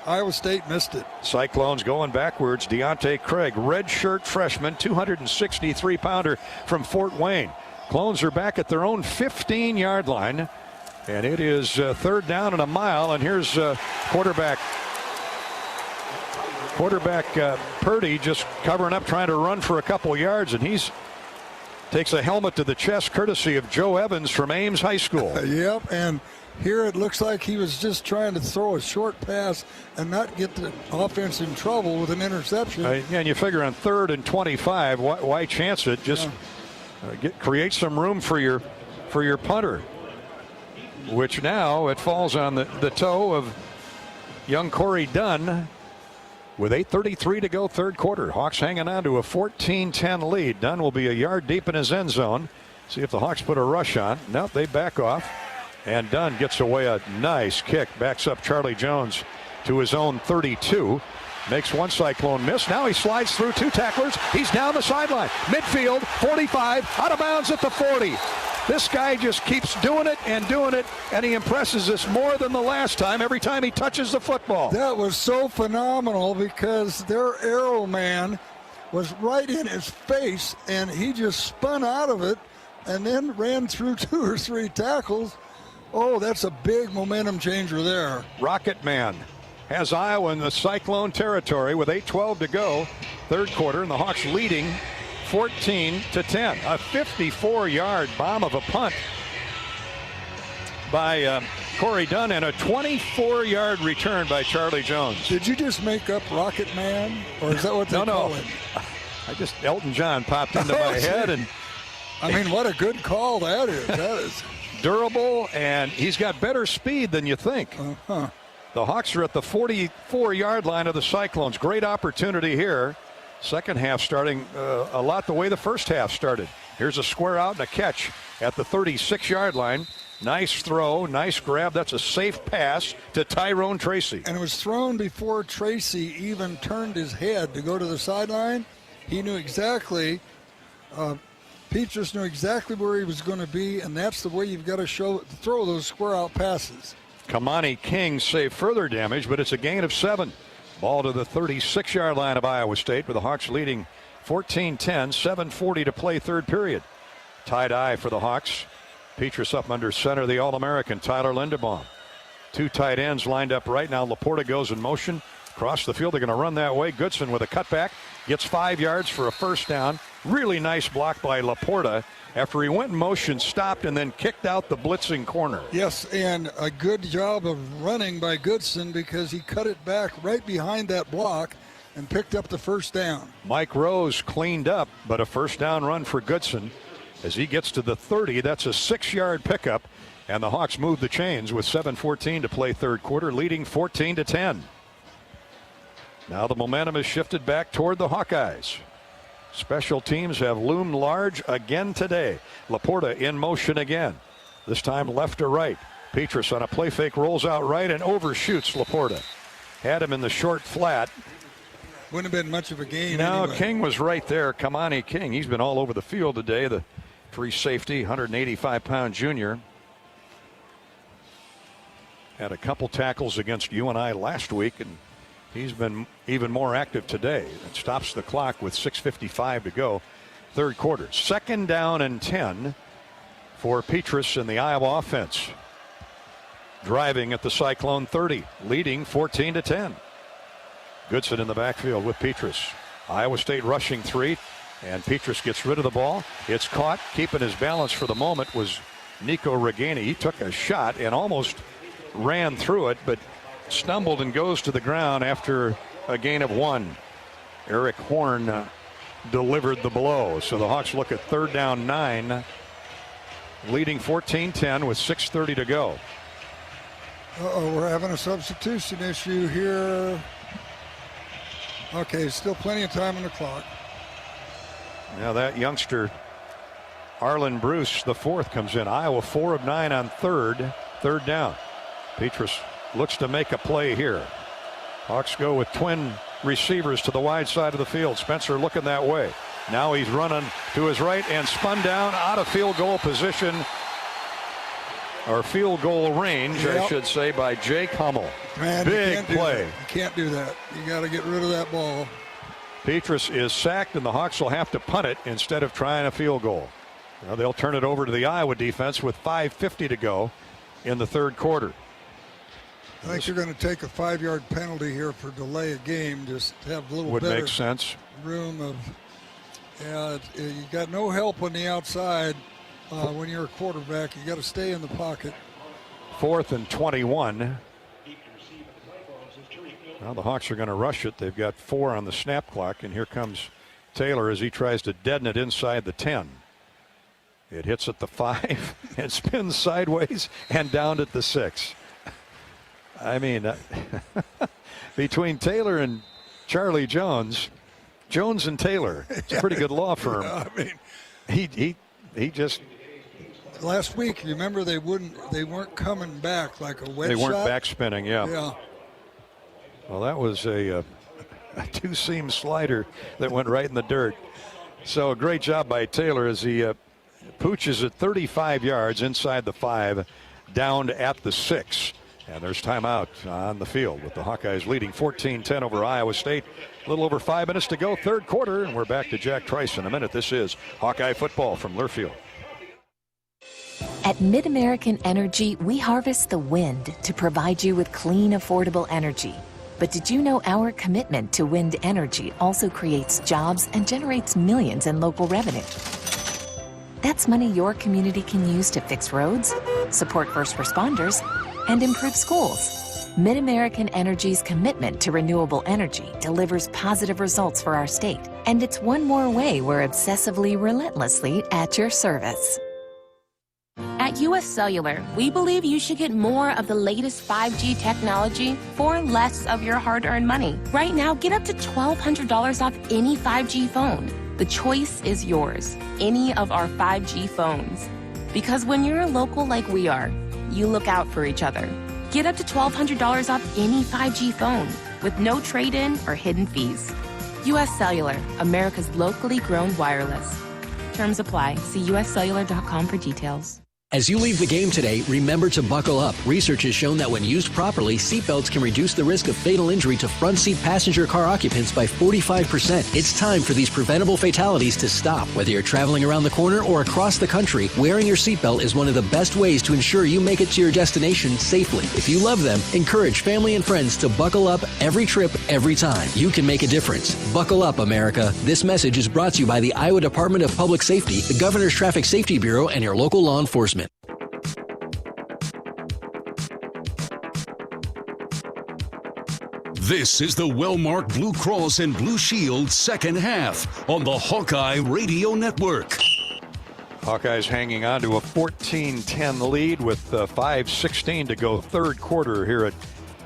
Iowa State missed it. Cyclones going backwards. Deontay Craig, redshirt freshman, 263-pounder from Fort Wayne. Clones are back at their own 15-yard line. And it is third down and a mile. And here's quarterback Purdy just covering up, trying to run for a couple yards. And he's takes a helmet to the chest, courtesy of Joe Evans from Ames High School. Yep, and here it looks like he was just trying to throw a short pass and not get the offense in trouble with an interception. And you figure on 3rd and 25, why chance it? Just create some room for your punter. Which now it falls on the toe of young Corey Dunn with 8:33 to go, third quarter. Hawks hanging on to a 14-10 lead. Dunn will be a yard deep in his end zone. See if the Hawks put a rush on. Nope, they back off. And Dunn gets away a nice kick. Backs up Charlie Jones to his own 32. Makes one Cyclone miss. Now he slides through 2 tacklers. He's down the sideline. Midfield, 45, out of bounds at the 40. This guy just keeps doing it, and he impresses us more than the last time every time he touches the football. That was so phenomenal because their arrow man was right in his face, and he just spun out of it and then ran through 2 or 3 tackles. Oh, that's a big momentum changer there. Rocket Man has Iowa in the Cyclone territory with 8:12 to go, third quarter, and the Hawks leading 14-10. A 54-yard bomb of a punt by Corey Dunn and a 24-yard return by Charlie Jones. Did you just make up Rocket Man, or is that what they call him? I just Elton John popped into my head, and I mean, what a good call that is. That is durable, and he's got better speed than you think. The Hawks are at the 44-yard line of the Cyclones. Great opportunity here. Second half starting a lot the way the first half started. Here's a square out and a catch at the 36-yard line. Nice throw, nice grab. That's a safe pass to Tyrone Tracy. And it was thrown before Tracy even turned his head to go to the sideline. He knew exactly, Petrus knew exactly where he was going to be, and that's the way you've got to throw those square out passes. Kamani King saved further damage, but it's a gain of 7. Ball to the 36-yard line of Iowa State, with the Hawks leading 14-10, 7:40 to play, third period. Tied eye for the Hawks. Petrus up under center, the All-American Tyler Linderbaum. 2 tight ends lined up right now. Laporta goes in motion. Across the field, they're going to run that way. Goodson with a cutback. Gets 5 yards for a first down. Really nice block by Laporta after he went in motion, stopped, and then kicked out the blitzing corner. Yes, and a good job of running by Goodson because he cut it back right behind that block and picked up the first down. Mike Rose cleaned up, but a first down run for Goodson. As he gets to the 30, that's a 6-yard pickup, and the Hawks move the chains with 7:14 to play, third quarter, leading 14-10. Now the momentum is shifted back toward the Hawkeyes. Special teams have loomed large again today. Laporta in motion again. This time left to right. Petrus on a play fake rolls out right and overshoots Laporta. Had him in the short flat. Wouldn't have been much of a gain. No, anyway. King was right there. Kamani King. He's been all over the field today. The free safety, 185-pound junior. Had a couple tackles against UNI last week, and he's been even more active today. It stops the clock with 6:55 to go, third quarter. 2nd down and 10 for Petrus and the Iowa offense. Driving at the Cyclone 30, leading 14-10. Goodson in the backfield with Petrus. Iowa State rushing 3, and Petrus gets rid of the ball. It's caught. Keeping his balance for the moment was Nico Reganey. He took a shot and almost ran through it, but stumbled and goes to the ground after a gain of 1. Eric Horn delivered the blow. So the Hawks look at 3rd down 9, leading 14-10 with 6:30 to go. We're having a substitution issue here. Okay, still plenty of time on the clock. Now that youngster Arlen Bruce, the fourth, comes in. Iowa 4 of 9 on third down. Petrus looks to make a play here. Hawks go with twin receivers to the wide side of the field. Spencer looking that way. Now he's running to his right and spun down out of field goal position, or field goal range, I should say, by Jake Hummel. Man, big play. You can't do that. You got to get rid of that ball. Petrus is sacked, and the Hawks will have to punt it instead of trying a field goal. Now they'll turn it over to the Iowa defense with 5:50 to go in the third quarter. I think you're going to take a 5-yard penalty here for delay of game. Just have a little would better make sense. Room of, you got no help on the outside when you're a quarterback. You got to stay in the pocket. 4th and 21. Now the Hawks are going to rush it. They've got 4 on the snap clock, and here comes Taylor as he tries to deaden it inside the 10. It hits at the 5 and spins sideways and down at the 6. I mean, between Taylor and Charlie Jones and Taylor, it's a pretty good law firm. I mean, he just. Last week, remember they weren't coming back like a wedge shot. They weren't back spinning, yeah. Yeah. Well, that was a two-seam slider that went right in the dirt. So a great job by Taylor as he pooches it 35 yards inside the 5, down at the 6. And there's timeout on the field with the Hawkeyes leading 14-10 over Iowa State. A little over 5 minutes to go, third quarter, and we're back to Jack Trice in a minute. This is Hawkeye football from Learfield. At MidAmerican Energy, we harvest the wind to provide you with clean, affordable energy. But did you know our commitment to wind energy also creates jobs and generates millions in local revenue? That's money your community can use to fix roads, support first responders, and improve schools. MidAmerican Energy's commitment to renewable energy delivers positive results for our state. And it's one more way we're obsessively, relentlessly at your service. At U.S. Cellular, we believe you should get more of the latest 5G technology for less of your hard-earned money. Right now, get up to $1,200 off any 5G phone. The choice is yours. Any of our 5G phones. Because when you're local like we are, you look out for each other. Get up to $1,200 off any 5G phone with no trade-in or hidden fees. U.S. Cellular, America's locally grown wireless. Terms apply. See uscellular.com for details. As you leave the game today, remember to buckle up. Research has shown that when used properly, seatbelts can reduce the risk of fatal injury to front seat passenger car occupants by 45%. It's time for these preventable fatalities to stop. Whether you're traveling around the corner or across the country, wearing your seatbelt is one of the best ways to ensure you make it to your destination safely. If you love them, encourage family and friends to buckle up every trip, every time. You can make a difference. Buckle up, America. This message is brought to you by the Iowa Department of Public Safety, the Governor's Traffic Safety Bureau, and your local law enforcement. This is the well-marked Blue Cross and Blue Shield second half on the Hawkeye Radio Network. Hawkeyes hanging on to a 14-10 lead with 5:16 to go third quarter here at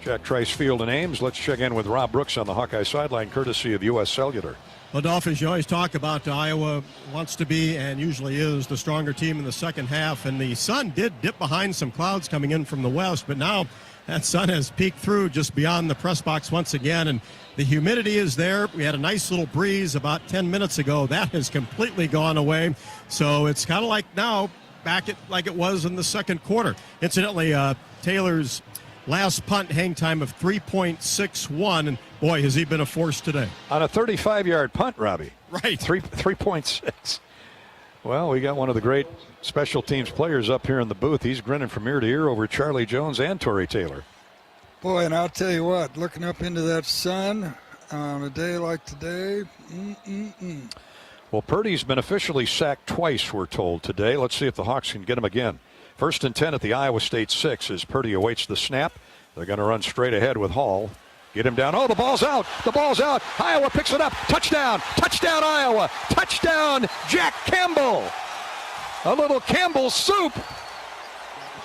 Jack Trice Field in Ames. Let's check in with Rob Brooks on the Hawkeye sideline, courtesy of U.S. Cellular. Well, Dolphins, you always talk about Iowa wants to be and usually is the stronger team in the second half, and the sun did dip behind some clouds coming in from the west, but now that sun has peeked through just beyond the press box once again, and the humidity is there. We had a nice little breeze about 10 minutes ago. That has completely gone away, so it's kind of like now back at like it was in the second quarter. Incidentally, Taylor's last punt hang time of 3.61, and boy, has he been a force today. On a 35-yard punt, Robbie. Right. 3.6. Well, we got one of the great special teams players up here in the booth. He's grinning from ear to ear over Charlie Jones and Torrey Taylor. Boy, and I'll tell you what, looking up into that sun on a day like today, Well, Purdy's been officially sacked twice, we're told, today. Let's see if the Hawks can get him again. 1st and 10 at the Iowa State 6 as Purdy awaits the snap. They're going to run straight ahead with Hall. Get him down. Oh, the ball's out. The ball's out. Iowa picks it up. Touchdown. Touchdown, Iowa. Touchdown, Jack Campbell. A little Campbell soup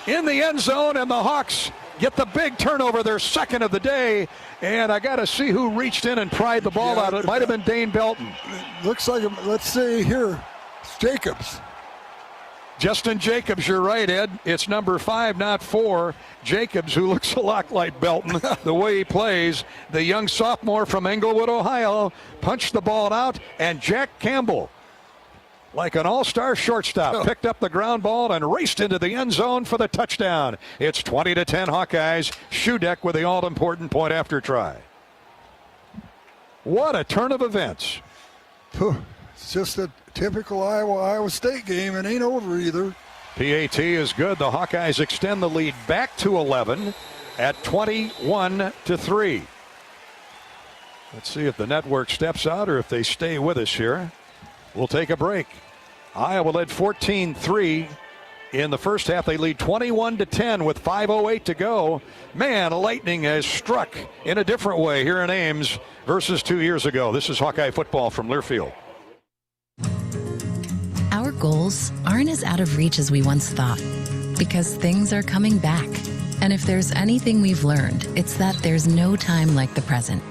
in the end zone, and the Hawks get the big turnover, their second of the day. And I got to see who reached in and pried the ball out. It might have been Dane Belton. Looks like, let's see here, it's Jacobs. Justin Jacobs, you're right, Ed. It's number 5, not 4. Jacobs, who looks a lot like Belton, the way he plays. The young sophomore from Englewood, Ohio, punched the ball out, and Jack Campbell, like an all-star shortstop, picked up the ground ball and raced into the end zone for the touchdown. It's 20-10 Hawkeyes. Shudeck with the all-important point after try. What a turn of events. It's just a typical Iowa State game. It ain't over either. PAT is good. The Hawkeyes extend the lead back to 11 at 21-3. Let's see if the network steps out or if they stay with us here. We'll take a break. Iowa led 14-3 in the first half. They lead 21-10 with 5:08 to go. Man, lightning has struck in a different way here in Ames versus 2 years ago. This is Hawkeye football from Learfield. Our goals aren't as out of reach as we once thought, because things are coming back. And if there's anything we've learned, it's that there's no time like the present.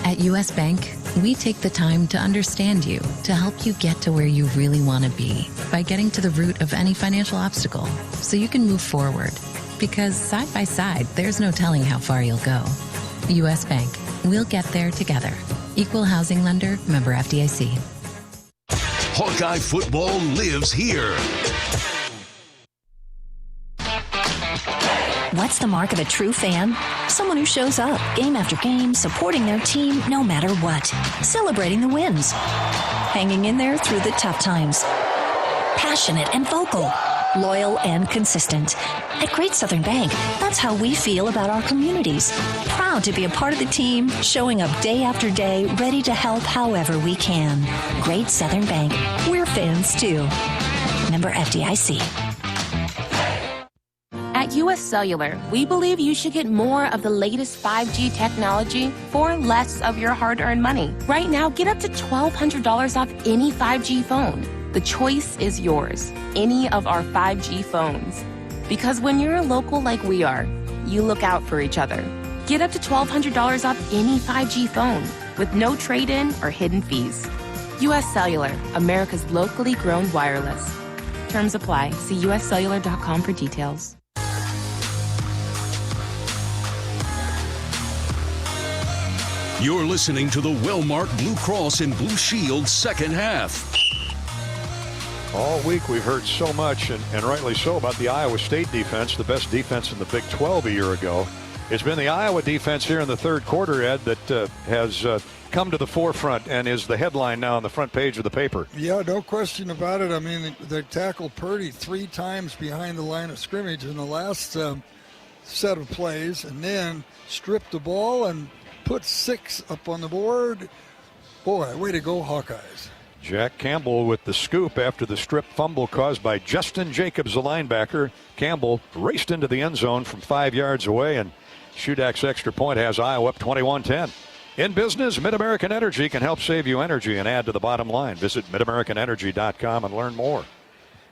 At U.S. Bank, we take the time to understand you, to help you get to where you really want to be by getting to the root of any financial obstacle so you can move forward. Because side by side, there's no telling how far you'll go. U.S. Bank, we'll get there together. Equal housing lender, member FDIC. Hawkeye football lives here. What's the mark of a true fan? Someone who shows up game after game, supporting their team no matter what, celebrating the wins, hanging in there through the tough times, passionate and vocal, loyal and consistent. At Great Southern Bank, that's how we feel about our communities. Proud to be a part of the team, showing up day after day, ready to help however we can. Great Southern Bank, we're fans too. Member FDIC. At US Cellular, we believe you should get more of the latest 5G technology for less of your hard-earned money. Right now, get up to $1,200 off any 5G phone. The choice is yours. Any of our 5G phones. Because when you're a local like we are, you look out for each other. Get up to $1,200 off any 5G phone with no trade-in or hidden fees. US Cellular, America's locally grown wireless. Terms apply. See uscellular.com for details. You're listening to the well-marked Blue Cross and Blue Shield second half. All week we've heard so much, and rightly so, about the Iowa State defense, the best defense in the Big 12 a year ago. It's been the Iowa defense here in the third quarter, Ed, that has come to the forefront and is the headline now on the front page of the paper. Yeah, no question about it. I mean, they tackled Purdy 3 times behind the line of scrimmage in the last set of plays, and then stripped the ball and put 6 up on the board. Boy, way to go, Hawkeyes. Jack Campbell with the scoop after the strip fumble caused by Justin Jacobs, the linebacker. Campbell raced into the end zone from 5 yards away, and Shudeck's extra point has Iowa up 21-10. In business, Mid-American Energy can help save you energy and add to the bottom line. Visit midamericanenergy.com and learn more.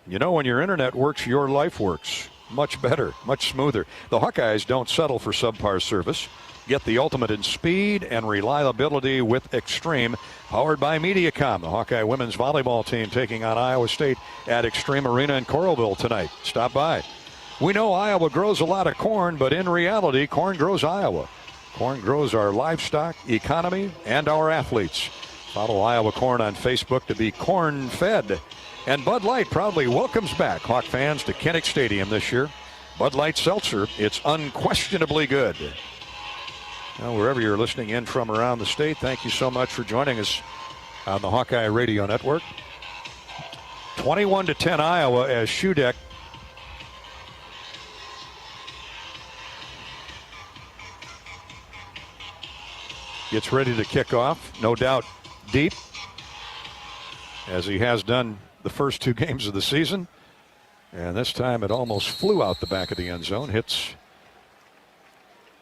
You know, when your internet works, your life works. Much better, much smoother. The Hawkeyes don't settle for subpar service. Get the ultimate in speed and reliability with Extreme, powered by Mediacom. The Hawkeye women's volleyball team taking on Iowa State at Extreme Arena in Coralville tonight. Stop by. We know Iowa grows a lot of corn, but in reality, corn grows Iowa. Corn grows our livestock, economy, and our athletes. Follow Iowa Corn on Facebook to be corn-fed. And Bud Light proudly welcomes back Hawk fans to Kinnick Stadium this year. Bud Light Seltzer, it's unquestionably good. Now, wherever you're listening in from around the state, thank you so much for joining us on the Hawkeye Radio Network. 21-10 Iowa as Shudeck gets ready to kick off. No doubt deep, as he has done the first 2 games of the season. And this time it almost flew out the back of the end zone. Hits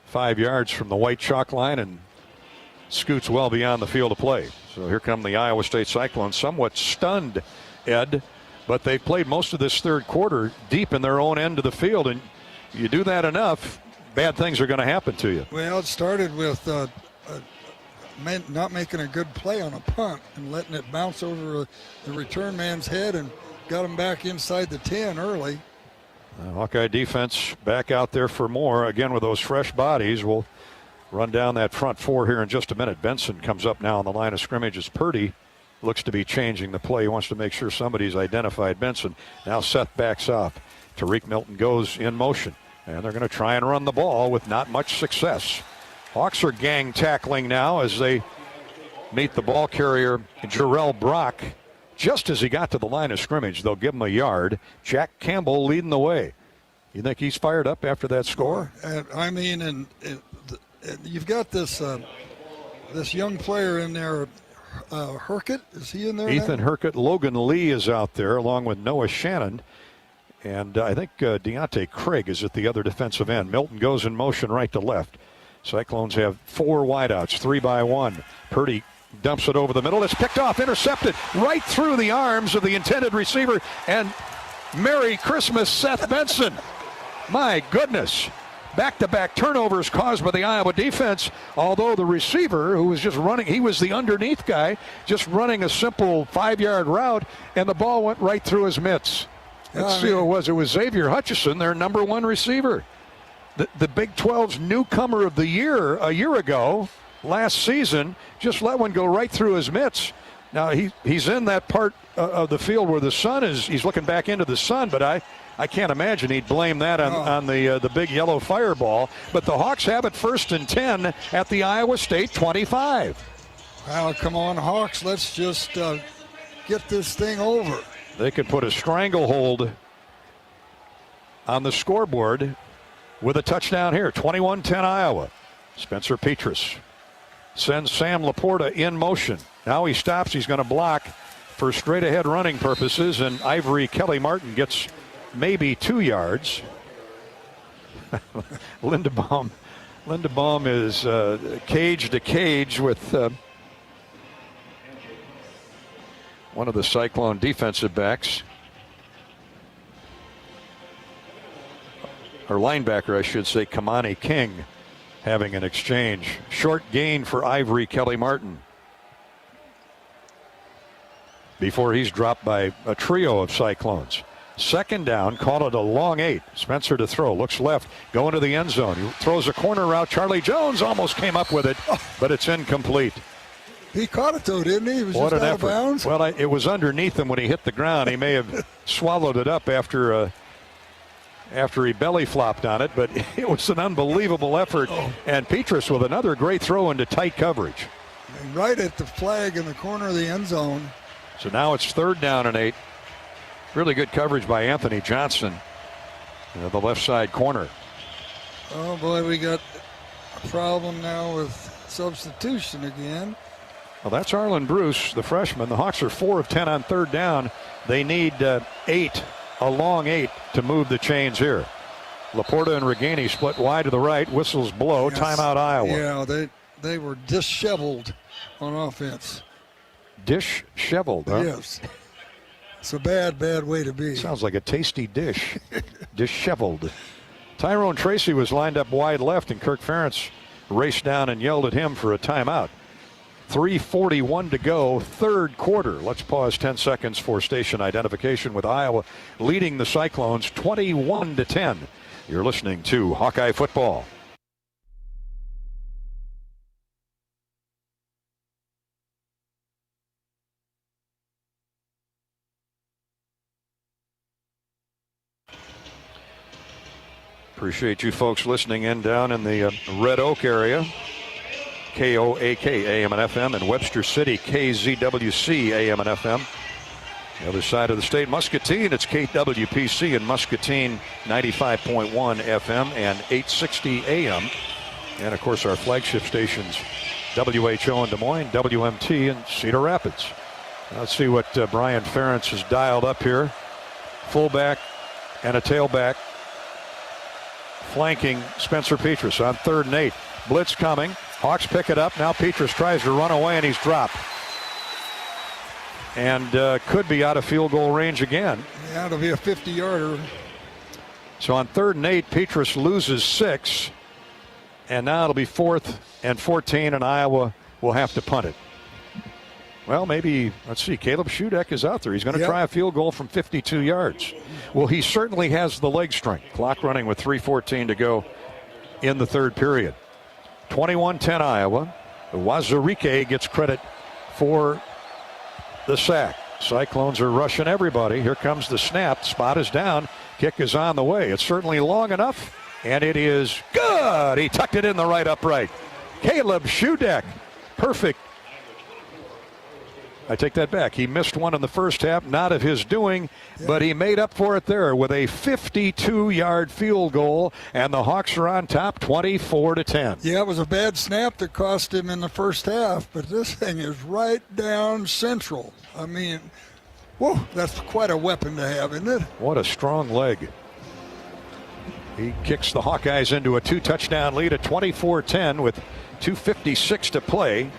5 yards from the white chalk line and scoots well beyond the field of play. So here come the Iowa State Cyclones, somewhat stunned, Ed, but they've played most of this third quarter deep in their own end of the field, and you do that enough, bad things are going to happen to you. Well, it started with not making a good play on a punt and letting it bounce over the return man's head and got them back inside the 10 early. Hawkeye defense back out there for more. Again, with those fresh bodies, we'll run down that front four here in just a minute. Benson comes up now on the line of scrimmage as Purdy looks to be changing the play. He wants to make sure somebody's identified Benson. Now Seth backs off. Tariq Milton goes in motion, and they're going to try and run the ball with not much success. Hawks are gang tackling now as they meet the ball carrier, Jarrell Brock. Just as he got to the line of scrimmage, they'll give him a yard. Jack Campbell leading the way. You think he's fired up after that score? I mean, and you've got this this young player in there, Herkett. Is he in there? Ethan Herkett. Logan Lee is out there along with Noah Shannon. And I think Deontay Craig is at the other defensive end. Milton goes in motion right to left. Cyclones have 4 wideouts, 3 by 1. Purdy dumps it over the middle. It's picked off, intercepted right through the arms of the intended receiver. And Merry Christmas, Seth Benson. My goodness. Back-to-back turnovers caused by the Iowa defense, although the receiver, who was just running, he was the underneath guy, just running a simple 5-yard route, and the ball went right through his mitts. Let's see who it was. It was Xavier Hutchison, their number 1 receiver. The Big 12's newcomer of the year a year ago, last season, just let one go right through his mitts. Now, he's in that part of the field where the sun is. He's looking back into the sun, but I can't imagine he'd blame that on the big yellow fireball. But the Hawks have it 1st and 10 at the Iowa State 25. Well, come on, Hawks. Let's just get this thing over. They could put a stranglehold on the scoreboard with a touchdown here. 21-10 Iowa. Spencer Petras sends Sam Laporta in motion. Now he stops. He's going to block for straight-ahead running purposes, and Ivory Kelly-Martin gets maybe 2 yards. Lindebaum is cage to cage with one of the Cyclone defensive backs. Or linebacker, I should say, Kamani King, having an exchange. Short gain for Ivory Kelly-Martin before he's dropped by a trio of Cyclones. 2nd down, call it a long 8. Spencer to throw, looks left, going to the end zone. He throws a corner route. Charlie Jones almost came up with it, but it's incomplete. He caught it, though, didn't he? He was what just an out effort. of bounds. Well, it was underneath him when he hit the ground. He may have swallowed it up after he belly flopped on it, but it was an unbelievable effort. And Petras with another great throw into tight coverage. And right at the flag in the corner of the end zone. So now it's 3rd down and 8. Really good coverage by Anthony Johnson, the left side corner. Oh, boy, we got a problem now with substitution again. Well, that's Arlen Bruce, the freshman. The Hawks are 4 of 10 on 3rd down. They need 8, a long 8, to move the chains here. Laporta and Reganey split wide to the right. Whistles blow. Yes. Timeout, Iowa. Yeah, they were disheveled on offense. Disheveled, huh? Yes. It's a bad way to be. Sounds like a tasty dish. Disheveled. Tyrone Tracy was lined up wide left, and Kirk Ferentz raced down and yelled at him for a timeout. 3:41 to go, 3rd quarter. Let's pause 10 seconds for station identification with Iowa leading the Cyclones 21-10. You're listening to Hawkeye Football. Appreciate you folks listening in down in the Red Oak area. KOAK AM and FM, and Webster City KZWC AM and FM. The other side of the state, Muscatine, it's KWPC in Muscatine 95.1 FM and 860 AM. And of course our flagship stations, WHO in Des Moines, WMT in Cedar Rapids. Let's see what Brian Ferentz has dialed up here. Fullback and a tailback flanking Spencer Petras on 3rd and 8. Blitz coming. Hawks pick it up. Now Petras tries to run away, and he's dropped. And could be out of field goal range again. Yeah, it'll be a 50-yarder. So on 3rd and 8, Petras loses 6. And now it'll be 4th and 14, and Iowa will have to punt it. Well, maybe, let's see, Caleb Shudeck is out there. He's going to try a field goal from 52 yards. Well, he certainly has the leg strength. Clock running with 3:14 to go in the third period. 21-10 Iowa. Wazirike gets credit for the sack. Cyclones are rushing everybody. Here comes the snap. Spot is down. Kick is on the way. It's certainly long enough, and it is good. He tucked it in the right upright. Caleb Shudeck. Perfect. I take that back. He missed one in the first half, not of his doing, but he made up for it there with a 52-yard field goal, and the Hawks are on top 24-10. Yeah, it was a bad snap that cost him in the first half, but this thing is right down central. I mean, whoa, that's quite a weapon to have, isn't it? What a strong leg. He kicks the Hawkeyes into a 2-touchdown lead at 24-10 with 2:56 to play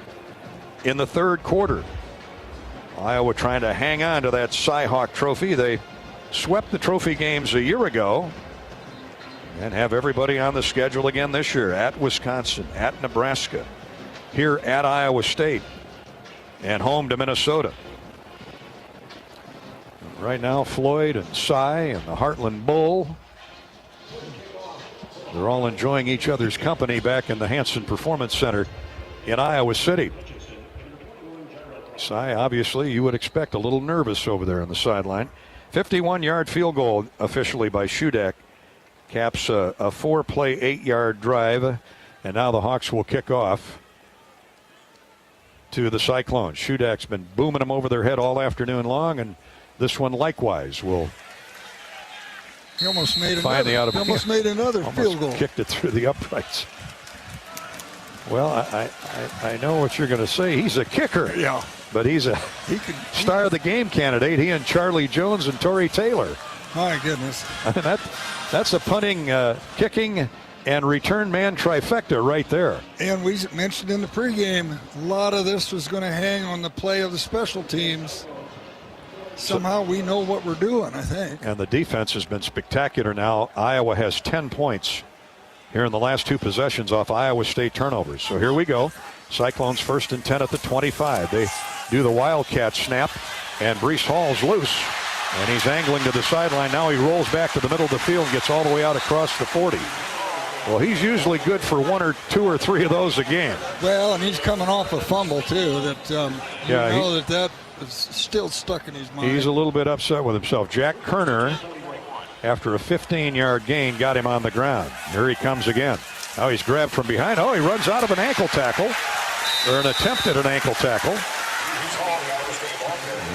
in the third quarter. Iowa trying to hang on to that Cy-Hawk trophy. They swept the trophy games a year ago and have everybody on the schedule again this year. At Wisconsin, at Nebraska, here at Iowa State, and home to Minnesota. Right now, Floyd and Cy and the Heartland Bull, they're all enjoying each other's company back in the Hanson Performance Center in Iowa City. Cy, obviously, you would expect a little nervous over there on the sideline. 51-yard field goal officially by Shudeck. Caps a 4-play, 8-yard drive. And now the Hawks will kick off to the Cyclones. Shudeck's been booming them over their head all afternoon long, and this one likewise will He almost made another field goal. Kicked it through the uprights. Well, I know what you're going to say. He's a kicker. Yeah. But he's a star of the game candidate. He and Charlie Jones and Torrey Taylor. My goodness. That's a punting, kicking, and return man trifecta right there. And we mentioned in the pregame, a lot of this was going to hang on the play of the special teams. Somehow we know what we're doing, I think. And the defense has been spectacular now. Iowa has 10 points here in the last two possessions off Iowa State turnovers. So here we go. Cyclones 1st and 10 at the 25. They do the Wildcat snap, and Breece Hall's loose. And he's angling to the sideline. Now he rolls back to the middle of the field and gets all the way out across the 40. Well, he's usually good for 1 or 2 or 3 of those a game. Well, and he's coming off a fumble, too. That is still stuck in his mind. He's a little bit upset with himself. Jack Kerner, after a 15-yard gain, got him on the ground. Here he comes again. Now he's grabbed from behind. Oh, he runs out of an ankle tackle, or an attempt at an ankle tackle.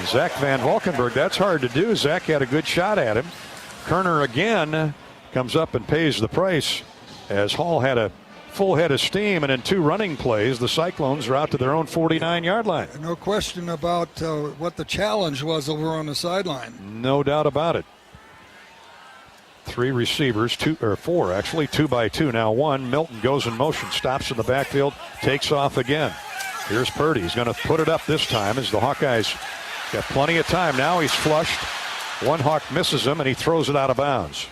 Zach Van Valkenburg, that's hard to do. Zach had a good shot at him. Kerner again comes up and pays the price as Hall had a full head of steam, and in 2 running plays, the Cyclones are out to their own 49-yard line. No question about what the challenge was over on the sideline. No doubt about it. 3 receivers, 4 actually, 2 by 2. Now 1. Milton goes in motion, stops in the backfield, takes off again. Here's Purdy. He's going to put it up this time as the Hawkeyes got plenty of time. Now he's flushed. One Hawk misses him, and he throws it out of bounds.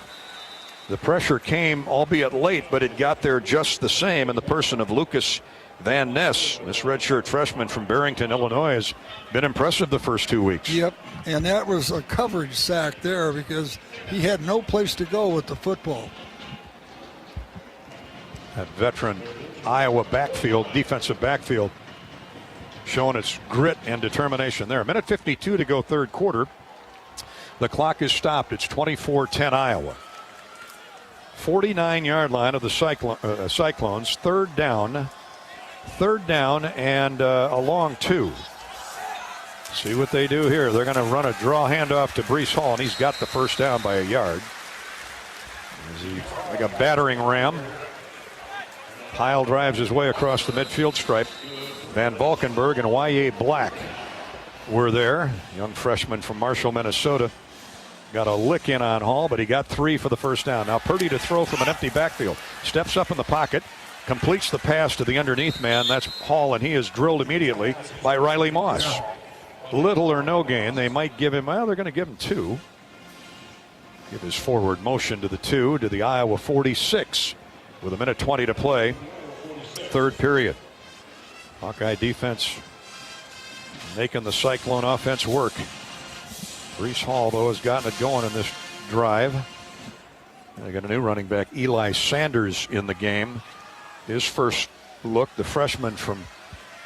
The pressure came, albeit late, but it got there just the same in the person of Lucas Van Ness. This redshirt freshman from Barrington, Illinois, has been impressive the first 2 weeks. Yep, and that was a coverage sack there because he had no place to go with the football. That veteran Iowa backfield, defensive backfield, showing its grit and determination there. 1:52 to go third quarter. The clock is stopped. It's 24-10 Iowa. 49-yard line of the Cyclones. Third down and a long 2. See what they do here. They're going to run a draw handoff to Breece Hall, and he's got the first down by a yard. Like a battering ram. Pyle drives his way across the midfield stripe. Van Valkenburg and Y.A. Black were there. Young freshman from Marshall, Minnesota. Got a lick in on Hall, but he got 3 for the first down. Now Purdy to throw from an empty backfield. Steps up in the pocket, completes the pass to the underneath man. That's Hall, and he is drilled immediately by Riley Moss. Little or no gain. They might give him, well, they're going to give him 2. Give his forward motion to the 2 to the Iowa 46 with 1:20 to play. Third period. Hawkeye defense making the Cyclone offense work. Breece Hall, though, has gotten it going in this drive. They got a new running back, Eli Sanders, in the game. His first look, the freshman from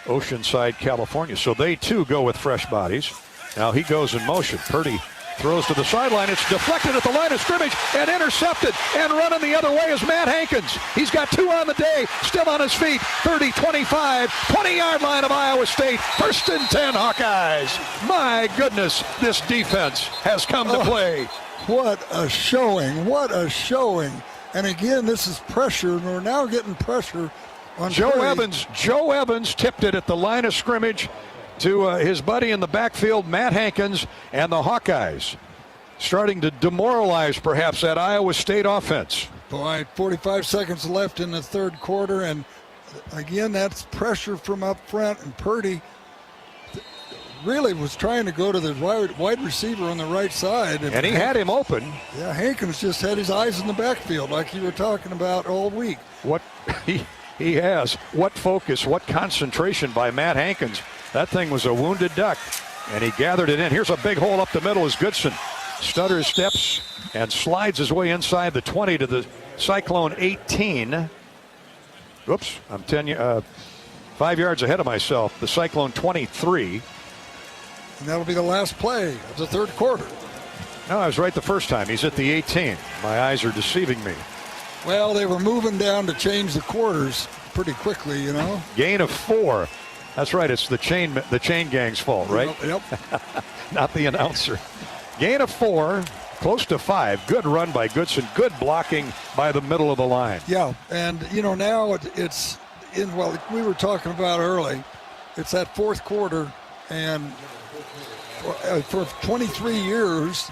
Oceanside, California. So they, too, go with fresh bodies. Now he goes in motion. Purdy throws to the sideline. It's deflected at the line of scrimmage and intercepted. And running the other way is Matt Hankins. He's got 2 on the day, still on his feet. 30, 25, 20-yard line of Iowa State. 1st and 10 Hawkeyes. My goodness, this defense has come to play. What a showing. What a showing. And again, this is pressure. We're now getting pressure on Joe Purdy. Evans. Joe Evans tipped it at the line of scrimmage to his buddy in the backfield, Matt Hankins, and the Hawkeyes starting to demoralize perhaps that Iowa State offense. Boy, 45 seconds left in the third quarter, and again, that's pressure from up front, and Purdy really was trying to go to the wide receiver on the right side. And he had him open. Yeah, Hankins just had his eyes in the backfield like you were talking about all week. What he has, what focus, what concentration by Matt Hankins. That thing was a wounded duck, and he gathered it in. Here's a big hole up the middle as Goodson stutters steps and slides his way inside the 20 to the Cyclone 18. Oops, I'm 5 yards ahead of myself. The Cyclone 23. And that'll be the last play of the third quarter. No, I was right the first time. He's at the 18. My eyes are deceiving me. Well, they were moving down to change the quarters pretty quickly, you know. Gain of 4. That's right. It's the chain gang's fault, right? Yep. Not the announcer. Gain of 4, close to 5. Good run by Goodson. Good blocking by the middle of the line. Yeah, and you know now it's in. Well, we were talking about early. It's that fourth quarter, and for 23 years,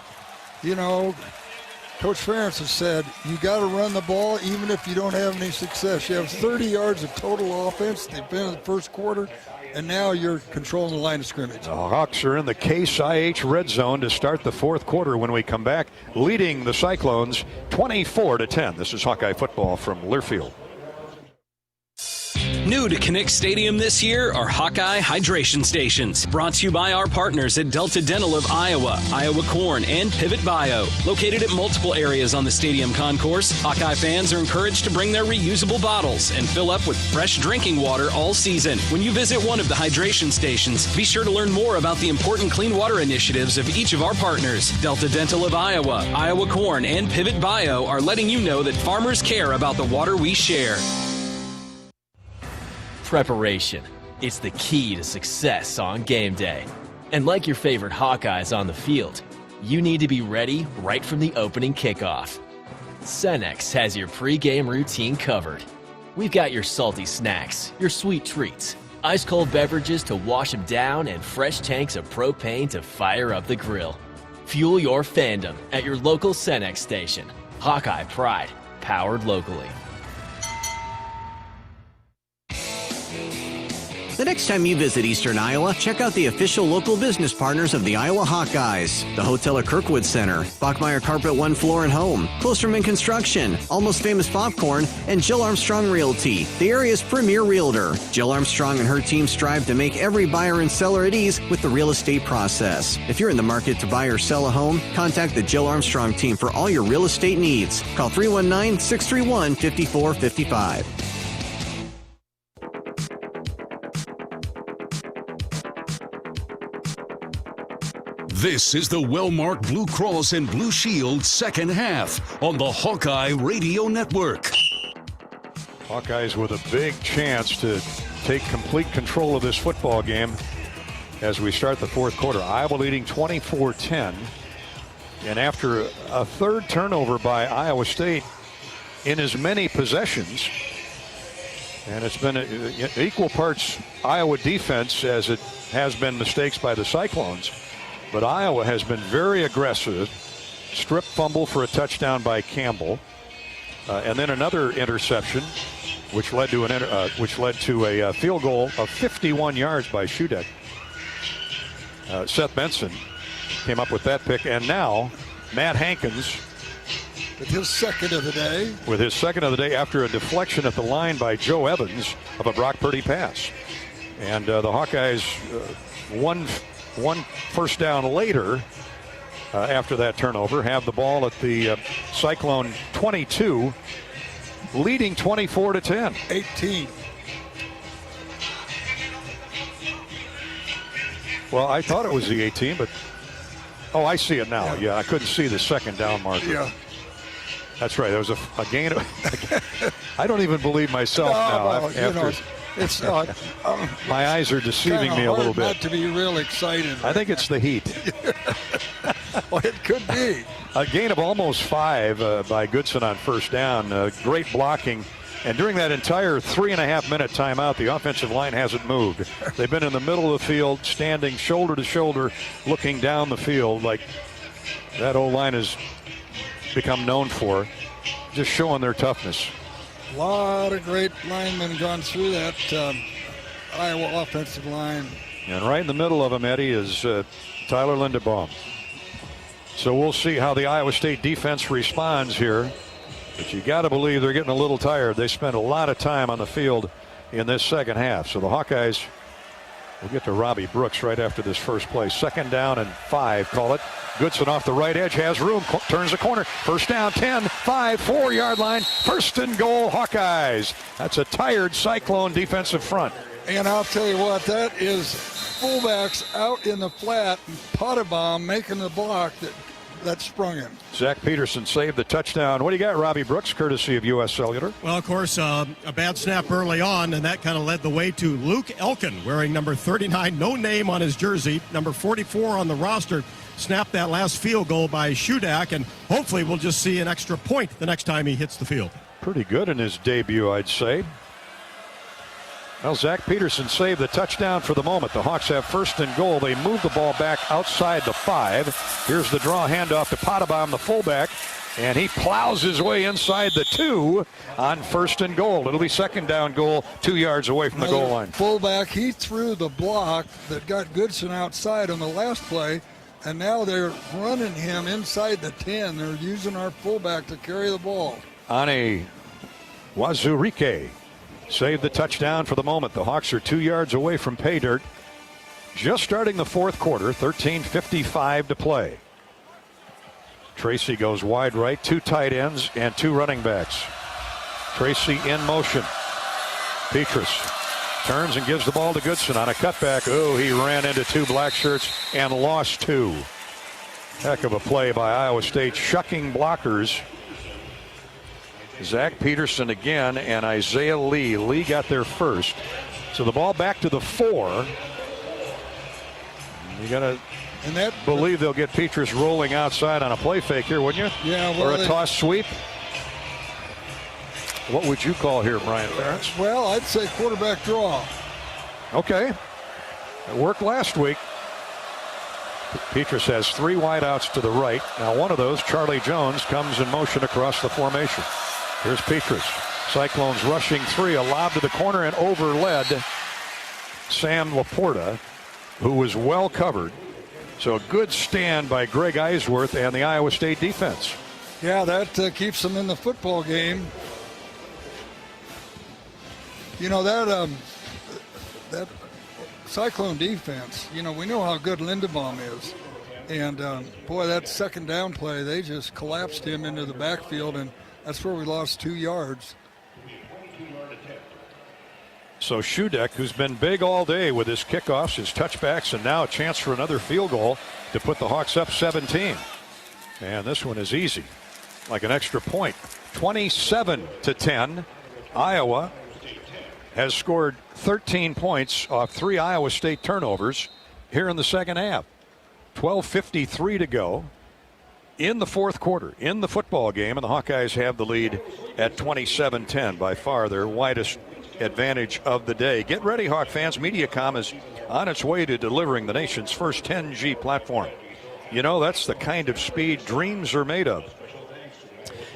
you know, Coach Ferentz has said you got to run the ball even if you don't have any success. You have 30 yards of total offense. They've been in the first quarter, and now you're controlling the line of scrimmage. The Hawks are in the Case IH red zone to start the fourth quarter when we come back, leading the Cyclones 24-10. This is Hawkeye football from Learfield. New to Kinnick Stadium this year are Hawkeye hydration stations. Brought to you by our partners at Delta Dental of Iowa, Iowa Corn, and Pivot Bio. Located at multiple areas on the stadium concourse, Hawkeye fans are encouraged to bring their reusable bottles and fill up with fresh drinking water all season. When you visit one of the hydration stations, be sure to learn more about the important clean water initiatives of each of our partners. Delta Dental of Iowa, Iowa Corn, and Pivot Bio are letting you know that farmers care about the water we share. Preparation. It's the key to success on game day. And like your favorite Hawkeyes on the field, you need to be ready right from the opening kickoff. Cenex has your pregame routine covered. We've got your salty snacks, your sweet treats, ice-cold beverages to wash them down, and fresh tanks of propane to fire up the grill. Fuel your fandom at your local Cenex station. Hawkeye Pride, powered locally. The next time you visit Eastern Iowa, check out the official local business partners of the Iowa Hawkeyes. The Hotel at Kirkwood Center, Bachmeyer Carpet One Floor and Home, Klosterman Construction, Almost Famous Popcorn, and Jill Armstrong Realty, the area's premier realtor. Jill Armstrong and her team strive to make every buyer and seller at ease with the real estate process. If you're in the market to buy or sell a home, contact the Jill Armstrong team for all your real estate needs. Call 319-631-5455. This is the Wellmark Blue Cross and Blue Shield second half on the Hawkeye Radio Network. Hawkeyes with a big chance to take complete control of this football game as we start the fourth quarter. Iowa leading 24-10. And after a third turnover by Iowa State in as many possessions, and it's been equal parts Iowa defense as it has been mistakes by the Cyclones. But Iowa has been very aggressive. Strip fumble for a touchdown by Campbell, and then another interception, which led to a field goal of 51 yards by Shudak. Seth Benson came up with that pick, and now Matt Hankins with his second of the day. With his second of the day after a deflection at the line by Joe Evans of a Brock Purdy pass, and the Hawkeyes one first down later after that turnover, have the ball at the Cyclone 22, leading 24-10. 18. Well, I thought it was the 18, but oh, I see it now. Yeah, I couldn't see the second down marker. Yeah. That's right. There was a gain. I don't even believe myself now. It's not. My eyes are deceiving me a little bit. Not to be real excited. I think it's the heat. Well, it could be. A gain of almost 5 by Goodson on first down. Great blocking. And during that entire 3.5-minute timeout, the offensive line hasn't moved. They've been in the middle of the field, standing shoulder to shoulder, looking down the field like that O-line has become known for, just showing their toughness. A lot of great linemen gone through that Iowa offensive line. And right in the middle of them, Eddie, is Tyler Linderbaum. So we'll see how the Iowa State defense responds here. But you got to believe they're getting a little tired. They spent a lot of time on the field in this second half. So the Hawkeyes will get to Robbie Brooks right after this first play. 2nd down and 5, call it. Goodson off the right edge, has room, turns the corner. First down, 10, 5, 4-yard line. 1st and goal, Hawkeyes. That's a tired Cyclone defensive front. And I'll tell you what, that is fullbacks out in the flat, and Powerball making the block that sprung him. Zach Peterson saved the touchdown. What do you got, Robbie Brooks, courtesy of U.S. Cellular? Well, of course, a bad snap early on, and that kind of led the way to Luke Elkin, wearing number 39, no name on his jersey, number 44 on the roster. Snapped that last field goal by Shudak, and hopefully we'll just see an extra point the next time he hits the field. Pretty good in his debut, I'd say. Well, Zach Peterson saved the touchdown for the moment. The Hawks have 1st and goal. They move the ball back outside the 5. Here's the draw handoff to Powerball, the fullback, and he plows his way inside the 2 on 1st and goal. It'll be 2nd down goal, 2 yards away from the goal line. Fullback, he threw the block that got Goodson outside on the last play, and now they're running him inside the 10. They're using our fullback to carry the ball. Ane Wazurike saved the touchdown for the moment. The Hawks are 2 yards away from pay dirt. Just starting the 4th quarter, 13:55 to play. Tracy goes wide right, 2 tight ends and 2 running backs. Tracy in motion. Petrus turns and gives the ball to Goodson on a cutback. Oh, he ran into 2 black shirts and lost 2. Heck of a play by Iowa State, shucking blockers. Zach Peterson again and Isaiah Lee. Lee got there first. So the ball back to the 4. You got to believe they'll get Petrus rolling outside on a play fake here, wouldn't you? Yeah. Well, or a toss sweep. What would you call here, Brian Ferentz? Well, I'd say quarterback draw. Okay. It worked last week. Petrus has 3 wideouts to the right. Now one of those, Charlie Jones, comes in motion across the formation. Here's Petrus. Cyclones rushing 3, a lob to the corner and overled Sam Laporta, who was well covered. So a good stand by Greg Eisworth and the Iowa State defense. Yeah, that keeps them in the football game. You know, that Cyclone defense, you know, we know how good Linderbaum is. And, boy, that 2nd down play, they just collapsed him into the backfield, and that's where we lost 2 yards. So Shudak, who's been big all day with his kickoffs, his touchbacks, and now a chance for another field goal to put the Hawks up 17. And this one is easy, like an extra point. 27-10. Iowa has scored 13 points off 3 Iowa State turnovers here in the second half. 12:53 to go in the 4th quarter in the football game, and the Hawkeyes have the lead at 27-10, by far their widest advantage of the day. Get ready, Hawk fans. Mediacom is on its way to delivering the nation's first 10G platform. You know, that's the kind of speed dreams are made of.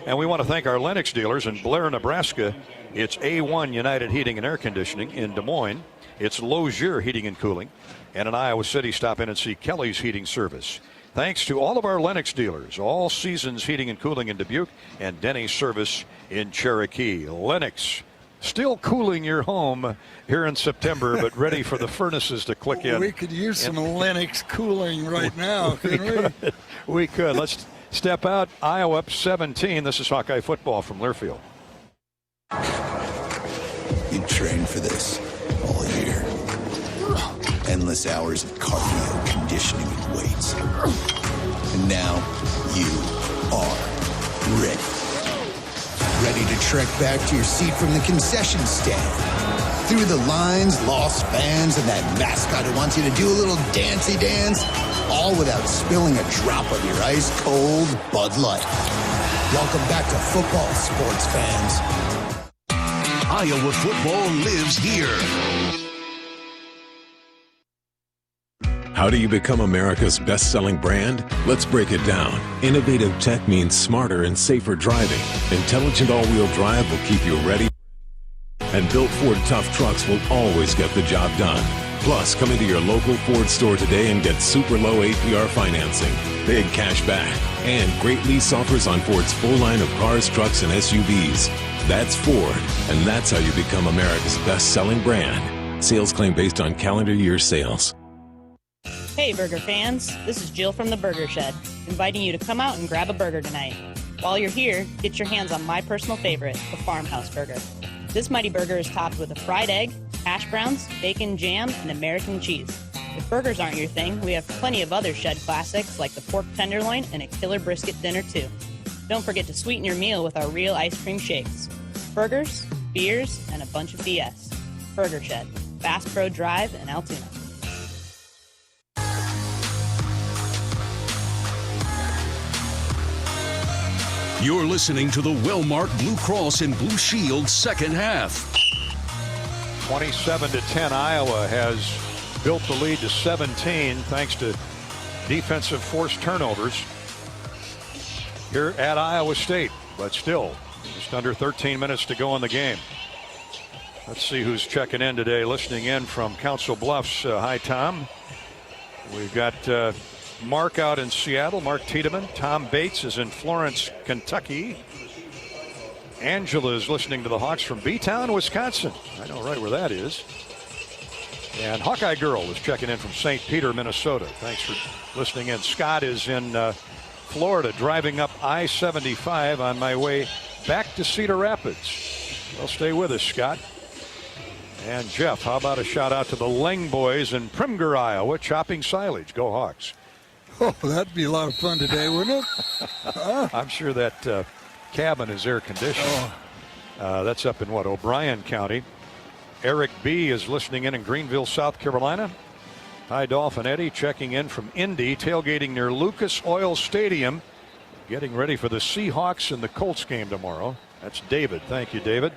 And we want to thank our Lennox dealers in Blair, Nebraska. It's A1 United Heating and Air Conditioning. In Des Moines, it's Lozier Heating and Cooling. And in Iowa City, stop in and see Kelly's Heating Service. Thanks to all of our Lennox dealers, All Seasons Heating and Cooling in Dubuque, and Denny's Service in Cherokee. Lennox, Still cooling your home here in September, but ready for the furnaces to click in. We could use some Lennox cooling right now, couldn't we? We could. Let's step out. Iowa up 17. This is Hawkeye football from Learfield. You trained for this all year. Endless hours of cardio, conditioning, and weights. And now you are ready. Ready to trek back to your seat from the concession stand. Through the lines, lost fans, and that mascot who wants you to do a little dancey dance, all without spilling a drop of your ice-cold Bud Light. Welcome back to football, sports fans. Iowa football lives here. How do you become America's best-selling brand? Let's break it down. Innovative tech means smarter and safer driving. Intelligent all-wheel drive will keep you ready. And built Ford tough trucks will always get the job done. Plus, come into your local Ford store today and get super low APR financing, big cash back, and great lease offers on Ford's full line of cars, trucks, and SUVs. That's Ford, and that's how you become America's best-selling brand. Sales claim based on calendar year sales. Hey burger fans, this is Jill from the Burger Shed, inviting you to come out and grab a burger tonight. While you're here, get your hands on my personal favorite, the Farmhouse Burger. This mighty burger is topped with a fried egg, hash browns, bacon, jam, and American cheese. If burgers aren't your thing, we have plenty of other Shed classics like the pork tenderloin and a killer brisket dinner too. Don't forget to sweeten your meal with our real ice cream shakes. Burgers, beers, and a bunch of BS. Burger Shed, Bass Pro Drive in Altoona. You're listening to the well-marked Blue Cross and Blue Shield second half. 27-10, Iowa has built the lead to 17 thanks to defensive forced turnovers here at Iowa State. But still, just under 13 minutes to go in the game. Let's see who's checking in today, listening in from Council Bluffs. Hi, Tom. We've got Mark out in Seattle, Mark Tiedemann. Tom Bates is in Florence, Kentucky. Angela is listening to the Hawks from B-Town, Wisconsin. I know right where that is. And Hawkeye Girl is checking in from St. Peter, Minnesota. Thanks for listening in. Scott is in Florida, driving up I-75 on my way back to Cedar Rapids. Well, stay with us, Scott. And Jeff, how about a shout out to the Leng boys in Primger, Iowa, chopping silage. Go Hawks. Oh, that'd be a lot of fun today, wouldn't it? I'm sure that cabin is air conditioned. That's up in what, O'Brien County. Eric B is listening in Greenville, South Carolina. Hi, Dolphin Eddie, checking in from Indy, tailgating near Lucas Oil Stadium, getting ready for the Seahawks and the Colts game tomorrow. That's David. Thank you, David.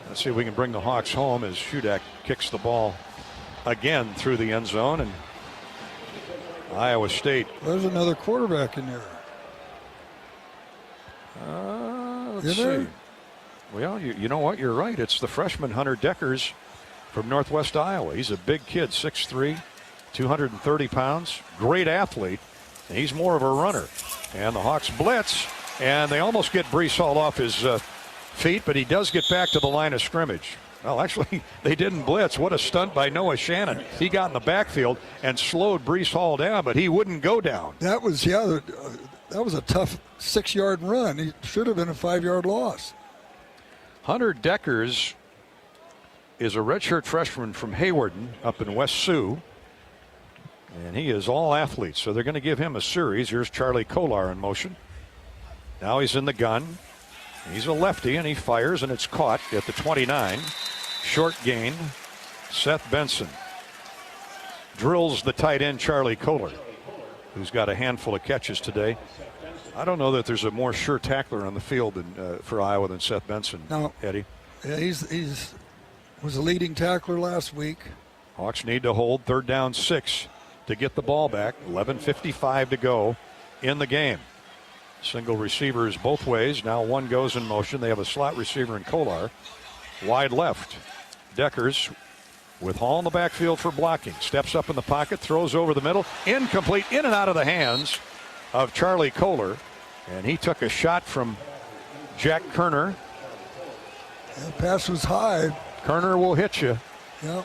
Let's see if we can bring the Hawks home as Shudak kicks the ball again through the end zone. And Iowa State. There's another quarterback in there. Let's see. Well, you know what? You're right. It's the freshman Hunter Deckers from Northwest Iowa. He's a big kid, 6'3", 230 pounds. Great athlete. And he's more of a runner. And the Hawks blitz. And they almost get Breece Hall off his feet, but he does get back to the line of scrimmage. Well, actually, they didn't blitz. What a stunt by Noah Shannon. He got in the backfield and slowed Breece Hall down, but he wouldn't go down. That was, that was a tough 6-yard run. It should have been a 5-yard loss. Hunter Deckers is a redshirt freshman from Haywarden up in West Sioux. And he is all athletes, so they're going to give him a series. Here's Charlie Kolar in motion. Now he's in the gun. He's a lefty, and he fires, and it's caught at the 29. Short gain. Seth Benson drills the tight end Charlie Kolar, who's got a handful of catches today. I don't know that there's a more sure tackler on the field than, for Iowa than Seth Benson. No, Eddie. Yeah, he's was a leading tackler last week. Hawks need to hold 3rd down 6 to get the ball back. 11:55 to go in the game. Single receivers both ways. Now one goes in motion. They have a slot receiver in Kolar. Wide left. Deckers with Hall in the backfield for blocking. Steps up in the pocket, throws over the middle. Incomplete, in and out of the hands of Charlie Kolar. And he took a shot from Jack Kerner. The pass was high. Kerner will hit you. Yeah.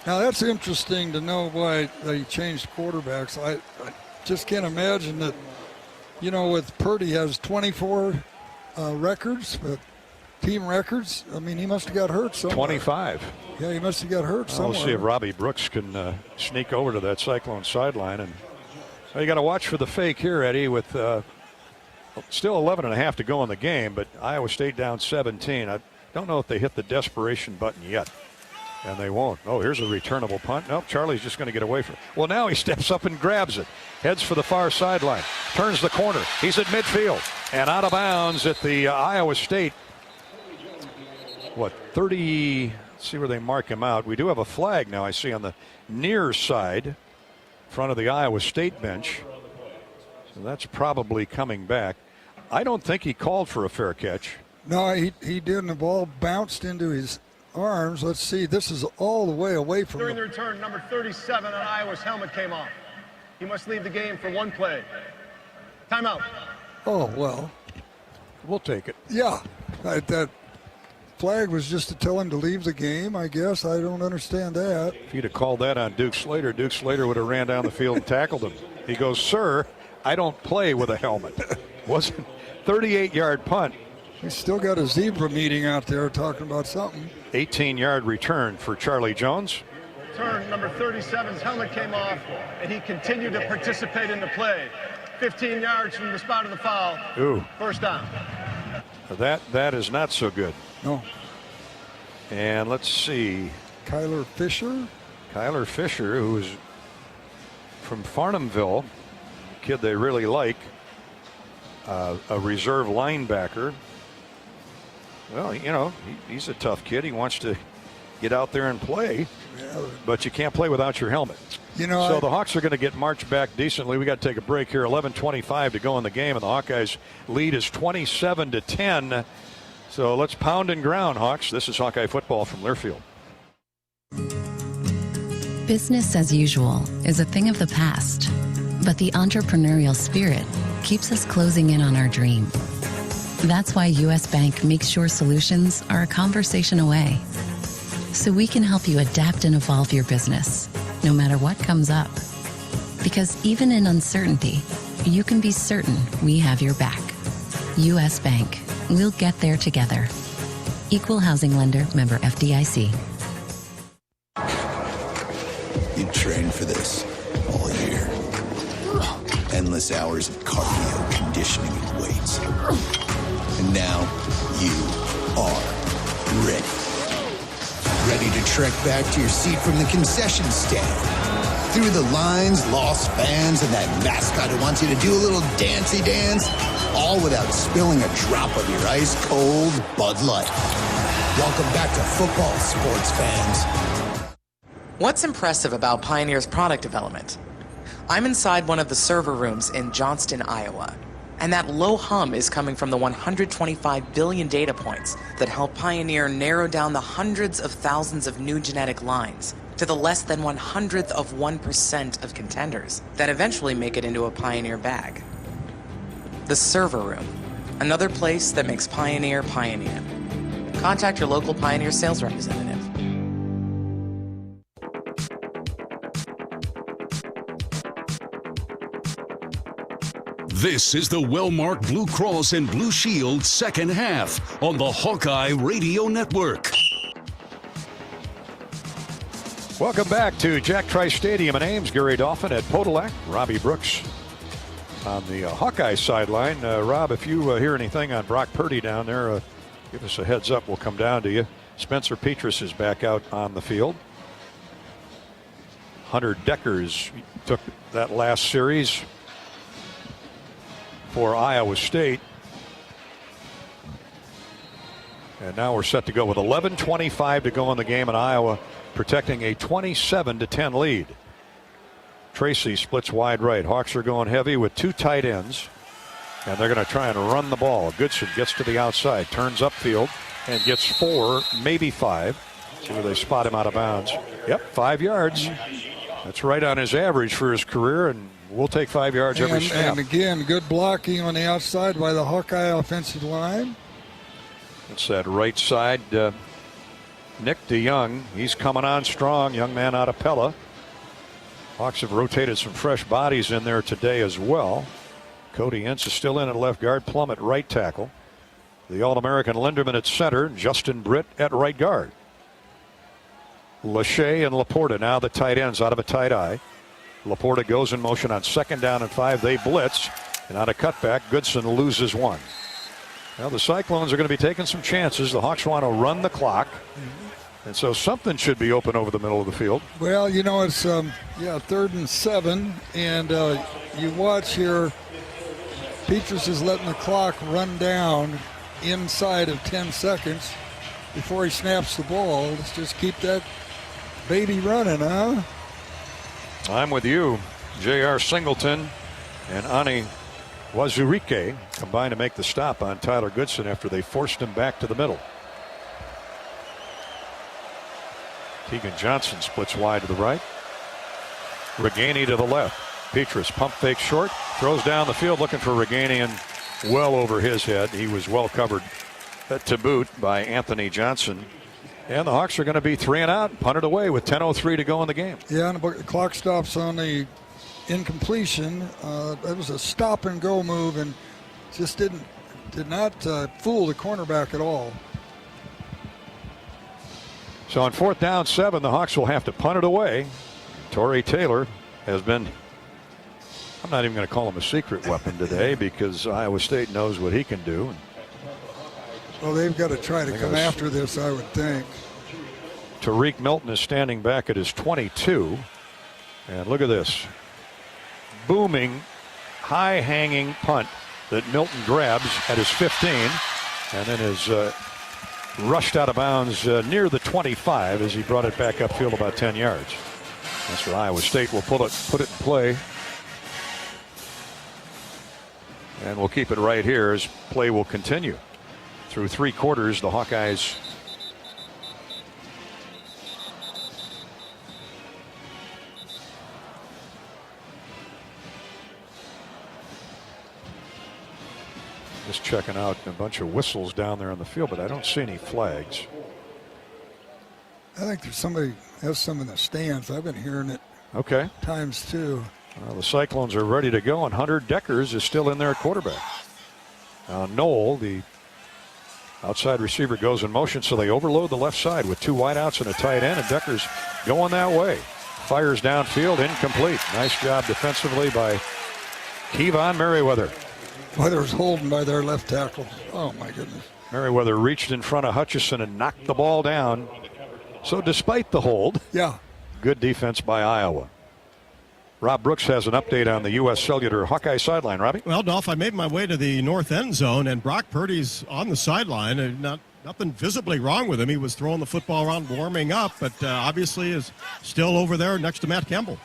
Now, that's interesting to know why they changed quarterbacks. I just can't imagine that, with Purdy has 24 records, team records. I mean, he must have got hurt somewhere. 25. Yeah, he must have got hurt somewhere. We'll see if Robbie Brooks can sneak over to that Cyclone sideline. And you got to watch for the fake here, Eddie, with still 11.5 to go in the game, but Iowa State down 17. I don't know if they hit the desperation button yet. And they won't. Oh, here's a returnable punt. Nope, Charlie's just going to get away from it. Well, now he steps up and grabs it. Heads for the far sideline. Turns the corner. He's at midfield. And out of bounds at the Iowa State. 30? Let's see where they mark him out. We do have a flag now, I see, on the near side, in front of the Iowa State bench. So that's probably coming back. I don't think he called for a fair catch. No, he didn't. The ball bounced into his arms. Let's see. This is all the way away from During the return, number 37 on Iowa's helmet came off. He must leave the game for one play. Timeout. Oh, well. We'll take it. Yeah. That flag was just to tell him to leave the game, I guess. I don't understand that. If you'd have called that on Duke Slater would have ran down the field and tackled him. He goes, "Sir, I don't play with a helmet." Wasn't 38-yard punt. He's still got a zebra meeting out there talking about something. 18-yard return for Charlie Jones. Turn, number 37's helmet came off, and he continued to participate in the play. 15 yards from the spot of the foul. Ooh. First down. That is not so good. No. And let's see. Kyler Fisher, who is from Farnhamville, kid they really like, a reserve linebacker. Well, he's a tough kid. He wants to get out there and play, but you can't play without your helmet. So the Hawks are going to get marched back decently. We got to take a break here. 11:25 to go in the game, and the Hawkeyes lead is 27-10. So let's pound and ground, Hawks. This is Hawkeye football from Learfield. Business as usual is a thing of the past, but the entrepreneurial spirit keeps us closing in on our dream. That's why U.S. Bank makes sure solutions are a conversation away, so we can help you adapt and evolve your business, no matter what comes up. Because even in uncertainty, you can be certain we have your back. U.S. Bank. We'll get there together. Equal housing lender, member FDIC. You trained for this all year. Endless hours of cardio, conditioning, and weights. And now you are ready. Ready to trek back to your seat from the concession stand. Through the lines, lost fans, and that mascot who wants you to do a little dancey dance, all without spilling a drop of your ice-cold Bud Light. Welcome back to football, sports fans. What's impressive about Pioneer's product development? I'm inside one of the server rooms in Johnston, Iowa. And that low hum is coming from the 125 billion data points that help Pioneer narrow down the hundreds of thousands of new genetic lines to the less than 1/100th of 1% of contenders that eventually make it into a Pioneer bag. The server room, another place that makes Pioneer Pioneer. Contact your local Pioneer sales representative. This is the Wellmark Blue Cross and Blue Shield second half on the Hawkeye Radio Network. Welcome back to Jack Trice Stadium in Ames. Gary Dolphin at Potomac. Robbie Brooks on the Hawkeye sideline. Rob, if you hear anything on Brock Purdy down there, give us a heads up. We'll come down to you. Spencer Petras is back out on the field. Hunter Deckers took that last series for Iowa State. And now we're set to go with 11:25 to go in the game, and Iowa protecting a 27-10 lead. Tracy splits wide right. Hawks are going heavy with two tight ends, and they're going to try and run the ball. Goodson gets to the outside, turns upfield, and gets 4, maybe 5. See where they spot him out of bounds. Yep, 5 yards. That's right on his average for his career, and we'll take 5 yards every snap. And again, good blocking on the outside by the Hawkeye offensive line. It's that right side. Nick DeYoung, he's coming on strong. Young man out of Pella. Hawks have rotated some fresh bodies in there today as well. Cody Ince is still in at left guard. Plum at right tackle. The All-American Linderman at center. Justin Britt at right guard. Lachey and Laporta now the tight ends out of a tight eye. Laporta goes in motion on 2nd down and 5. They blitz. And on a cutback, Goodson loses one. Now the Cyclones are going to be taking some chances. The Hawks want to run the clock. And so something should be open over the middle of the field. Well, you know, it's 3rd and 7. And you watch here, Petrus is letting the clock run down inside of 10 seconds before he snaps the ball. Let's just keep that baby running, huh? I'm with you. J.R. Singleton and Ani Wazurike combined to make the stop on Tyler Goodson after they forced him back to the middle. Tegan Johnson splits wide to the right. Reganey to the left. Petrus pump fake short. Throws down the field looking for Reganey and well over his head. He was well covered to boot by Anthony Johnson. And the Hawks are going to be 3 and out, punted away with 10:03 to go in the game. Yeah, and the clock stops on the incompletion. That was a stop and go move and just did not fool the cornerback at all. So on 4th down 7, the Hawks will have to punt it away. Torrey Taylor has been, I'm not even going to call him a secret weapon today because Iowa State knows what he can do. Well, they've got to try to come after this, I would think. Tariq Milton is standing back at his 22. And look at this. Booming, high-hanging punt that Milton grabs at his 15 and then is rushed out of bounds near the 25 as he brought it back upfield about 10 yards. That's where Iowa State will put it in play. And we'll keep it right here as play will continue. Through 3 quarters, the Hawkeyes just checking out a bunch of whistles down there on the field, but I don't see any flags. I think there's somebody has some in the stands. I've been hearing it times too. Well, the Cyclones are ready to go, and Hunter Deckers is still in there at quarterback. Now Knoll, the outside receiver, goes in motion, so they overload the left side with 2 wideouts and a tight end, and Deckers going that way. Fires downfield, incomplete. Nice job defensively by Kevon Merriweather. Weather's holding by their left tackle. Oh, my goodness. Merriweather reached in front of Hutchison and knocked the ball down. So despite the hold, good defense by Iowa. Rob Brooks has an update on the U.S. Cellular Hawkeye sideline. Robbie? Well, Dolph, I made my way to the north end zone, and Brock Purdy's on the sideline. And nothing visibly wrong with him. He was throwing the football around, warming up, but obviously is still over there next to Matt Campbell.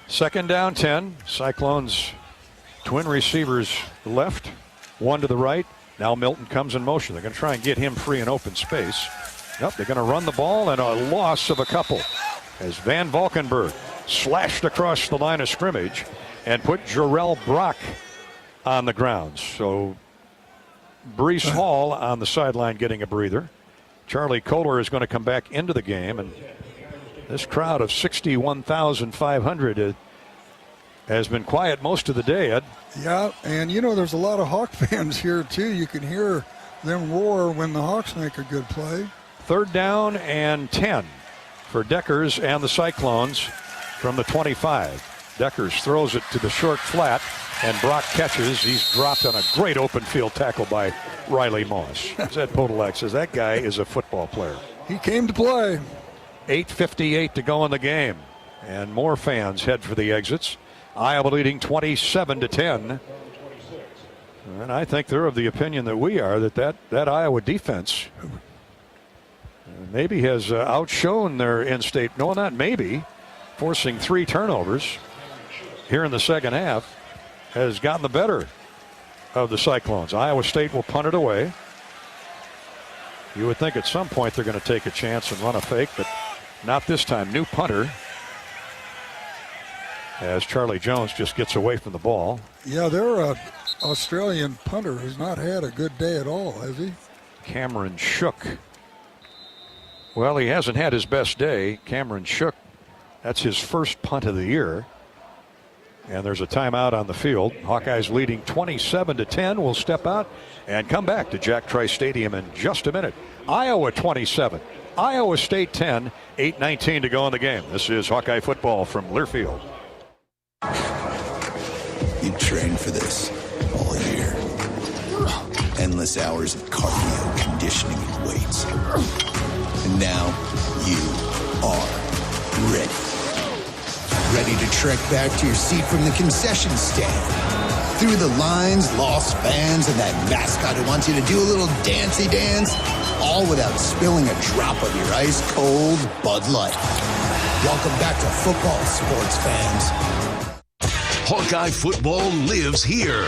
2nd down 10. Cyclones twin receivers left, 1 to the right. Now Milton comes in motion. They're going to try and get him free in open space. Nope, they're going to run the ball, and a loss of a couple as Van Valkenburg slashed across the line of scrimmage and put Jarrell Brock on the ground. So Brees Hall on the sideline getting a breather. Charlie Kohler is going to come back into the game, and this crowd of 61,500 has been quiet most of the day, Ed. Yeah, and you know there's a lot of Hawk fans here too. You can hear them roar when the Hawks make a good play. 3rd down and 10 for Deckers and the Cyclones from the 25. Deckers throws it to the short flat, and Brock catches. He's dropped on a great open field tackle by Riley Moss. Ed Podolak says that guy is a football player. He came to play. 8:58 to go in the game, and more fans head for the exits. Iowa leading 27-10. And I think they're of the opinion that we are, that Iowa defense maybe has outshone their in-state. No, not maybe. Forcing 3 turnovers here in the second half has gotten the better of the Cyclones. Iowa State will punt it away. You would think at some point they're going to take a chance and run a fake, but not this time. New punter as Charlie Jones just gets away from the ball. Yeah, their Australian punter has not had a good day at all, has he? Cameron Shook. Well, he hasn't had his best day. Cameron Shook, that's his first punt of the year. And there's a timeout on the field. Hawkeyes leading 27-10. We'll step out and come back to Jack Trice Stadium in just a minute. Iowa 27, Iowa State 10, 8:19 to go in the game. This is Hawkeye football from Learfield. You trained for this all year. Endless hours of cardio, conditioning, and weights. And now you are ready. Ready to trek back to your seat from the concession stand. Through the lines, lost fans, and that mascot who wants you to do a little dancey dance. All without spilling a drop of your ice-cold Bud Light. Welcome back to football, sports fans. Hawkeye football lives here.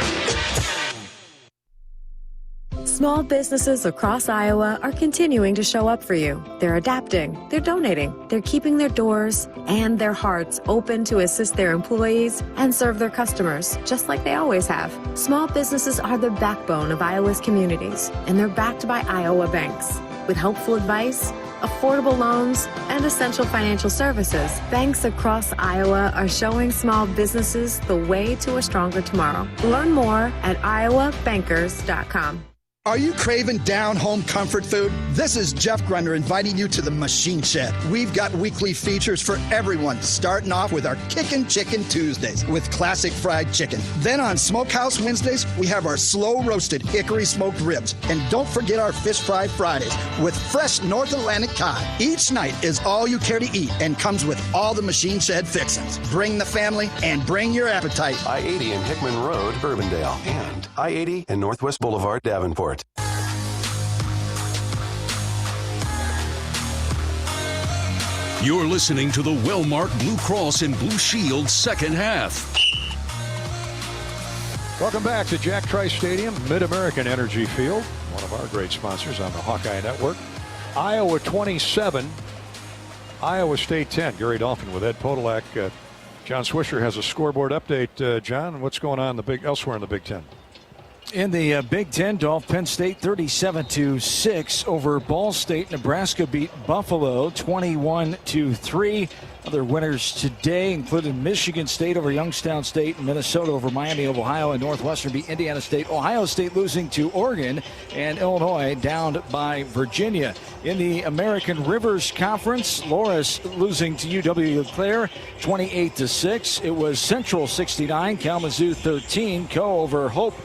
Small businesses across Iowa are continuing to show up for you. They're adapting, they're donating, they're keeping their doors and their hearts open to assist their employees and serve their customers, just like they always have. Small businesses are the backbone of Iowa's communities, and they're backed by Iowa banks. With helpful advice, affordable loans, and essential financial services, banks across Iowa are showing small businesses the way to a stronger tomorrow. Learn more at iowabankers.com. Are you craving down-home comfort food? This is Jeff Grunder inviting you to the Machine Shed. We've got weekly features for everyone, starting off with our Kickin' Chicken Tuesdays with classic fried chicken. Then on Smokehouse Wednesdays, we have our slow-roasted hickory smoked ribs. And don't forget our Fish Fry Fridays with fresh North Atlantic cod. Each night is all you care to eat and comes with all the Machine Shed fixings. Bring the family and bring your appetite. I-80 and Hickman Road, Urbandale, and I-80 and Northwest Boulevard, Davenport. You're listening to the well-marked Blue Cross and Blue Shield second half. Welcome back to Jack Trice Stadium, Mid-American Energy Field, one of our great sponsors on the Hawkeye Network. Iowa 27, Iowa State 10. Gary Dolphin with Ed Podolak. John Swisher has a scoreboard update. John, what's going on elsewhere in the Big Ten? In the Big Ten, Dolph, Penn State 37-6 over Ball State. Nebraska beat Buffalo 21-3. Other winners today included Michigan State over Youngstown State, Minnesota over Miami of Ohio, and Northwestern beat Indiana State. Ohio State losing to Oregon, and Illinois downed by Virginia. In the American Rivers Conference, Loras losing to UW-LeClaire 28-6. It was Central 69, Kalamazoo 13, Co over Hope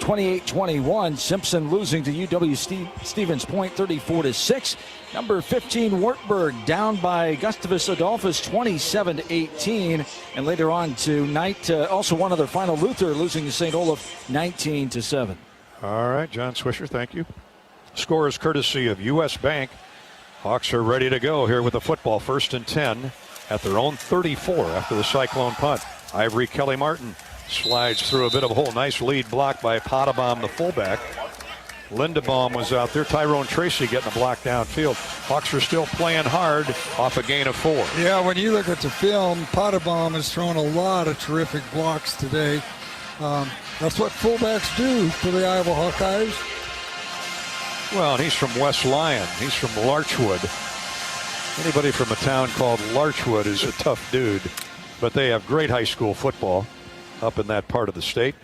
28-21. Simpson losing to UW-Stevens Point 34-6. Number 15 Wartburg down by Gustavus Adolphus 27-18. And later on tonight, also one other final, Luther losing to St. Olaf 19-7. All right, John Swisher, thank you. Score is courtesy of U.S. Bank. Hawks are ready to go here with the football, 1st and 10 at their own 34 after the Cyclone punt. Ivory Kelly Martin slides through a bit of a hole. Nice lead block by Potabom, the fullback. Lindebaum was out there. Tyrone Tracy getting the block downfield. Hawks are still playing hard off a gain of 4. Yeah, when you look at the film, Potabom has thrown a lot of terrific blocks today. That's what fullbacks do for the Iowa Hawkeyes. Well, he's from West Lyon. He's from Larchwood. Anybody from a town called Larchwood is a tough dude. But they have great high school football up in that part of the state.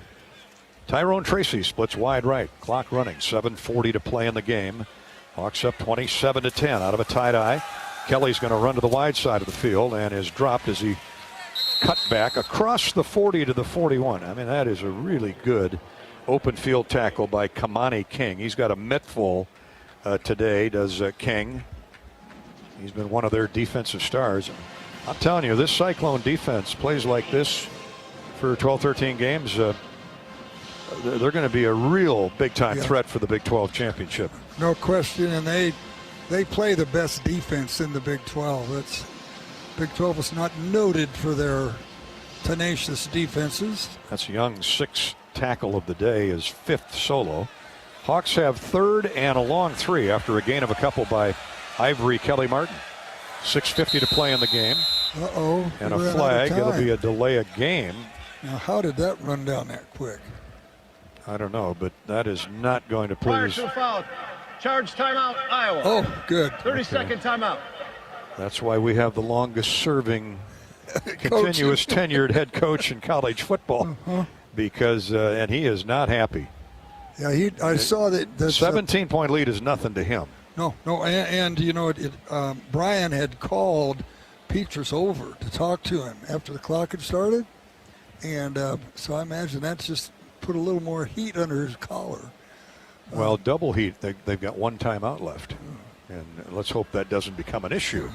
Tyrone Tracy splits wide right. Clock running. 7:40 to play in the game. Hawks up 27-10 out of a tie-dye. Kelly's going to run to the wide side of the field and is dropped as he cut back across the 40 to the 41. I mean, that is a really good open field tackle by Kamani King. He's got a mitt full today, does King. He's been one of their defensive stars. I'm telling you, this Cyclone defense plays like this for 12, 13 games. They're going to be a real big-time threat for the Big 12 championship. No question, and they play the best defense in the Big 12. Big 12 is not noted for their tenacious defenses. That's Young's 6th tackle of the day, his 5th solo. Hawks have 3rd and a long 3 after a gain of a couple by Ivory Kelly Martin. 6:50 to play in the game. Uh-oh. And a flag. It'll be a delay of game. Now, how did that run down that quick? I don't know, but that is not going to please Charge timeout, Iowa. Oh, good. 30-second timeout. That's why we have the longest serving continuous tenured head coach in college football, because and he is not happy. Yeah, I saw that. 17-point lead is nothing to him. No, and you know, Brian had called Petrus over to talk to him after the clock had started, and so I imagine that's just put a little more heat under his collar. Well, double heat. They've got one timeout left, and let's hope that doesn't become an issue.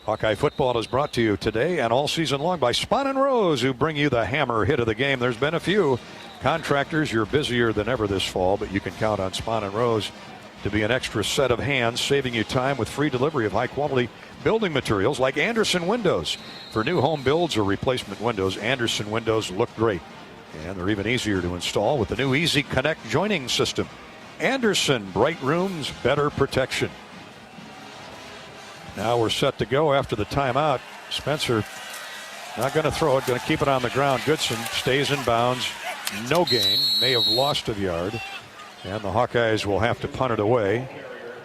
Hawkeye football is brought to you today and all season long by Spahn and Rose, who bring you the hammer hit of the game. There's been a few. Contractors, you're busier than ever this fall, but you can count on Spahn and Rose to be an extra set of hands, saving you time with free delivery of high-quality building materials like Anderson windows. For new home builds or replacement windows, Anderson windows look great. And they're even easier to install with the new Easy Connect joining system. Anderson, bright rooms, better protection. Now we're set to go after the timeout. Spencer not going to throw it, going to keep it on the ground. Goodson stays in bounds. No gain. May have lost a yard. And the Hawkeyes will have to punt it away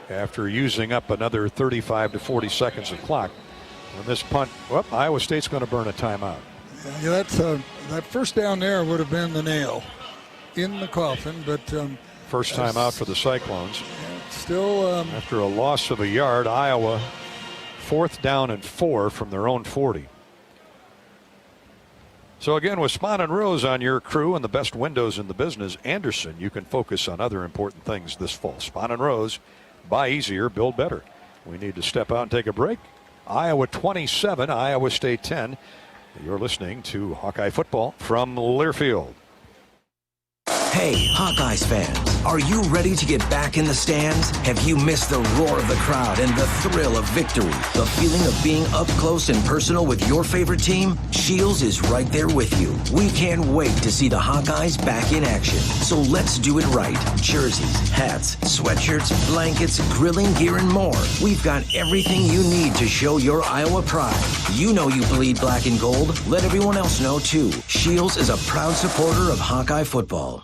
after using up another 35 to 40 seconds of clock. When this punt, Iowa State's going to burn a timeout. Yeah, that first down there would have been the nail in the coffin, but first time out for the Cyclones. Still, after a loss of a yard, Iowa 4th down and 4 from their own 40. So again, with Spahn and Rose on your crew and the best windows in the business, Anderson, you can focus on other important things this fall. Spahn and Rose, buy easier, build better. We need to step out and take a break. Iowa 27, Iowa State 10. You're listening to Hawkeye football from Learfield. Hey, Hawkeyes fans, are you ready to get back in the stands? Have you missed the roar of the crowd and the thrill of victory? The feeling of being up close and personal with your favorite team? Shields is right there with you. We can't wait to see the Hawkeyes back in action. So let's do it right. Jerseys, hats, sweatshirts, blankets, grilling gear, and more. We've got everything you need to show your Iowa pride. You know you bleed black and gold. Let everyone else know, too. Shields is a proud supporter of Hawkeye football.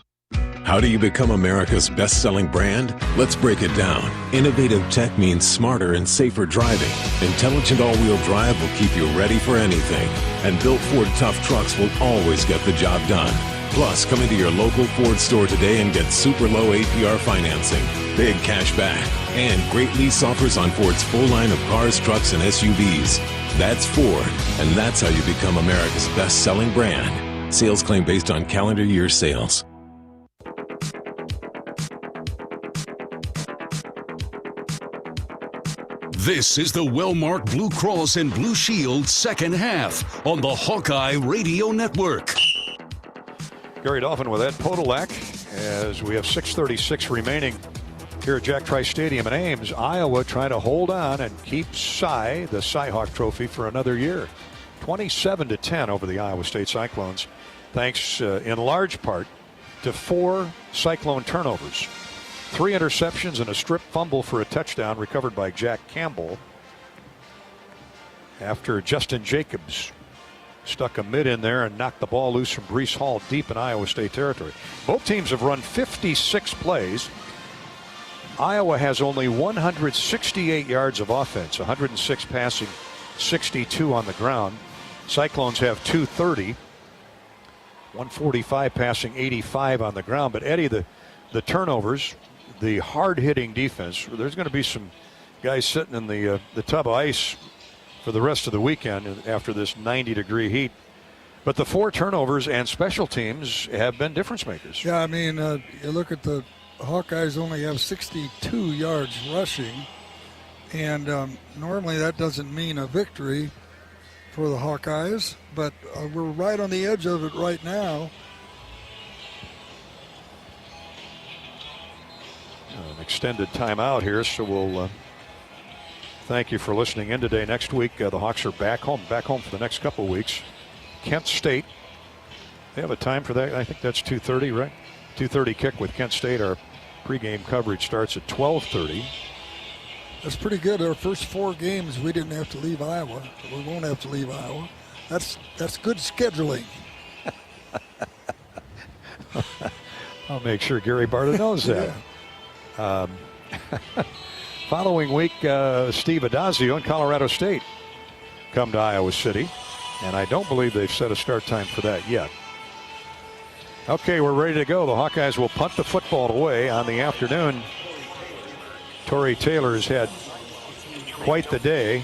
How do you become America's best-selling brand? Let's break it down. Innovative tech means smarter and safer driving. Intelligent all-wheel drive will keep you ready for anything. And built Ford tough trucks will always get the job done. Plus, come into your local Ford store today and get super low APR financing, big cash back, and great lease offers on Ford's full line of cars, trucks, and SUVs. That's Ford, and that's how you become America's best-selling brand. Sales claim based on calendar year sales. This is the well-marked Blue Cross and Blue Shield second half on the Hawkeye Radio Network. Gary Dolphin with Ed Podolak as we have 6:36 remaining here at Jack Trice Stadium in Ames. Iowa trying to hold on and keep the Cy-Hawk Trophy for another year. 27-10 over the Iowa State Cyclones, thanks in large part to 4 Cyclone turnovers. 3 interceptions and a strip fumble for a touchdown recovered by Jack Campbell after Justin Jacobs stuck a mid in there and knocked the ball loose from Breece Hall deep in Iowa State territory. Both teams have run 56 plays. Iowa has only 168 yards of offense, 106 passing, 62 on the ground. Cyclones have 230, 145 passing, 85 on the ground. But Eddie, the turnovers, the hard-hitting defense, there's going to be some guys sitting in the tub of ice for the rest of the weekend after this 90-degree heat. But the 4 turnovers and special teams have been difference makers. Yeah, I mean, you look at the Hawkeyes only have 62 yards rushing, and normally that doesn't mean a victory for the Hawkeyes, but we're right on the edge of it right now. An extended timeout here, so we'll thank you for listening in today. Next week, the Hawks are back home for the next couple of weeks. Kent State, they have a time for that. I think that's 2:30, right? 2:30 kick with Kent State. Our pregame coverage starts at 12:30. That's pretty good. Our first 4 games, we didn't have to leave Iowa. We won't have to leave Iowa. That's good scheduling. I'll make sure Gary Barta knows that. Following week, Steve Adazio and Colorado State come to Iowa City, and I don't believe they've set a start time for that yet. Okay, we're ready to go. The Hawkeyes will punt the football away on the afternoon. Torrey Taylor has had quite the day.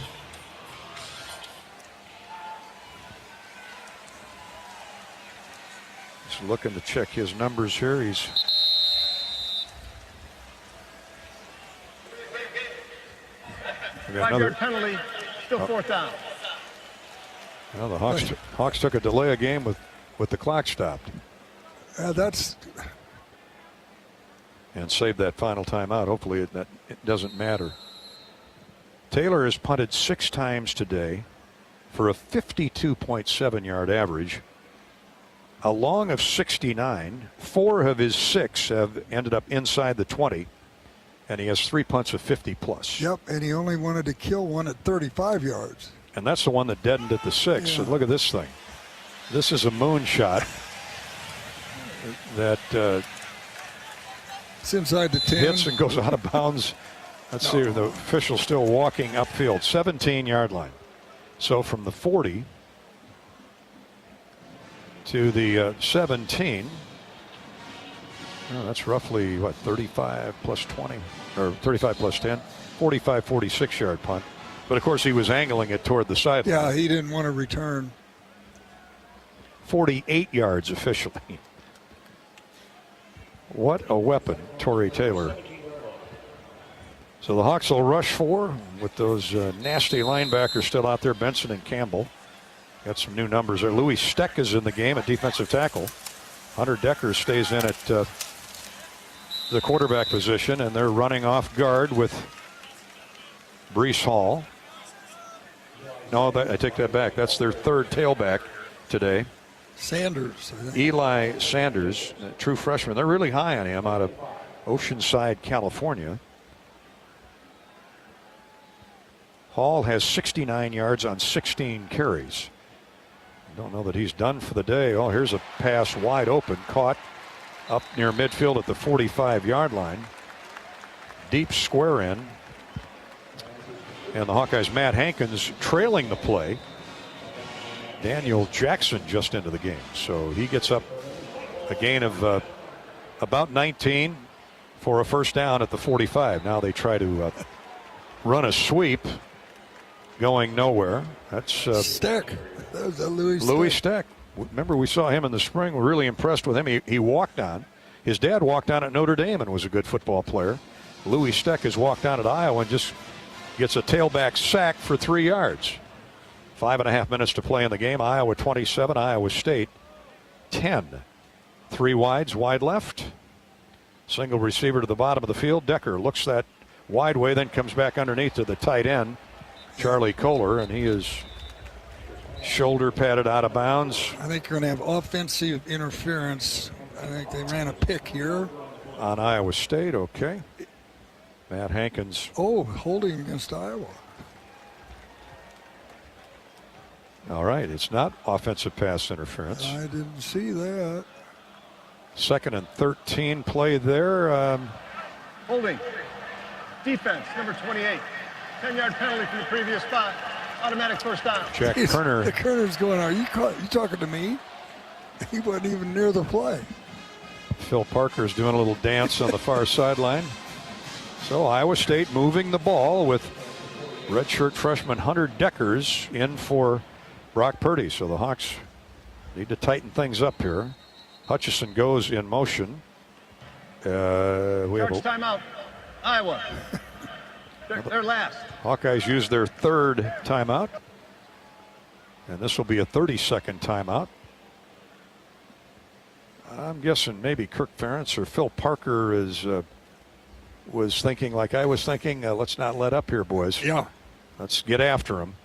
Just looking to check his numbers here. He's Five-yard penalty, still fourth down. Well, the Hawks took a delay of game with the clock stopped. That's and saved that final timeout. Hopefully it doesn't matter. Taylor has punted 6 times today for a 52.7 yard average, a long of 69. 4 of his 6 have ended up inside the 20, and he has 3 punts of 50 plus. Yep, and he only wanted to kill one at 35 yards. And that's the one that deadened at the 6. So look at this thing. This is a moonshot that it's inside the 10. Hits and goes out of bounds. Let's see, the official's still walking upfield, 17-yard line. So from the 40 to the 17, that's roughly, 35 plus 20, or 35 plus 10, 45, 46-yard punt. But, of course, he was angling it toward the sideline. Yeah, he didn't want to return. 48 yards officially. What a weapon, Torrey Taylor. So the Hawks will rush 4 with those nasty linebackers still out there, Benson and Campbell. Got some new numbers there. Louis Steck is in the game at defensive tackle. Hunter Decker stays in at the quarterback position, and they're running off guard with Breece Hall. No, I take that back. That's their 3rd tailback today. Sanders. Eli Sanders, a true freshman. They're really high on him out of Oceanside, California. Hall has 69 yards on 16 carries. Don't know that he's done for the day. Oh, here's a pass wide open, caught up near midfield at the 45-yard line. Deep square in. And the Hawkeyes' Matt Hankins trailing the play. Daniel Jackson just into the game. So he gets up a gain of about 19 for a first down at the 45. Now they try to run a sweep going nowhere. That's Steck. That was a Louis Steck. Remember, we saw him in the spring. We're really impressed with him. He walked on. His dad walked on at Notre Dame and was a good football player. Louis Steck has walked on at Iowa and just gets a tailback sack for 3 yards. 5.5 minutes to play in the game. Iowa 27, Iowa State 10. 3 wides, wide left. Single receiver to the bottom of the field. Decker looks that wide way, then comes back underneath to the tight end, Charlie Kohler, and he is shoulder padded out of bounds. I think you're going to have offensive interference. I think they ran a pick here. On Iowa State, okay. Matt Hankins. Oh, holding against Iowa. All right, it's not offensive pass interference. I didn't see that. 2nd and 13 play there. Holding. Defense, number 28. 10-yard penalty from the previous spot. Automatic first down. Jack Kerner. The Kerner's going, are you talking to me? He wasn't even near the play. Phil Parker's doing a little dance on the far sideline. So Iowa State moving the ball with redshirt freshman Hunter Deckers in for Brock Purdy. So the Hawks need to tighten things up here. Hutchison goes in motion. We have a timeout. Iowa. They're last. Hawkeyes use their 3rd timeout. And this will be a 30-second timeout. I'm guessing maybe Kirk Ferentz or Phil Parker was thinking like I was thinking, let's not let up here, boys. Yeah. Let's get after him.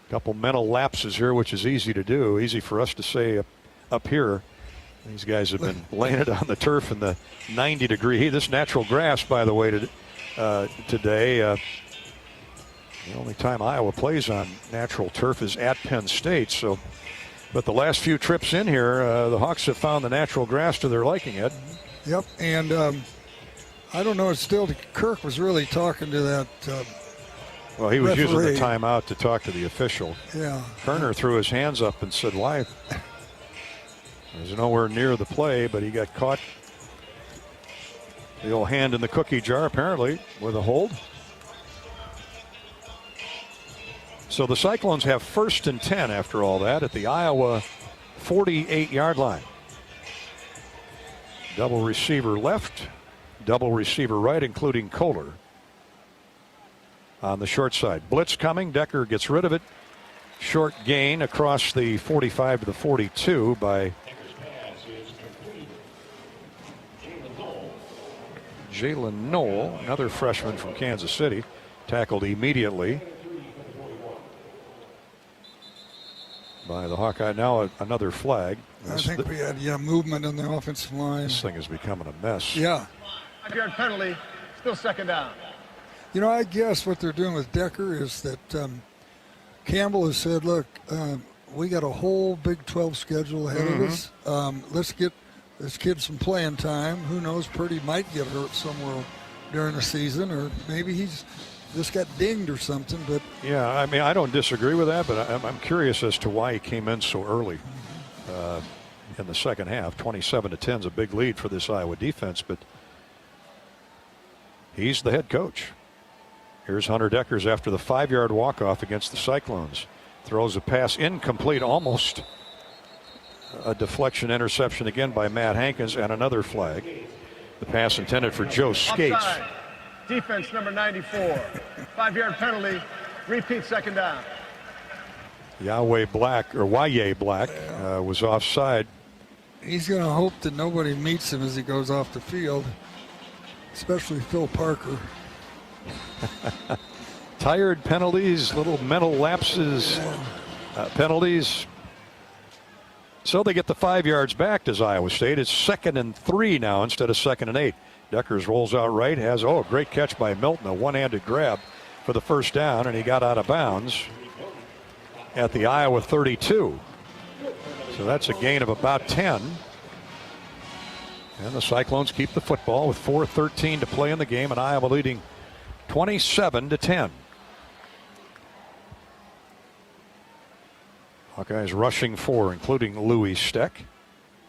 A couple mental lapses here, which is easy to do, easy for us to say up here. These guys have been laying it on the turf in the 90-degree heat. This natural grass, by the way, today, the only time Iowa plays on natural turf is at Penn State. So, but the last few trips in here, the Hawks have found the natural grass to their liking. It. Yep, and I don't know. Still, Kirk was really talking to that. Well, he was referee. using the timeout to talk to the official. Yeah. Kerner threw his hands up and said, "Why?" He was nowhere near the play, but he got caught. The old hand in the cookie jar, apparently, with a hold. So the Cyclones have 1st and 10 after all that at the Iowa 48-yard line. Double receiver left, double receiver right, including Kohler on the short side. Blitz coming. Decker gets rid of it. Short gain across the 45 to the 42 by Jalen Knoll, another freshman from Kansas City, tackled immediately by the Hawkeye. Now another flag. I think we had movement on the offensive line. This thing is becoming a mess. Yeah. 5-yard penalty, still 2nd down. You know, I guess what they're doing with Decker is that Campbell has said, look, we got a whole Big 12 schedule ahead of us. Let's get this kid some playing time. Who knows, Purdy might get hurt somewhere during the season, or maybe he's just got dinged or something. But yeah, I mean, I don't disagree with that, but I'm curious as to why he came in so early in the second half. 27-10 is a big lead for this Iowa defense, but he's the head coach. Here's Hunter Deckers after the 5-yard walk-off against the Cyclones. Throws a pass incomplete, almost a deflection interception again by Matt Hankins, and another flag. The pass intended for Joe Skates. Offside. Defense number 94. 5-yard penalty. Repeat 2nd down. Yaye Black was offside. He's going to hope that nobody meets him as he goes off the field, especially Phil Parker. Tired penalties, little mental lapses, penalties. So they get the 5 yards back, does Iowa State. It's 2nd and 3 now instead of 2nd and 8. Deckers rolls out right, has a great catch by Milton, a one-handed grab for the 1st down, and he got out of bounds at the Iowa 32. So that's a gain of about 10. And the Cyclones keep the football with 4:13 to play in the game, and Iowa leading 27-10. Hawkeyes rushing 4, including Louis Steck.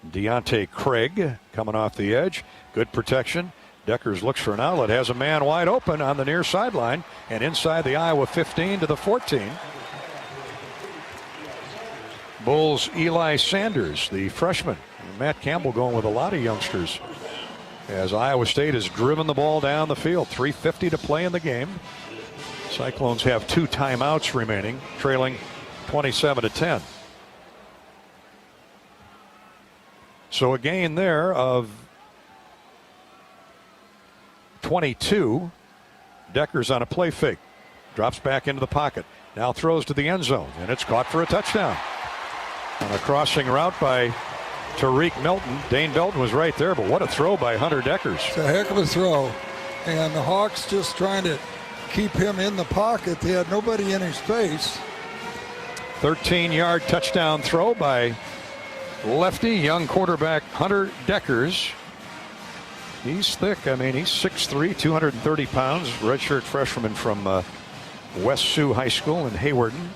Deontay Craig coming off the edge. Good protection. Deckers looks for an outlet. Has a man wide open on the near sideline and inside the Iowa 15 to the 14. Bulls Eli Sanders, the freshman. Matt Campbell going with a lot of youngsters as Iowa State has driven the ball down the field. 3:50 to play in the game. Cyclones have 2 timeouts remaining, trailing 27-10. So a gain there of 22. Deckers on a play fake. Drops back into the pocket. Now throws to the end zone, and it's caught for a touchdown. On a crossing route by Tariq Milton. Dane Belton was right there, but what a throw by Hunter Deckers. It's a heck of a throw. And the Hawks just trying to keep him in the pocket. They had nobody in his face. 13-yard touchdown throw by lefty young quarterback Hunter Deckers. He's thick. I mean, he's 6'3", 230 pounds. Redshirt freshman from West Sioux High School in Hawarden.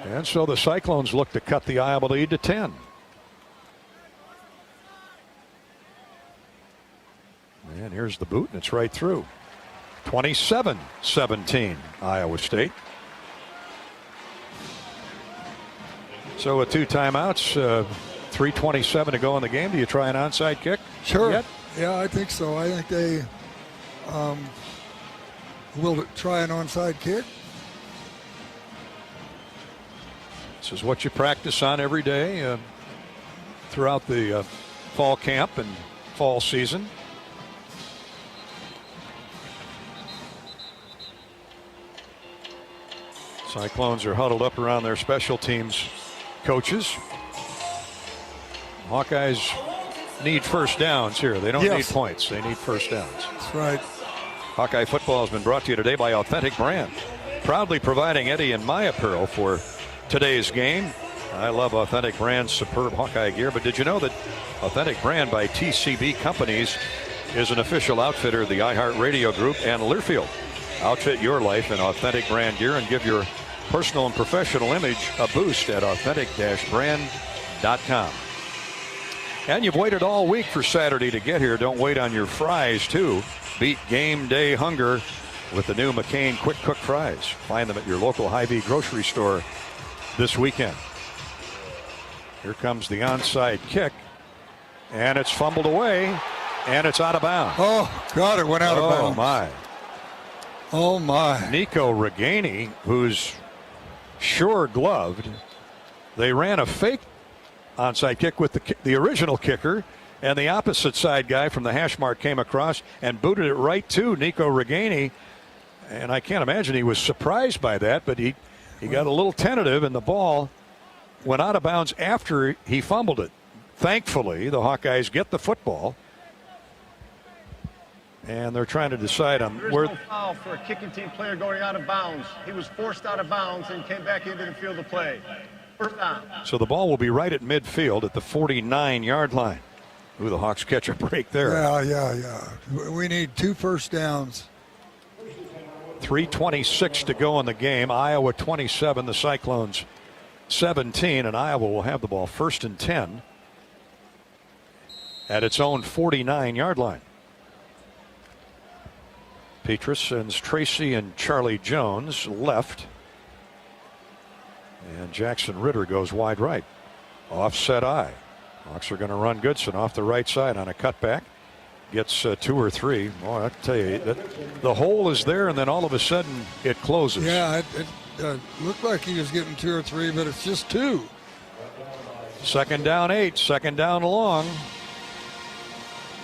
And so the Cyclones look to cut the Iowa lead to 10. And here's the boot, and it's right through. 27-17, Iowa State. So with 2 timeouts, 3:27 to go in the game. Do you try an onside kick? Sure. Yet? Yeah, I think so. I think they will try an onside kick. This is what you practice on every day throughout the fall camp and fall season. Cyclones are huddled up around their special teams coaches. Hawkeyes need first downs here. They don't need points. They need first downs. That's right. Hawkeye football has been brought to you today by Authentic Brand, proudly providing Eddie and my apparel for today's game. I love Authentic Brand's superb Hawkeye gear, but did you know that Authentic Brand by TCB Companies is an official outfitter of the iHeartRadio Group and Learfield. Outfit your life in authentic brand gear and give your personal and professional image a boost at authentic-brand.com. And you've waited all week for Saturday to get here. Don't wait on your fries, too. Beat game day hunger with the new McCain Quick Cook Fries. Find them at your local Hy-Vee grocery store this weekend. Here comes the onside kick, and it's fumbled away, and it's out of bounds. Oh, God, it went out of bounds. Oh, my. Oh, my. Nico Reganey, who's sure gloved. They ran a fake onside kick with the original kicker, and the opposite side guy from the hash mark came across and booted it right to Nico Reganey. And I can't imagine he was surprised by that, but he got a little tentative, and the ball went out of bounds after he fumbled it. Thankfully, the Hawkeyes get the football, and they're trying to decide on where. No foul for a kicking team player going out of bounds. He was forced out of bounds and came back into the field of play. First down. So the ball will be right at midfield at the 49-yard line. Ooh, the Hawks catch a break there. Yeah. We need 2 first downs. 3:26 to go in the game. Iowa 27, the Cyclones 17, and Iowa will have the ball 1st and 10 at its own 49-yard line. Petrus sends Tracy and Charlie Jones left, and Jackson Ritter goes wide right. Offset eye. Hawks are going to run Goodson off the right side on a cutback. Gets 2 or 3. Boy, I tell you, the hole is there, and then all of a sudden it closes. Yeah, it looked like he was getting 2 or 3, but it's just 2. 2nd down 8, 2nd down long.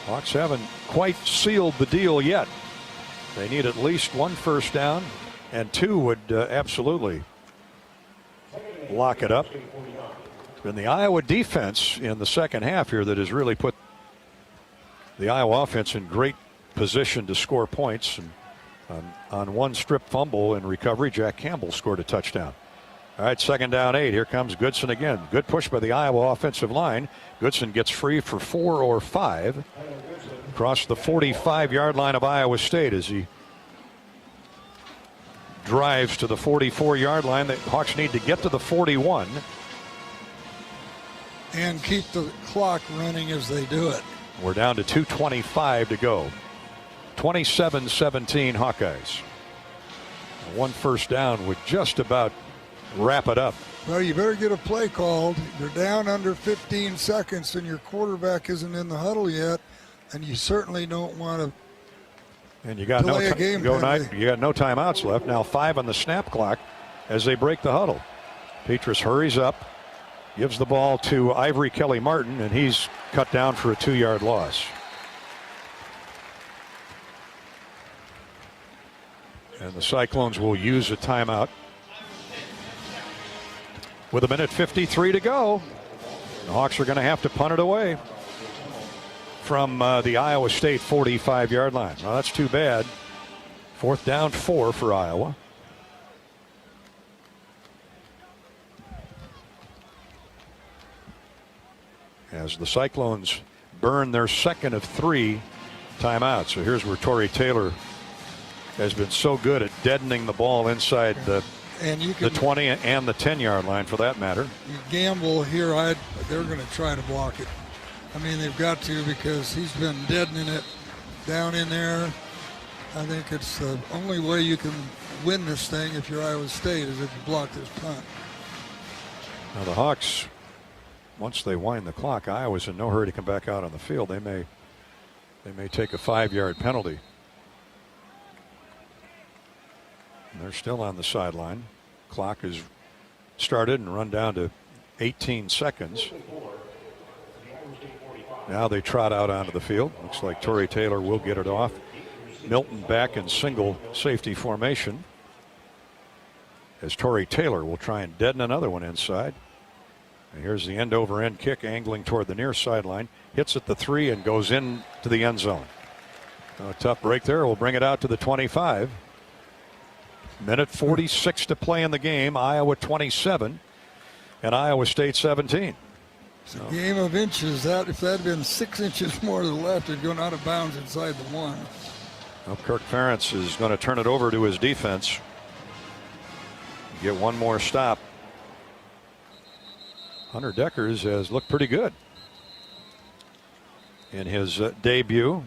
Hawks haven't quite sealed the deal yet. They need at least 1 first down, and 2 would absolutely lock it up. It's been the Iowa defense in the second half here that has really put the Iowa offense in great position to score points. And on one strip fumble and recovery, Jack Campbell scored a touchdown. All right, 2nd down 8. Here comes Goodson again. Good push by the Iowa offensive line. Goodson gets free for 4 or 5 across the 45-yard line of Iowa State as he drives to the 44-yard line. The Hawks need to get to the 41. And keep the clock running as they do it. We're down to 2:25 to go. 27-17 Hawkeyes. 1 first down would just about wrap it up. Well, you better get a play called. You're down under 15 seconds and your quarterback isn't in the huddle yet, and you certainly don't want to. And you got no timeouts left. Now 5 on the snap clock as they break the huddle. Petrus hurries up, gives the ball to Ivory Kelly Martin, and he's cut down for a 2-yard loss. And the Cyclones will use a timeout with 1:53 to go. The Hawks are going to have to punt it away from the Iowa State 45-yard line. Well, that's too bad. 4th down 4 for Iowa. As the Cyclones burn their 2nd of 3 timeouts. So here's where Torrey Taylor has been so good at deadening the ball inside the 20 and the 10-yard line, for that matter. You gamble here. They're going to try to block it. I mean, they've got to, because he's been deadening it down in there. I think it's the only way you can win this thing if you're Iowa State is if you block this punt. Now the Hawks, once they wind the clock, Iowa's in no hurry to come back out on the field. They may take a 5-yard penalty. And they're still on the sideline. Clock is started and run down to 18 seconds. Now they trot out onto the field. Looks like Torrey Taylor will get it off. Milton back in single safety formation, as Torrey Taylor will try and deaden another one inside. And here's the end-over-end kick, angling toward the near sideline. Hits at the 3 and goes into the end zone. A tough break there. We'll bring it out to the 25. 1:46 to play in the game. Iowa 27 and Iowa State 17. It's a game of inches. That if that had been 6 inches more to the left, it'd gone out of bounds inside the 1. Well, Kirk Ferentz is going to turn it over to his defense. Get one more stop. Hunter Deckers has looked pretty good in his debut,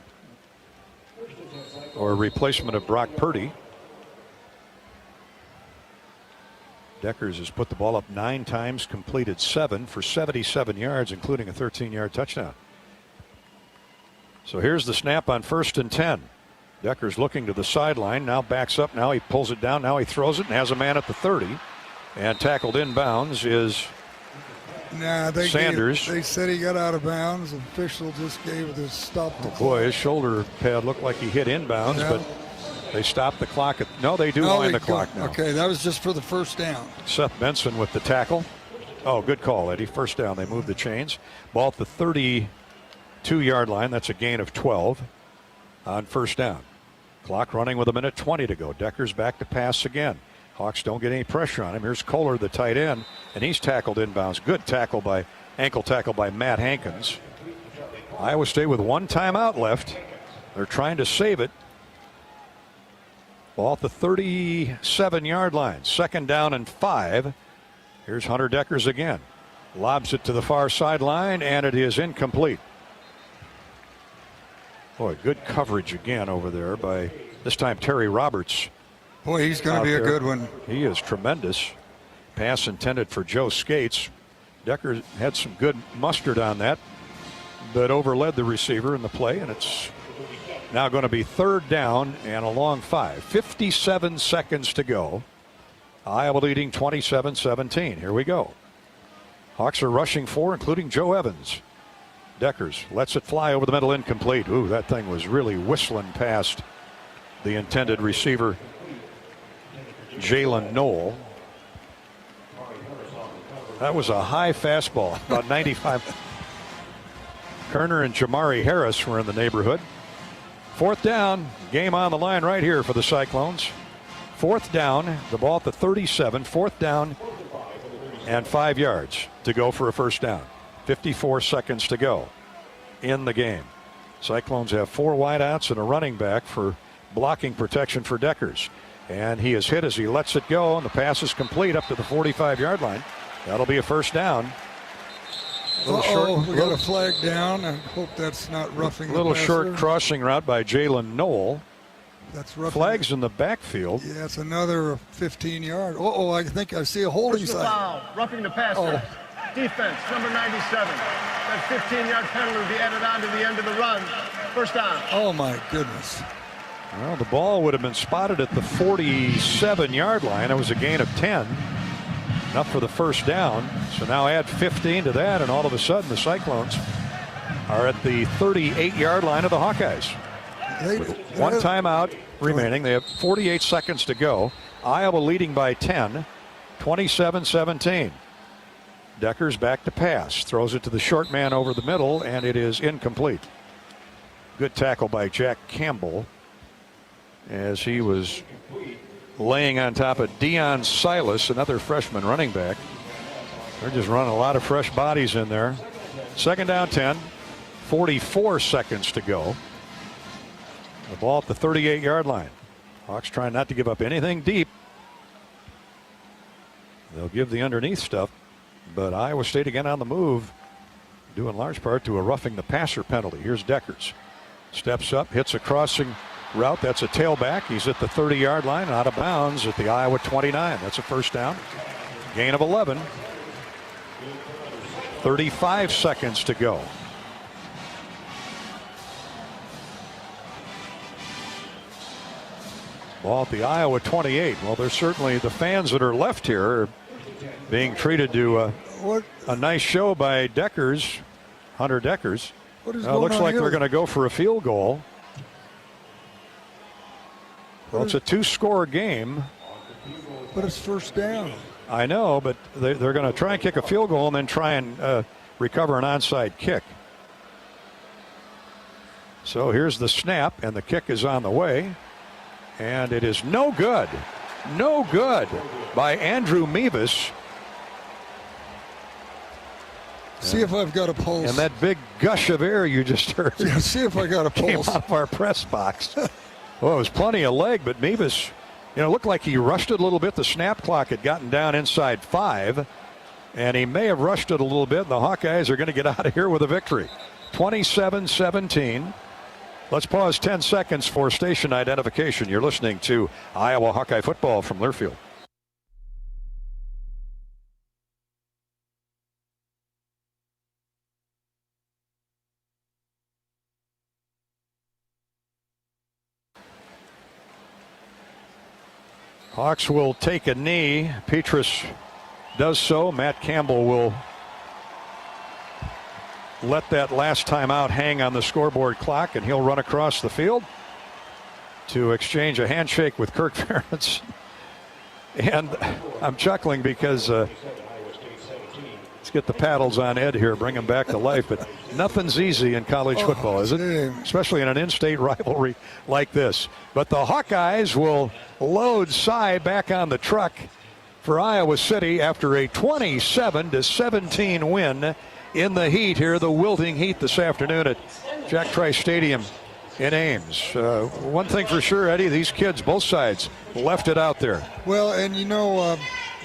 or replacement of Brock Purdy. Deckers has put the ball up 9 times, completed 7 for 77 yards, including a 13-yard touchdown. So here's the snap on 1st and 10. Deckers looking to the sideline, now backs up, now he pulls it down, now he throws it and has a man at the 30. And tackled inbounds is Sanders. They said he got out of bounds. The official just gave it a stop. Oh boy, his shoulder pad looked like he hit inbounds, but they stopped the clock. They do wind the clock now. Okay, that was just for the first down. Seth Benson with the tackle. Oh, good call, Eddie. First down, they moved the chains. Ball at the 32-yard line. That's a gain of 12 on first down. Clock running with 1:20 to go. Deckers back to pass again. Hawks don't get any pressure on him. Here's Kohler, the tight end, and he's tackled inbounds. Good ankle tackle by Matt Hankins. Iowa State with 1 timeout left. They're trying to save it. Ball at the 37-yard line. 2nd down and 5. Here's Hunter Deckers again. Lobs it to the far sideline, and it is incomplete. Boy, good coverage again over there by, this time, Terry Roberts. Boy, he's going to be a good one. He is tremendous. Pass intended for Joe Skates. Decker had some good mustard on that, but overled the receiver in the play, and it's now going to be 3rd down and a long 5. 57 seconds to go. Iowa leading 27-17. Here we go. Hawks are rushing 4, including Joe Evans. Deckers lets it fly over the middle, incomplete. Ooh, that thing was really whistling past the intended receiver, Jalen Knoll. That was a high fastball, about 95. Kerner and Jamari Harris were in the neighborhood. 4th down, game on the line right here for the Cyclones. 4th down, the ball at the 37, 4th down and 5 yards to go for a first down. 54 seconds to go in the game. Cyclones have 4 wideouts and a running back for blocking protection for Deckers. And he is hit as he lets it go, and the pass is complete up to the 45-yard line. That'll be a first down. We got a flag down. I hope that's not roughing the passer. Little short crossing route by Jalen Knoll. That's roughing. Flags in the backfield. Yeah, it's another 15-yard. I think I see a holding sign. Foul, roughing the passer. Defense, number 97. That 15-yard penalty will be added on to the end of the run. First down. Oh, my goodness. Well, the ball would have been spotted at the 47-yard line. It was a gain of 10. Enough for the first down. So now add 15 to that, and all of a sudden the Cyclones are at the 38-yard line of the Hawkeyes. With 1 timeout remaining. They have 48 seconds to go. Iowa leading by 10, 27-17. Deckers back to pass. Throws it to the short man over the middle, and it is incomplete. Good tackle by Jack Campbell as he was laying on top of Deion Silas, another freshman running back. They're just running a lot of fresh bodies in there. 2nd down 10, 44 seconds to go. The ball at the 38-yard line. Hawks trying not to give up anything deep. They'll give the underneath stuff, but Iowa State again on the move, due in large part to a roughing the passer penalty. Here's Deckers. Steps up, hits a crossing route. That's a tailback. He's at the 30-yard line, out of bounds at the Iowa 29. That's a first down. Gain of 11. 35 seconds to go. Ball at the Iowa 28. Well, there's certainly the fans that are left here are being treated to a nice show by Deckers, Hunter Deckers. Looks like they're going to go for a field goal. Well, it's a 2-score game. But it's first down. I know, but they're going to try and kick a field goal and then try and recover an onside kick. So here's the snap, and the kick is on the way. And it is no good. No good by Andrew Mevis. See if I've got a pulse. And that big gush of air you just heard. Yeah, see if I got a pulse. Came out of our press box. Well, it was plenty of leg, but Mevis, looked like he rushed it a little bit. The snap clock had gotten down inside 5, and he may have rushed it a little bit. And the Hawkeyes are going to get out of here with a victory. 27-17. Let's pause 10 seconds for station identification. You're listening to Iowa Hawkeye football from Learfield. Hawks will take a knee. Petrus does so. Matt Campbell will let that last time out hang on the scoreboard clock, and he'll run across the field to exchange a handshake with Kirk Ferentz. And I'm chuckling because let's get the paddles on Ed here, bring him back to life. But nothing's easy in college football, is it? Especially in an in-state rivalry like this. But the Hawkeyes will load Cy back on the truck for Iowa City after a 27-17 win in the heat here, the wilting heat this afternoon at Jack Trice Stadium in Ames. One thing for sure, Eddie, these kids, both sides, left it out there. Well, and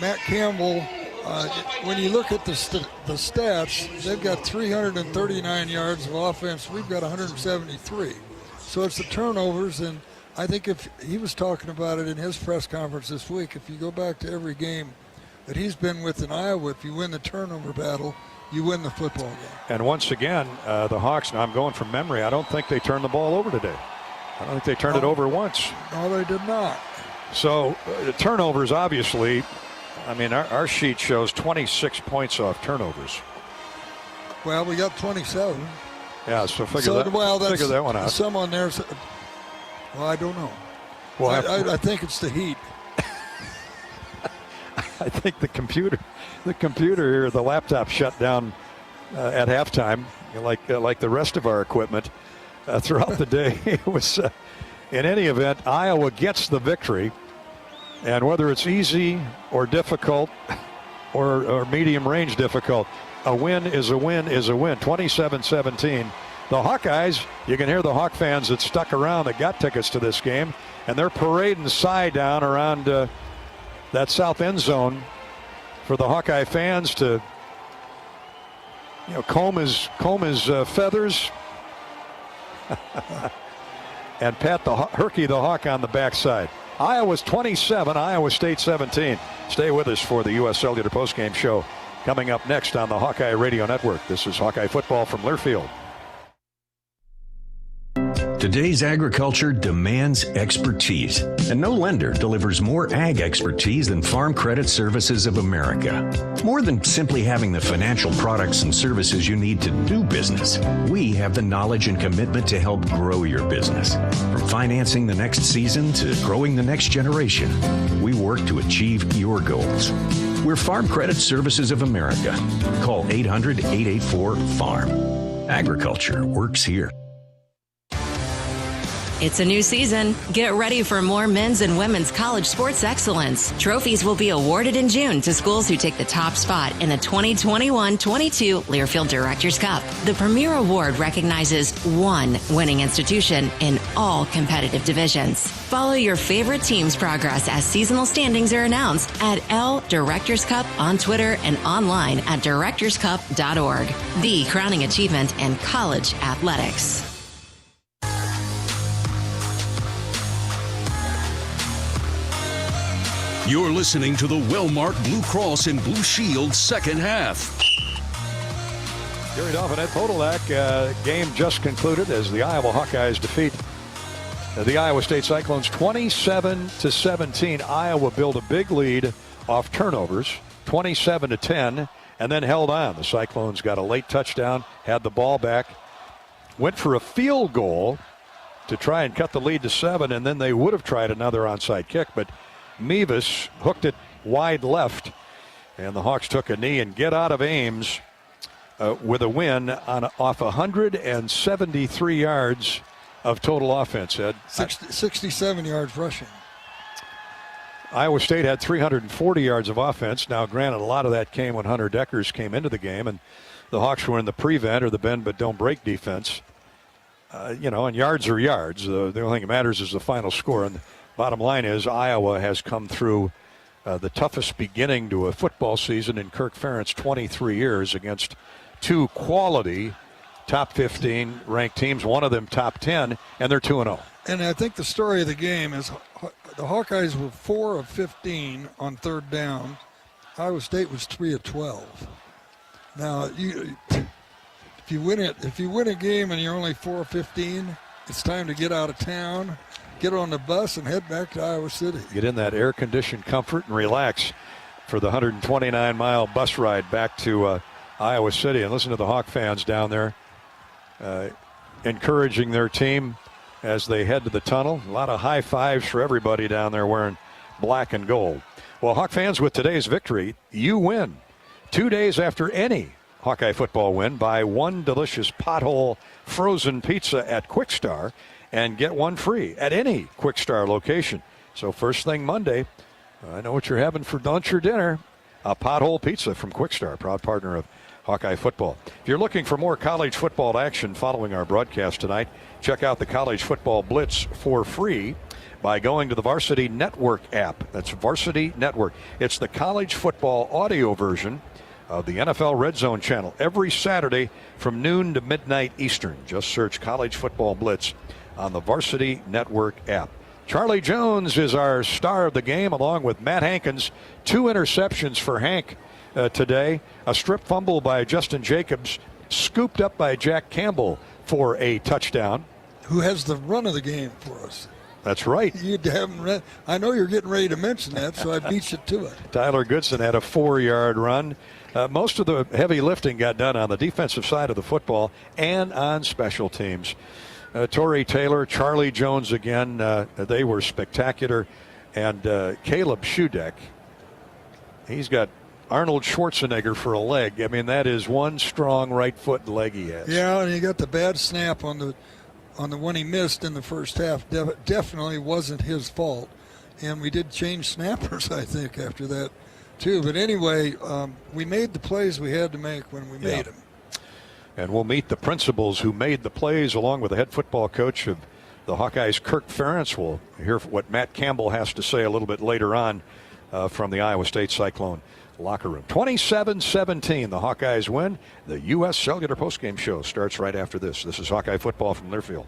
Matt Campbell, when you look at the stats, they've got 339 yards of offense. We've got 173. So it's the turnovers, and I think if he was talking about it in his press conference this week, if you go back to every game that he's been with in Iowa, if you win the turnover battle, you win the football game. And once again, the Hawks, now I'm going from memory, I don't think they turned the ball over today. I don't think they turned it over once. No, they did not. So the turnovers, obviously, our sheet shows 26 points off turnovers. Well, we got 27. Yeah, so figure that one out. Someone there's, I don't know. Well, I think it's the heat. I think the computer here, the laptop shut down at halftime, like the rest of our equipment throughout the day. It was, in any event, Iowa gets the victory, and whether it's easy or difficult or medium range difficult, a win is a win is a win. 27-17. The Hawkeyes, you can hear the Hawk fans that stuck around that got tickets to this game, and they're parading Cy down around that south end zone for the Hawkeye fans to comb his feathers and pat the Herky the Hawk on the backside. Iowa's 27, Iowa State 17. Stay with us for the U.S. Cellular postgame show coming up next on the Hawkeye Radio Network. This is Hawkeye football from Learfield. Today's agriculture demands expertise, and no lender delivers more ag expertise than Farm Credit Services of America. More than simply having the financial products and services you need to do business, we have the knowledge and commitment to help grow your business. From financing the next season to growing the next generation, we work to achieve your goals. We're Farm Credit Services of America. Call 800-884-FARM. Agriculture works here. It's a new season. Get ready for more men's and women's college sports excellence. Trophies will be awarded in June to schools who take the top spot in the 2021-22 Learfield Directors Cup. The premier award recognizes one winning institution in all competitive divisions. Follow your favorite team's progress as seasonal standings are announced at L Directors Cup on Twitter and online at directorscup.org. The crowning achievement in college athletics. You're listening to the well-marked Blue Cross and Blue Shield second half. Carried off Ed Podolak. Game just concluded as the Iowa Hawkeyes defeat the Iowa State Cyclones 27-17. Iowa built a big lead off turnovers, 27-10, and then held on. The Cyclones got a late touchdown, had the ball back, went for a field goal to try and cut the lead to 7, and then they would have tried another onside kick, but Mevis hooked it wide left, and the Hawks took a knee and get out of Ames with a win off 173 yards of total offense, Ed. 67 yards rushing. Iowa State had 340 yards of offense. Now, granted, a lot of that came when Hunter Deckers came into the game, and the Hawks were in the prevent or the bend but don't break defense. And yards are yards. The only thing that matters is the final score. And the bottom line is Iowa has come through the toughest beginning to a football season in Kirk Ferentz 23 years against two quality top 15 ranked teams, one of them top 10, and they're 2-0. And I think the story of the game is the Hawkeyes were 4 of 15 on third down. Iowa State was 3 of 12. Now, if you win a game and you're only 4 of 15, it's time to get out of town, get on the bus, and head back to Iowa City. Get in that air-conditioned comfort and relax for the 129-mile bus ride back to Iowa City. And listen to the Hawk fans down there encouraging their team as they head to the tunnel. A lot of high fives for everybody down there wearing black and gold. Well, Hawk fans, with today's victory, you win. 2 days after any Hawkeye football win, buy one delicious pothole frozen pizza at Quick Star and get one free at any Quick Star location. So first thing Monday, I know what you're having for lunch or dinner, a pothole pizza from Quick Star, proud partner of Hawkeye football. If you're looking for more college football action following our broadcast tonight, check out the College Football Blitz for free by going to the Varsity Network app. That's Varsity Network. It's the college football audio version of the NFL Red Zone channel every Saturday from noon to midnight Eastern. Just search College Football Blitz on the Varsity Network app. Charlie Jones is our star of the game, along with Matt Hankins. 2 interceptions for Hank today. A strip fumble by Justin Jacobs, scooped up by Jack Campbell for a touchdown. Who has the run of the game for us? That's right. I know you're getting ready to mention that, so I beat you to it. Tyler Goodson had a 4-yard run. Most of the heavy lifting got done on the defensive side of the football and on special teams. Torrey Taylor, Charlie Jones again, they were spectacular. And Caleb Shudeck, he's got Arnold Schwarzenegger for a leg. I mean, that is one strong right foot leg he has. Yeah, and he got the bad snap on the one he missed in the first half. Definitely wasn't his fault. And we did change snappers, I think, after that, too. But anyway, we made the plays we had to make when we made them. And we'll meet the principals who made the plays along with the head football coach of the Hawkeyes, Kirk Ferentz. We'll hear what Matt Campbell has to say a little bit later on from the Iowa State Cyclone locker room. 27-17, the Hawkeyes win. The U.S. Cellular postgame show starts right after this. This is Hawkeye football from Learfield.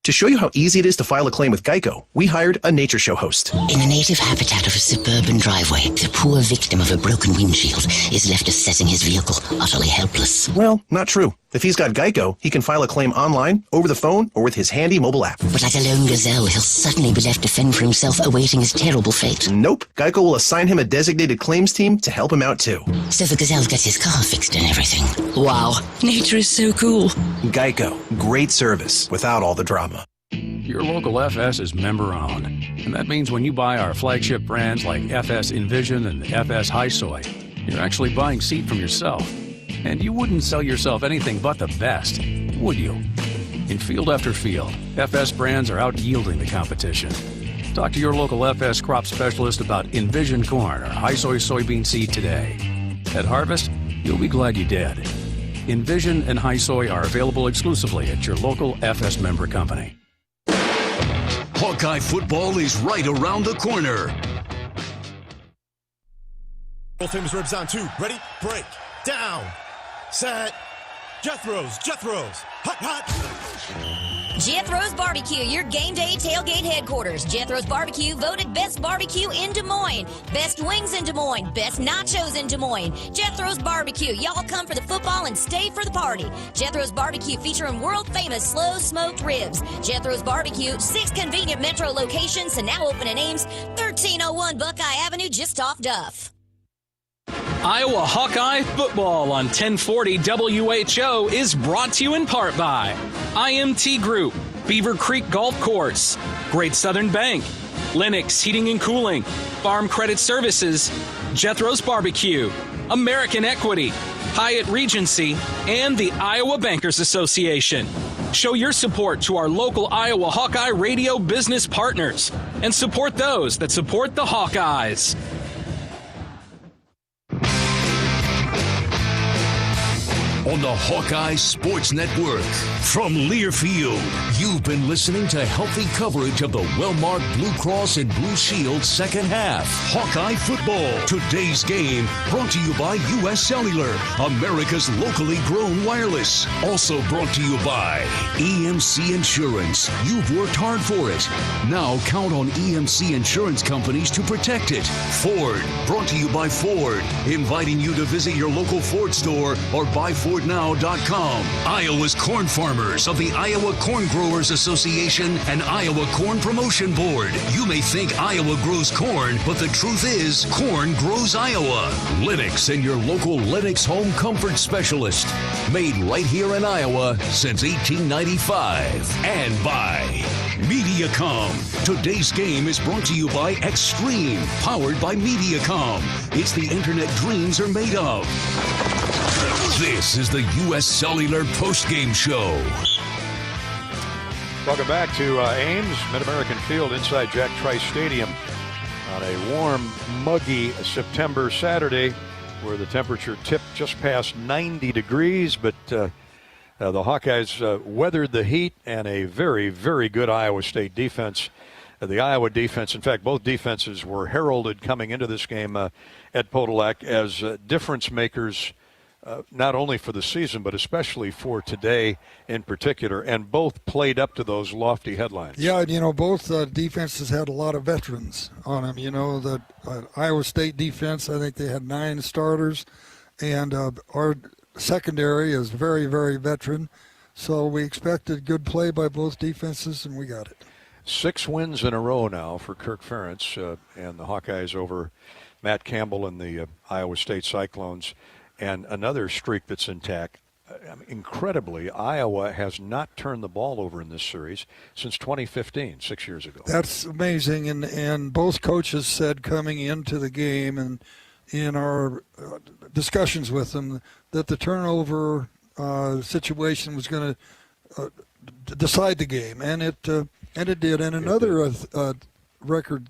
To show you how easy it is to file a claim with Geico, we hired a nature show host. In the native habitat of a suburban driveway, the poor victim of a broken windshield is left assessing his vehicle, utterly helpless. Well, not true. If he's got Geico, he can file a claim online, over the phone, or with his handy mobile app. But like a lone gazelle, he'll suddenly be left to fend for himself, awaiting his terrible fate. Nope. Geico will assign him a designated claims team to help him out, too. So the gazelle gets his car fixed and everything. Wow, nature is so cool. Geico. Great service without all the drama. Your local FS is member-owned, and that means when you buy our flagship brands like FS Envision and FS High Soy, you're actually buying seed from yourself. And you wouldn't sell yourself anything but the best, would you? In field after field, FS brands are out-yielding the competition. Talk to your local FS crop specialist about Envision corn or High Soy soybean seed today. At harvest, you'll be glad you did. Envision and High Soy are available exclusively at your local FS member company. Hawkeye football is right around the corner. World famous ribs on 2. Ready? Break. Down. Set. Jethro's. Hot. Jethro's Barbecue, your game day tailgate headquarters. Jethro's Barbecue voted best barbecue in Des Moines, best wings in Des Moines, best nachos in Des Moines. Jethro's Barbecue, y'all come for the football and stay for the party. Jethro's Barbecue featuring world famous slow smoked ribs. Jethro's Barbecue, 6 convenient metro locations and now open in Ames, 1301 Buckeye Avenue, just off Duff. Iowa Hawkeye football on 1040 WHO is brought to you in part by IMT Group, Beaver Creek Golf Course, Great Southern Bank, Lennox Heating and Cooling, Farm Credit Services, Jethro's Barbecue, American Equity, Hyatt Regency, and the Iowa Bankers Association. Show your support to our local Iowa Hawkeye radio business partners and support those that support the Hawkeyes. on the Hawkeye Sports Network. From Learfield, you've been listening to healthy coverage of the well-marked Blue Cross and Blue Shield second half. Hawkeye football. Today's game brought to you by U.S. Cellular, America's locally grown wireless. Also brought to you by EMC Insurance. You've worked hard for it. Now count on EMC Insurance companies to protect it. Ford, brought to you by Ford, inviting you to visit your local Ford store or buyfordnow.com. Iowa's corn farmers of the Iowa Corn Growers Association and Iowa Corn Promotion Board. You may think Iowa grows corn, but the truth is corn grows Iowa. Lennox and your local Lennox home comfort specialist. Made right here in Iowa since 1895. And by Mediacom. Today's game is brought to you by Extreme, powered by Mediacom. It's the internet dreams are made of. This is the U.S. Cellular postgame show. Welcome back to Ames, Mid-American Field inside Jack Trice Stadium on a warm, muggy September Saturday where the temperature tipped just past 90 degrees, but the Hawkeyes weathered the heat and a very, very good Iowa State defense. The Iowa defense, in fact, both defenses were heralded coming into this game at Podolak as difference makers, not only for the season, but especially for today in particular, and both played up to those lofty headlines. Yeah, both defenses had a lot of veterans on them. The Iowa State defense, I think they had 9 starters, and our secondary is very, very veteran. So we expected good play by both defenses, and we got it. 6 wins in a row now for Kirk Ferentz and the Hawkeyes over Matt Campbell and the Iowa State Cyclones. And another streak that's intact. Incredibly, Iowa has not turned the ball over in this series since 2015, 6 years ago. That's amazing. And both coaches said coming into the game and in our discussions with them that the turnover situation was going to decide the game. And it did. And another record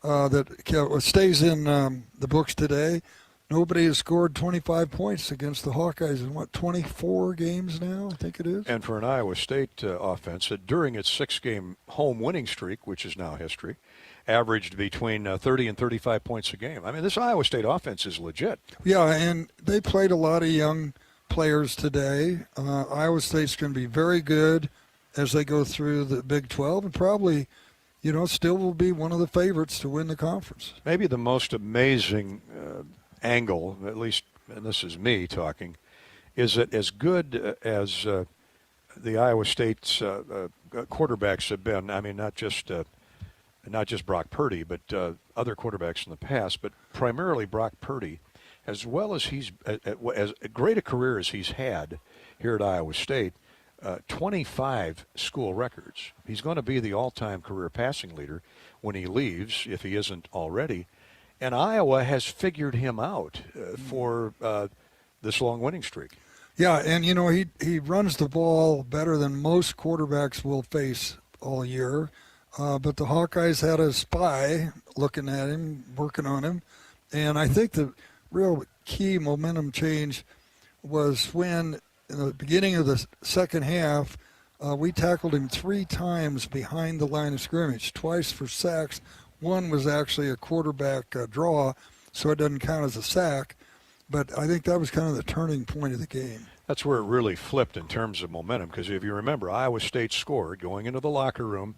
that stays in the books today, nobody has scored 25 points against the Hawkeyes in, 24 games now, I think it is? And for an Iowa State offense that during its 6-game home winning streak, which is now history, averaged between 30 and 35 points a game. I mean, this Iowa State offense is legit. Yeah, and they played a lot of young players today. Iowa State's going to be very good as they go through the Big 12 and probably, still will be one of the favorites to win the conference. Maybe the most amazing angle, at least, and this is me talking, is that as good as the Iowa State's quarterbacks have been, I mean, not just Brock Purdy, but other quarterbacks in the past, but primarily Brock Purdy, as well as as great a career as he's had here at Iowa State, 25 school records. He's going to be the all-time career passing leader when he leaves, if he isn't already. And Iowa has figured him out for this long winning streak. Yeah, and, he runs the ball better than most quarterbacks will face all year. But the Hawkeyes had a spy looking at him, working on him. And I think the real key momentum change was when, in the beginning of the second half, we tackled him 3 times behind the line of scrimmage, twice for sacks. One was actually a quarterback draw, so it doesn't count as a sack. But I think that was kind of the turning point of the game. That's where it really flipped in terms of momentum, because if you remember, Iowa State scored going into the locker room,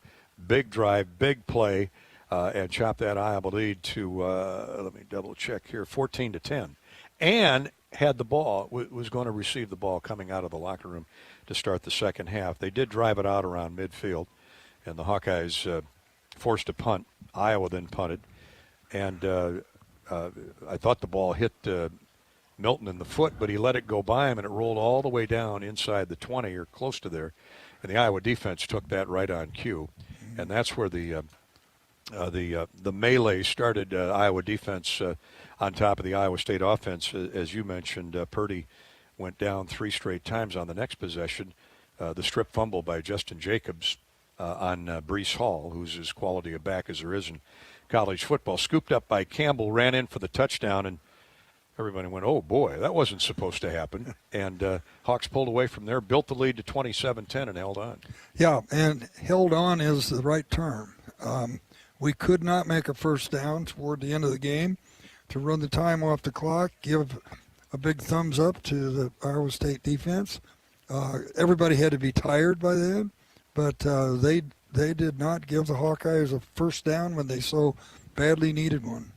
big drive, big play, and chopped that Iowa lead to, let me double check here, 14-10. And had the ball, was going to receive the ball coming out of the locker room to start the second half. They did drive it out around midfield, and the Hawkeyes forced a punt. Iowa then punted, and I thought the ball hit Milton in the foot, but he let it go by him, and it rolled all the way down inside the 20 or close to there, and the Iowa defense took that right on cue, and that's where the melee started. Iowa defense on top of the Iowa State offense, as you mentioned. Purdy went down 3 straight times on the next possession. The strip fumble by Justin Jacobs on Breece Hall, who's as quality a back as there is in college football. Scooped up by Campbell, ran in for the touchdown, and everybody went, oh, boy, that wasn't supposed to happen. And Hawks pulled away from there, built the lead to 27-10, and held on. Yeah, and held on is the right term. We could not make a first down toward the end of the game to run the time off the clock, give a big thumbs up to the Iowa State defense. Everybody had to be tired by then, but they did not give the Hawkeyes a first down when they so badly needed one.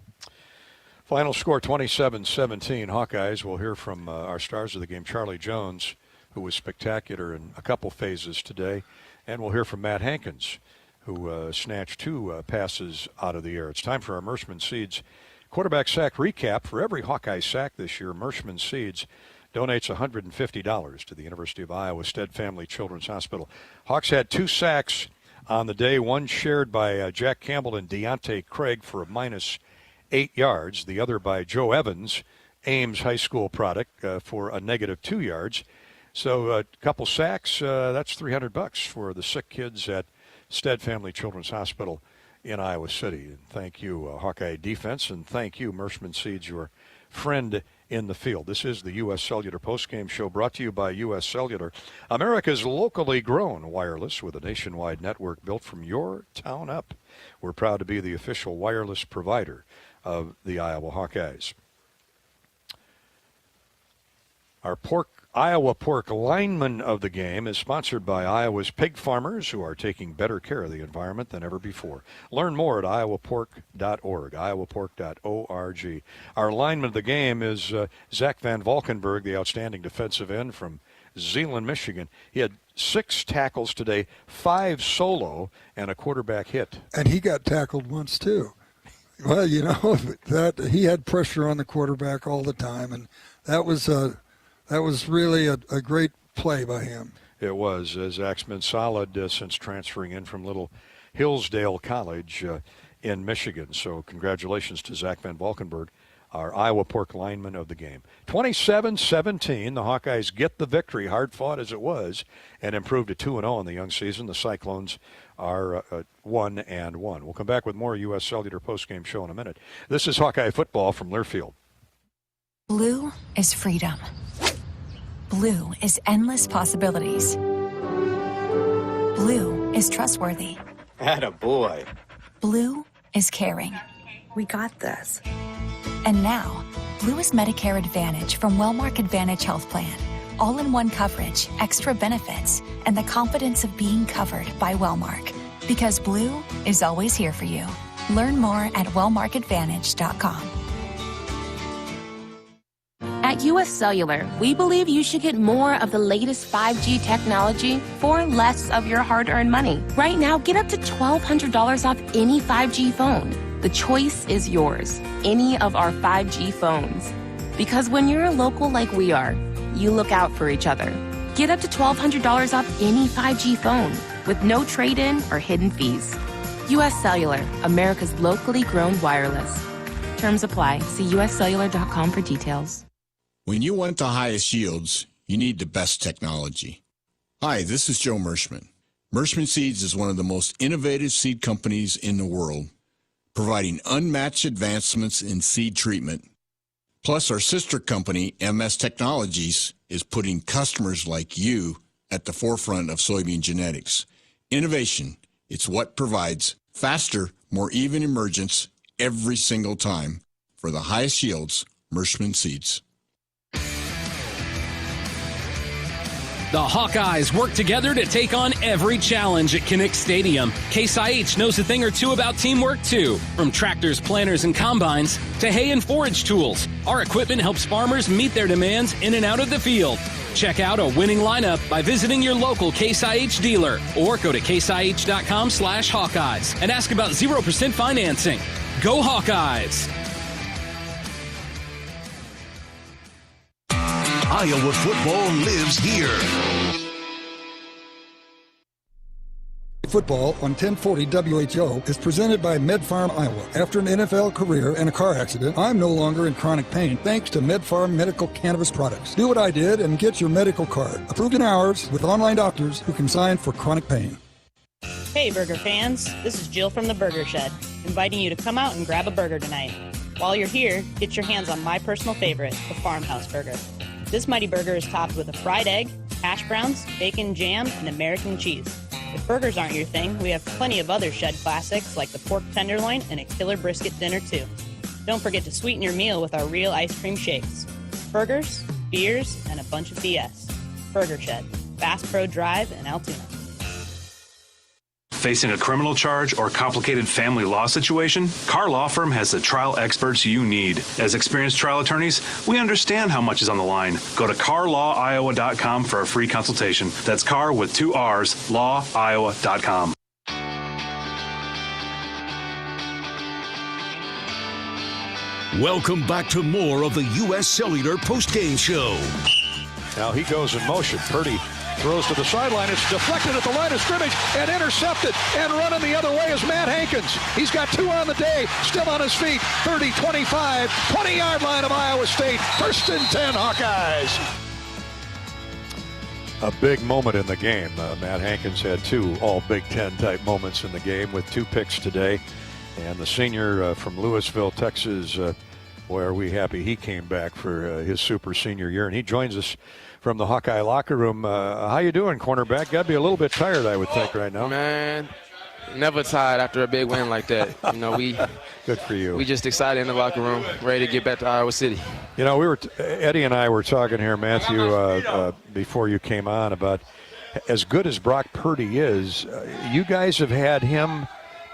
Final score 27-17. Hawkeyes. We'll hear from our stars of the game, Charlie Jones, who was spectacular in a couple phases today. And we'll hear from Matt Hankins, who snatched 2 passes out of the air. It's time for our Mershman Seeds quarterback sack recap. For every Hawkeye sack this year, Mershman Seeds donates $150 to the University of Iowa Stead Family Children's Hospital. Hawks had 2 sacks on the day, one shared by Jack Campbell and Deontay Craig for a -8 yards, the other by Joe Evans, Ames High School product, for a -2 yards. So a couple sacks, that's $300 for the sick kids at Stead Family Children's Hospital in Iowa City. And thank you, Hawkeye defense, and thank you, Mershman Seeds, your friend in the field. This is the U.S. Cellular postgame show, brought to you by U.S. Cellular, America's locally grown wireless with a nationwide network built from your town up. We're proud to be the official wireless provider of the Iowa Hawkeyes. Our Iowa Pork lineman of the game is sponsored by Iowa's pig farmers, who are taking better care of the environment than ever before. Learn more at iowapork.org, iowapork.org. Our lineman of the game is Zach Van Valkenburg, the outstanding defensive end from Zeeland, Michigan. He had 6 tackles today, 5 solo, and a quarterback hit. And he got tackled once, too. Well, you know, that he had pressure on the quarterback all the time, and that was really a great play by him. It was. Zach's been solid since transferring in from Little Hillsdale College in Michigan. So congratulations to Zach Van Valkenburg, our Iowa Pork lineman of the game. 27-17, the Hawkeyes get the victory, hard fought as it was, and improved to 2-0 in the young season. The Cyclones are 1-1. We'll come back with more U.S. Cellular postgame show in a minute. This is Hawkeye football from Learfield. Blue is freedom. Blue is endless possibilities. Blue is trustworthy. Attaboy. Blue is caring. We got this. And now, Blue is Medicare Advantage from Wellmark Advantage Health Plan. All-in-one coverage, extra benefits, and the confidence of being covered by Wellmark. Because Blue is always here for you. Learn more at wellmarkadvantage.com. At U.S. Cellular, we believe you should get more of the latest 5G technology for less of your hard-earned money. Right now, get up to $1,200 off any 5G phone. The choice is yours. Any of our 5G phones. Because when you're local like we are, you look out for each other. Get up to $1,200 off any 5G phone with no trade-in or hidden fees. U.S. Cellular, America's locally grown wireless. Terms apply. See uscellular.com for details. When you want the highest yields, you need the best technology. Hi, this is Joe Mershman. Mershman Seeds is one of the most innovative seed companies in the world, providing unmatched advancements in seed treatment. Plus, our sister company, MS Technologies, is putting customers like you at the forefront of soybean genetics. Innovation, it's what provides faster, more even emergence every single time. For the highest yields, Mershman Seeds. The Hawkeyes work together to take on every challenge at Kinnick Stadium. Case IH knows a thing or two about teamwork, too. From tractors, planters, and combines to hay and forage tools, our equipment helps farmers meet their demands in and out of the field. Check out a winning lineup by visiting your local Case IH dealer or go to caseih.com/Hawkeyes and ask about 0% financing. Go Hawkeyes! Iowa football lives here. Football on 1040 WHO is presented by MedFarm Iowa. After an NFL career and a car accident, I'm no longer in chronic pain thanks to MedFarm medical cannabis products. Do what I did and get your medical card. Approved in hours with online doctors who can sign for chronic pain. Hey, burger fans. This is Jill from the Burger Shed, inviting you to come out and grab a burger tonight. While you're here, get your hands on my personal favorite, the Farmhouse Burger. This mighty burger is topped with a fried egg, hash browns, bacon, jam, and American cheese. If burgers aren't your thing, we have plenty of other Shed classics like the pork tenderloin and a killer brisket dinner too. Don't forget to sweeten your meal with our real ice cream shakes. Burgers, beers, and a bunch of BS. Burger Shed, Bass Pro Drive in Altoona. Facing a criminal charge or complicated family law situation? Carr Law Firm has the trial experts you need. As experienced trial attorneys, we understand how much is on the line. Go to carlawiowa.com for a free consultation. That's Carr with 2 R's, lawiowa.com. Welcome back to more of the U.S. Cellular postgame show. Now he goes in motion. Purdy throws to the sideline. It's deflected at the line of scrimmage and intercepted. And running the other way is Matt Hankins. He's got 2 on the day, still on his feet. 30, 25, 20-yard line of Iowa State. 1st and 10 Hawkeyes. A big moment in the game. Matt Hankins had 2 all Big Ten type moments in the game with 2 picks today. And the senior from Louisville, Texas, where we happy he came back for his super senior year. And he joins us from the Hawkeye locker room. How you doing, cornerback? Got to be a little bit tired, I would think, right now. Man, never tired after a big win like that. You know, we good for you. We just excited in the locker room, ready to get back to Iowa City. You know, Eddie and I were talking here, Matthew, before you came on about as good as Brock Purdy is. You guys have had him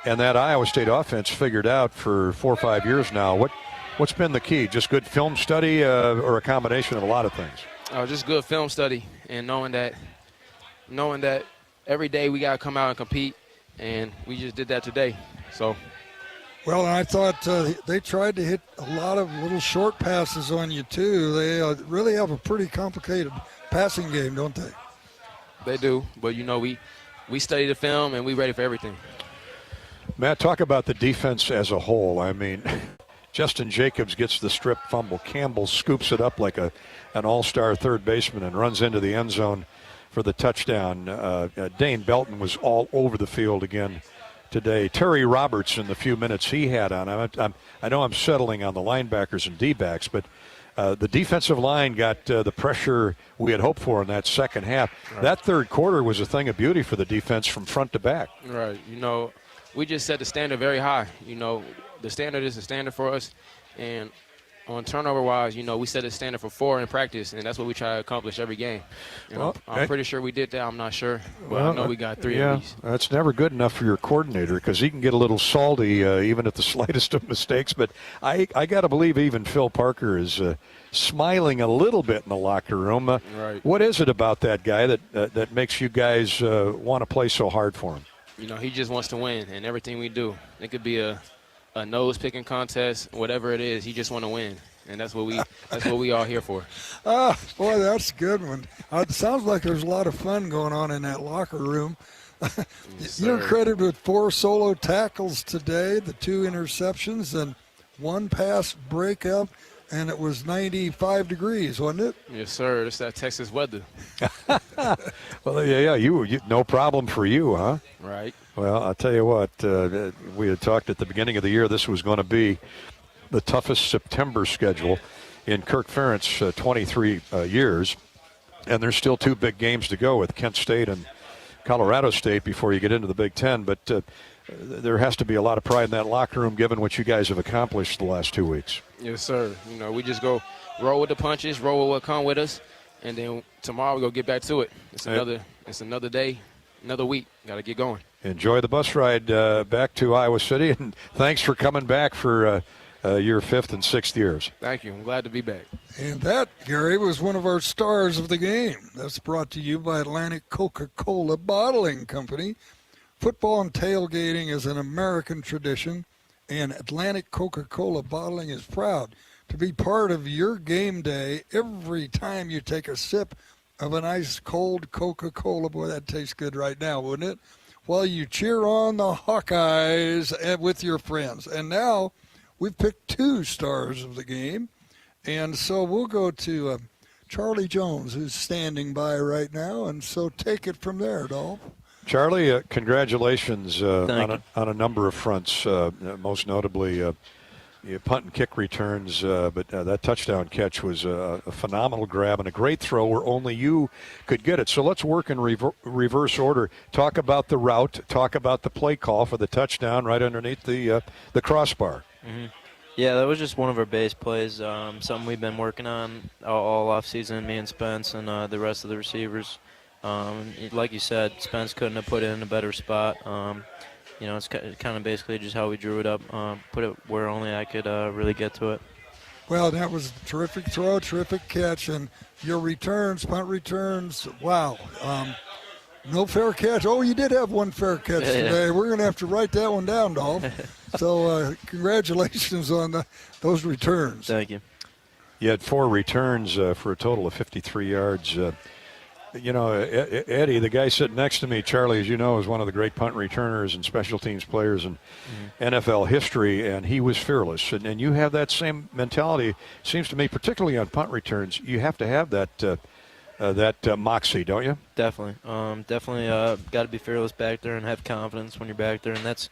and that Iowa State offense figured out for 4 or 5 years now. What's been the key? Just good film study or a combination of a lot of things? Just good film study and knowing that every day we got to come out and compete, and we just did that today. So. Well, I thought they tried to hit a lot of little short passes on you, too. They really have a pretty complicated passing game, don't they? They do, but, you know, we study the film and we ready for everything. Matt, talk about the defense as a whole. I mean, Justin Jacobs gets the strip fumble. Campbell scoops it up like an all-star third baseman and runs into the end zone for the touchdown. Dane Belton was all over the field again today. Terry Roberts in the few minutes he had on. I know I'm settling on the linebackers and D-backs, but the defensive line got the pressure we had hoped for in that second half. Right. That third quarter was a thing of beauty for the defense from front to back. Right. You know, we just set the standard very high. You know, the standard is the standard for us. And on turnover-wise, you know, we set a standard for 4 in practice, and that's what we try to accomplish every game. You know, I'm pretty sure we did that. I'm not sure, but I know we got 3 at least. That's never good enough for your coordinator because he can get a little salty even at the slightest of mistakes. But I got to believe even Phil Parker is smiling a little bit in the locker room. Right. What is it about that guy that makes you guys want to play so hard for him? You know, he just wants to win, and everything we do. It could be a nose-picking contest, whatever it is. He just want to win, and that's what we all here for. Boy, that's a good one. It sounds like there's a lot of fun going on in that locker room. Yes, you're credited with 4 solo tackles today, the 2 interceptions, and 1 pass breakup. And it was 95 degrees, wasn't it? Yes, sir. It's that Texas weather. Well, yeah, you no problem for you, huh? Right. Well, I'll tell you what, we had talked at the beginning of the year this was going to be the toughest September schedule in Kirk Ferentz 23 years. And there's still 2 big games to go with Kent State and Colorado State before you get into the Big Ten. But there has to be a lot of pride in that locker room given what you guys have accomplished the last 2 weeks. Yes, sir. You know, we just go roll with the punches, roll with what come with us, and then tomorrow we go get back to it. It's another day, another week. Got to get going. Enjoy the bus ride back to Iowa City, and thanks for coming back for your 5th and 6th years. Thank you. I'm glad to be back. And that, Gary, was one of our stars of the game. That's brought to you by Atlantic Coca-Cola Bottling Company. Football and tailgating is an American tradition, and Atlantic Coca-Cola Bottling is proud to be part of your game day every time you take a sip of an ice cold Coca-Cola. Boy, that tastes good right now, wouldn't it? While you cheer on the Hawkeyes with your friends. And now we've picked 2 stars of the game, and so we'll go to Charlie Jones, who's standing by right now, and so take it from there, Dolph. Charlie, congratulations on a number of fronts, most notably punt and kick returns, but that touchdown catch was a phenomenal grab and a great throw where only you could get it. So let's work in reverse order. Talk about the route. Talk about the play call for the touchdown right underneath the crossbar. Mm-hmm. Yeah, that was just one of our base plays, something we've been working on all offseason, me and Spence and the rest of the receivers. Like you said, Spence couldn't have put it in a better spot. It's kind of basically just how we drew it up, put it where only I could really get to it. Well, that was a terrific throw, terrific catch, and your returns, punt returns, wow. No fair catch. Oh, you did have one fair catch today. We're going to have to write that one down, Dolph. So congratulations on those returns. Thank you. You had 4 returns for a total of 53 yards. Eddie, the guy sitting next to me, Charlie, as you know, is one of the great punt returners and special teams players in NFL history, and he was fearless. And you have that same mentality, seems to me, particularly on punt returns. You have to have that moxie, don't you? Definitely. Got to be fearless back there and have confidence when you're back there, and that's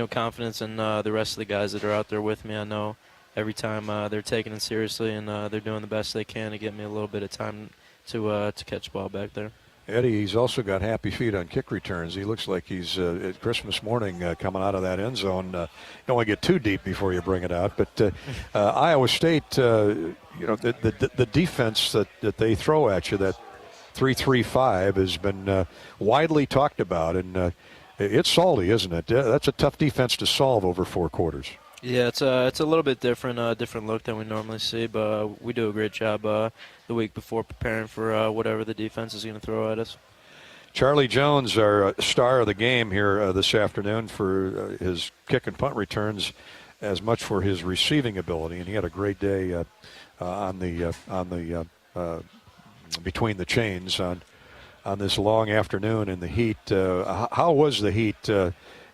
confidence in the rest of the guys that are out there with me. I know every time they're taking it seriously and they're doing the best they can to get me a little bit of time to catch the ball back there. Eddie, he's also got happy feet on kick returns. He looks like he's at Christmas morning coming out of that end zone. You don't want to get too deep before you bring it out. But Iowa State, the defense that they throw at you, that 3-3-5, has been widely talked about. And it's salty, isn't it? That's a tough defense to solve over 4 quarters. Yeah, it's a little bit different look than we normally see, but we do a great job the week before preparing for whatever the defense is going to throw at us. Charlie Jones, our star of the game here this afternoon for his kick and punt returns, as much for his receiving ability, and he had a great day on the between the chains on this long afternoon in the heat. How was the heat?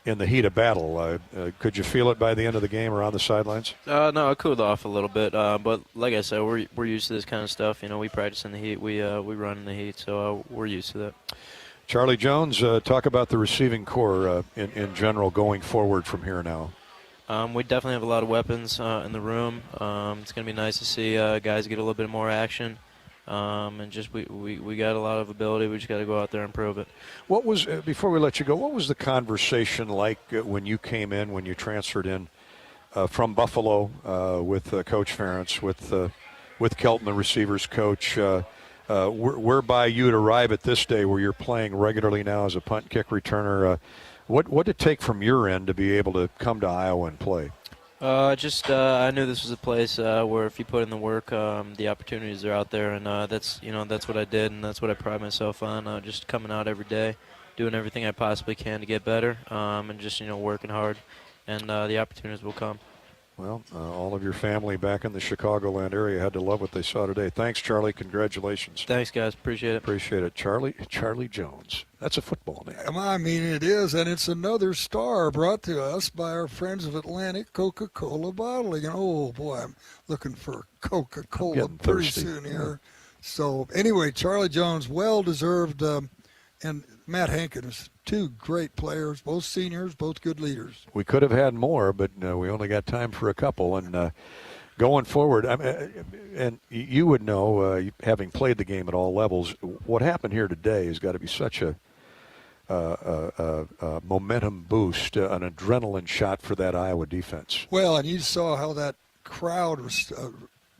In the heat of battle, could you feel it by the end of the game or on the sidelines? No, it cooled off a little bit, but like I said, we're used to this kind of stuff. We practice in the heat, we run in the heat, so we're used to that. Charlie Jones, talk about the receiving core in general going forward from here now. We definitely have a lot of weapons in the room. It's going to be nice to see guys get a little bit more action. And just we got a lot of ability. We just got to go out there and prove it. What was before we let you go? What was the conversation like when you came in, when you transferred in from Buffalo with Coach Ferentz, with Kelton, the receivers coach? Whereby you'd arrive at this day where you're playing regularly now as a punt kick returner. What did it take from your end to be able to come to Iowa and play? I knew this was a place where if you put in the work, the opportunities are out there, and that's what I did, and that's what I pride myself on. Just coming out every day, doing everything I possibly can to get better, and just working hard, and the opportunities will come. Well, all of your family back in the Chicagoland area had to love what they saw today. Thanks, Charlie. Congratulations. Thanks, guys. Appreciate it. Appreciate it. Charlie Jones. That's a football name. I mean, it is, and it's another star brought to us by our friends of Atlantic Coca-Cola Bottling. And, oh, boy, I'm looking for Coca-Cola pretty soon here. So, anyway, Charlie Jones, well-deserved, and Matt Hankins, 2 great players, both seniors, both good leaders. We could have had more, but we only got time for a couple. And going forward, and you would know, having played the game at all levels, what happened here today has got to be such a momentum boost, an adrenaline shot for that Iowa defense. Well, and you saw how that crowd was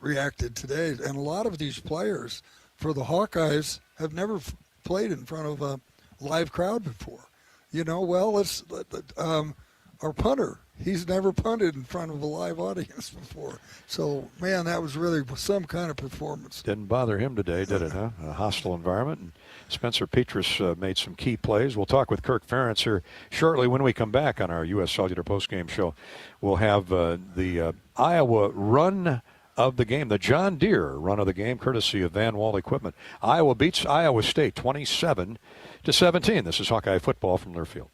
reacted today. And a lot of these players for the Hawkeyes have never played in front of a live crowd before. Our punter, he's never punted in front of a live audience before. So, man, that was really some kind of performance. Didn't bother him today, did it, huh? A hostile environment. And Spencer Petrus made some key plays. We'll talk with Kirk Ferentz here shortly when we come back on our U.S. Cellular postgame show. We'll have the Iowa run of the game, the John Deere run of the game, courtesy of Van Wall Equipment. Iowa beats Iowa State 27-17. This is Hawkeye football from Learfield.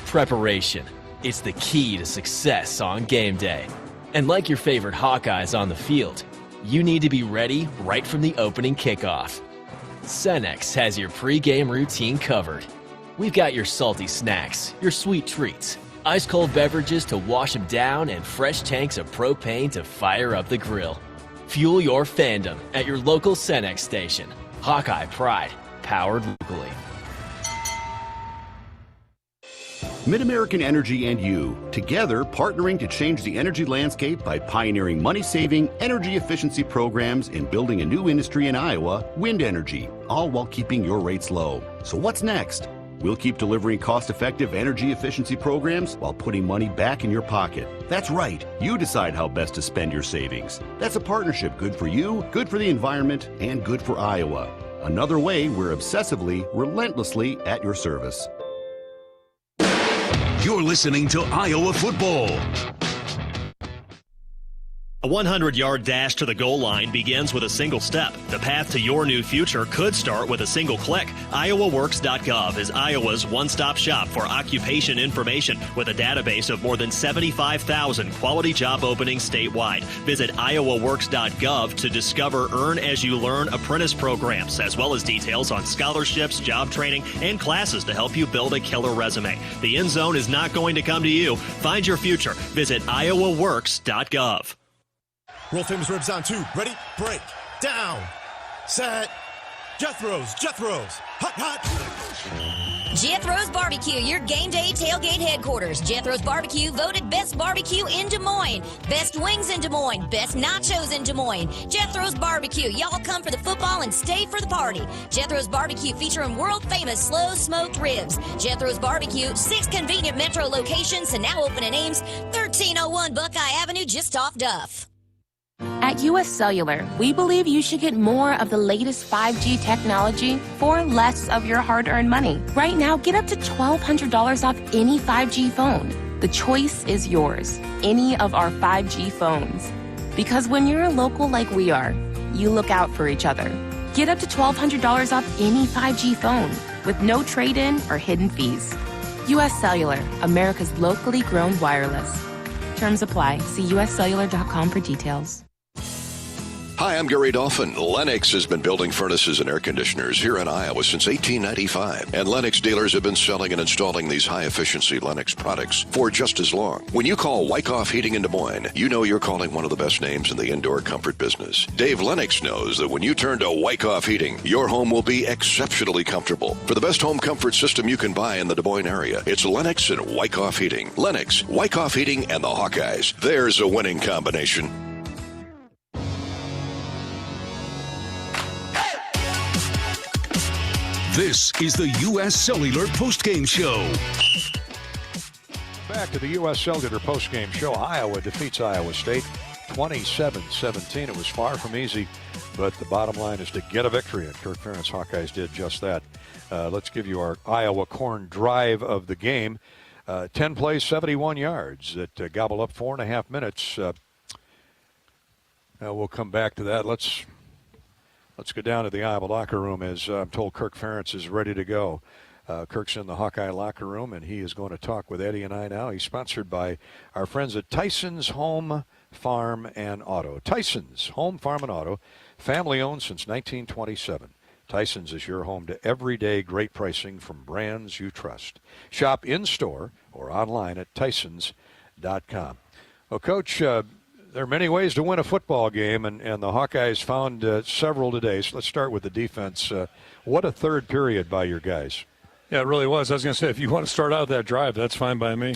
Preparation. It's the key to success on game day. And like your favorite Hawkeyes on the field, you need to be ready right from the opening kickoff. Cenex has your pregame routine covered. We've got your salty snacks, your sweet treats, Ice-cold beverages to wash them down and fresh tanks of propane to fire up the grill. Fuel your fandom at your local Cenex station. Hawkeye Pride, powered locally. MidAmerican Energy and you, together partnering to change the energy landscape by pioneering money-saving, energy efficiency programs and building a new industry in Iowa, wind energy, all while keeping your rates low. So what's next? We'll keep delivering cost-effective energy efficiency programs while putting money back in your pocket. That's right. You decide how best to spend your savings. That's a partnership good for you, good for the environment, and good for Iowa. Another way we're obsessively, relentlessly at your service. You're listening to Iowa football. A 100-yard dash to the goal line begins with a single step. The path to your new future could start with a single click. IowaWorks.gov is Iowa's one-stop shop for occupation information with a database of more than 75,000 quality job openings statewide. Visit IowaWorks.gov to discover Earn As You Learn apprentice programs, as well as details on scholarships, job training, and classes to help you build a killer resume. The end zone is not going to come to you. Find your future. Visit IowaWorks.gov. World famous ribs on 2. Ready? Break. Down. Set. Jethro's. Hot. Jethro's Barbecue, your game day tailgate headquarters. Jethro's Barbecue voted best barbecue in Des Moines, best wings in Des Moines, best nachos in Des Moines. Jethro's Barbecue, y'all come for the football and stay for the party. Jethro's Barbecue featuring world famous slow smoked ribs. Jethro's Barbecue, 6 convenient metro locations and now open in Ames, 1301 Buckeye Avenue, just off Duff. At U.S. Cellular, we believe you should get more of the latest 5G technology for less of your hard-earned money. Right now, get up to $1,200 off any 5G phone. The choice is yours. Any of our 5G phones. Because when you're a local like we are, you look out for each other. Get up to $1,200 off any 5G phone with no trade-in or hidden fees. U.S. Cellular, America's locally grown wireless. Terms apply. See uscellular.com for details. Hi, I'm Gary Dolphin. Lennox has been building furnaces and air conditioners here in Iowa since 1895. And Lennox dealers have been selling and installing these high-efficiency Lennox products for just as long. When you call Wyckoff Heating in Des Moines, you know you're calling one of the best names in the indoor comfort business. Dave Lennox knows that when you turn to Wyckoff Heating, your home will be exceptionally comfortable. For the best home comfort system you can buy in the Des Moines area, it's Lennox and Wyckoff Heating. Lennox, Wyckoff Heating, and the Hawkeyes. There's a winning combination. This is the U.S. Cellular postgame show. Back to the U.S. Cellular postgame show. Iowa defeats Iowa State 27-17. It was far from easy, but the bottom line is to get a victory, and Kirk Ferentz Hawkeyes did just that. Let's give you our Iowa Corn drive of the game. 10 plays, 71 yards that gobble up 4.5 minutes. We'll come back to that. Let's go down to the Iowa locker room as I'm told Kirk Ferentz is ready to go. Kirk's in the Hawkeye locker room, and he is going to talk with Eddie and I now. He's sponsored by our friends at Tyson's Home, Farm, and Auto. Tyson's Home, Farm, and Auto, family-owned since 1927. Tyson's is your home to everyday great pricing from brands you trust. Shop in-store or online at tysons.com. Well, Coach, there are many ways to win a football game, and the Hawkeyes found several today. So let's start with the defense. What a third period by your guys. Yeah, it really was. I was going to say, if you want to start out that drive, that's fine by me.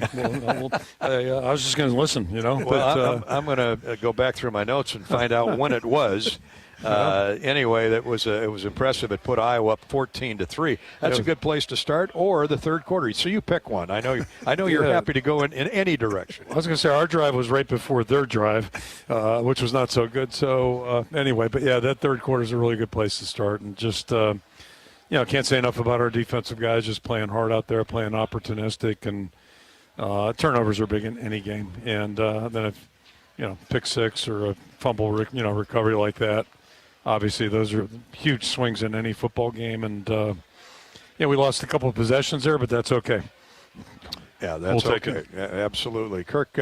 I was just going to listen, you know. Well, I'm going to go back through my notes and find out when it was. Anyway, it was impressive. It put Iowa up 14-3. That's a good place to start, or the third quarter. So you pick one. I know you're happy to go in any direction. I was going to say our drive was right before their drive, which was not so good. So anyway, but yeah, that third quarter is a really good place to start, and just can't say enough about our defensive guys just playing hard out there, playing opportunistic, and turnovers are big in any game. And then if pick six or a fumble recovery like that. Obviously, those are huge swings in any football game, and we lost a couple of possessions there, but that's okay. Yeah, that's we'll okay. Absolutely. Kirk,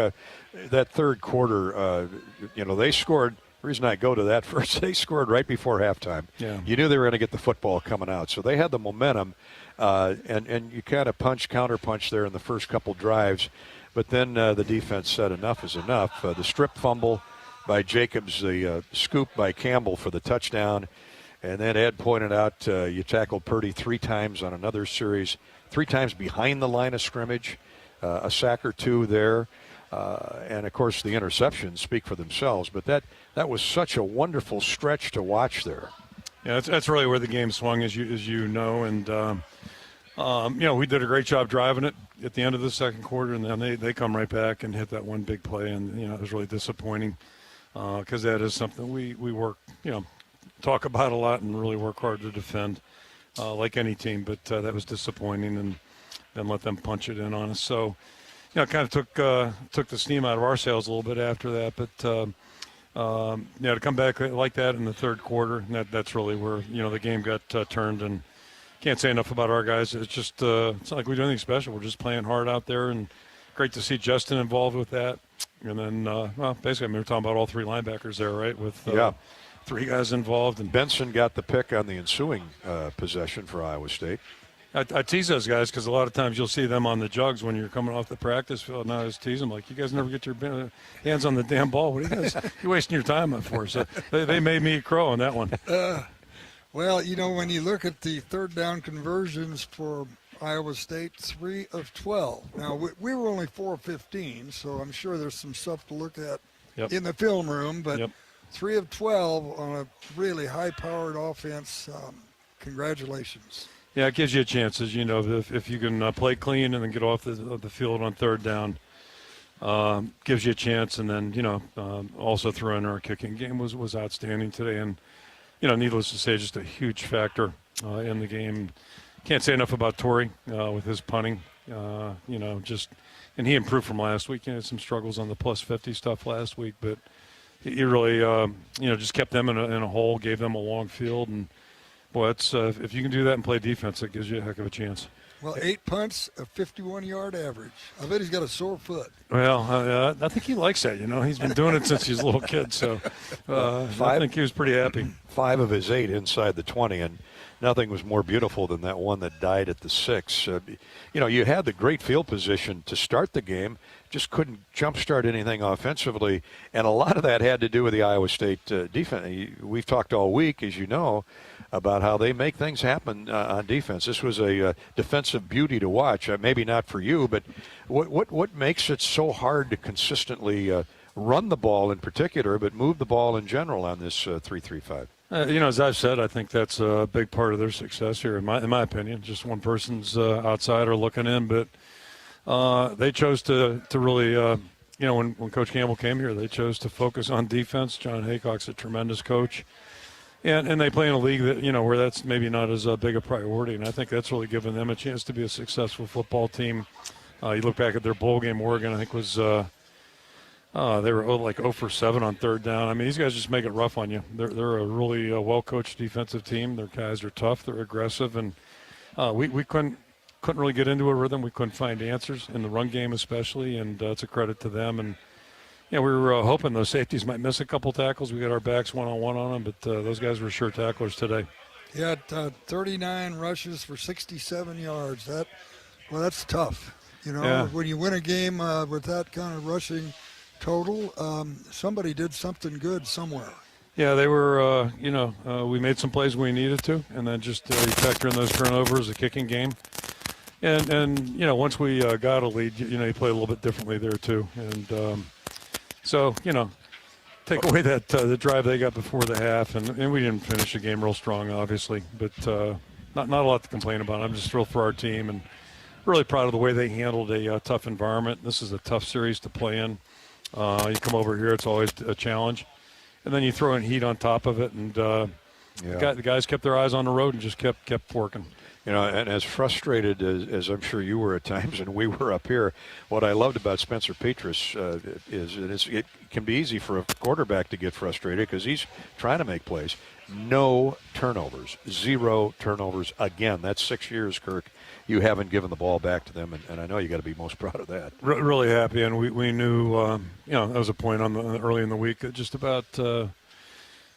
that third quarter, they scored The reason I go to that first, they scored right before halftime. Yeah. You knew they were going to get the football coming out. So they had the momentum, and you kind of counter-punch there in the first couple drives. But then the defense said enough is enough. The strip fumble by Jacobs, the scoop by Campbell for the touchdown. And then Ed pointed out you tackled Purdy 3 times on another series, 3 times behind the line of scrimmage, a sack or 2 there. And, of course, the interceptions speak for themselves. But that was such a wonderful stretch to watch there. Yeah, that's really where the game swung, as you know. And, we did a great job driving it at the end of the second quarter. And then they come right back and hit that one big play. And, it was really disappointing because that is something we work, talk about a lot and really work hard to defend like any team. But that was disappointing and then let them punch it in on us. So, it kind of took the steam out of our sails a little bit after that. But, to come back like that in the third quarter, that's really where, the game got turned. And can't say enough about our guys. It's just it's not like we do anything special. We're just playing hard out there, and great to see Justin involved with that. And then, basically, we're talking about all 3 linebackers there, right, with 3 guys involved. And Benson got the pick on the ensuing possession for Iowa State. I tease those guys because a lot of times you'll see them on the jugs when you're coming off the practice field. And I just tease them like, you guys never get your hands on the damn ball. What are you guys? You're wasting your time up for? So they made me crow on that one. Well, when you look at the third down conversions for Iowa State, 3 of 12. Now, we were only 4 of 15, so I'm sure there's some stuff to look at in the film room. But 3 of 12 on a really high-powered offense, congratulations. Yeah, it gives you a chance, as you know, if you can play clean and then get off the field on third down, gives you a chance. And then, also throwing our kicking game was outstanding today. And, needless to say, just a huge factor in the game. Can't say enough about Torrey with his punting, and he improved from last week. He had some struggles on the plus 50 stuff last week, but he really, just kept them in a hole, gave them a long field. And, boy, it's, if you can do that and play defense, it gives you a heck of a chance. Well, 8 punts, a 51-yard average. I bet he's got a sore foot. Well, I think he likes that. He's been doing it since he's a little kid, so I think he was pretty happy. 5 of his 8 inside the 20, and nothing was more beautiful than that one that died at the 6. You had the great field position to start the game, just couldn't jumpstart anything offensively, and a lot of that had to do with the Iowa State defense. We've talked all week, as you know, about how they make things happen on defense. This was a defensive beauty to watch. Maybe not for you, but what makes it so hard to consistently run the ball in particular, but move the ball in general on this 3-3-5? As I've said, I think that's a big part of their success here, in my opinion. Just one person's outsider looking in, but they chose to really, when Coach Campbell came here, they chose to focus on defense. John Haycock's a tremendous coach. And they play in a league that, where that's maybe not as big a priority. And I think that's really given them a chance to be a successful football team. You look back at their bowl game, Oregon, I think was they were like 0 for 7 on third down. I mean, these guys just make it rough on you. They're a really well-coached defensive team. Their guys are tough. They're aggressive. And we couldn't really get into a rhythm. We couldn't find answers in the run game especially, and it's a credit to them. And we were hoping those safeties might miss a couple tackles. We got our backs one-on-one on them, but those guys were sure tacklers today. He had 39 rushes for 67 yards. That's tough. When you win a game with that kind of rushing total, somebody did something good somewhere. Yeah, they were, we made some plays when we needed to, and then just you factor in those turnovers, the kicking game. And once we got a lead, you play a little bit differently there too. And so, take away that the drive they got before the half, and we didn't finish the game real strong, obviously, but not a lot to complain about. I'm just thrilled for our team and really proud of the way they handled a tough environment. This is a tough series to play in. You come over here, it's always a challenge. And then you throw in heat on top of it, and the guys kept their eyes on the road and just kept working. And as frustrated as I'm sure you were at times, and we were up here, what I loved about Spencer Petras is it can be easy for a quarterback to get frustrated because he's trying to make plays. No turnovers, 0 turnovers. Again, that's 6 years, Kirk. You haven't given the ball back to them, and I know you got to be most proud of that. Really happy, and we knew, that was a point early in the week, just about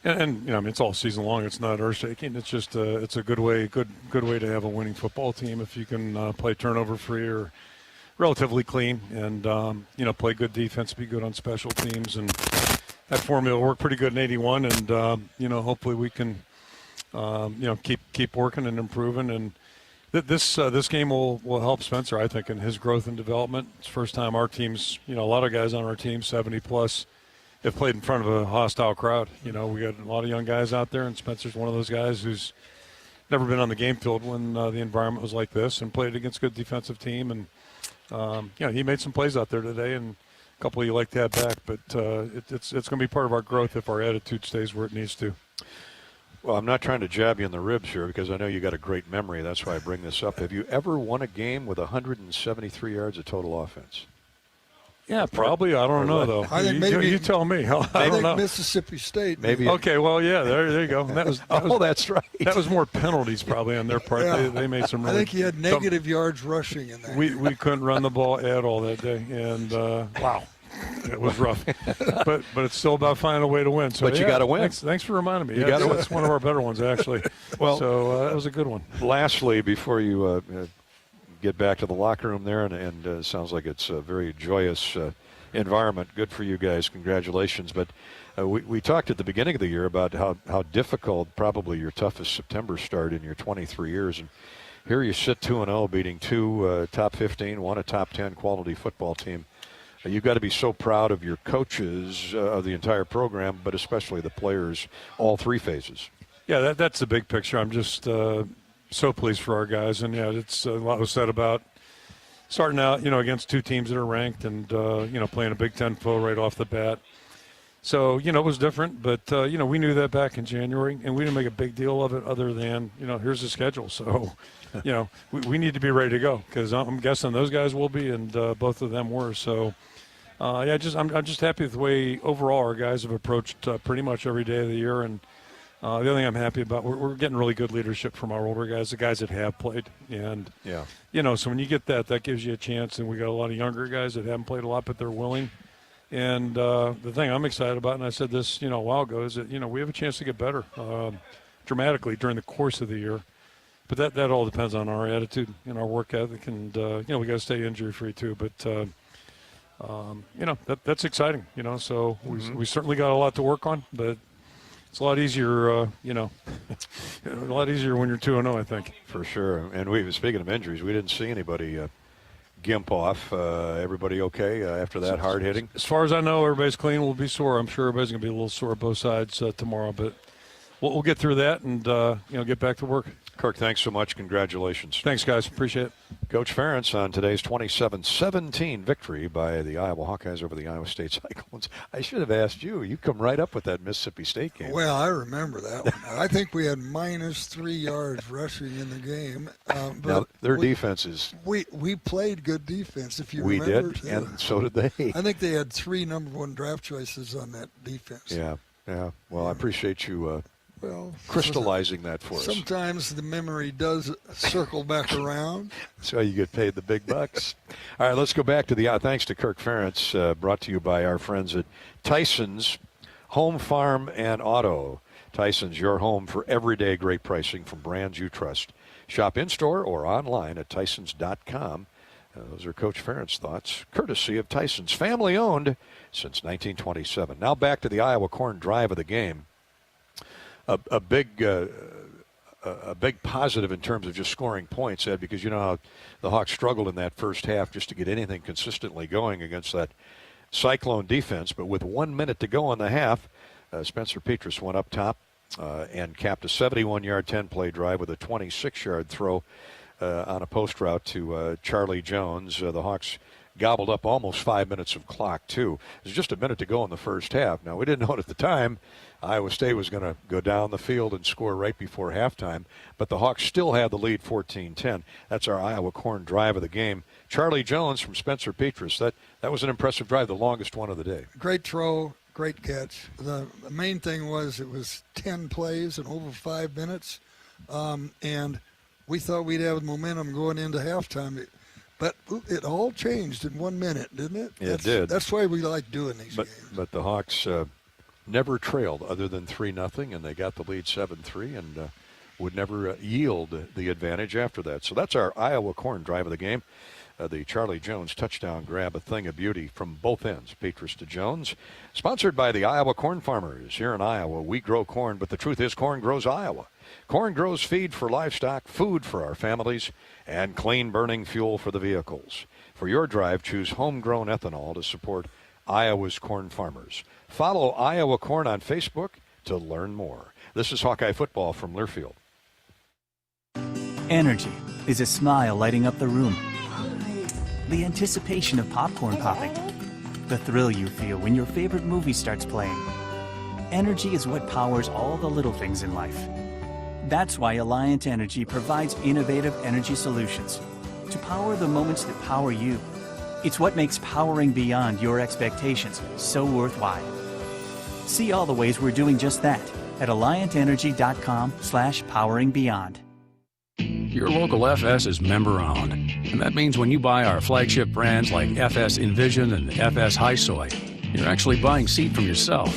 And you know, I mean, it's all season long. It's not earth-shaking. It's just it's a good way to have a winning football team if you can play turnover-free or relatively clean, and you know, play good defense, be good on special teams, and that formula worked pretty good in '81. And you know, hopefully we can you know, keep working and improving. And this game will help Spencer, I think, in his growth and development. It's the first time our team's, you know, a lot of guys on our team, 70+, have played in front of a hostile crowd. You know, we got a lot of young guys out there, and Spencer's one of those guys who's never been on the game field when the environment was like this, and played against a good defensive team. And you know, he made some plays out there today, and a couple you like to have back. But it's going to be part of our growth if our attitude stays where it needs to. Well, I'm not trying to jab you in the ribs here because I know you got a great memory. That's why I bring this up. Have you ever won a game with 173 yards of total offense? Yeah, probably. I don't know, though. I think maybe you tell me. I don't know. Mississippi State. Maybe. Okay, well, yeah, there you go. And that was that's right. That was more penalties probably on their part. Yeah. They made some really. I think he had negative yards rushing in there. We couldn't run the ball at all that day, and wow, it was rough. but it's still about finding a way to win. So, but you got to win. Thanks for reminding me. You got to win. It's one of our better ones, actually. Well, so that was a good one. Lastly, before you get back to the locker room there, and sounds like it's a very joyous environment. Good for you guys. Congratulations. But we talked at the beginning of the year about how difficult, probably your toughest September start in your 23 years. And here you sit 2-0, beating two top 15, one a top 10 quality football team. You've got to be so proud of your coaches, of the entire program, but especially the players, all three phases. Yeah, that's the big picture. I'm just so pleased for our guys. And, yeah, it's a lot was said about starting out, you know, against two teams that are ranked and, you know, playing a Big Ten foe right off the bat. So, you know, it was different. But, you know, we knew that back in January, and we didn't make a big deal of it other than, you know, here's the schedule. So, you know, we need to be ready to go because I'm guessing those guys will be, and both of them were. So, yeah, I'm just happy with the way overall our guys have approached pretty much every day of the year. And the other thing I'm happy about, we're getting really good leadership from our older guys, the guys that have played. And, yeah, you know, so when you get that gives you a chance. And we got a lot of younger guys that haven't played a lot, but they're willing. And the thing I'm excited about, and I said this, you know, a while ago, is that, you know, we have a chance to get better dramatically during the course of the year. But that all depends on our attitude and our work ethic. And, you know, we got to stay injury-free too. But, you know, that's exciting, you know. So we certainly got a lot to work on, but it's a lot easier, you know, a lot easier when you're 2-0, I think. For sure. And speaking of injuries, we didn't see anybody gimp off. Everybody okay after that hard hitting? As far as I know, everybody's clean. We'll be sore. I'm sure everybody's going to be a little sore both sides tomorrow, but we'll get through that and, you know, get back to work. Kirk, thanks so much. Congratulations. Thanks, guys. Appreciate it. Coach Ferentz on today's 27-17 victory by the Iowa Hawkeyes over the Iowa State Cyclones. I should have asked you. You come right up with that Mississippi State game. Well, I remember that one. I think we had -3 yards rushing in the game. But now, their defense is... We played good defense, if you remember. We did, and so did they. I think they had 3 number 1 draft choices on that defense. Yeah. Well, I appreciate you... crystallizing that for us. Sometimes the memory does circle back around. That's how you get paid the big bucks. All right, let's go back to thanks to Kirk Ferentz, brought to you by our friends at Tyson's Home, Farm, and Auto. Tyson's, your home for everyday great pricing from brands you trust. Shop in-store or online at Tysons.com. Those are Coach Ferentz's thoughts, courtesy of Tyson's. Family-owned since 1927. Now back to the Iowa Corn drive of the game. A big positive in terms of just scoring points, Ed, because you know how the Hawks struggled in that first half just to get anything consistently going against that Cyclone defense. But with 1 minute to go in the half, Spencer Petras went up top and capped a 71-yard 10-play drive with a 26-yard throw on a post route to Charlie Jones. The Hawks gobbled up almost 5 minutes of clock, too. There's just a minute to go in the first half. Now, we didn't know it at the time. Iowa State was going to go down the field and score right before halftime, but the Hawks still had the lead 14-10. That's our Iowa Corn drive of the game. Charlie Jones from Spencer Petras. That was an impressive drive, the longest one of the day. Great throw, great catch. The main thing was it was 10 plays in over 5 minutes, and we thought we'd have momentum going into halftime. But it all changed in 1 minute, didn't it? It did. That's why we like doing these games. But the Hawks never trailed other than 3-0, and they got the lead 7-3 and would never yield the advantage after that. So that's our Iowa Corn drive of the game. The Charlie Jones touchdown grab, a thing of beauty from both ends, Petrus to Jones. Sponsored by the Iowa Corn Farmers. Here in Iowa, we grow corn, but the truth is corn grows Iowa. Corn grows feed for livestock, food for our families, and clean-burning fuel for the vehicles. For your drive, choose homegrown ethanol to support Iowa's corn farmers. Follow Iowa Corn on Facebook to learn more. This is Hawkeye football from Learfield. Energy is a smile lighting up the room. The anticipation of popcorn popping. The thrill you feel when your favorite movie starts playing. Energy is what powers all the little things in life. That's why Alliant Energy provides innovative energy solutions to power the moments that power you. It's what makes powering beyond your expectations so worthwhile. See all the ways we're doing just that at alliantenergy.com/poweringbeyond. Your local FS is member-owned, and that means when you buy our flagship brands like FS Envision and FS High Soy, you're actually buying seed from yourself.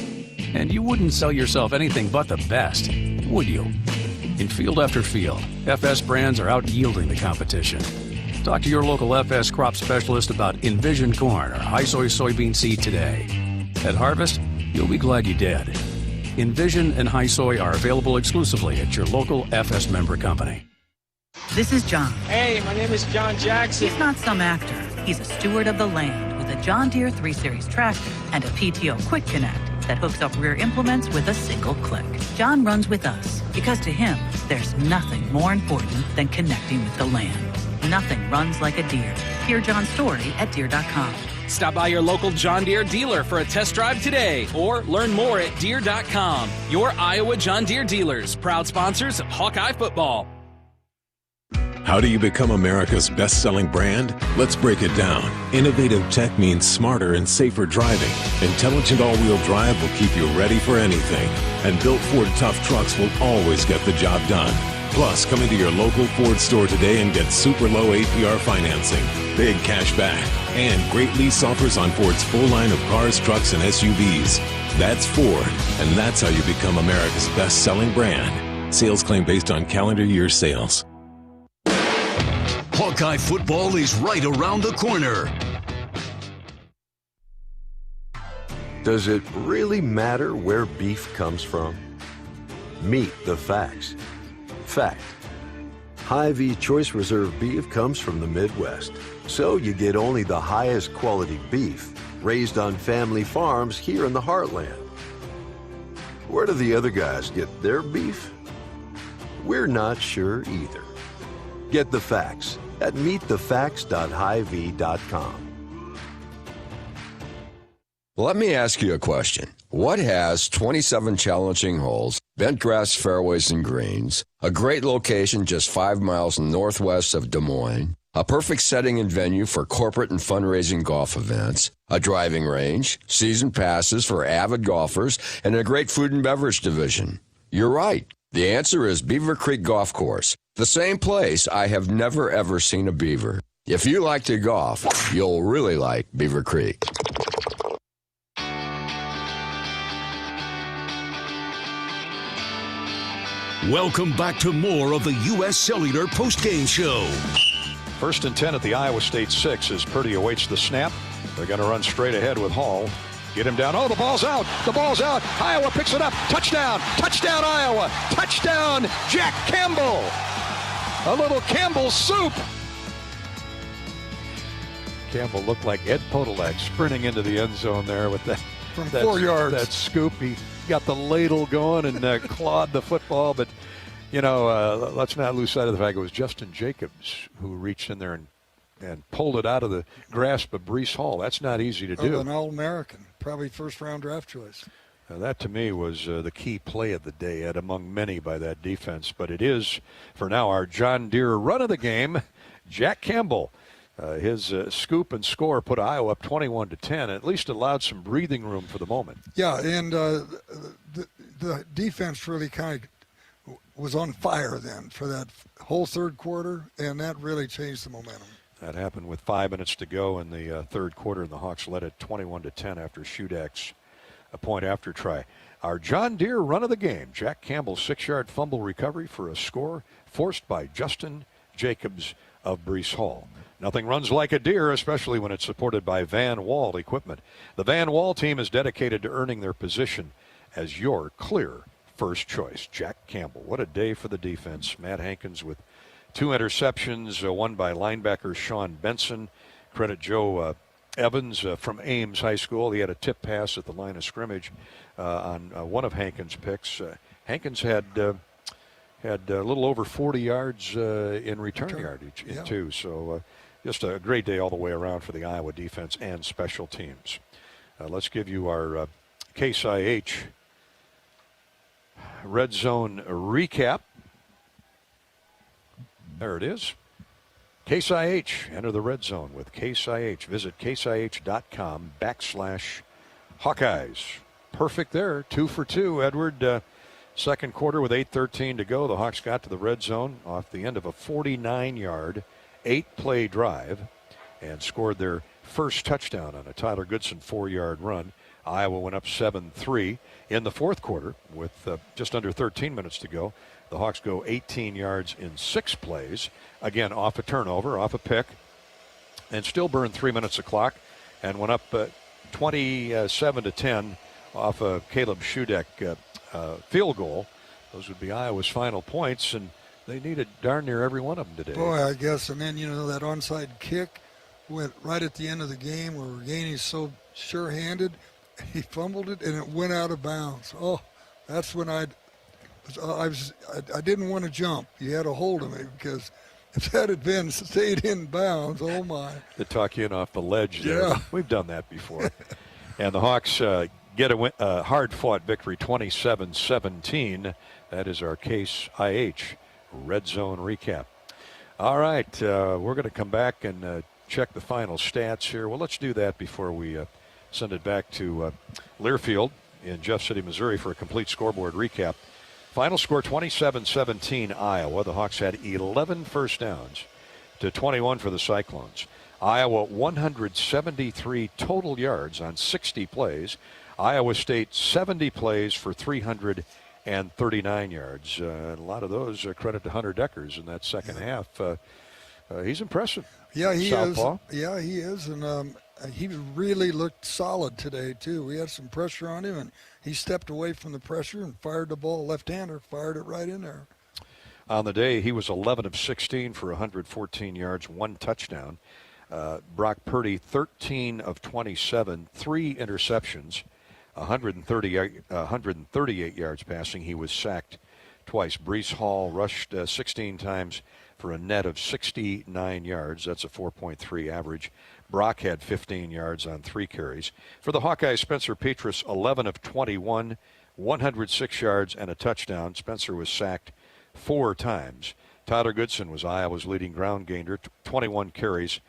And you wouldn't sell yourself anything but the best, would you? In field after field, FS brands are out-yielding the competition. Talk to your local FS crop specialist about Envision corn or High Soy soybean seed today. At harvest, you'll be glad you did. Envision and High Soy are available exclusively at your local FS member company. This is John. Hey, my name is John Jackson. He's not some actor. He's a steward of the land with a John Deere 3 Series tractor and a PTO Quick Connect that hooks up rear implements with a single click. John runs with us because to him, there's nothing more important than connecting with the land. Nothing runs like a Deere. Hear John's story at Deere.com. Stop by your local John Deere dealer for a test drive today or learn more at Deere.com. Your Iowa John Deere dealers, proud sponsors of Hawkeye football. How do you become America's best-selling brand? Let's break it down. Innovative tech means smarter and safer driving. Intelligent all-wheel drive will keep you ready for anything. And built Ford tough trucks will always get the job done. Plus, come into your local Ford store today and get super low APR financing, big cash back, and great lease offers on Ford's full line of cars, trucks, and SUVs. That's Ford, and that's how you become America's best-selling brand. Sales claim based on calendar year sales. Hawkeye football is right around the corner. Does it really matter where beef comes from? Meet the facts. Fact: Hy-Vee Choice Reserve beef comes from the Midwest, so you get only the highest quality beef raised on family farms here in the heartland. Where do the other guys get their beef? We're not sure either. Get the facts at meetthefacts.hyvee.com. Let me ask you a question. What has 27 challenging holes, bent grass fairways and greens, a great location just 5 miles northwest of Des Moines, a perfect setting and venue for corporate and fundraising golf events, a driving range, season passes for avid golfers, and a great food and beverage division? You're right. The answer is Beaver Creek Golf Course, the same place I have never ever seen a beaver. If you like to golf, you'll really like Beaver Creek. Welcome back to more of the U.S. Cellular postgame show. 1st and 10 at the Iowa State 6 as Purdy awaits the snap. They're going to run straight ahead with Hall. Get him down. Oh, the ball's out. The ball's out. Iowa picks it up. Touchdown. Touchdown, Iowa. Touchdown, Jack Campbell. A little Campbell soup. Campbell looked like Ed Podolak sprinting into the end zone there with that. From 4 yards. That scoop. He got the ladle going and clawed the football. But, you know, let's not lose sight of the fact it was Justin Jacobs who reached in there and pulled it out of the grasp of Breece Hall. That's not easy to do. An All-American, probably first-round draft choice. That, to me, was the key play of the day, Ed, among many by that defense. But it is, for now, our John Deere run of the game, Jack Campbell. His scoop and score put Iowa up 21-10, at least allowed some breathing room for the moment. Yeah, and the defense really kind of was on fire then for that whole third quarter, and that really changed the momentum. That happened with 5 minutes to go in the third quarter, and the Hawks led it 21-10 after Shudak's a point after try. Our John Deere run of the game. Jack Campbell's 6-yard fumble recovery for a score forced by Justin Jacobs of Brees Hall. Nothing runs like a deer, especially when it's supported by Van Wall equipment. The Van Wall team is dedicated to earning their position as your clear first choice. Jack Campbell, what a day for the defense. Matt Hankins with 2 interceptions, one by linebacker Sean Benson. Credit Joe Evans from Ames High School. He had a tip pass at the line of scrimmage on one of Hankins' picks. Hankins had a little over 40 yards in return yardage, too. So just a great day all the way around for the Iowa defense and special teams. Let's give you our Case IH Red Zone recap. There it is. Case IH, enter the red zone with Case IH. Visit caseih.com/Hawkeyes. Perfect there, 2 for 2. Edward, second quarter with 8:13 to go. The Hawks got to the red zone off the end of a 49-yard, 8-play drive and scored their first touchdown on a Tyler Goodson 4-yard run. Iowa went up 7-3. In the fourth quarter, with just under 13 minutes to go, the Hawks go 18 yards in 6 plays. Again, off a turnover, off a pick, and still burned 3 minutes of clock, and went up 27-10 off a Caleb Shudak field goal. Those would be Iowa's final points, and they needed darn near every one of them today. Boy, I guess. And then, that onside kick went right at the end of the game where Reganey's so sure-handed. He fumbled it, and it went out of bounds. Oh, that's when I didn't want to jump. You had a hold of me, because if that had been stayed in bounds, oh my. To tuck in off the ledge there. Yeah. We've done that before. And the Hawks get a hard-fought victory, 27-17. That is our Case IH Red Zone recap. All right, we're going to come back and check the final stats here. Well, let's do that before we send it back to Learfield in Jeff City, Missouri for a complete scoreboard recap. Final score 27-17 Iowa. The Hawks had 11 first downs to 21 for the Cyclones. Iowa 173 total yards on 60 plays. Iowa State 70 plays for 339 yards. A lot of those credit to Hunter Deckers in that second half. He's impressive. Yeah, he Southpaw. is. Yeah, he is. And he really looked solid today, too. We had some pressure on him, and he stepped away from the pressure and fired the ball. Left-hander, fired it right in there. On the day, he was 11 of 16 for 114 yards, 1 touchdown. Brock Purdy, 13 of 27, 3 interceptions, 138 yards passing. He was sacked twice. Brees Hall rushed 16 times for a net of 69 yards. That's a 4.3 average. Brock had 15 yards on 3 carries. For the Hawkeyes, Spencer Petras, 11 of 21, 106 yards and a touchdown. Spencer was sacked 4 times. Tyler Goodson was Iowa's leading ground gainer, 21 carries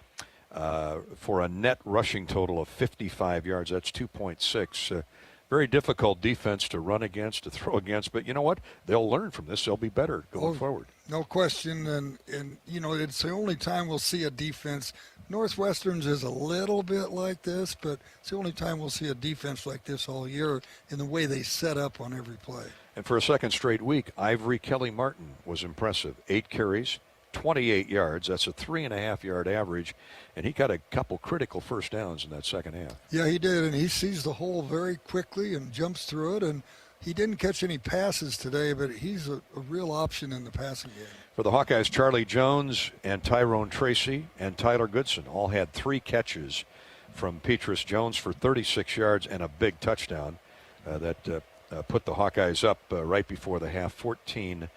for a net rushing total of 55 yards. That's 2.6. Very difficult defense to run against, to throw against, but you know what? They'll learn from this. They'll be better going forward. No question, and it's the only time we'll see a defense. Northwestern's is a little bit like this, but it's the only time we'll see a defense like this all year in the way they set up on every play. And for a second straight week, Ivory Kelly-Martin was impressive. 8 carries, 28 yards. That's a 3.5-yard average, and he got a couple critical first downs in that second half. Yeah, he did, and he sees the hole very quickly and jumps through it, and he didn't catch any passes today, but he's a real option in the passing game. For the Hawkeyes, Charlie Jones and Tyrone Tracy and Tyler Goodson all had 3 catches from Petras. Jones for 36 yards and a big touchdown that put the Hawkeyes up right before the half, 14-3.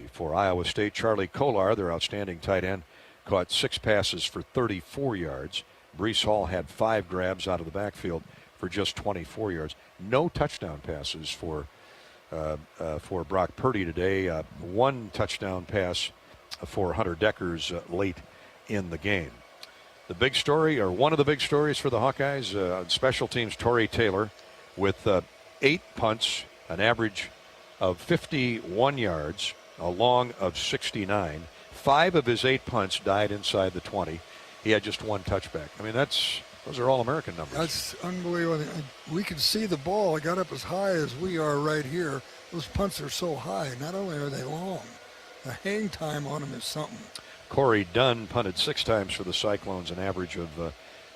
For Iowa State, Charlie Kolar, their outstanding tight end, caught 6 passes for 34 yards. Brees Hall had 5 grabs out of the backfield for just 24 yards. No touchdown passes for Brock Purdy today. 1 touchdown pass for Hunter Deckers late in the game. The big story, or one of the big stories for the Hawkeyes, special teams, Torrey Taylor with 8 punts, an average of 51 yards, a long of 69. 5 of his 8 punts died inside the 20. He had just 1 touchback. I mean, those Those are All-American numbers. That's unbelievable. We can see the ball. It got up as high as we are right here. Those punts are so high. Not only are they long, the hang time on them is something. Corey Dunn punted 6 times for the Cyclones, an average of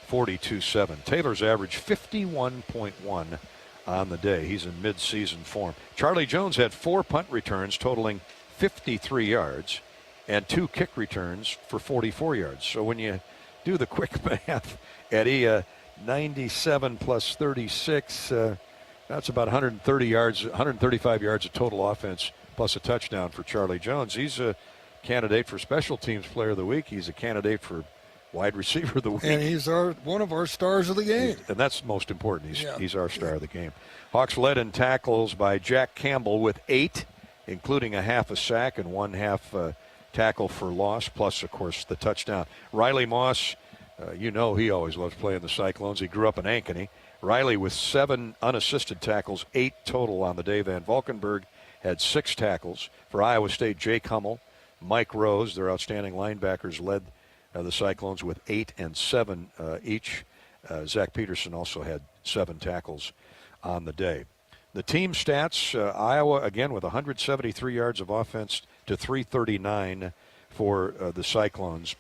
42.7. Taylor's average 51.1 on the day. He's in mid-season form. Charlie Jones had 4 punt returns totaling 53 yards and 2 kick returns for 44 yards. So when you do the quick math, Eddie, 97 plus 36, that's about 130 yards, 135 yards of total offense plus a touchdown for Charlie Jones. He's a candidate for Special Teams Player of the Week. He's a candidate for Wide Receiver of the Week. And he's one of our stars of the game. And that's most important. He's our star of the game. Hawks led in tackles by Jack Campbell with 8, including a half a sack and 1 half tackle for loss, plus, of course, the touchdown. Riley Moss, he always loves playing the Cyclones. He grew up in Ankeny. Riley with 7 unassisted tackles, 8 total on the day. Van Valkenburg had 6 tackles. For Iowa State, Jake Hummel, Mike Rose, their outstanding linebackers, led the Cyclones with 8 and 7 each. Zach Peterson also had 7 tackles on the day. The team stats, Iowa, again, with 173 yards of offense to 339 for the Cyclones.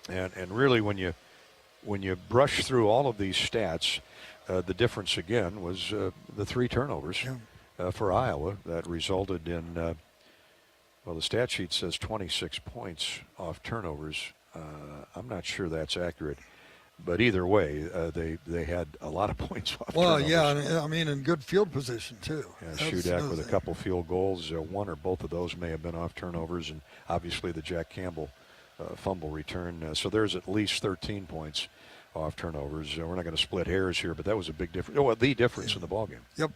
And really, when you brush through all of these stats, the difference, again, was the 3 turnovers for Iowa that resulted in, the stat sheet says 26 points off turnovers. I'm not sure that's accurate. But either way, they had a lot of points off turnovers. Yeah, I mean, in good field position, too. Shudak with a couple field goals. 1 or both of those may have been off turnovers, and obviously the Jack Campbell fumble return. So there's at least 13 points off turnovers. We're not going to split hairs here, but that was a big difference. Oh, the difference in the ballgame. Yep.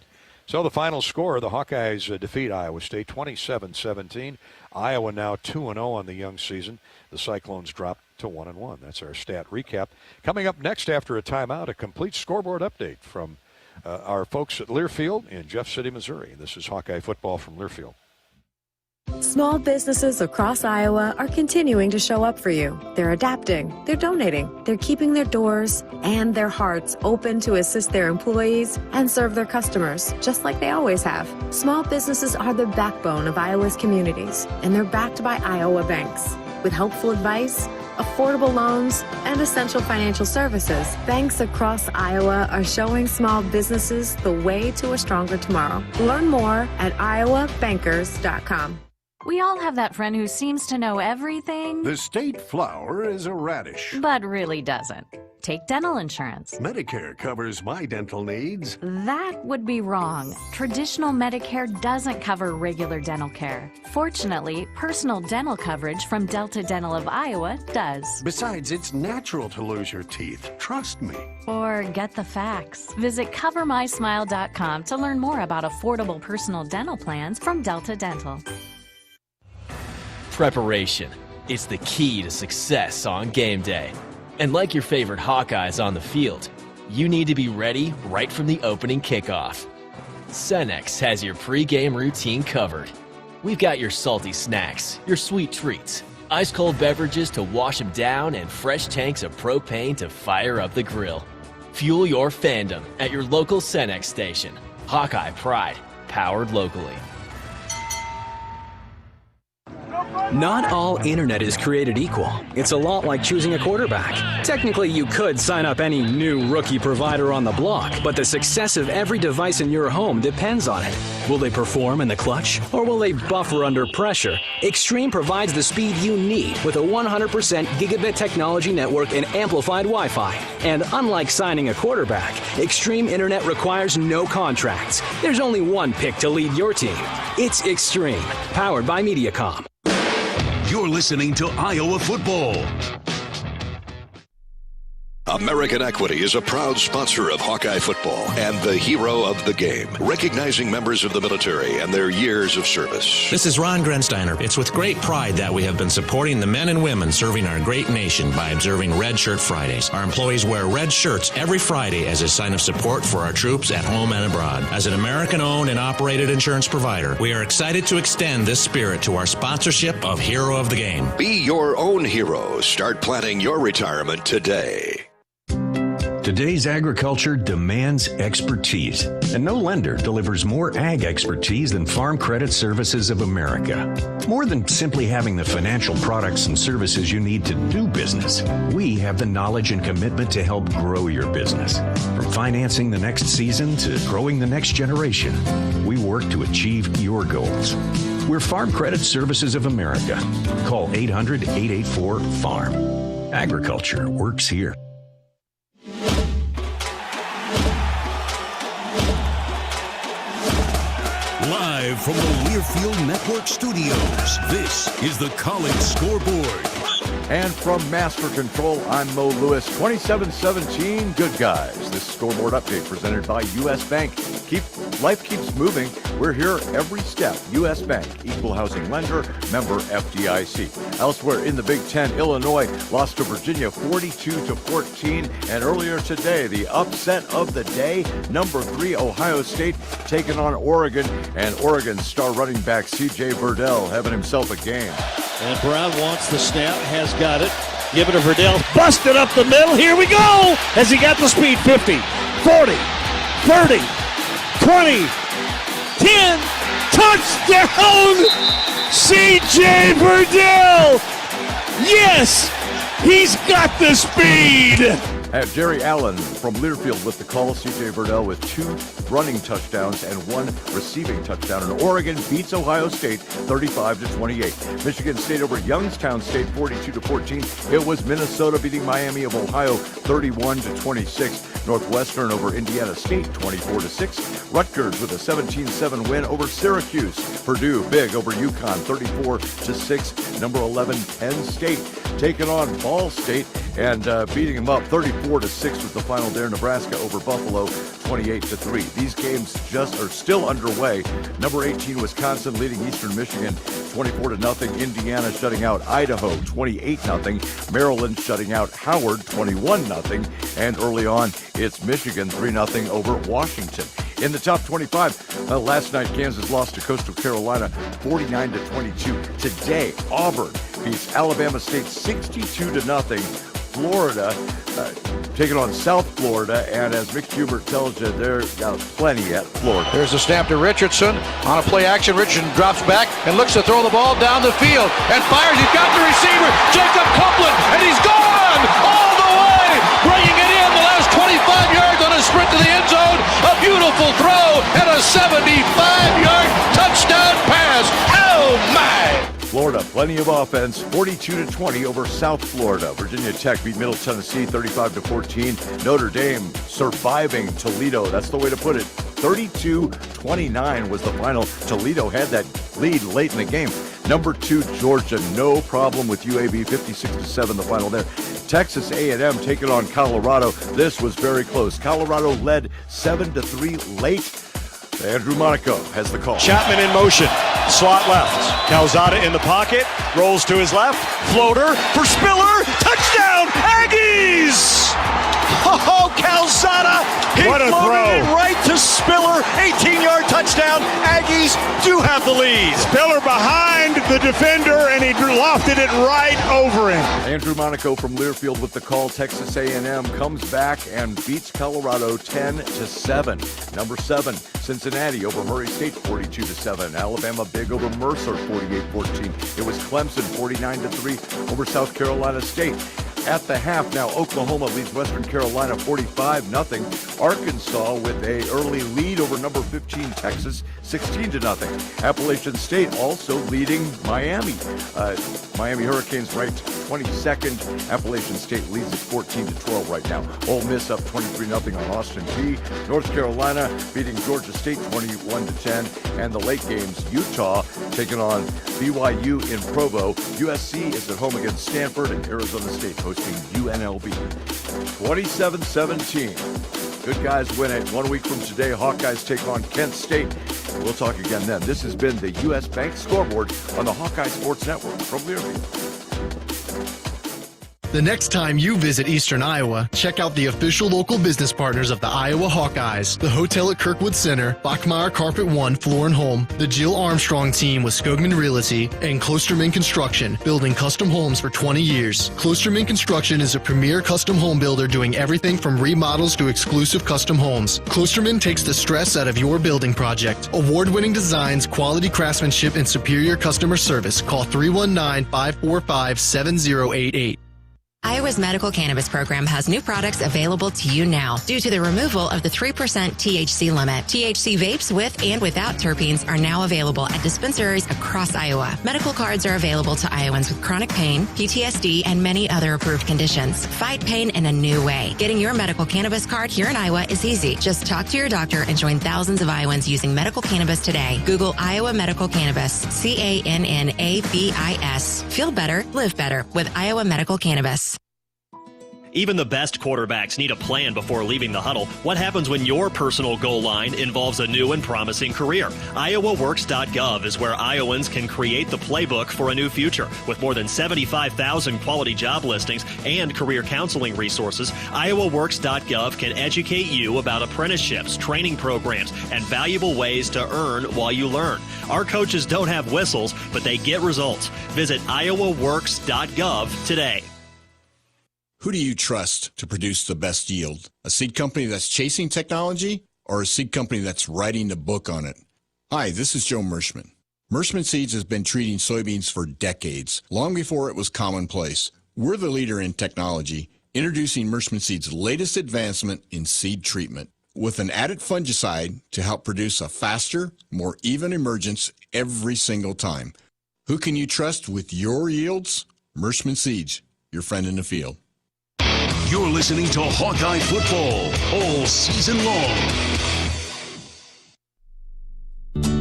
So the final score, the Hawkeyes defeat Iowa State 27-17. Iowa now 2-0 on the young season. The Cyclones dropped to 1-1. That's our stat recap. Coming up next after a timeout, a complete scoreboard update from our folks at Learfield in Jeff City, Missouri. This is Hawkeye football from Learfield. Small businesses across Iowa are continuing to show up for you. They're adapting, they're donating, they're keeping their doors and their hearts open to assist their employees and serve their customers, just like they always have. Small businesses are the backbone of Iowa's communities, and they're backed by Iowa banks. With helpful advice, affordable loans, and essential financial services, banks across Iowa are showing small businesses the way to a stronger tomorrow. Learn more at iowabankers.com. We all have that friend who seems to know everything. The state flower is a radish. But really doesn't. Take dental insurance. Medicare covers my dental needs. That would be wrong. Traditional Medicare doesn't cover regular dental care. Fortunately, personal dental coverage from Delta Dental of Iowa does. Besides, it's natural to lose your teeth. Trust me. Or get the facts. Visit CoverMySmile.com to learn more about affordable personal dental plans from Delta Dental. Preparation is the key to success on game day. And like your favorite Hawkeyes on the field, you need to be ready right from the opening kickoff. Cenex has your pregame routine covered. We've got your salty snacks, your sweet treats, ice-cold beverages to wash them down, and fresh tanks of propane to fire up the grill. Fuel your fandom at your local Cenex station. Hawkeye Pride, powered locally. Not all internet is created equal. It's a lot like choosing a quarterback. Technically, you could sign up any new rookie provider on the block, but the success of every device in your home depends on it. Will they perform in the clutch, or will they buffer under pressure? Extreme provides the speed you need with a 100% gigabit technology network and amplified Wi-Fi. And unlike signing a quarterback, Extreme Internet requires no contracts. There's only one pick to lead your team. It's Extreme, powered by Mediacom. You're listening to Iowa football. American Equity is a proud sponsor of Hawkeye football and the hero of the game, recognizing members of the military and their years of service. This is Ron Grensteiner. It's with great pride that we have been supporting the men and women serving our great nation by observing Red Shirt Fridays. Our employees wear red shirts every Friday as a sign of support for our troops at home and abroad. As an American-owned and operated insurance provider, we are excited to extend this spirit to our sponsorship of Hero of the Game. Be your own hero. Start planning your retirement today. Today's agriculture demands expertise, and no lender delivers more ag expertise than Farm Credit Services of America. More than simply having the financial products and services you need to do business, we have the knowledge and commitment to help grow your business. From financing the next season to growing the next generation, we work to achieve your goals. We're Farm Credit Services of America. Call 800-884-FARM. Agriculture works here. Live from the Learfield Network studios, this is the College Scoreboard. And from Master Control, I'm Mo Lewis. 27-17, good guys. This scoreboard update presented by U.S. Bank. Life keeps moving. We're here every step. U.S. Bank, equal housing lender, member FDIC. Elsewhere in the Big Ten, Illinois lost to Virginia 42-14. And earlier today, the upset of the day, number 3 Ohio State taking on Oregon. And Oregon's star running back C.J. Verdell having himself a game. And Brown wants the snap, has got it. Give it to Verdell. Busted up the middle. Here we go. Has he got the speed? 50, 40, 30, 20, 10. Touchdown! C.J. Verdell. Yes, he's got the speed. At Jerry Allen from Learfield with the call. C.J. Verdell with 2 running touchdowns and 1 receiving touchdown. And Oregon beats Ohio State 35-28. Michigan State over Youngstown State 42-14. It was Minnesota beating Miami of Ohio 31-26. Northwestern over Indiana State 24-6. Rutgers with a 17-7 win over Syracuse. Purdue big over UConn 34-6. Number 11 Penn State taking on Ball State and beating them up 34-6 with the final there. Nebraska over Buffalo 28-3. These games just are still underway. Number 18 Wisconsin leading Eastern Michigan 24-0. Indiana shutting out Idaho 28-0. Maryland shutting out Howard 21-0. And early on, it's Michigan 3-0 over Washington. In the top 25, last night Kansas lost to Coastal Carolina 49-22. Today, Auburn beats Alabama State 62-0. Florida taking on South Florida, and as Mick Hubert tells you, they've got plenty at Florida. There's a snap to Richardson on a play action. Richardson drops back and looks to throw the ball down the field and fires. He's got the receiver, Jacob Copeland, and he's gone all the way, bringing it in the last 25 yards on a sprint to the end zone. A beautiful throw and a 75-yard touchdown pass. Oh my! Florida, plenty of offense, 42-20 over South Florida. Virginia Tech beat Middle Tennessee 35-14. Notre Dame surviving Toledo. That's the way to put it. 32-29 was the final. Toledo had that lead late in the game. Number 2, Georgia, no problem with UAB, 56-7 the final there. Texas A&M taking on Colorado. This was very close. Colorado led 7-3 late. Andrew Monaco has the call. Chapman in motion. Slot left. Calzada in the pocket. Rolls to his left. Floater for Spiller. Touchdown, Aggies! Oh, Calzada. He What a floated throw. it right to Spiller. 18-yard touchdown. Aggies do have the lead. Spiller behind the defender, and he lofted it right over him. Andrew Monaco from Learfield with the call. Texas A&M comes back and beats Colorado 10-7. Number 7, Cincinnati over Murray State 42-7. Alabama big over Mercer 48-14. It was Clemson 49-3 over South Carolina State. At the half now, Oklahoma leads Western Carolina 45-0. Arkansas with a early lead over number 15 Texas 16-0. Appalachian State also leading Miami. Miami Hurricanes ranked 22nd. Appalachian State leads at 14-12 right now. Ole Miss up 23-0 on Austin Peay. North Carolina beating Georgia State 21-10. And the late games, Utah taking on BYU in Provo. USC is at home against Stanford, and Arizona State hosting UNLV. 27-17. Good guys win it. 1 week from today, Hawkeyes take on Kent State. We'll talk again then. This has been the U.S. Bank Scoreboard on the Hawkeye Sports Network from Learfield. The next time you visit Eastern Iowa, check out the official local business partners of the Iowa Hawkeyes, the hotel at Kirkwood Center, Bachmeyer Carpet One Floor and Home, the Jill Armstrong team with Skogman Realty, and Klosterman Construction, building custom homes for 20 years. Klosterman Construction is a premier custom home builder doing everything from remodels to exclusive custom homes. Klosterman takes the stress out of your building project. Award-winning designs, quality craftsmanship, and superior customer service. Call 319-545-7088. Iowa's medical cannabis program has new products available to you now due to the removal of the 3% THC limit. THC vapes with and without terpenes are now available at dispensaries across Iowa. Medical cards are available to Iowans with chronic pain, PTSD, and many other approved conditions. Fight pain in a new way. Getting your medical cannabis card here in Iowa is easy. Just talk to your doctor and join thousands of Iowans using medical cannabis today. Google Iowa Medical Cannabis, CANNABIS. Feel better, live better with Iowa Medical Cannabis. Even the best quarterbacks need a plan before leaving the huddle. What happens when your personal goal line involves a new and promising career? IowaWorks.gov is where Iowans can create the playbook for a new future. With more than 75,000 quality job listings and career counseling resources, IowaWorks.gov can educate you about apprenticeships, training programs, and valuable ways to earn while you learn. Our coaches don't have whistles, but they get results. Visit IowaWorks.gov today. Who do you trust to produce the best yield? A seed company that's chasing technology or a seed company that's writing the book on it? Hi, this is Joe Mershman. Mershman Seeds has been treating soybeans for decades, long before it was commonplace. We're the leader in technology, introducing Mershman Seeds' latest advancement in seed treatment, with an added fungicide to help produce a faster, more even emergence every single time. Who can you trust with your yields? Mershman Seeds, your friend in the field. You're listening to Hawkeye football all season long.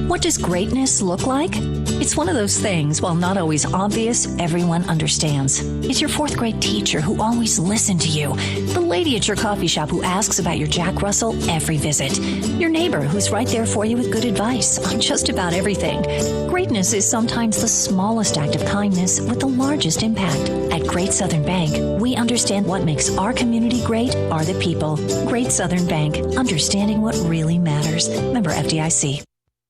What does greatness look like? It's one of those things, while not always obvious, everyone understands. It's your fourth grade teacher who always listened to you. The lady at your coffee shop who asks about your Jack Russell every visit. Your neighbor who's right there for you with good advice on just about everything. Greatness is sometimes the smallest act of kindness with the largest impact. At Great Southern Bank, we understand what makes our community great are the people. Great Southern Bank, understanding what really matters. Member FDIC.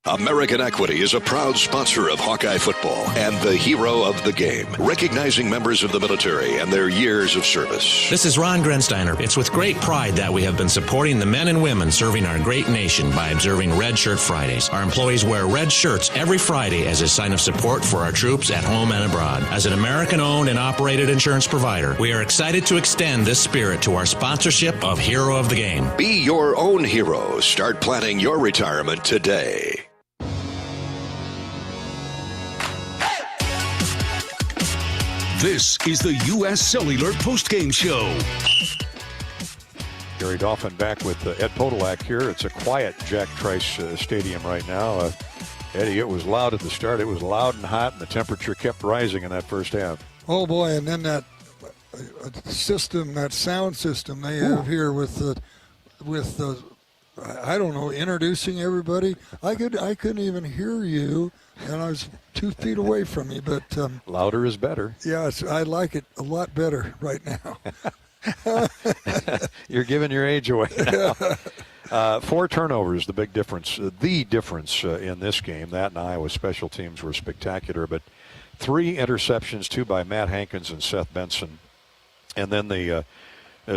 American Equity is a proud sponsor of Hawkeye football and the hero of the game, recognizing members of the military and their years of service. This is Ron Grensteiner. It's with great pride that we have been supporting the men and women serving our great nation by observing Red Shirt Fridays. Our employees wear red shirts every Friday as a sign of support for our troops at home and abroad. As an American-owned and operated insurance provider, we are excited to extend this spirit to our sponsorship of Hero of the Game. Be your own hero. Start planning your retirement today. This is the U.S. Cellular postgame show. Gary Dolphin back with Ed Podolak here. It's a quiet Jack Trice Stadium right now. Eddie, it was loud at the start. It was loud and hot, and the temperature kept rising in that first half. Oh, boy, and then that system, that sound system they have here with the I don't know, introducing everybody. I couldn't even hear you, and I was 2 feet away from you. But louder is better. Yes, I like it a lot better right now. You're giving your age away now. 4 turnovers, the big difference. The difference in this game. That and Iowa special teams were spectacular, but 3 interceptions, 2 by Matt Hankins and Seth Benson, and then the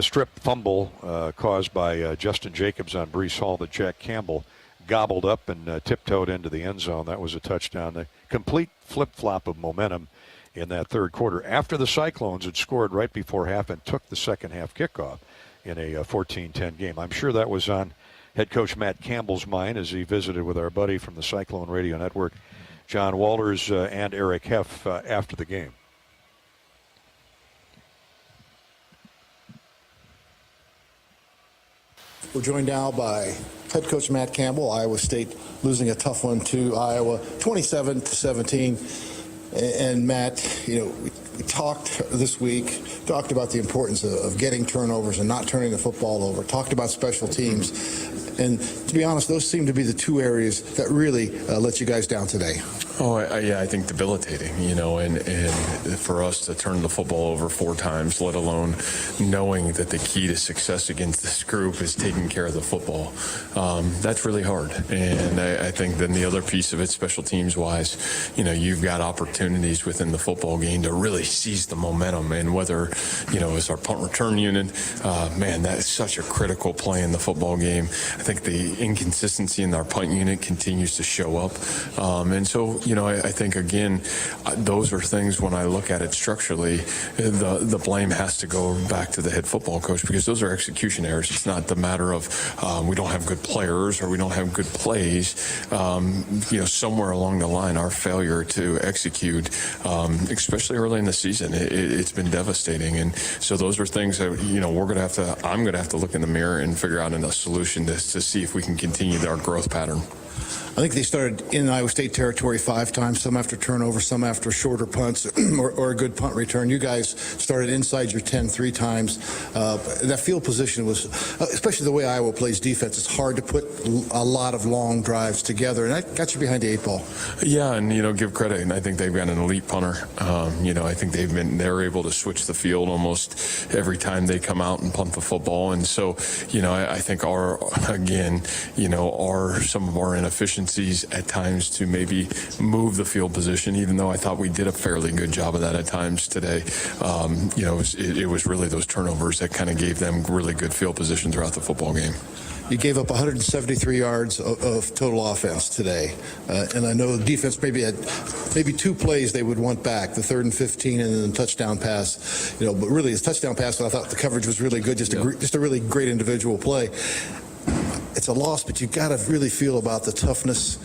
strip fumble caused by Justin Jacobs on Breece Hall that Jack Campbell gobbled up and tiptoed into the end zone. That was a touchdown. A complete flip-flop of momentum in that third quarter after the Cyclones had scored right before half and took the second half kickoff in a 14-10 game. I'm sure that was on head coach Matt Campbell's mind as he visited with our buddy from the Cyclone Radio Network, John Walters, and Eric Heff after the game. We're joined now by head coach Matt Campbell. Iowa State losing a tough one to Iowa, 27-17. And Matt, we talked this week, talked about the importance of getting turnovers and not turning the football over, talked about special teams. And to be honest, those seem to be the two areas that really let you guys down today. Oh, yeah, I think debilitating, and for us to turn the football over 4 times, let alone knowing that the key to success against this group is taking care of the football. That's really hard. And I think then the other piece of it, special teams wise, you've got opportunities within the football game to really seize the momentum. And whether, it's our punt return unit, man, that is such a critical play in the football game. I think the inconsistency in our punt unit continues to show up. And so, I think, again, those are things when I look at it structurally, the blame has to go back to the head football coach, because those are execution errors. It's not the matter of we don't have good players or we don't have good plays. Somewhere along the line, our failure to execute, especially early in the season, it's been devastating. And so those are things that, I'm going to have to look in the mirror and figure out a solution to see if we can continue our growth pattern. I think they started in Iowa State territory 5 times, some after turnover, some after shorter punts or a good punt return. You guys started inside your 10 3 times. That field position was, especially the way Iowa plays defense, it's hard to put a lot of long drives together, and that got you behind the 8 ball. Yeah, and, give credit, and I think they've got an elite punter. I think they're able to switch the field almost every time they come out and punt the football. And so, I think some of our inefficiencies at times to maybe move the field position, even though I thought we did a fairly good job of that at times today. It was really those turnovers that kind of gave them really good field position throughout the football game. You gave up 173 yards of total offense today. And I know the defense maybe had 2 plays they would want back, the 3rd and 15 and then the touchdown pass. But really, his touchdown pass, I thought the coverage was really good, just a really great individual play. It's a loss, but you got to really feel about the toughness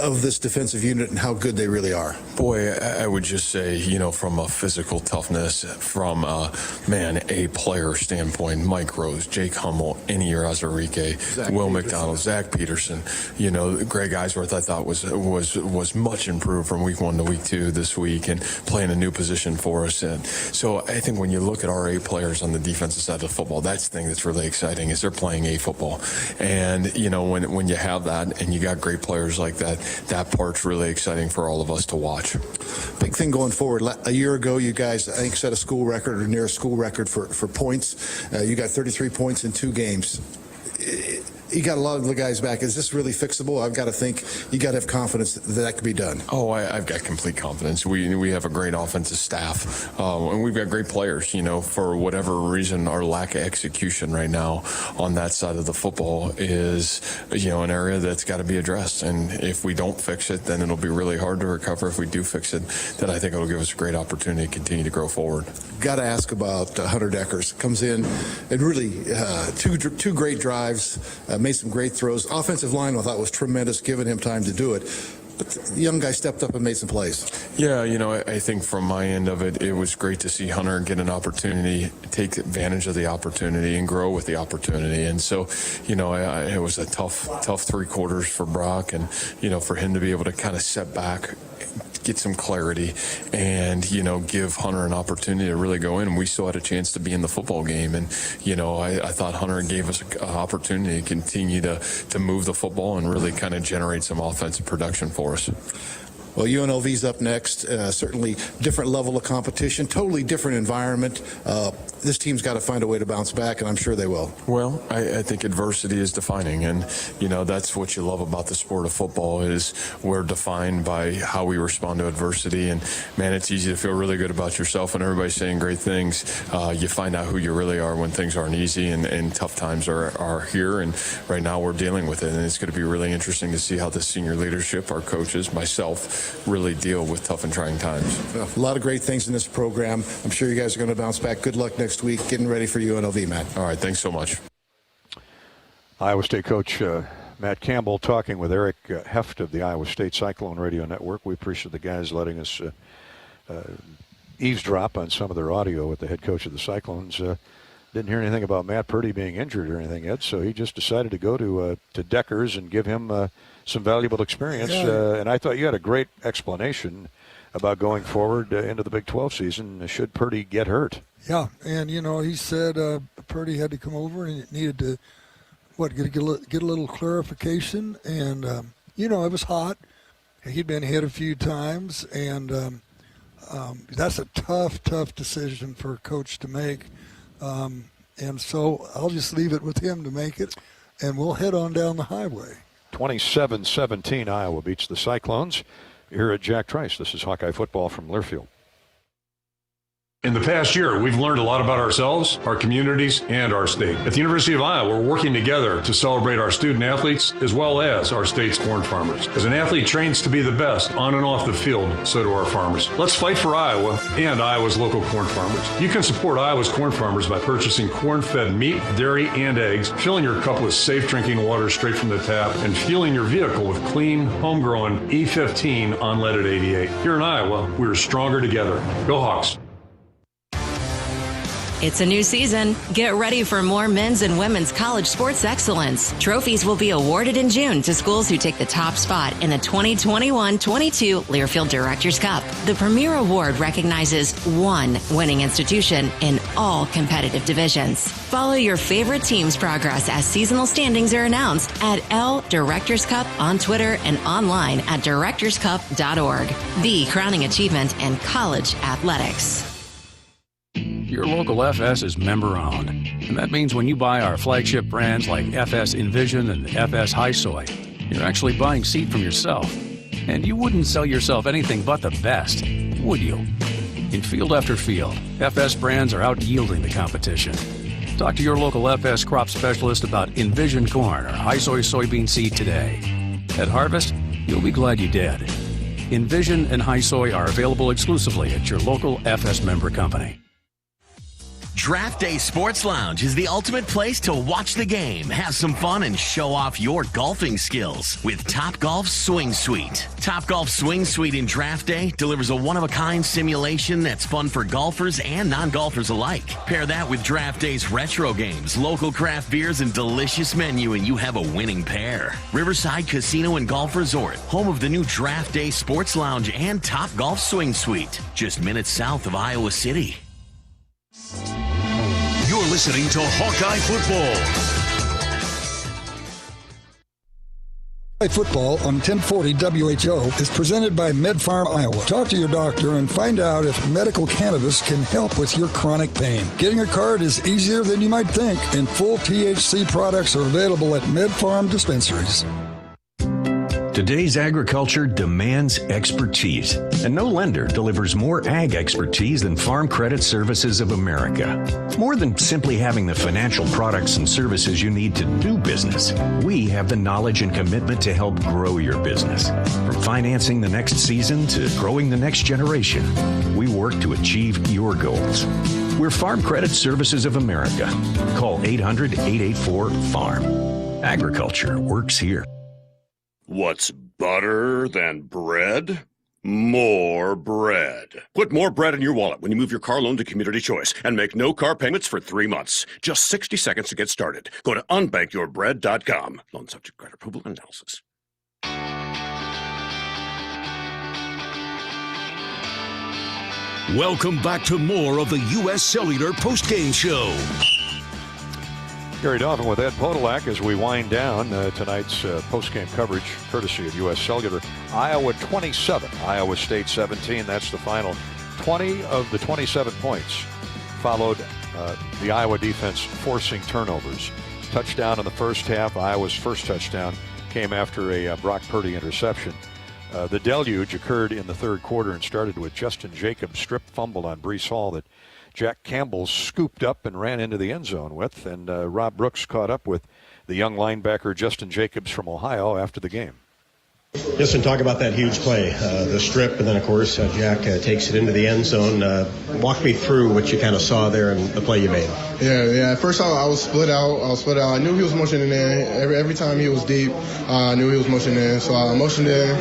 of this defensive unit and how good they really are. Boy, I would just say, from a physical toughness, from a player standpoint, Mike Rose, Jake Hummel, Enier Azarique, Will McDonald, Zach Peterson, Greg Eisworth, I thought was much improved from week 1 to week 2 this week and playing a new position for us. And so I think when you look at our A players on the defensive side of the football, that's the thing that's really exciting is they're playing A football. And, when you have that and you got great players like that part's really exciting for all of us to watch. Big thing going forward. A year ago, you guys, I think, set a school record or near a school record for points. You got 33 points in 2 games. You got a lot of the guys back. Is this really fixable? I've got to think you got to have confidence that could be done. Oh, I've got complete confidence. We have a great offensive staff, and we've got great players. For whatever reason, our lack of execution right now on that side of the football is, an area that's got to be addressed. And if we don't fix it, then it'll be really hard to recover. If we do fix it, then I think it'll give us a great opportunity to continue to grow forward. Got to ask about Hunter Deckers. Comes in and really 2 great drives. Made some great throws. Offensive line, I thought, was tremendous, giving him time to do it. But the young guy stepped up and made some plays. Yeah, I think from my end of it, it was great to see Hunter get an opportunity, take advantage of the opportunity, and grow with the opportunity. And so, it was a tough 3 quarters for Brock, and, for him to be able to kind of set back, get some clarity, and, give Hunter an opportunity to really go in. And we still had a chance to be in the football game. And, I thought Hunter gave us an opportunity to continue to move the football and really kind of generate some offensive production for us. Well, UNLV's up next. Certainly different level of competition, totally different environment. This team's got to find a way to bounce back, and I'm sure they will. Well, I think adversity is defining, and, that's what you love about the sport of football is we're defined by how we respond to adversity. And, man, it's easy to feel really good about yourself when everybody's saying great things. You find out who you really are when things aren't easy and tough times are here, and right now we're dealing with it. And it's going to be really interesting to see how the senior leadership, our coaches, myself, really deal with tough and trying times. A lot of great things in this program. I'm sure you guys are going to bounce back. Good luck next week. Getting ready for UNLV, Matt. All right, thanks so much. Iowa State coach Matt Campbell talking with Eric Heft of the Iowa State Cyclone Radio Network. We appreciate the guys letting us eavesdrop on some of their audio with the head coach of the Cyclones. Didn't hear anything about Matt Purdy being injured or anything yet, so he just decided to go to Deckers and give him some valuable experience. And I thought you had a great explanation about going forward into the Big 12 season should Purdy get hurt. Yeah, and, he said Purdy had to come over and it needed to get a little clarification. And, it was hot. He'd been hit a few times, and that's a tough decision for a coach to make. And so I'll just leave it with him to make it, and we'll head on down the highway. 27-17, Iowa beats the Cyclones here at Jack Trice. This is Hawkeye football from Learfield. In the past year, we've learned a lot about ourselves, our communities, and our state. At the University of Iowa, we're working together to celebrate our student athletes as well as our state's corn farmers. As an athlete trains to be the best on and off the field, so do our farmers. Let's fight for Iowa and Iowa's local corn farmers. You can support Iowa's corn farmers by purchasing corn-fed meat, dairy, and eggs, filling your cup with safe drinking water straight from the tap, and fueling your vehicle with clean, homegrown E15 unleaded 88. Here in Iowa, we're stronger together. Go Hawks. It's a new season. Get ready for more men's and women's college sports excellence. Trophies will be awarded in June to schools who take the top spot in the 2021-22 Learfield Directors Cup. The premier award recognizes one winning institution in all competitive divisions. Follow your favorite team's progress as seasonal standings are announced at L Directors Cup on Twitter and online at directorscup.org. The crowning achievement in college athletics. Your local FS is member-owned, and that means when you buy our flagship brands like FS Envision and FS High Soy, you're actually buying seed from yourself. And you wouldn't sell yourself anything but the best, would you? In field after field, FS brands are out-yielding the competition. Talk to your local FS crop specialist about Envision corn or High Soy soybean seed today. At harvest, you'll be glad you did. Envision and High Soy are available exclusively at your local FS member company. Draft Day Sports Lounge is the ultimate place to watch the game, have some fun, and show off your golfing skills with Topgolf Swing Suite. Topgolf Swing Suite in Draft Day delivers a one-of-a-kind simulation that's fun for golfers and non-golfers alike. Pair that with Draft Day's retro games, local craft beers, and delicious menu, and you have a winning pair. Riverside Casino and Golf Resort, home of the new Draft Day Sports Lounge and Topgolf Swing Suite, just minutes south of Iowa City. You're listening to Hawkeye Football. Hawkeye Football on 1040 WHO is presented by MedFarm Iowa. Talk to your doctor and find out if medical cannabis can help with your chronic pain. Getting a card is easier than you might think, and full THC products are available at MedFarm dispensaries. Today's agriculture demands expertise, and no lender delivers more ag expertise than Farm Credit Services of America. More than simply having the financial products and services you need to do business, we have the knowledge and commitment to help grow your business. From financing the next season to growing the next generation, we work to achieve your goals. We're Farm Credit Services of America. Call 800-884-FARM. Agriculture works here. What's better than bread? More bread. Put more bread in your wallet when you move your car loan to Community Choice and make no car payments for 3 months. Just 60 seconds to get started. Go to unbankourbread.com. Loan subject to credit approval and analysis. Welcome back to more of the U.S. Cellular postgame show. Gary Dolphin with Ed Podolak as we wind down tonight's postgame coverage, courtesy of U.S. Cellular. Iowa 27, Iowa State 17. That's the final. 20 of the 27 points followed the Iowa defense forcing turnovers. Touchdown in the first half. Iowa's first touchdown came after a Brock Purdy interception. The deluge occurred in the third quarter and started with Justin Jacobs' strip fumble on Breece Hall that Jack Campbell scooped up and ran into the end zone with, and Rob Brooks caught up with the young linebacker Justin Jacobs from Ohio after the game. Justin, talk about that huge play, the strip, and then, of course, Jack takes it into the end zone. Walk me through what you kind of saw there and the play you made. Yeah. At first, I was split out. I knew he was motioning in. Every time he was deep, I knew he was motioning in. So I motioned in,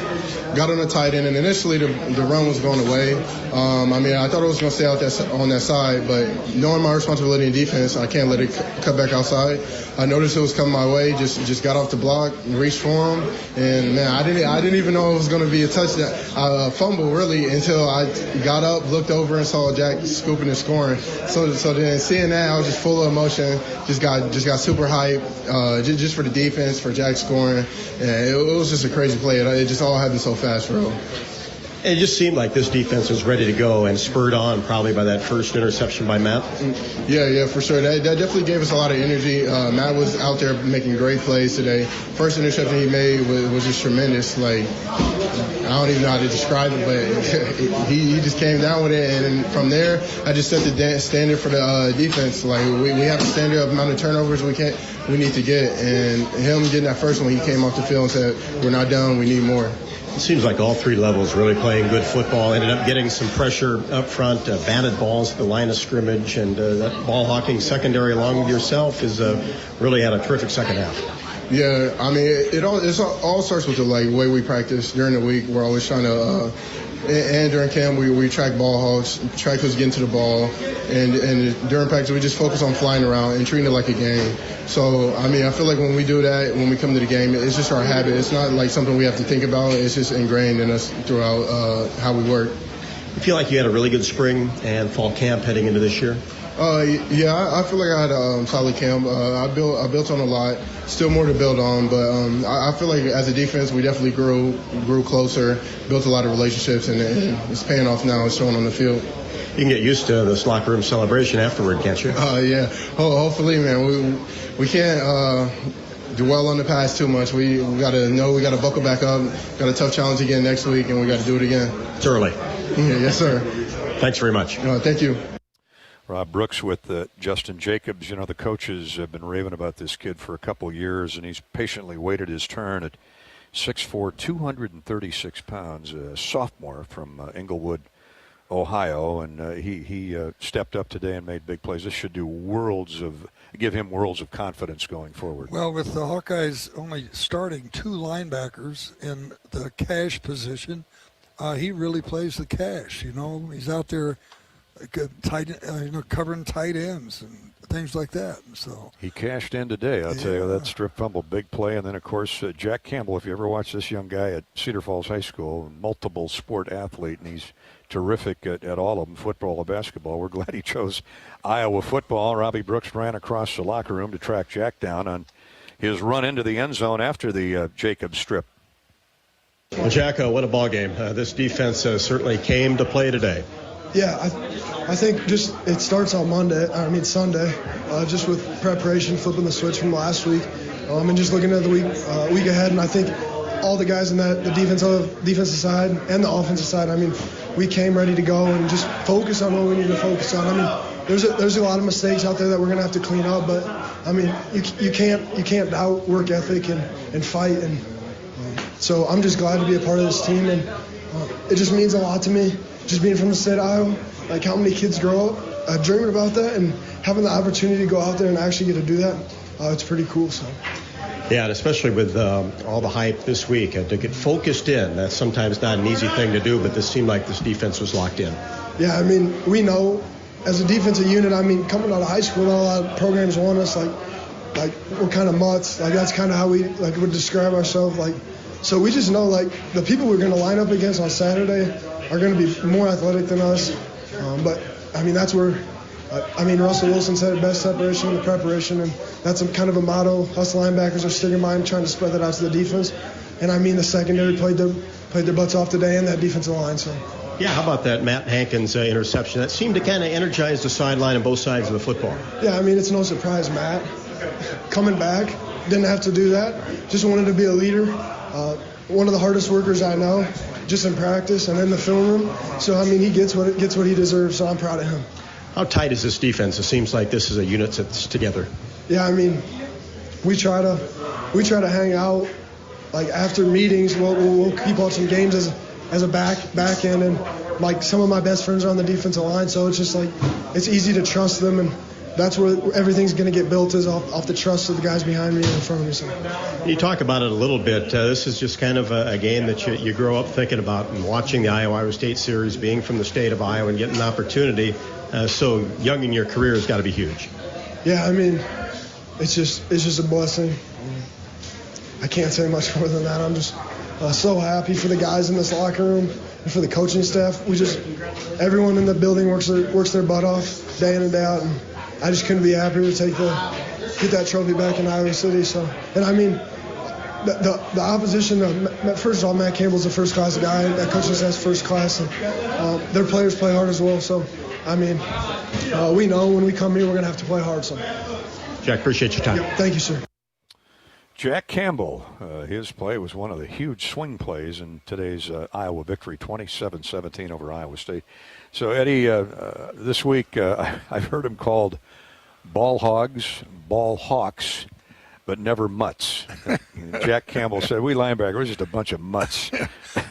got on the tight end, and initially the run was going away. I thought it was going to stay out on that side, but knowing my responsibility in defense, I can't let it cut back outside. I noticed it was coming my way, just got off the block, reached for him, and man, I didn't even know it was going to be a touchdown, fumble really, until I got up, looked over, and saw Jack scooping and scoring. So then seeing that, I was just full of emotion. Just got super hyped just for the defense, for Jack scoring. And it was just a crazy play. It just all happened so fast, bro. It just seemed like this defense was ready to go and spurred on probably by that first interception by Matt. Yeah, for sure. That definitely gave us a lot of energy. Matt was out there making great plays today. First interception he made was just tremendous. Like, I don't even know how to describe it, but he just came down with it. And from there, I just set the standard for the defense. Like, we have a standard amount of turnovers we need to get. And him getting that first one, he came off the field and said, we're not done, we need more. It seems like all three levels really playing good football. Ended up getting some pressure up front, batted balls at the line of scrimmage, and that ball hawking secondary along with yourself is really had a terrific second half. Yeah, I mean, it all starts with the way we practice during the week. We're always trying to, and during camp we track ball hawks, track who's getting to the ball, and during practice we just focus on flying around and treating it like a game. So, I mean, I feel like when we do that, when we come to the game, it's just our habit. It's not like something we have to think about. It's just ingrained in us throughout how we work. You feel like you had a really good spring and fall camp heading into this year? Yeah, I feel like I had a solid camp. I built on a lot. Still more to build on, but I feel like as a defense, we definitely grew closer, built a lot of relationships, and it's paying off now. It's showing on the field. You can get used to this locker room celebration afterward, can't you? Yeah. Hopefully, man. We can't dwell on the past too much. We got to buckle back up. Got a tough challenge again next week, and we got to do it again. It's early. Yeah, yes, sir. Thanks very much. Thank you. Rob Brooks with Justin Jacobs. You know, the coaches have been raving about this kid for a couple years, and he's patiently waited his turn at 6'4", 236 pounds, a sophomore from Englewood, Ohio, and he stepped up today and made big plays. This should give him worlds of confidence going forward. Well, with the Hawkeyes only starting 2 linebackers in the cash position, he really plays the cash. You know, he's out there covering tight ends and things like that. So he cashed in today. I'll tell you, that strip fumble, big play. And then, of course, Jack Campbell, if you ever watch this young guy at Cedar Falls High School, multiple sport athlete, and he's terrific at all of them, football or basketball. We're glad he chose Iowa football. Robbie Brooks ran across the locker room to track Jack down on his run into the end zone after the Jacobs strip. Well, Jack, what a ball game. This defense certainly came to play today. Yeah, I think just it starts on Sunday, just with preparation, flipping the switch from last week, and just looking at the week ahead. And I think all the guys in the defensive side and the offensive side, I mean, we came ready to go and just focus on what we need to focus on. I mean, there's a lot of mistakes out there that we're gonna have to clean up, but I mean, you can't doubt work ethic and fight, and so I'm just glad to be a part of this team, and it just means a lot to me. Just being from the state of Iowa, like how many kids grow up dreaming about that and having the opportunity to go out there and actually get to do that, it's pretty cool. So. Yeah, and especially with all the hype this week, to get focused in, that's sometimes not an easy thing to do, but this seemed like this defense was locked in. Yeah, I mean, we know as a defensive unit, I mean, coming out of high school, a lot of programs want us like we're kind of mutts. Like that's kind of how we would describe ourselves. Like, so we just know like the people we're going to line up against on Saturday are going to be more athletic than us. But, I mean, that's where, Russell Wilson said it best, separation in the preparation, and that's kind of a motto. Us linebackers are sticking by and trying to spread that out to the defense. And, I mean, the secondary played their butts off today, and that defensive line. So. Yeah, how about that Matt Hankins interception? That seemed to kind of energize the sideline on both sides of the football. Yeah, I mean, it's no surprise, Matt. Coming back, didn't have to do that. Just wanted to be a leader. One of the hardest workers I know, just in practice and in the film room. So, I mean, he gets what he deserves, so I'm proud of him. How tight is this defense? It seems like this is a unit that's together. Yeah, I mean, we try to hang out. Like, after meetings, we'll keep watching games as a back end. And, like, some of my best friends are on the defensive line, so it's just, like, it's easy to trust them. And that's where everything's going to get built is off the trust of the guys behind me and in front of me. So. You talk about it a little bit. This is just kind of a game that you grow up thinking about, and watching the Iowa State series, being from the state of Iowa and getting an opportunity so young in your career has got to be huge. Yeah, I mean, it's just a blessing. I can't say much more than that. I'm just so happy for the guys in this locker room and for the coaching staff. Everyone in the building works their butt off day in and day out. And I just couldn't be happier to get that trophy back in Iowa City. So, and I mean, the opposition, first of all, Matt Campbell's a first-class guy. That coaching staff's first class, and their players play hard as well. So, I mean, we know when we come here we're going to have to play hard. So, Jack, appreciate your time. Yep, thank you, sir. Jack Campbell, his play was one of the huge swing plays in today's Iowa victory, 27-17 over Iowa State. So, Eddie, this week I've heard him called ball hogs, ball hawks, but never mutts. Jack Campbell said, we linebackers, we're just a bunch of mutts.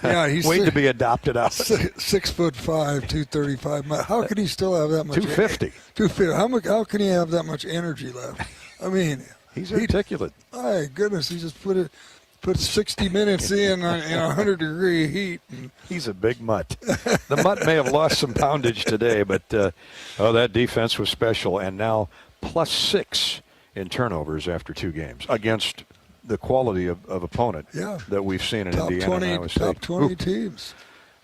Yeah, he's waiting to be adopted out. 6'5", 235. How can he still have that much? 250. 250. How can he have that much energy left? I mean, he's articulate. My goodness, he just put 60 minutes in 100-degree heat. He's a big mutt. The mutt may have lost some poundage today, but that defense was special, and now +6 in turnovers after 2 games against the quality of opponent that we've seen in Indiana and Iowa State. Top 20 teams.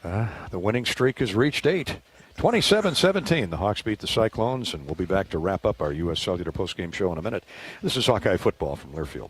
The winning streak has reached 8. 27-17, the Hawks beat the Cyclones, and we'll be back to wrap up our U.S. Cellular postgame show in a minute. This is Hawkeye football from Learfield.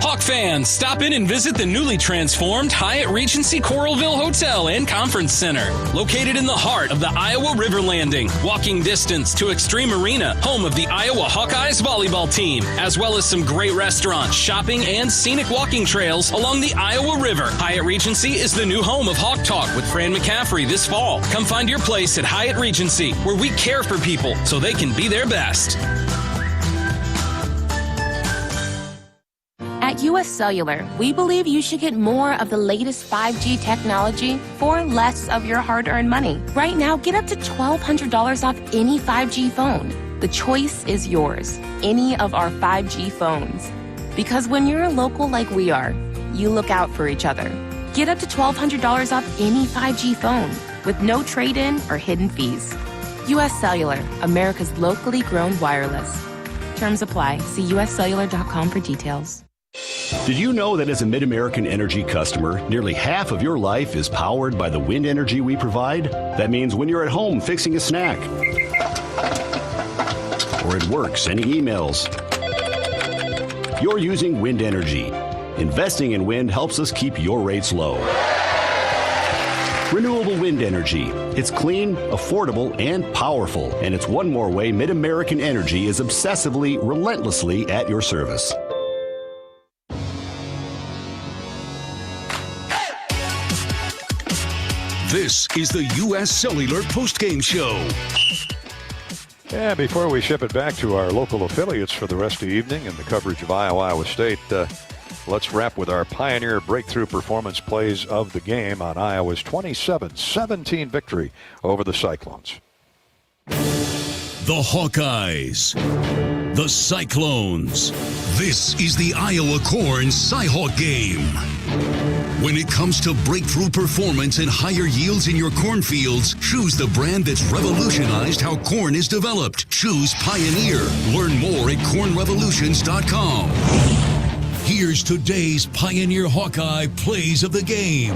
Hawk fans, stop in and visit the newly transformed Hyatt Regency Coralville Hotel and Conference Center. Located in the heart of the Iowa River Landing, walking distance to Extreme Arena, home of the Iowa Hawkeyes volleyball team, as well as some great restaurants, shopping, and scenic walking trails along the Iowa River. Hyatt Regency is the new home of Hawk Talk with Fran McCaffrey this fall. Come find your place at Hyatt Regency, where we care for people so they can be their best. At U.S. Cellular, we believe you should get more of the latest 5G technology for less of your hard-earned money. Right now, get up to $1,200 off any 5G phone. The choice is yours. Any of our 5G phones. Because when you're local like we are, you look out for each other. Get up to $1,200 off any 5G phone with no trade-in or hidden fees. U.S. Cellular, America's locally grown wireless. Terms apply. See uscellular.com for details. Did you know that as a Mid-American Energy customer, nearly half of your life is powered by the wind energy we provide? That means when you're at home fixing a snack, or at work sending emails, you're using wind energy. Investing in wind helps us keep your rates low. Renewable wind energy. It's clean, affordable, and powerful. And it's one more way Mid-American Energy is obsessively, relentlessly at your service. This is the U.S. Cellular postgame show. Yeah, before we ship it back to our local affiliates for the rest of the evening and the coverage of Iowa State, let's wrap with our Pioneer breakthrough performance plays of the game on Iowa's 27-17 victory over the Cyclones. The Hawkeyes. The Cyclones. This is the Iowa Corn Cy-Hawk game. When it comes to breakthrough performance and higher yields in your cornfields, choose the brand that's revolutionized how corn is developed. Choose Pioneer. Learn more at cornrevolutions.com. Here's today's Pioneer Hawkeye plays of the game.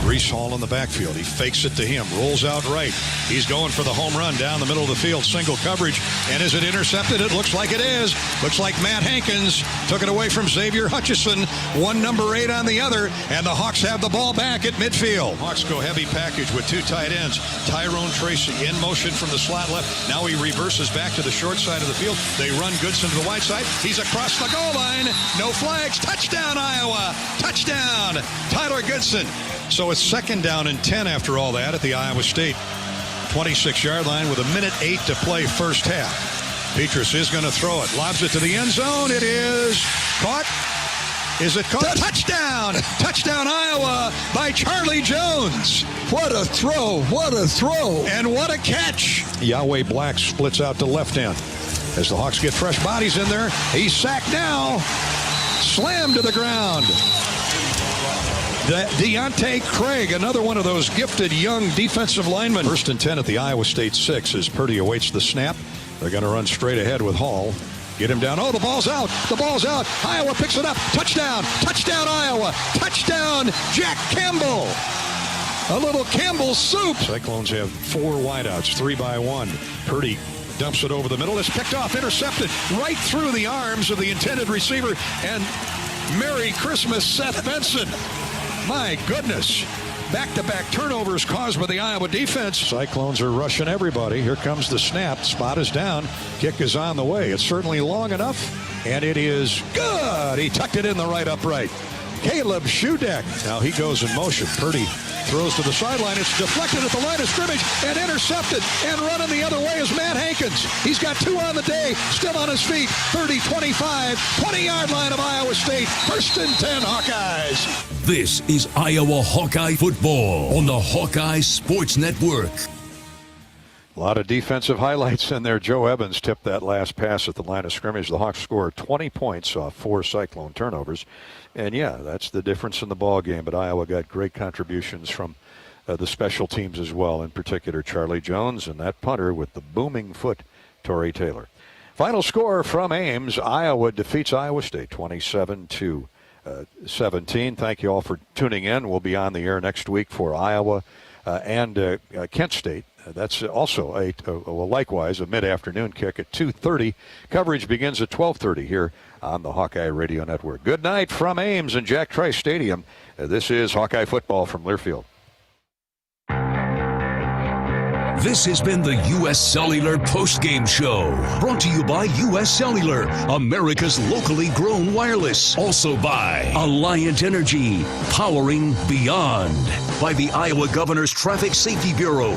Reese Hall in the backfield. He fakes it to him, rolls out right. He's going for the home run down the middle of the field, single coverage. And is it intercepted? It looks like it is. Looks like Matt Hankins took it away from Xavier Hutchison. One number 8 on the other, and the Hawks have the ball back at midfield. Hawks go heavy package with 2 tight ends. Tyrone Tracy in motion from the slot left. Now he reverses back to the short side of the field. They run Goodson to the wide side. He's across the goal line. No flags. Touchdown, Iowa. Touchdown, Tyler Goodson. So it's 2nd down and 10 after all that at the Iowa State 26-yard line with 1:08 to play first half. Petrus is going to throw it. Lobs it to the end zone. It is caught. Is it caught? Touchdown! Touchdown, Iowa by Charlie Jones. What a throw. What a throw. And what a catch. Yahweh Black splits out to left end. As the Hawks get fresh bodies in there, he's sacked now. Slammed to the ground. Deontay Craig, another one of those gifted young defensive linemen. 1st and 10 at the Iowa State 6 as Purdy awaits the snap. They're going to run straight ahead with Hall. Get him down. Oh, the ball's out. The ball's out. Iowa picks it up. Touchdown. Touchdown, Iowa. Touchdown, Jack Campbell. A little Campbell soup. Cyclones have 4 wideouts, 3 by 1. Purdy Dumps it over the middle. It's picked off, intercepted right through the arms of the intended receiver. And Merry Christmas, Seth Benson. My goodness. Back-to-back turnovers caused by the Iowa defense. Cyclones are rushing everybody. Here comes the snap. Spot is down. Kick is on the way. It's certainly long enough, and it is good. He tucked it in the right upright. Caleb Shudeck. Now he goes in motion. Purdy throws to the sideline. It's deflected at the line of scrimmage and intercepted. And running the other way is Matt Hankins. He's got 2 on the day. Still on his feet. 30, 25, 20-yard line of Iowa State. 1st and 10 Hawkeyes. This is Iowa Hawkeye football on the Hawkeye Sports Network. A lot of defensive highlights in there. Joe Evans tipped that last pass at the line of scrimmage. The Hawks scored 20 points off 4 Cyclone turnovers. And, yeah, that's the difference in the ball game. But Iowa got great contributions from the special teams as well, in particular Charlie Jones and that punter with the booming foot, Torrey Taylor. Final score from Ames. Iowa defeats Iowa State 27-17. Thank you all for tuning in. We'll be on the air next week for Iowa and Kent State. That's also likewise a mid-afternoon kick at 2:30. Coverage begins at 12:30 here on the Hawkeye Radio Network. Good night from Ames and Jack Trice Stadium. This is Hawkeye football from Learfield. This has been the U.S. Cellular postgame show, brought to you by U.S. Cellular, America's locally grown wireless. Also by Alliant Energy, powering beyond. By the Iowa Governor's Traffic Safety Bureau.